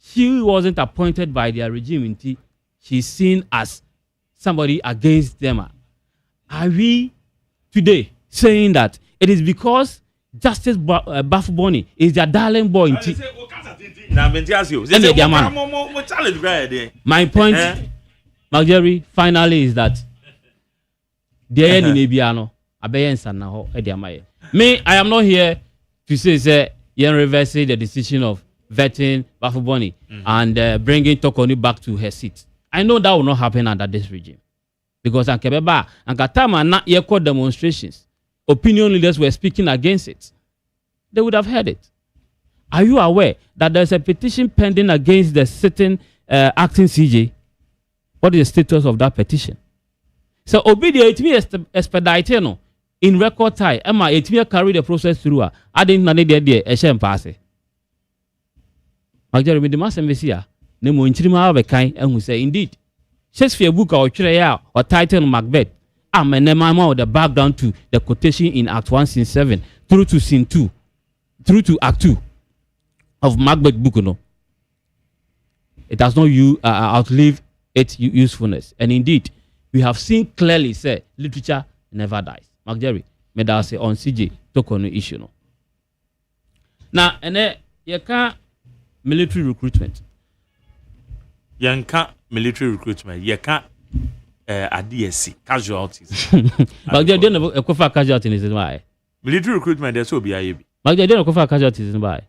she wasn't appointed by their regime. She's seen as somebody against them. Are we today saying that it is because Justice Bafuboni is their darling boy? My point, Marjorie, finally is that me, I am not here to say you're reversing the decision of vetting Bafuboni and bringing Tokoni back to her seat. I know that will not happen under this regime. Because Ankebeba and Katama not yet called demonstrations. Opinion leaders were speaking against it. They would have heard it. Are you aware that there's a petition pending against the sitting acting CJ? What is the status of that petition? So Obidio, it means expedite no in record time. Emma, it means carry the process through. I didn't know the Eshem pass. Magdalene with the mass MVC, Nemo in Chima of a kind, and who say indeed. Shakespeare book or Chrea or title Macbeth. I'm a name of the background to the quotation in Act 1, Scene 7, through to Scene 2, through to Act 2 of Macbeth book. No, it does not outlive its usefulness. And indeed, we have seen clearly say literature never dies. Mark Jerry, may I say on CJ Tokono issue. No. Now, and then you can't military recruitment. You can't military recruitment. You can't ADSC casualties. But they don't have a casualties in why. Military recruitment, there's so BIAB. But they don't have casualties in why.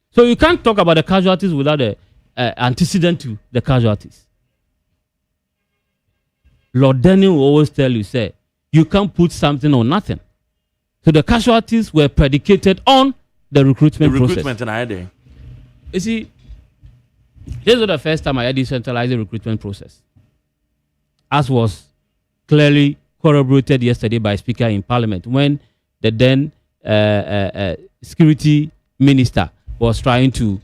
So you can't talk about the casualties without the antecedent to the casualties. Lord Denning will always tell you, say, you can't put something on nothing. So the casualties were predicated on the recruitment process. And I there. You see, this was the first time I had decentralized the recruitment process, as was clearly corroborated yesterday by Speaker in Parliament when the then security minister was trying to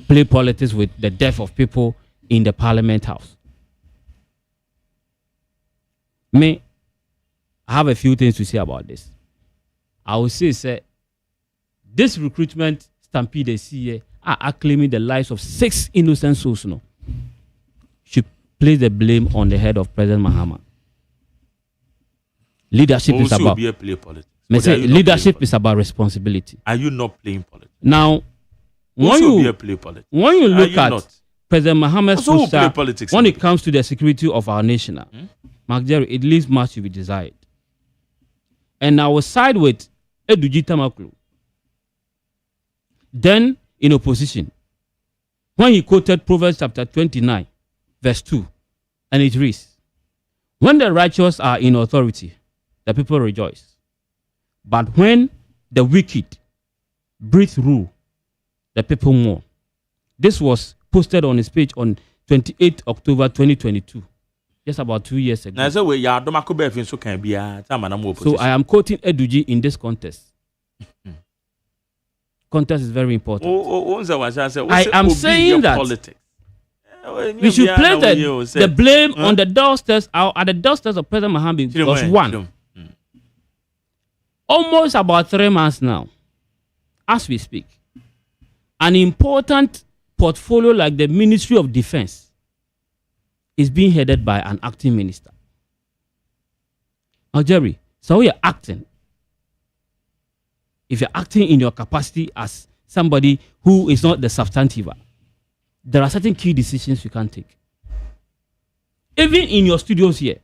play politics with the death of people in the Parliament House. Me, I have a few things to say about this. I will say, this recruitment stampede they see here are claiming the lives of 6 innocent souls. No, should place the blame on the head of President Mahama. Leadership is about. say leadership is about responsibility. Are you not playing politics? Now, when you look at President Mohammed's posture, when it comes to the security of our nation, Mark Jerry, it leaves much to be desired. And I will side with Eduji Tamaklu. Then, in opposition, when he quoted Proverbs chapter 29, verse 2, and it reads, when the righteous are in authority, the people rejoice. But when the wicked breathe rule, the people mourn. This was posted on his page on 28 October 2022, just about 2 years ago. So I am quoting Eduji in this context. Context is very important. I am saying that we should place the blame on the doorsteps at the doorsteps of President Mohammed because one, almost about 3 months now, as we speak, an important portfolio like the Ministry of Defense is being headed by an acting minister. Now, Jerry, so you're acting. If you're acting in your capacity as somebody who is not the substantive, there are certain key decisions you can take. Even in your studios here,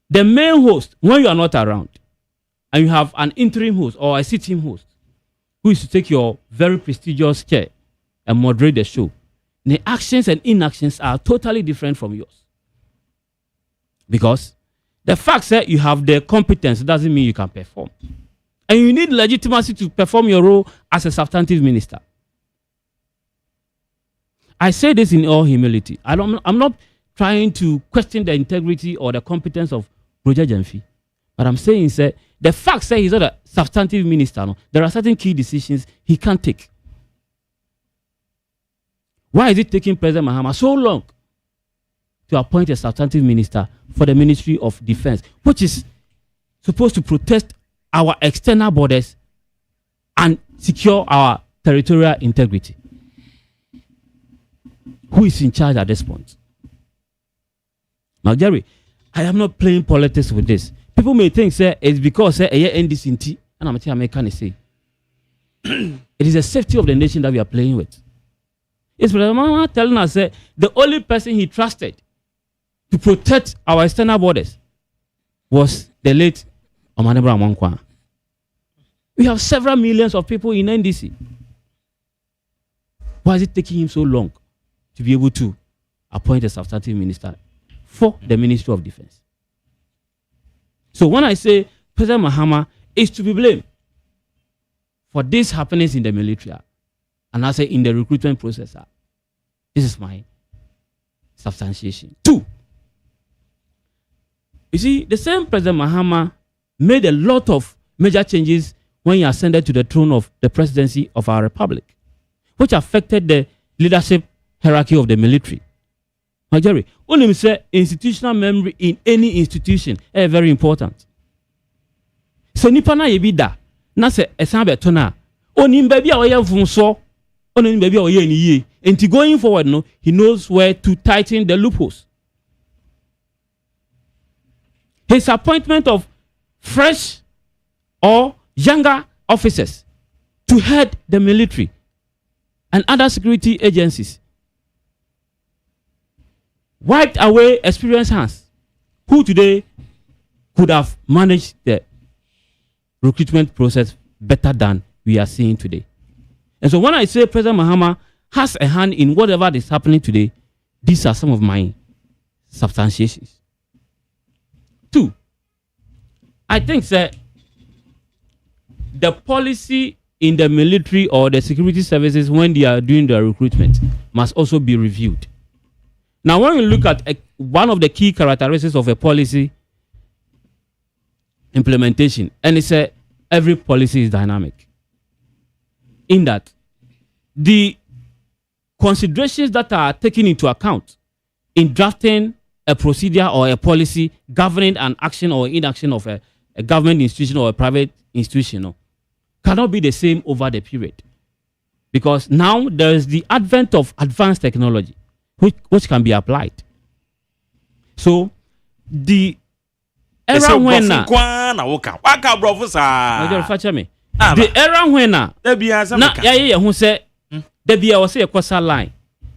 the main host, when you are not around, and you have an interim host or a sitting host who is to take your very prestigious chair and moderate the show, the actions and inactions are totally different from yours. Because the fact that you have the competence doesn't mean you can perform. And you need legitimacy to perform your role as a substantive minister. I say this in all humility. I'm not trying to question the integrity or the competence of Roger Jemfi. But I'm saying that the fact that he's not a substantive minister, there are certain key decisions he can't take. Why is it taking President Mahama so long to appoint a substantive minister for the Ministry of Defense, which is supposed to protect our external borders and secure our territorial integrity? Who is in charge at this point? Now, Jerry, I am not playing politics with this. People may think it's because NDC and I'm say it is the safety of the nation that we are playing with. It's President Mahama telling us that the only person he trusted to protect our external borders was the late Omanebra Mwankwa. We have several millions of people in NDC. Why is it taking him so long to be able to appoint a substantive minister for the Ministry of Defense? So when I say President Mahama is to be blamed for these happenings in the military, and I say in the recruitment process, this is my substantiation. 2, you see, the same President Mahama made a lot of major changes when he ascended to the throne of the presidency of our republic, which affected the leadership hierarchy of the military. Now, Jerry, only say institutional memory in any institution is very important. So nipa na yebida na se esan beto na onim ba bia oye funso onim ba bia oye ni ye enti going forward no he knows where to tighten the loopholes. His appointment of fresh or younger officers to head the military and other security agencies wiped away experienced hands who today could have managed the recruitment process better than we are seeing today. And so when I say President Mahama has a hand in whatever is happening today, these are some of my substantiations. 2, I think that the policy in the military or the security services when they are doing their recruitment must also be reviewed. Now, when we look at one of the key characteristics of a policy implementation, and it's every policy is dynamic, in that the considerations that are taken into account in drafting a procedure or a policy governing an action or inaction of a government institution or a private institution cannot be the same over the period. Because now there is the advent of advanced technology which can be applied. So the era when na kwana woka waka brofo sa Major facha me the era when na ya hu say da bia wo say ekosa line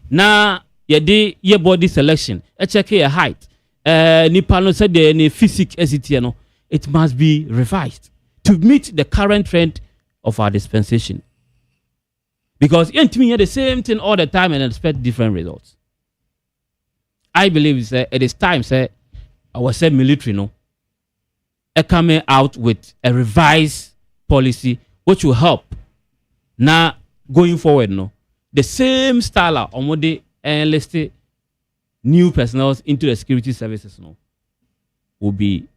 na ye de ye body selection check your height nipa no say the physics SCT no it must be revised to meet the current trend of our dispensation. Because you hear the same thing all the time and expect different results. I believe it is time, say, our said military, no, coming out with a revised policy which will help. Now, going forward, no, the same style of the enlisted new personnel into the security services, no, will be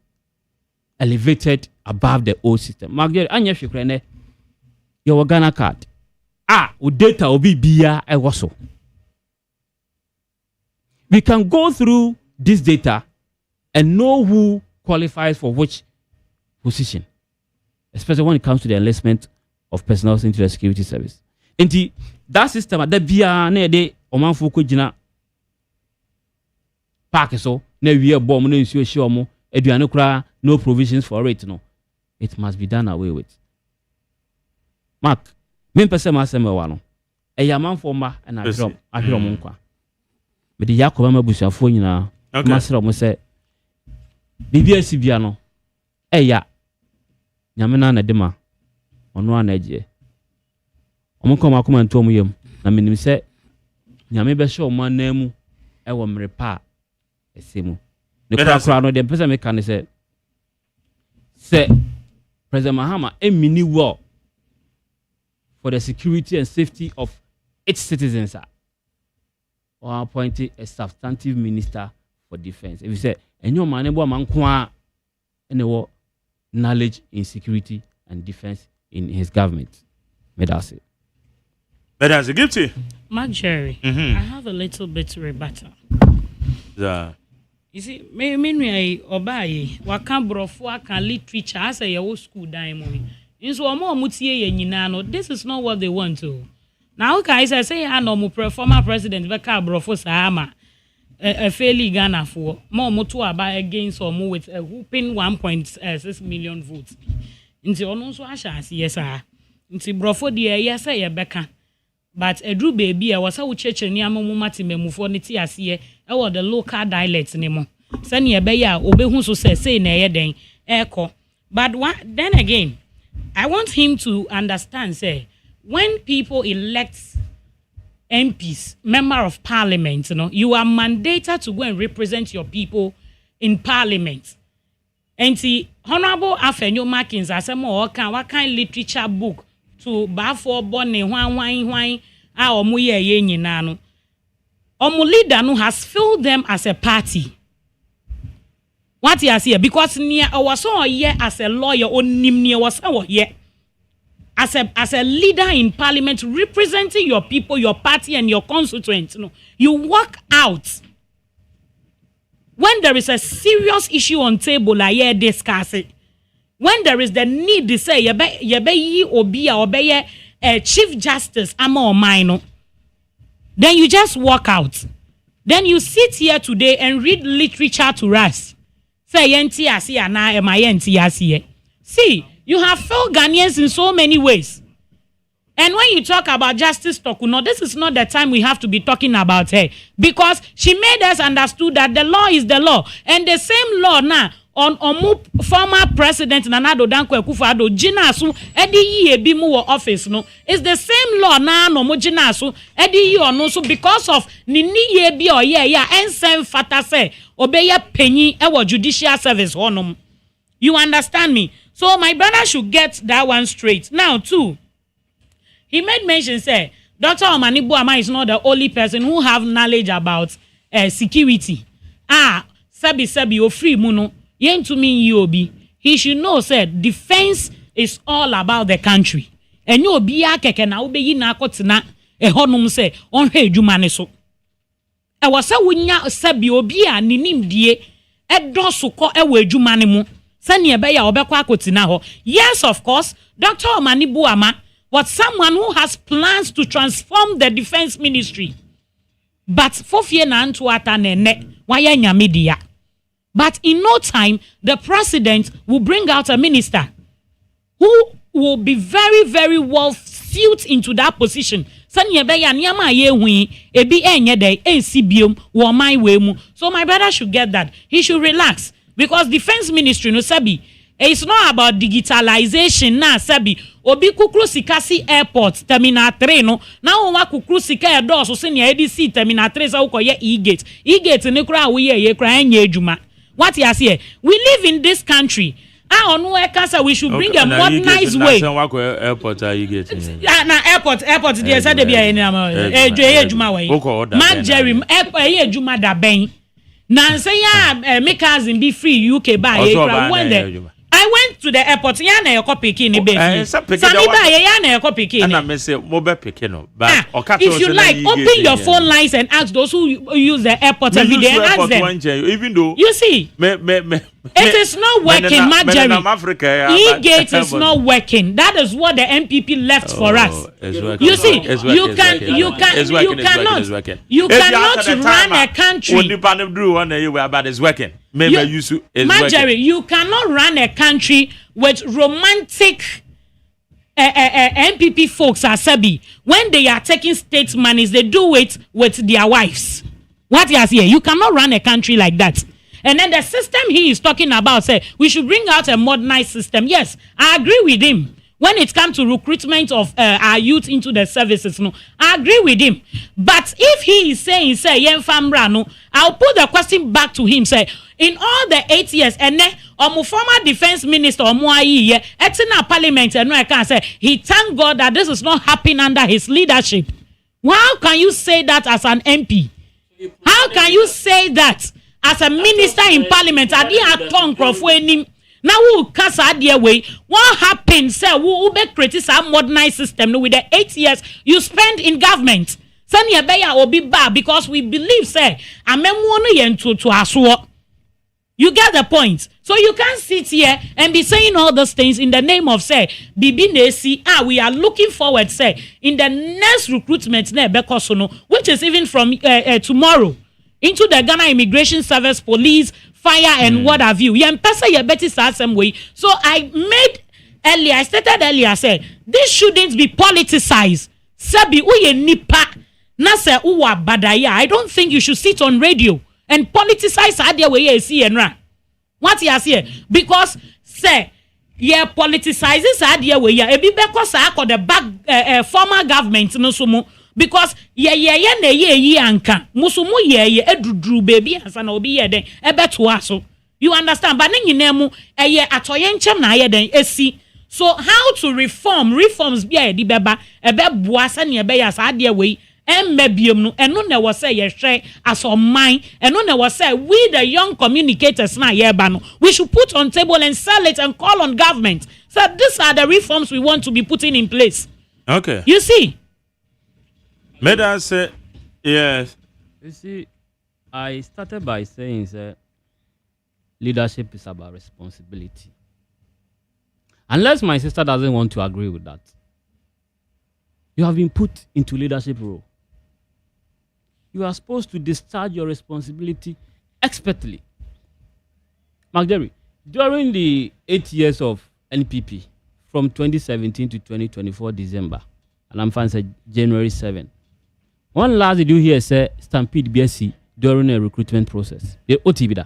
elevated above the old system. Margaret, anya shukre your Ghana card. Data will be bia ewoso. We can go through this data and know who qualifies for which position, especially when it comes to the enlistment of personnel into the security service. And that system that bia na de omanfo ko gina park so na wie bom na nsuo hye omo aduane kura no provisions for it no. It must be done away with. Mark me pese ma asem wa no eyaman fo ma na ahwero nkwa me de yakoba ma busuafo nyina ma sere mo se bibia sibia no eya nyame na de ma ono ana gie omo kom akoma nto omo yam na menim se nyame be hye omo anamu ewo mrepa esemu ne kura no de pese me kan se President Mahama emini war for the security and safety of its citizens or appointed a substantive minister for defense. If you say enyo mane bo mankwa ene knowledge in security and defense in his government. Medase. Medase Gifty. Mark Jerry, I have a little bit to rebuttal. Yeah. You see, me obaye waka brofo aka literature as a your school diamond. Inso omo mutie ye nyina no, this is not what they want to. Now okay say I no former president beka brofo sama a fairly Ghana for more moto aba against or with a whooping 1.6 million votes. Inti ono so asha yes ah. Inti brofo de yes say beka. But edru baby was a church ni amomu mati memufo ne ti ase e the local dialect ne mo. Sane e be ya obehu so say na ye den eko. But then again, I want him to understand, say, when people elect MPs, member of parliament, you are mandated to go and represent your people in parliament. And the Honorable Afenyo Markins, as what kind literature book to Bafo Bonne, wine, our muye yenye nano. Omu leader no has filled them as a party. What you see? Because near our so here as a lawyer or near was our here. As a leader in parliament representing your people, your party, and your constituents, you walk out when there is a serious issue on table. Like here discuss it. When there is the need to say ye obi chief justice ama or minor, then you just walk out. Then you sit here today and read literature to us. Say yenti asi ana ema yenti asi. See, you have failed Ghanaians in so many ways. And when you talk about Justice Tokuno, this is not the time we have to be talking about her. Because she made us understood that the law is the law. And the same law now, on former president Nana Addo Dankwa Akufo-Addo Jinasu edi yi ebi mu wo office no, it's the same law na no mo Jinasu edi yi ono so because of ni ye bi oye ya ensem fata se obeye penyi e wo judicial service honom. You understand me? So my brother should get that one straight. Now too, he made mention say Dr. Omani Buama is not the only person who have knowledge about security. Sebi o free muno. Yen to me yobi. He should know said defense is all about the country. And you be a keke na ube yi na kotina honum se on he jumane so. E wasa wunya sebi obi a ninim die edoso ko ewe jumane mu. Sani ebe ya obekwa kotina ho. Yes, of course, Dr. Omani Buama was someone who has plans to transform the defense ministry. But fofie na antu ata nene waya nyame dia. But in no time, the president will bring out a minister who will be very, very well suited into that position. So my brother should get that. He should relax. Because defense ministry, no sabi, it's not about digitalization na sabi. Obi kukru sikasi airport terminal 3 no. Now wa kukru sika door so se ne EDC terminal 3 sa ukoye e-gate. E-gate ne kura wo ye kura enye adwuma. What you say? We live in this country. We should bring a modernized way. Airport e-gate. Airport there say dey be Mark Jerry adwuma da ben. Na say ya make us be free UK buy I went to the airport. Ya na yoko pikin ni baby. Sami ba ya na yoko pikin. And I say mobe pikin no. But if you like, open your phone lines and ask those who use the airport every day and ask them. Even though you see, it is not working, Marjorie. E-gate is not working. That is what the MPP left for us. You see, you cannot run a country. Marjorie, you cannot run a country with romantic MPP folks as Sabi. When they are taking state monies, they do it with their wives. What you say? You cannot run a country like that. And then the system he is talking about, say, we should bring out a modernized system. Yes, I agree with him. When it comes to recruitment of our youth into the services, no, I agree with him. But if he is saying, say, no, I'll put the question back to him, say, in all the 8 years, and then former defense minister, Etina parliament, and I can say, he thank God that this is not happening under his leadership. How can you say that as an MP? How can you say that as a minister in parliament? I didn't tongue of him. Now we cast idea way. What happened? Say we be create some modernized system with the 8 years you spend in government. Sani ebeya obi ba because we believe say amemwo yen to aswo. You get the point. So you can't sit here and be saying all those things in the name of say Bibi Nesi. We are looking forward say in the next recruitment ne bekosono, which is even from tomorrow into the Ghana Immigration Service, Police, Fire and what have you. So I stated earlier, said this shouldn't be politicized. Sabi uye nipa na se uwa badaya. I don't think you should sit on radio and politicize idea where you see and run. What you say? Because say yeah politicizes idea where you ebi because I the back former government no sumo. Because ye anka musumu ye edudru baby asana obi ye den ebeto aso. You understand? But then you nemu ye atoyenchem na ye den esi. So how to reforms be di beba ebe buasa ne ebe ya sa de we emmebiom no eno na wo say ye hwe aso man eno na wo say we the young communicators na ye ba no we should put on table and sell it and call on government. So these are the reforms we want to be putting in place. Okay. You see? Meda say yes. You see, I started by saying that leadership is about responsibility. Unless my sister doesn't want to agree with that, you have been put into leadership role. You are supposed to discharge your responsibility expertly. Mark Jerry, during the 8 years of NPP, from 2017 to 2024 December, and I'm saying January 7. One last did you hear say stampede BSc during a recruitment process? The OTV da.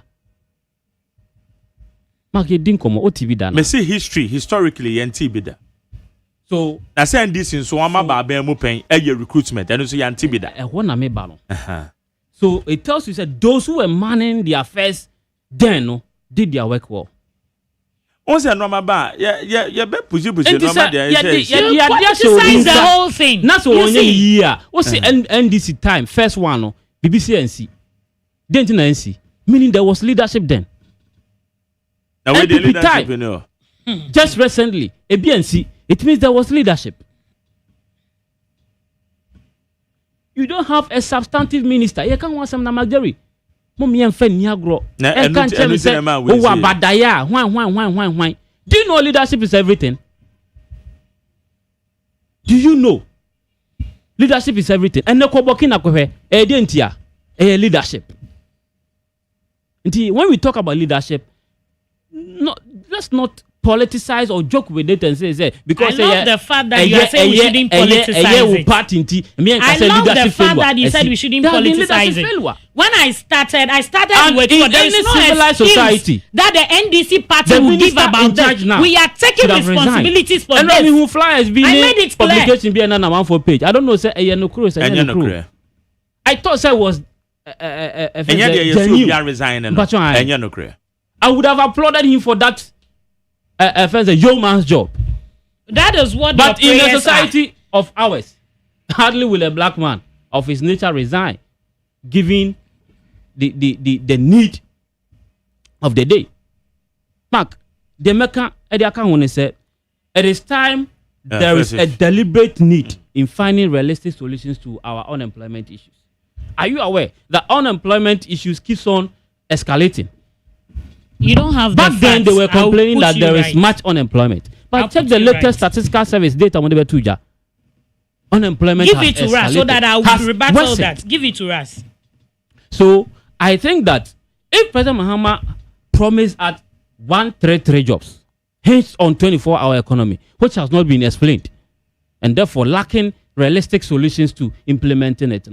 Mark you didn't come OTV da. Me see historically NTB da. So I say this in so ama ba ben mo pen e recruitment and so NTB da. E wona me ba no. So it tells you that those who were manning the affairs then did their work well. On say normal ba ya be push normal there is the whole thing. That's what one year. What's the NDC time first one no BBC NC. Then NC meaning there was leadership then. Now we the leadership you know. Just recently a BNC it means there was leadership. You don't have a substantive minister. You can't want some Namageri. Mommy and Fen Niagro. And can't tell me say, oh, Badaya, why. Do you know leadership is everything? Do you know? Leadership is everything. And no Kobokina Kohe, Edentia, a leadership. When we talk about leadership, let's not politicize or joke with it and say because I love the fact that you are saying we shouldn't politicize it. I love the fact that you said we shouldn't politicize it. When I started with there is no excuse that the NDC party will give about this. We are taking responsibilities for this. And who flyers be I made it clear. Publication be another one for page. I don't know say no. I thought say was I would have applauded him for that as a young man's job. That is what. But in a society of ours, hardly will a black man of his nature resign, given the need of the day. Mark, the American Ediakan said, it is time there is a deliberate need in finding realistic solutions to our unemployment issues. Are you aware that unemployment issues keeps on escalating? You don't have back then they were complaining that there is much unemployment. But check the latest statistical service data on the Betuja. Unemployment give it to us so that I will rebuttal that. Give it to us. So I think that if President Mahama promised at 133 jobs, hence on 24-hour economy, which has not been explained, and therefore lacking realistic solutions to implementing it,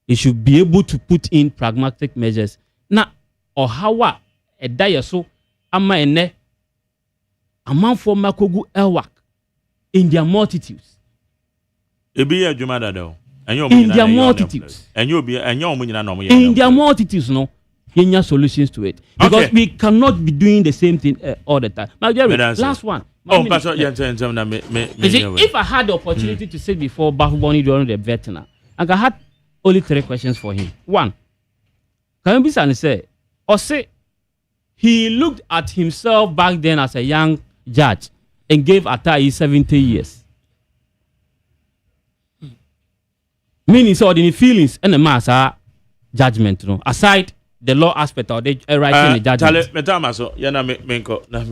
it should be able to put in pragmatic measures. Now, or how a day so ama ene a man for makogu elwak in their multitudes. In their multitudes. In their multitudes, no. Solutions to it. Because we cannot be doing the same thing all the time. Now, Jerry, last one. If I had the opportunity to sit before Bahuboni during the veteran, and I had only 3 questions for him. One, can you be say, Osei, he looked at himself back then as a young judge and gave Atai 70 years. Meaning, so the feelings and the mass are judgment, aside the law aspect of the writing the judgment.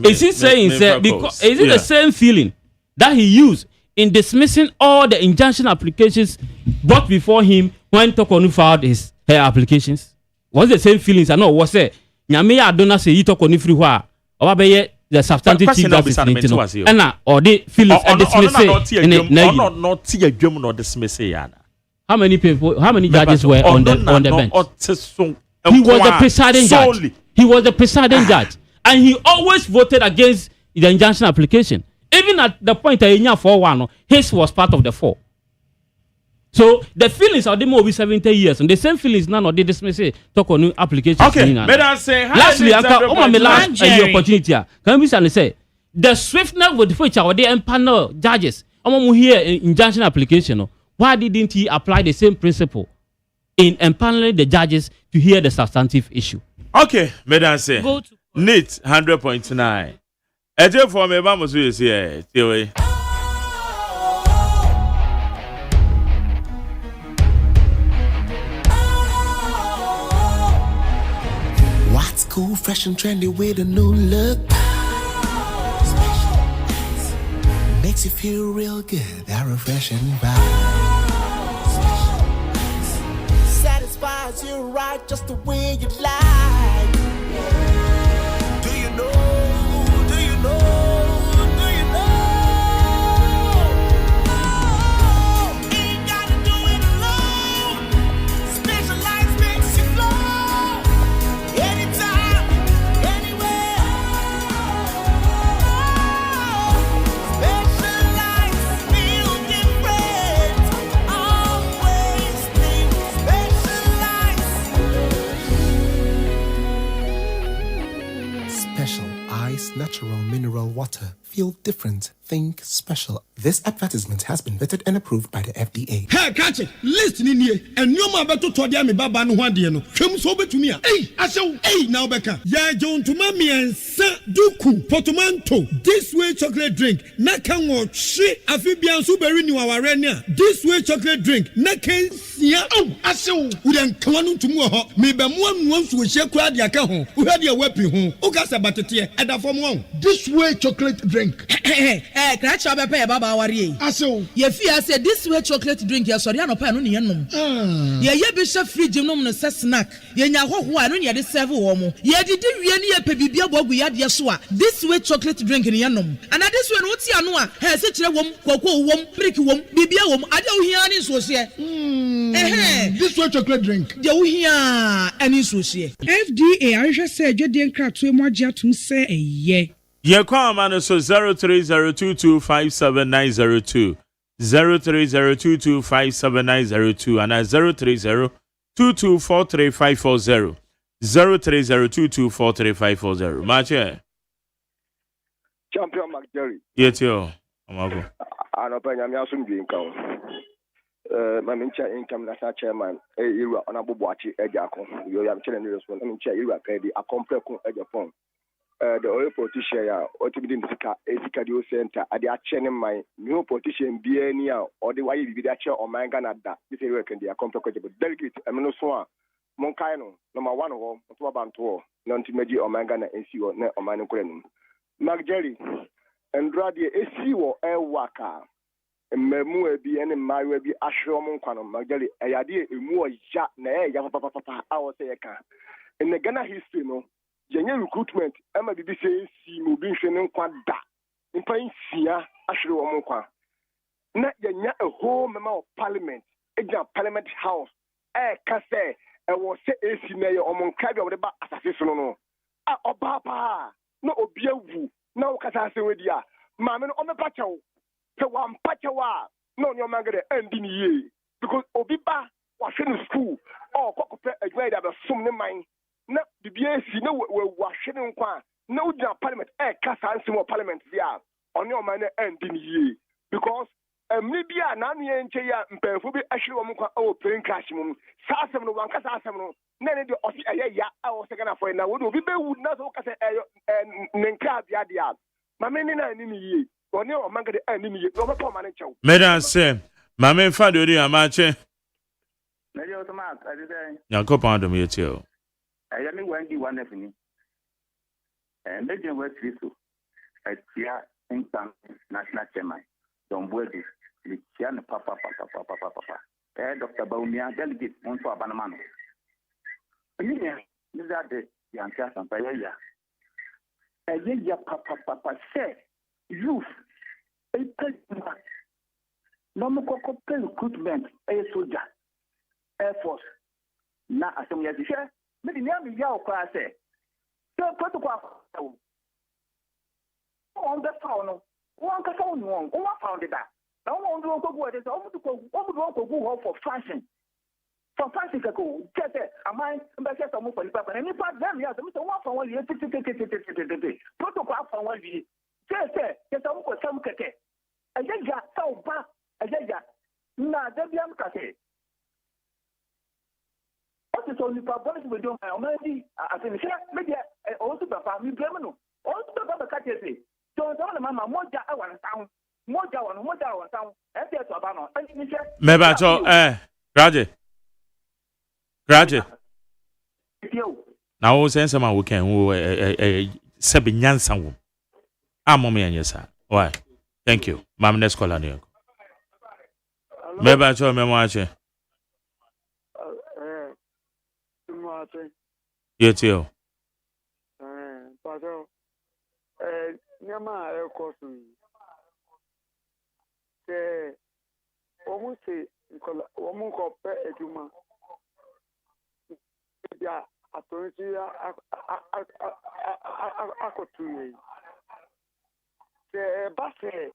Is he saying, because is it the same feeling that he used in dismissing all the injunction applications brought before him when Tokonu filed her applications? Was the same feelings? I know was it. Nyame ya adona say you Tokonu free wa obabeye the substantive chief justice and or the feelings dismiss how many people, how many judges were on the bench? He was the presiding judge. He was the presiding judge, and he always voted against the injunction application. Even at the point that his was part of the 4. So the feelings of the movie 70 years, and the same feelings none of the dismiss talk on new applications. Okay, but I say lastly, last opportunity. Can we say the swiftness with which our panel judges here in injunction application? Why didn't he apply the same principle in empaneling the judges to hear the substantive issue? Okay, Madam say NIT 100.9. Eje for me ba mo so yesi e tiwe. What's cool, fresh and trendy with a new look? Makes you feel real good, that refreshing vibe. Satisfies you right just the way you like. Do you know? Do you know? Do you know? Ain't gotta do it alone. Specialized makes you flow. Anytime, anywhere. Specialized feel different. Always think special ice, natural mineral water. Feel different. Think special. This advertisement has been vetted and approved by the FDA. Hey, catch it. Listen in here. And you ma beto to dia me baba no hwade no. Twem so betumi a. Hey, asew. Hey, now beka. Ya John to mami ensa duku portmanteau. This way chocolate drink. Na kan wo hwe afibia nso beri ni waware ne a. This way chocolate drink. Na kan sia. Oh, asew. We den kan no ntumu ho. Me be mo anu nso hye kwa dia ka ho. Wo hwade a wapi ho. O ka sa batete e da fom ho. This way chocolate chocolate drink. Crash up a pair, Baba Warrior. Aso, ye fear said this way chocolate drink, yes, or Yano Pan, ye bishop free genome snack, ye nya one, ye the seven woman, ye did ye pebibia bog we had yasua. This way chocolate drink in Yanum. And this one, what's Yanua, has such a woman, cocoa wom, pricky wom, bibia wom, I don't hear any so here. This way chocolate drink. You hear any so here. FDA, I just said, you didn't crack to more jet to say a ye. Ye call man so 0302257902. 0302257902 and 0302243540. 0302243540. Mache. Champion McJerry. Yetio. Amago. Anopanya mi asumdwe nkan. Mamincha income national chairman Ira Onabubuachi Ejako. You am challenge respond. Mamincha Ira Pedi a complex Ejapon. The oil politician ya otibidi ndika Esikadio Center ade achene man new politician biania or the way bi da che o man Ghana da this area can dey complex delegate amino so a mon kai no number 1 ho to banto no ntimeji o man Ghana ensi o na o man nkoranum Magjerry Andrade esi wo ewaka mmemu abi ene mmawe bi ahwe mo nkwa Magjerry eyade emu o ya na ya papa a wo se yeka in the Ghana history no yenye recruitment ama bibi say si mo bi hwe ne nkwa da mpa nsia ahwe wo mo nkwa na yenya a whole member of parliament egya parliament house ka say e wo se esi na ye omonka bi o de ba asase so no a oba pa na obi awu na wo kasa se wedi a ma me no o me pachew pe wa mpachewa no nyo mangere endi ni ye because obi ba wa hwe no school o kokope adwa ida be som ne man na bibia si na wa hwe ne nkwa na udina parliament kasa ansimo parliament via oni o man na endi ni ye because Mibia na nye nche ya mpemfo bi ahwere wo nkwa o plane crash mum sa asem no wanka sa asem no na ne de osi eye ya a o second afọ na wo do bi be wood na so ka se nenka bia dia ma me ni na ni ni yi oni o manga de ani ni yi no be ma ne chew Medan se ma me fa de ori amache na yo to ma ade say Yakopon do me yetio ya mi wandi one of ni me je we kristo atia income national chairman don bwedi Lichian papa. Dr. Baumia delegate Montie Abanamano. This are the Yankas and Paya. Papa said, youth, a president, no more recruitment, a soldier, Air Force. Now, as some years, maybe near me, Yao Class. So, protocol on the phone. One can phone one found that. I want to go for fashion. For fashion, go get it. Am I? I'm going to move for the paper. And if I them, yes, I'm going to one year. Protocol for 1 year. Say, get some for some keke. I just got so bad. I just got. Nah, there be am keke. What is only for bonus we do? I maybe I think maybe also papa we blame no. Also papa keke. So don't mama moja I want sound. Moja sound. Ese to abano. Meba cho Graduate. Now sense ma we can sebi nyansa wo. Amomi anyesa. Why? Thank you. Mam next call on you. Meba cho memo ache. Yetio. Pato. Nyama ekosu. Almost say, woman compare Eduma. Yeah, I told you, I could do it. The Basse,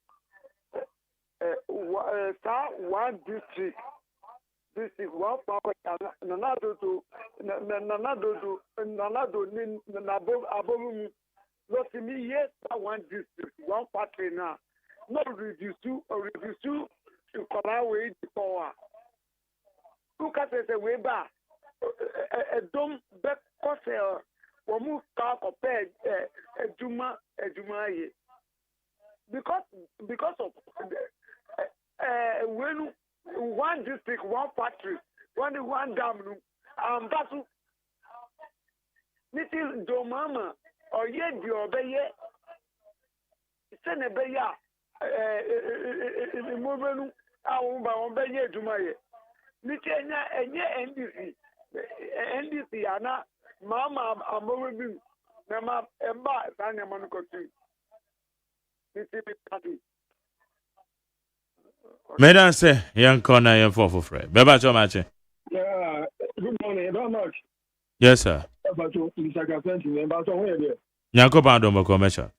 one district, this is one power, another to above not me, yes, one district, one party now. Not reduce to away the power. Look at the way back. A dumb back coser, or move car compared a Juma. Because of when one district, one factory, one dam, that's Mrs. Domama or yet the obey. send a beya in movement. I won't buy on Benya to my Nichena and NDC. NDC, Anna, Mama, I'm moving. Nama, Emma, Sanya Monaco. Medan say, young corner, young for Fred. Beba so much. Yeah, good morning. How much? Yes, sir. About you, Mr. Captain, about somewhere there. Yanko Pando commercial.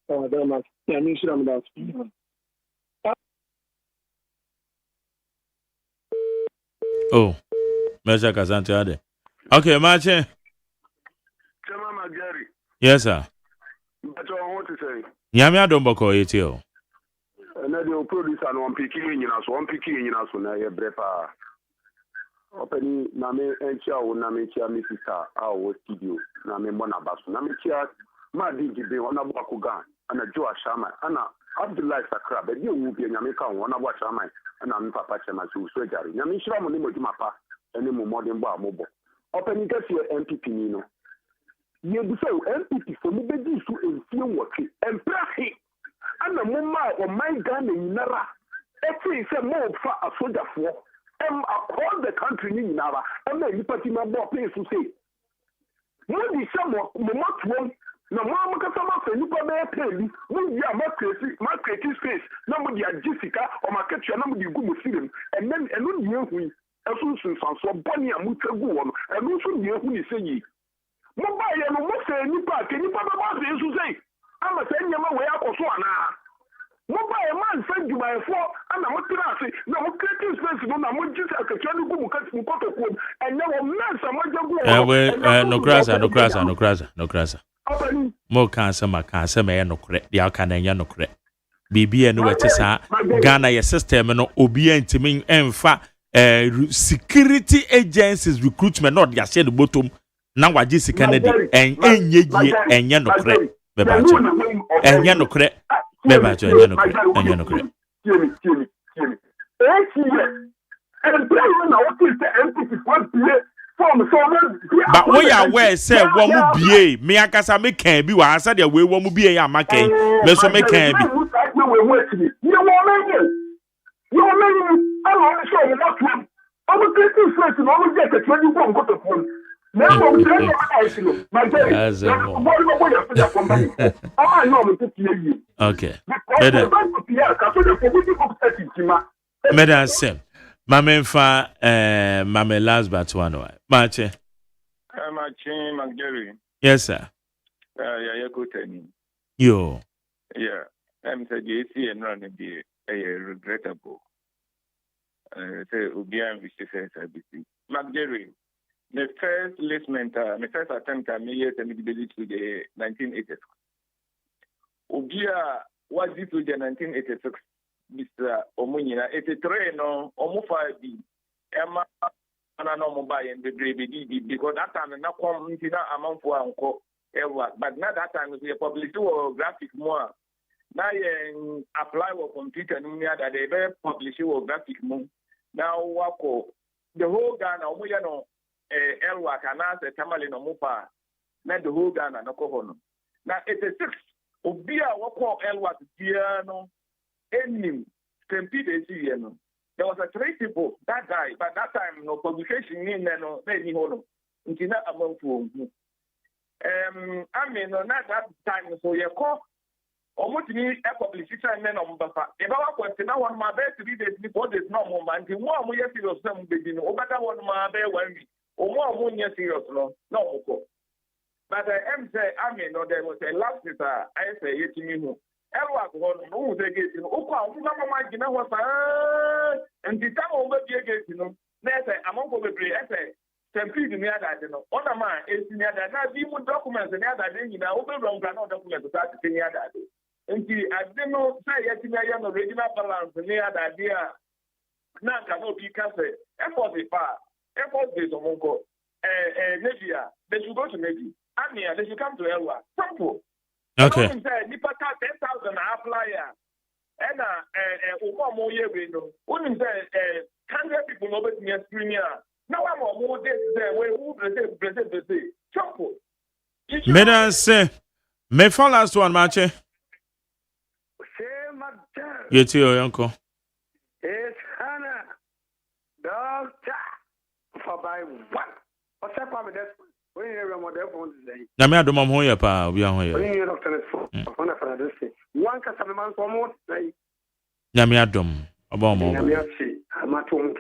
Oh, very much. Yeah, me sure I'm that. Oh, Mr. Kazante Ade. Okay, Marche. Chama Gary. Yes, sir. But I want to say. Yamia Domboko, etio. And then the producer and one picking in us, now you're brepa. Opening Name and Chia, Name Chia, Mrs. Our studio, Name Monabas, Name Chia, Madi Gibe, one of Wakugan, and a Joa Shaman, Anna, Abdullah Sakra, but you will be in America, one of Washaman, and I'm Papa Chamas, who's surgery. Yamishra Monimapa, and more than Bar Mobile. Opening get your MPP Nino. You do so MPP for Mubedi to influence what and Prahi. And the Mumma or my gun in Nara. Every is a more for a soldier for. Across the country in Nara. And then you put in my more place to say. Maybe someone, not one. No more customer for you may pay me. We are market space. Nobody are Jessica or market your number you go with them. And then and when you win, as soon as so Bonnie and Muta go on, and also you who is saying. Mobile and almost say any part, any part about this to say. I'm a send you my way up or so now. Mobile man send you by a four, and I'm not going no creative space, no, I'm just a catching go cut and now mess a much no crasa. More cancer, my cancer, may no correct, the alcana no correct. Bibi and Wetisa, Ghana, your system, and obedient to me, and security agencies recruitment, not the said bottom. Now what is Kennedy and no correct. And yan no correct. Bebacho and yan no correct. But we are where say one will be me akasa me can be wa asa the way one will be a making me so me can be okay. Madam Sim. Mame fa mame last but one way. Marche. Marche McGarry. Yes, sir. Yeah, good. Yo. Yeah. I'm saying JC and run be regrettable. Say Ubian Vishifes ABC. McGarry. The first listment, my first attempt at me to the 1986. Ubia was this to the 1986. Mr. Omunina, 83 no, Omufa B. Emma, and I know mobile and the baby because that time and now come into that amount for uncle ever. But not that time we publish or graphic more. Now you apply or computer and that they very publish or graphic more. Now wako the whole Ghana, Omuyano, Elwa, Canasa, Tamale no Mupa, not the whole Ghana, no Kohono. Now 86, Ubia wako Elwa Piano. Enim stampede there was a 3 people that died, but that time no publication in no any hold until that amount to I mean not that time so you call almost me a publicity and then on Buffer. If I was now on my bed 3 days before this no moment, more we are serious some beginning over that one my bed 1 week or more serious no but I say I mean no there was a last I say it to me Elwa who they get in Oka, Gina was and the time over the gate, there's among the essay, Stampede in the other, on a man is in the other, not even documents and the other day, open wrong cannot document to start in the other day. And I didn't know, say, yet in the original balance and the other idea. Now cannot be cancelled. Effort is far. Effort is a monko. Nevia, they should go to Nevi. Amia, they should come to Elwa. Simple. Okay. Nipa 10,000 flyer. And more year window. Only say 100 people over the screen here. Now I'm more days there where who present the day. Simple. Madam say, me for last one, Marche. Doctor. Get your uncle. It's Hannah. Doctor. For by one. What's up with that? When you're on the phone today. Na me adom ho ye pa obi ho ye. When you're doctor phone. On for this. One can have a man for more today. Na me adom oba mo. Na me see. I'm at home.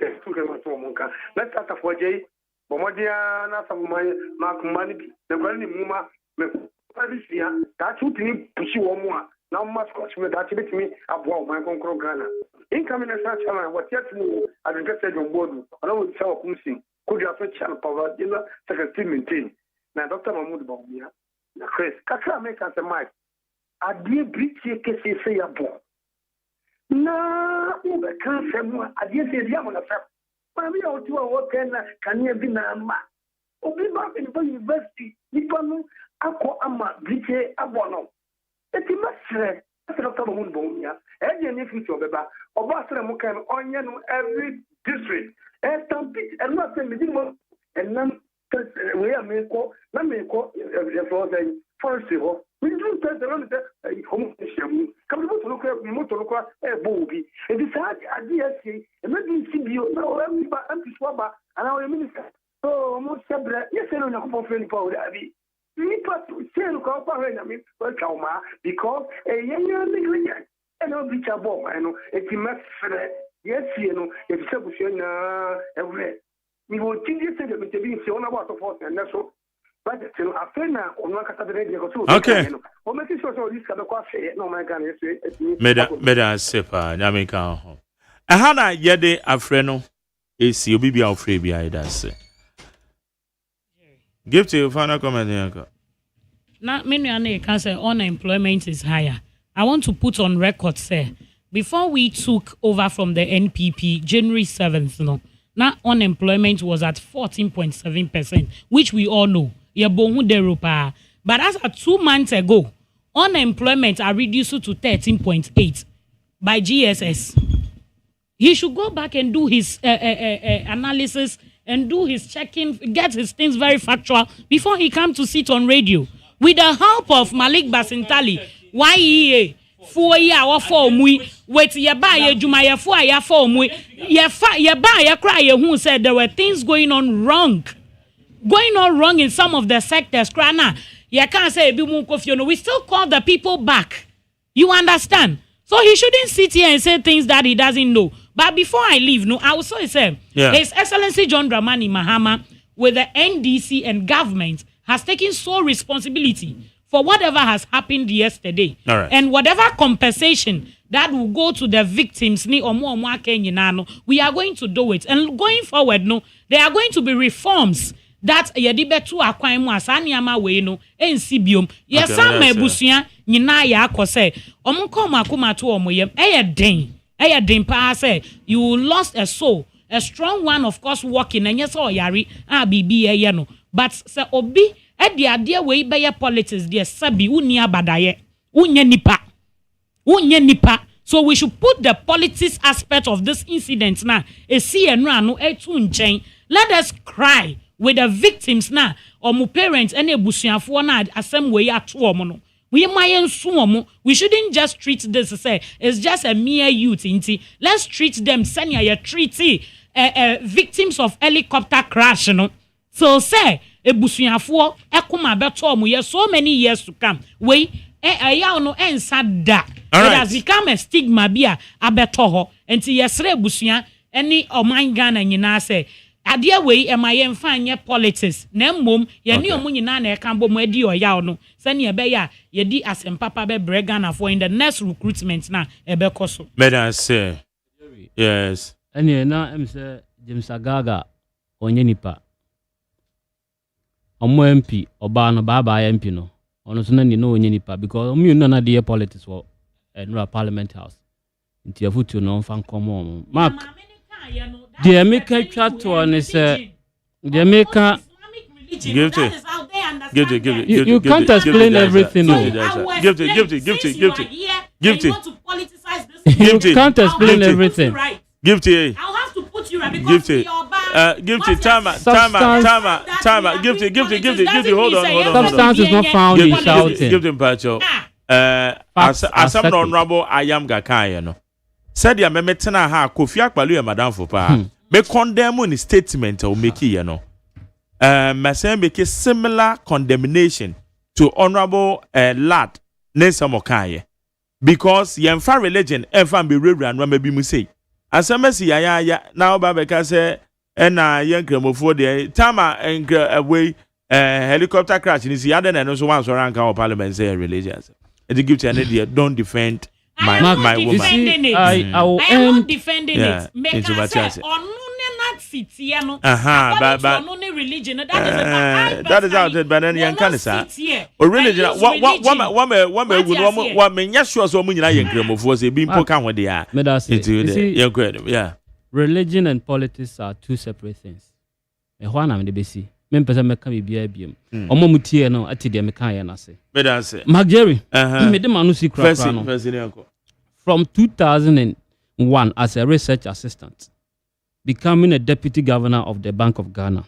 Let's start for Jay. Bomodia na samumai makumani na kwani muma me kwabisia that you tini pushi wo mu a na mma scotch me that betimi aboa man konkro Ghana incoming na chama what yet mu adresse don bodu ona wo tsa okumsi could you have channel power ila secretary maintain na Dr. Mahmoud Bawumia na Chris kakra me kan se Mike adie britie kese se ya bo na ube kan se mu adie se dia mo na fa Mami ya utuwa wote na kanye bina ama. Obiba kwa university. Nipanu ako ama biche abono. Eti masre. Ati Dr. Mahmoud Bawumia. Eje ni future obeba. Oba asre muka onye no every district. Tampit. Eno se midi mo. Enam. We ya meko. Na meko. Forestry ho. We do test the run home issue. Come to look at Motoroka, Bobby. And decide at DSC, and maybe CBO, no, empty swabber, and our minister. So, most separate, yes, I don't know for friend power. We put say, look up, I mean, well, Kauma, because a young nigga, and I'll be a bomb. I know it's a mess for that. Yes, you know, it's a question every. We will think you said that we be so about the force, and that's all. Okay. Meda sepa nyameka ho. Aha na yede afre no esi obi bia ofre bia ida se. Give to your final comment here. Now, many can say unemployment is higher. I want to put on record, say, before we took over from the NPP, January 7th, now unemployment was at 14.7%, which we all know. But as of 2 months ago, unemployment are reduced to 13.8 by GSS. He should go back and do his analysis and do his checking, get his things very factual before he come to sit on radio. With the help of Malik Basintali, YEA, 4 year or 4 wait ye buy ye juma ye 4 year 4 ye buy ye cry ye who said there were things going on wrong in some of the sectors. Krana, you can't say we still call the people back. You understand? So he shouldn't sit here and say things that he doesn't know. But before I leave, I will say, His Excellency John Dramani Mahama, with the NDC and government, has taken sole responsibility for whatever has happened yesterday. Right. And whatever compensation that will go to the victims, we are going to do it. And going forward, there are going to be reforms that yedibetu akwaimu asani ama we ensibiom yesa mebusia nyina ya akose omunko makomatu omuyem eye den pa say you lost a soul, a strong one, of course, walking and yes or yari bibi no, but say obi e de ade we be politics there sabi uni abadaye unye nipa. So we should put the politics aspect of this incident now. Let us cry with the victims now, or my parents and ebusuafo na asem we ato omo no. We shouldn't just treat this as say it's just a mere youth inti. Let's treat them senior you treat victims of helicopter crash So say ebusuafo ekoma beto omo ye so many years to come. We ensa da. It has become a stigma bia abeto ho. Enti yesre ebusua any oman Ghana nyina say adia we emaye mfa nye politics na mmom ye ne omu nyina na ekambo mu adi oya no se ne ebe ya ye di asempapa be Ghana for in the next recruitment na ebe koso better say yes any na em say James Agaga onye nipa omo MP oba no baba MP no ono so na ni no onye nipa because omu no na dey politics for Enura Parliament House nti afutu no mfa nkomo mark the American chat one is the American. Give it. You can't explain everything. Give it. You can't explain everything. Give it. I'll have to put you right because give it. Time. Give it. Hold on. Substance is not found in shouting. Give them patch up. asam no honorable Ayam Gakaye no. Said ya memetena ha Kofi Akpaloo ya madam for pa. Be condemn in statement o make ye no. Mesen make similar condemnation to honorable lad Nelson Mokaye. Because yemfa religion ever be rewra no ma bi mu say. Asamasi ya now babeka say na yenkremofo de tama away helicopter crash ni si ade na no so wan so rank our parliament say religious. It give to any don't defend my woman. I am defending it. Make us say not city no. But no religion that is out but then yan kan sa. O religion what me nya sure so mu nyina yenkremofo say bi mpo ka ho de a. Yeah. Religion and politics are two separate things. Ehwana me de besi. Me mpesa meka bibia biem. Omo mutie no ati de meka ye na se. Me da se. Magjerry. Me de manu si kra no. From 2001 as a research assistant, becoming a deputy governor of the Bank of Ghana.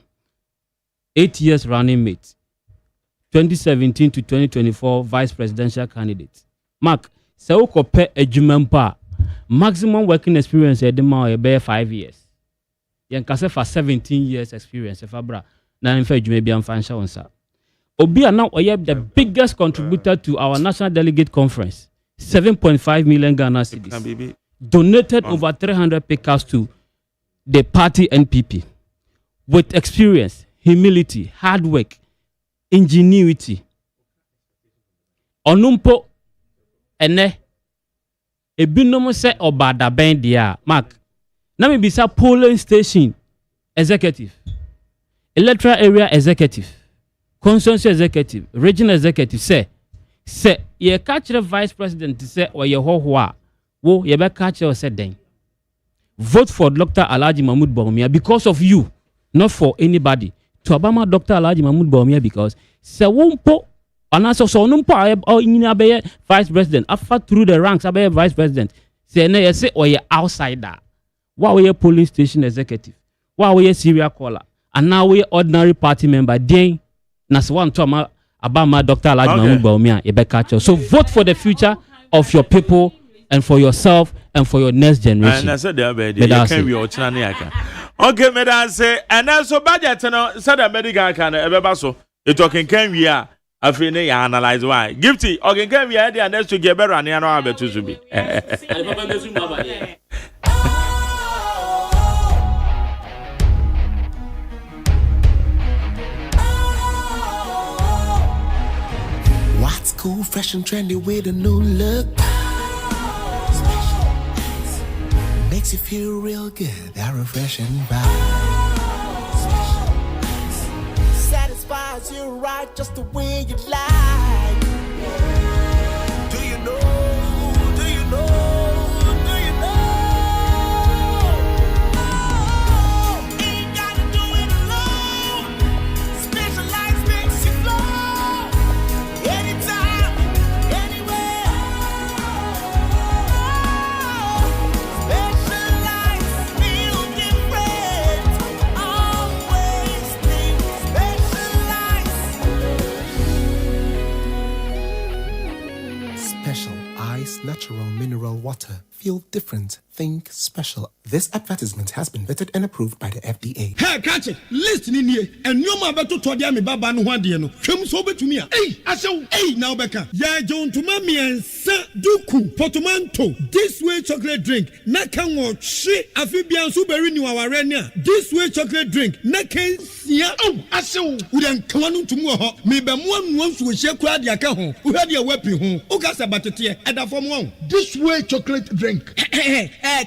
8 years running mate. 2017 to 2024 vice presidential candidate. Mark, se ukope Agyeman pa maximum working experience at the more 5 years. Yen kase for 17 years experience if abra na in fact you may be unfansha onsa. Obi are now the biggest contributor to our national delegate conference. 7.5 million Ghana cedis. Donated over 300 acres to the party NPP. With experience, humility, hard work, ingenuity. Onumpo ene ebinom se obada ben dia Mark na me bisa polling station executive, electoral area executive, constituency executive, regional executive say ye catch the vice president say or ye ho a wo ye be catch o say den vote for Dr. Alhaji Mahmoud Bawumia because of you, not for anybody. To Obama Dr. Alhaji Mahmoud Bawumia because se wonpo anaso so numpo o nyina be vice president after through the ranks be vice president say na ye say or ye outsider. Why we a police station executive? Why we a serial caller? And now we ordinary party member. Then, that's one time about my Dr. Alhaji Mahmoud Bawumia, Ebekacho. So vote for the future of your people and for yourself and for your next generation. And I said there, baby, you can be okay, madam say, and also budget, said a medical can ever so. You talking can we are. I feel they analyze why. Gifty, okay, can we add the next to get better and I know to be. What's cool, fresh and trendy with a new look? Makes you feel real good, that refreshing vibe. Satisfies you right just the way you like. Do you know? Do you know? Do you know? Ain't gotta do it alone. Specialized makes you flow. Anytime, anywhere. Specialized feel different. Always think specialized. Special Ice Natural Mineral Water. Feel different. Think special. This advertisement has been vetted and approved by the FDA. Hey, catch it. Listen in here. And you ma beto to dia me baba no hwade no. Hwem so betumi a. Hey, asew. Hey, now beka. Ya John to mami ensa duku portmanteau. This way chocolate drink. Na kan wo hwe afibian so beri ni waware ni a. This way chocolate drink. Na kan sia. Oh, asew. Udan kanu tumu ho. Me be mo anu so hye kura dia ka ho. Wo hade e wapi ho. O ka se batete e da fom won. This way chocolate drink.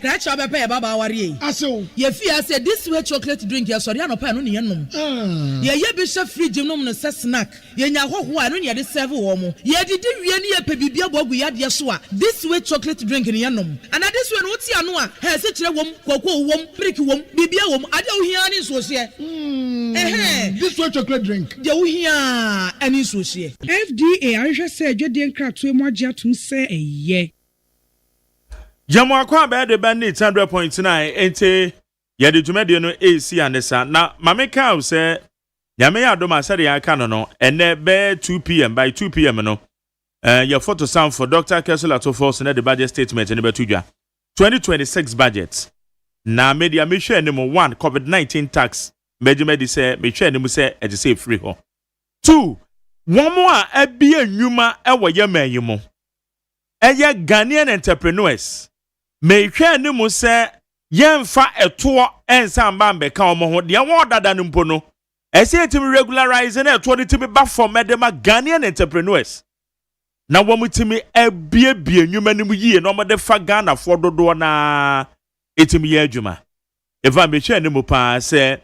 Crash up a baba worry. Aso. Ye fear said this way chocolate drink, ya sorry, no pan on yenum. Ye bishop free gymnum no snack. Ye nya ho no ye de serve womo. Ye did ye pebibia bogu ya de soa. This way chocolate drink in yenum. And this one what's ya no a has it wom, cocoa wom, prick wom, bibia wom, I don't hear any so here. This way chocolate drink. You hear any so here. FDA, I just said you didn't crack to more to say a ye. Jamu akwa be de band 100.9 ente ye de dwumade no AC anesa na mameka o se nyame ya do ma sade ya ka no ene be 2 pm by 2 pm no your photo sound for Dr. Kessel Atofo so the budget statement in the 2026 budget. Na media me share name 1 COVID-19 tax. Medi say me share name say e say free ho. 2 one more e be enwuma e wo ye mayimo. Eye Ghanaian entrepreneurs. Me share name say yemfa eto ensa mba mbeka omo ho de won dada no mpo no. E say it regularize na eto de timi ba for medema Ghanaian entrepreneurs. Na womutimi ebiebie enwuma nim yie no mo de fa Ghana for dodo na etimi ye adwuma. Eva me share name pa say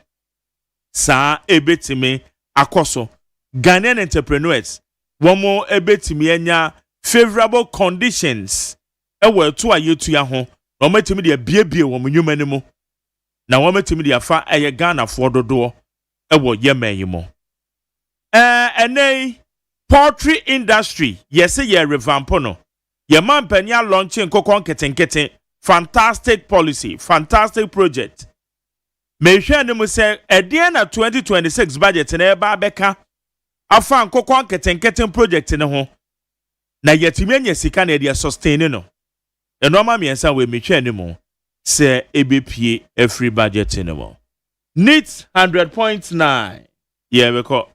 sa ebetimi akoso Ghanaian entrepreneurs womo ebetimi anya favorable conditions ewe to ayetu ya ho na wometimi de biebie wo munwuma ni mu na wometimi de afa eye Ghana fo dodo ewo yemen mo enei poultry industry yes ye revamp no ye mampania launching kokon ketenkete fantastic policy fantastic project me hwe ne mu se edie na 2026 budget na eba beka afa kokon ketenkete project ne ho na yetimi anya sika na dia sustain no enoma miensa we me hwe ne mu se ebepie every budget ne mo neat 100.9 yeah we call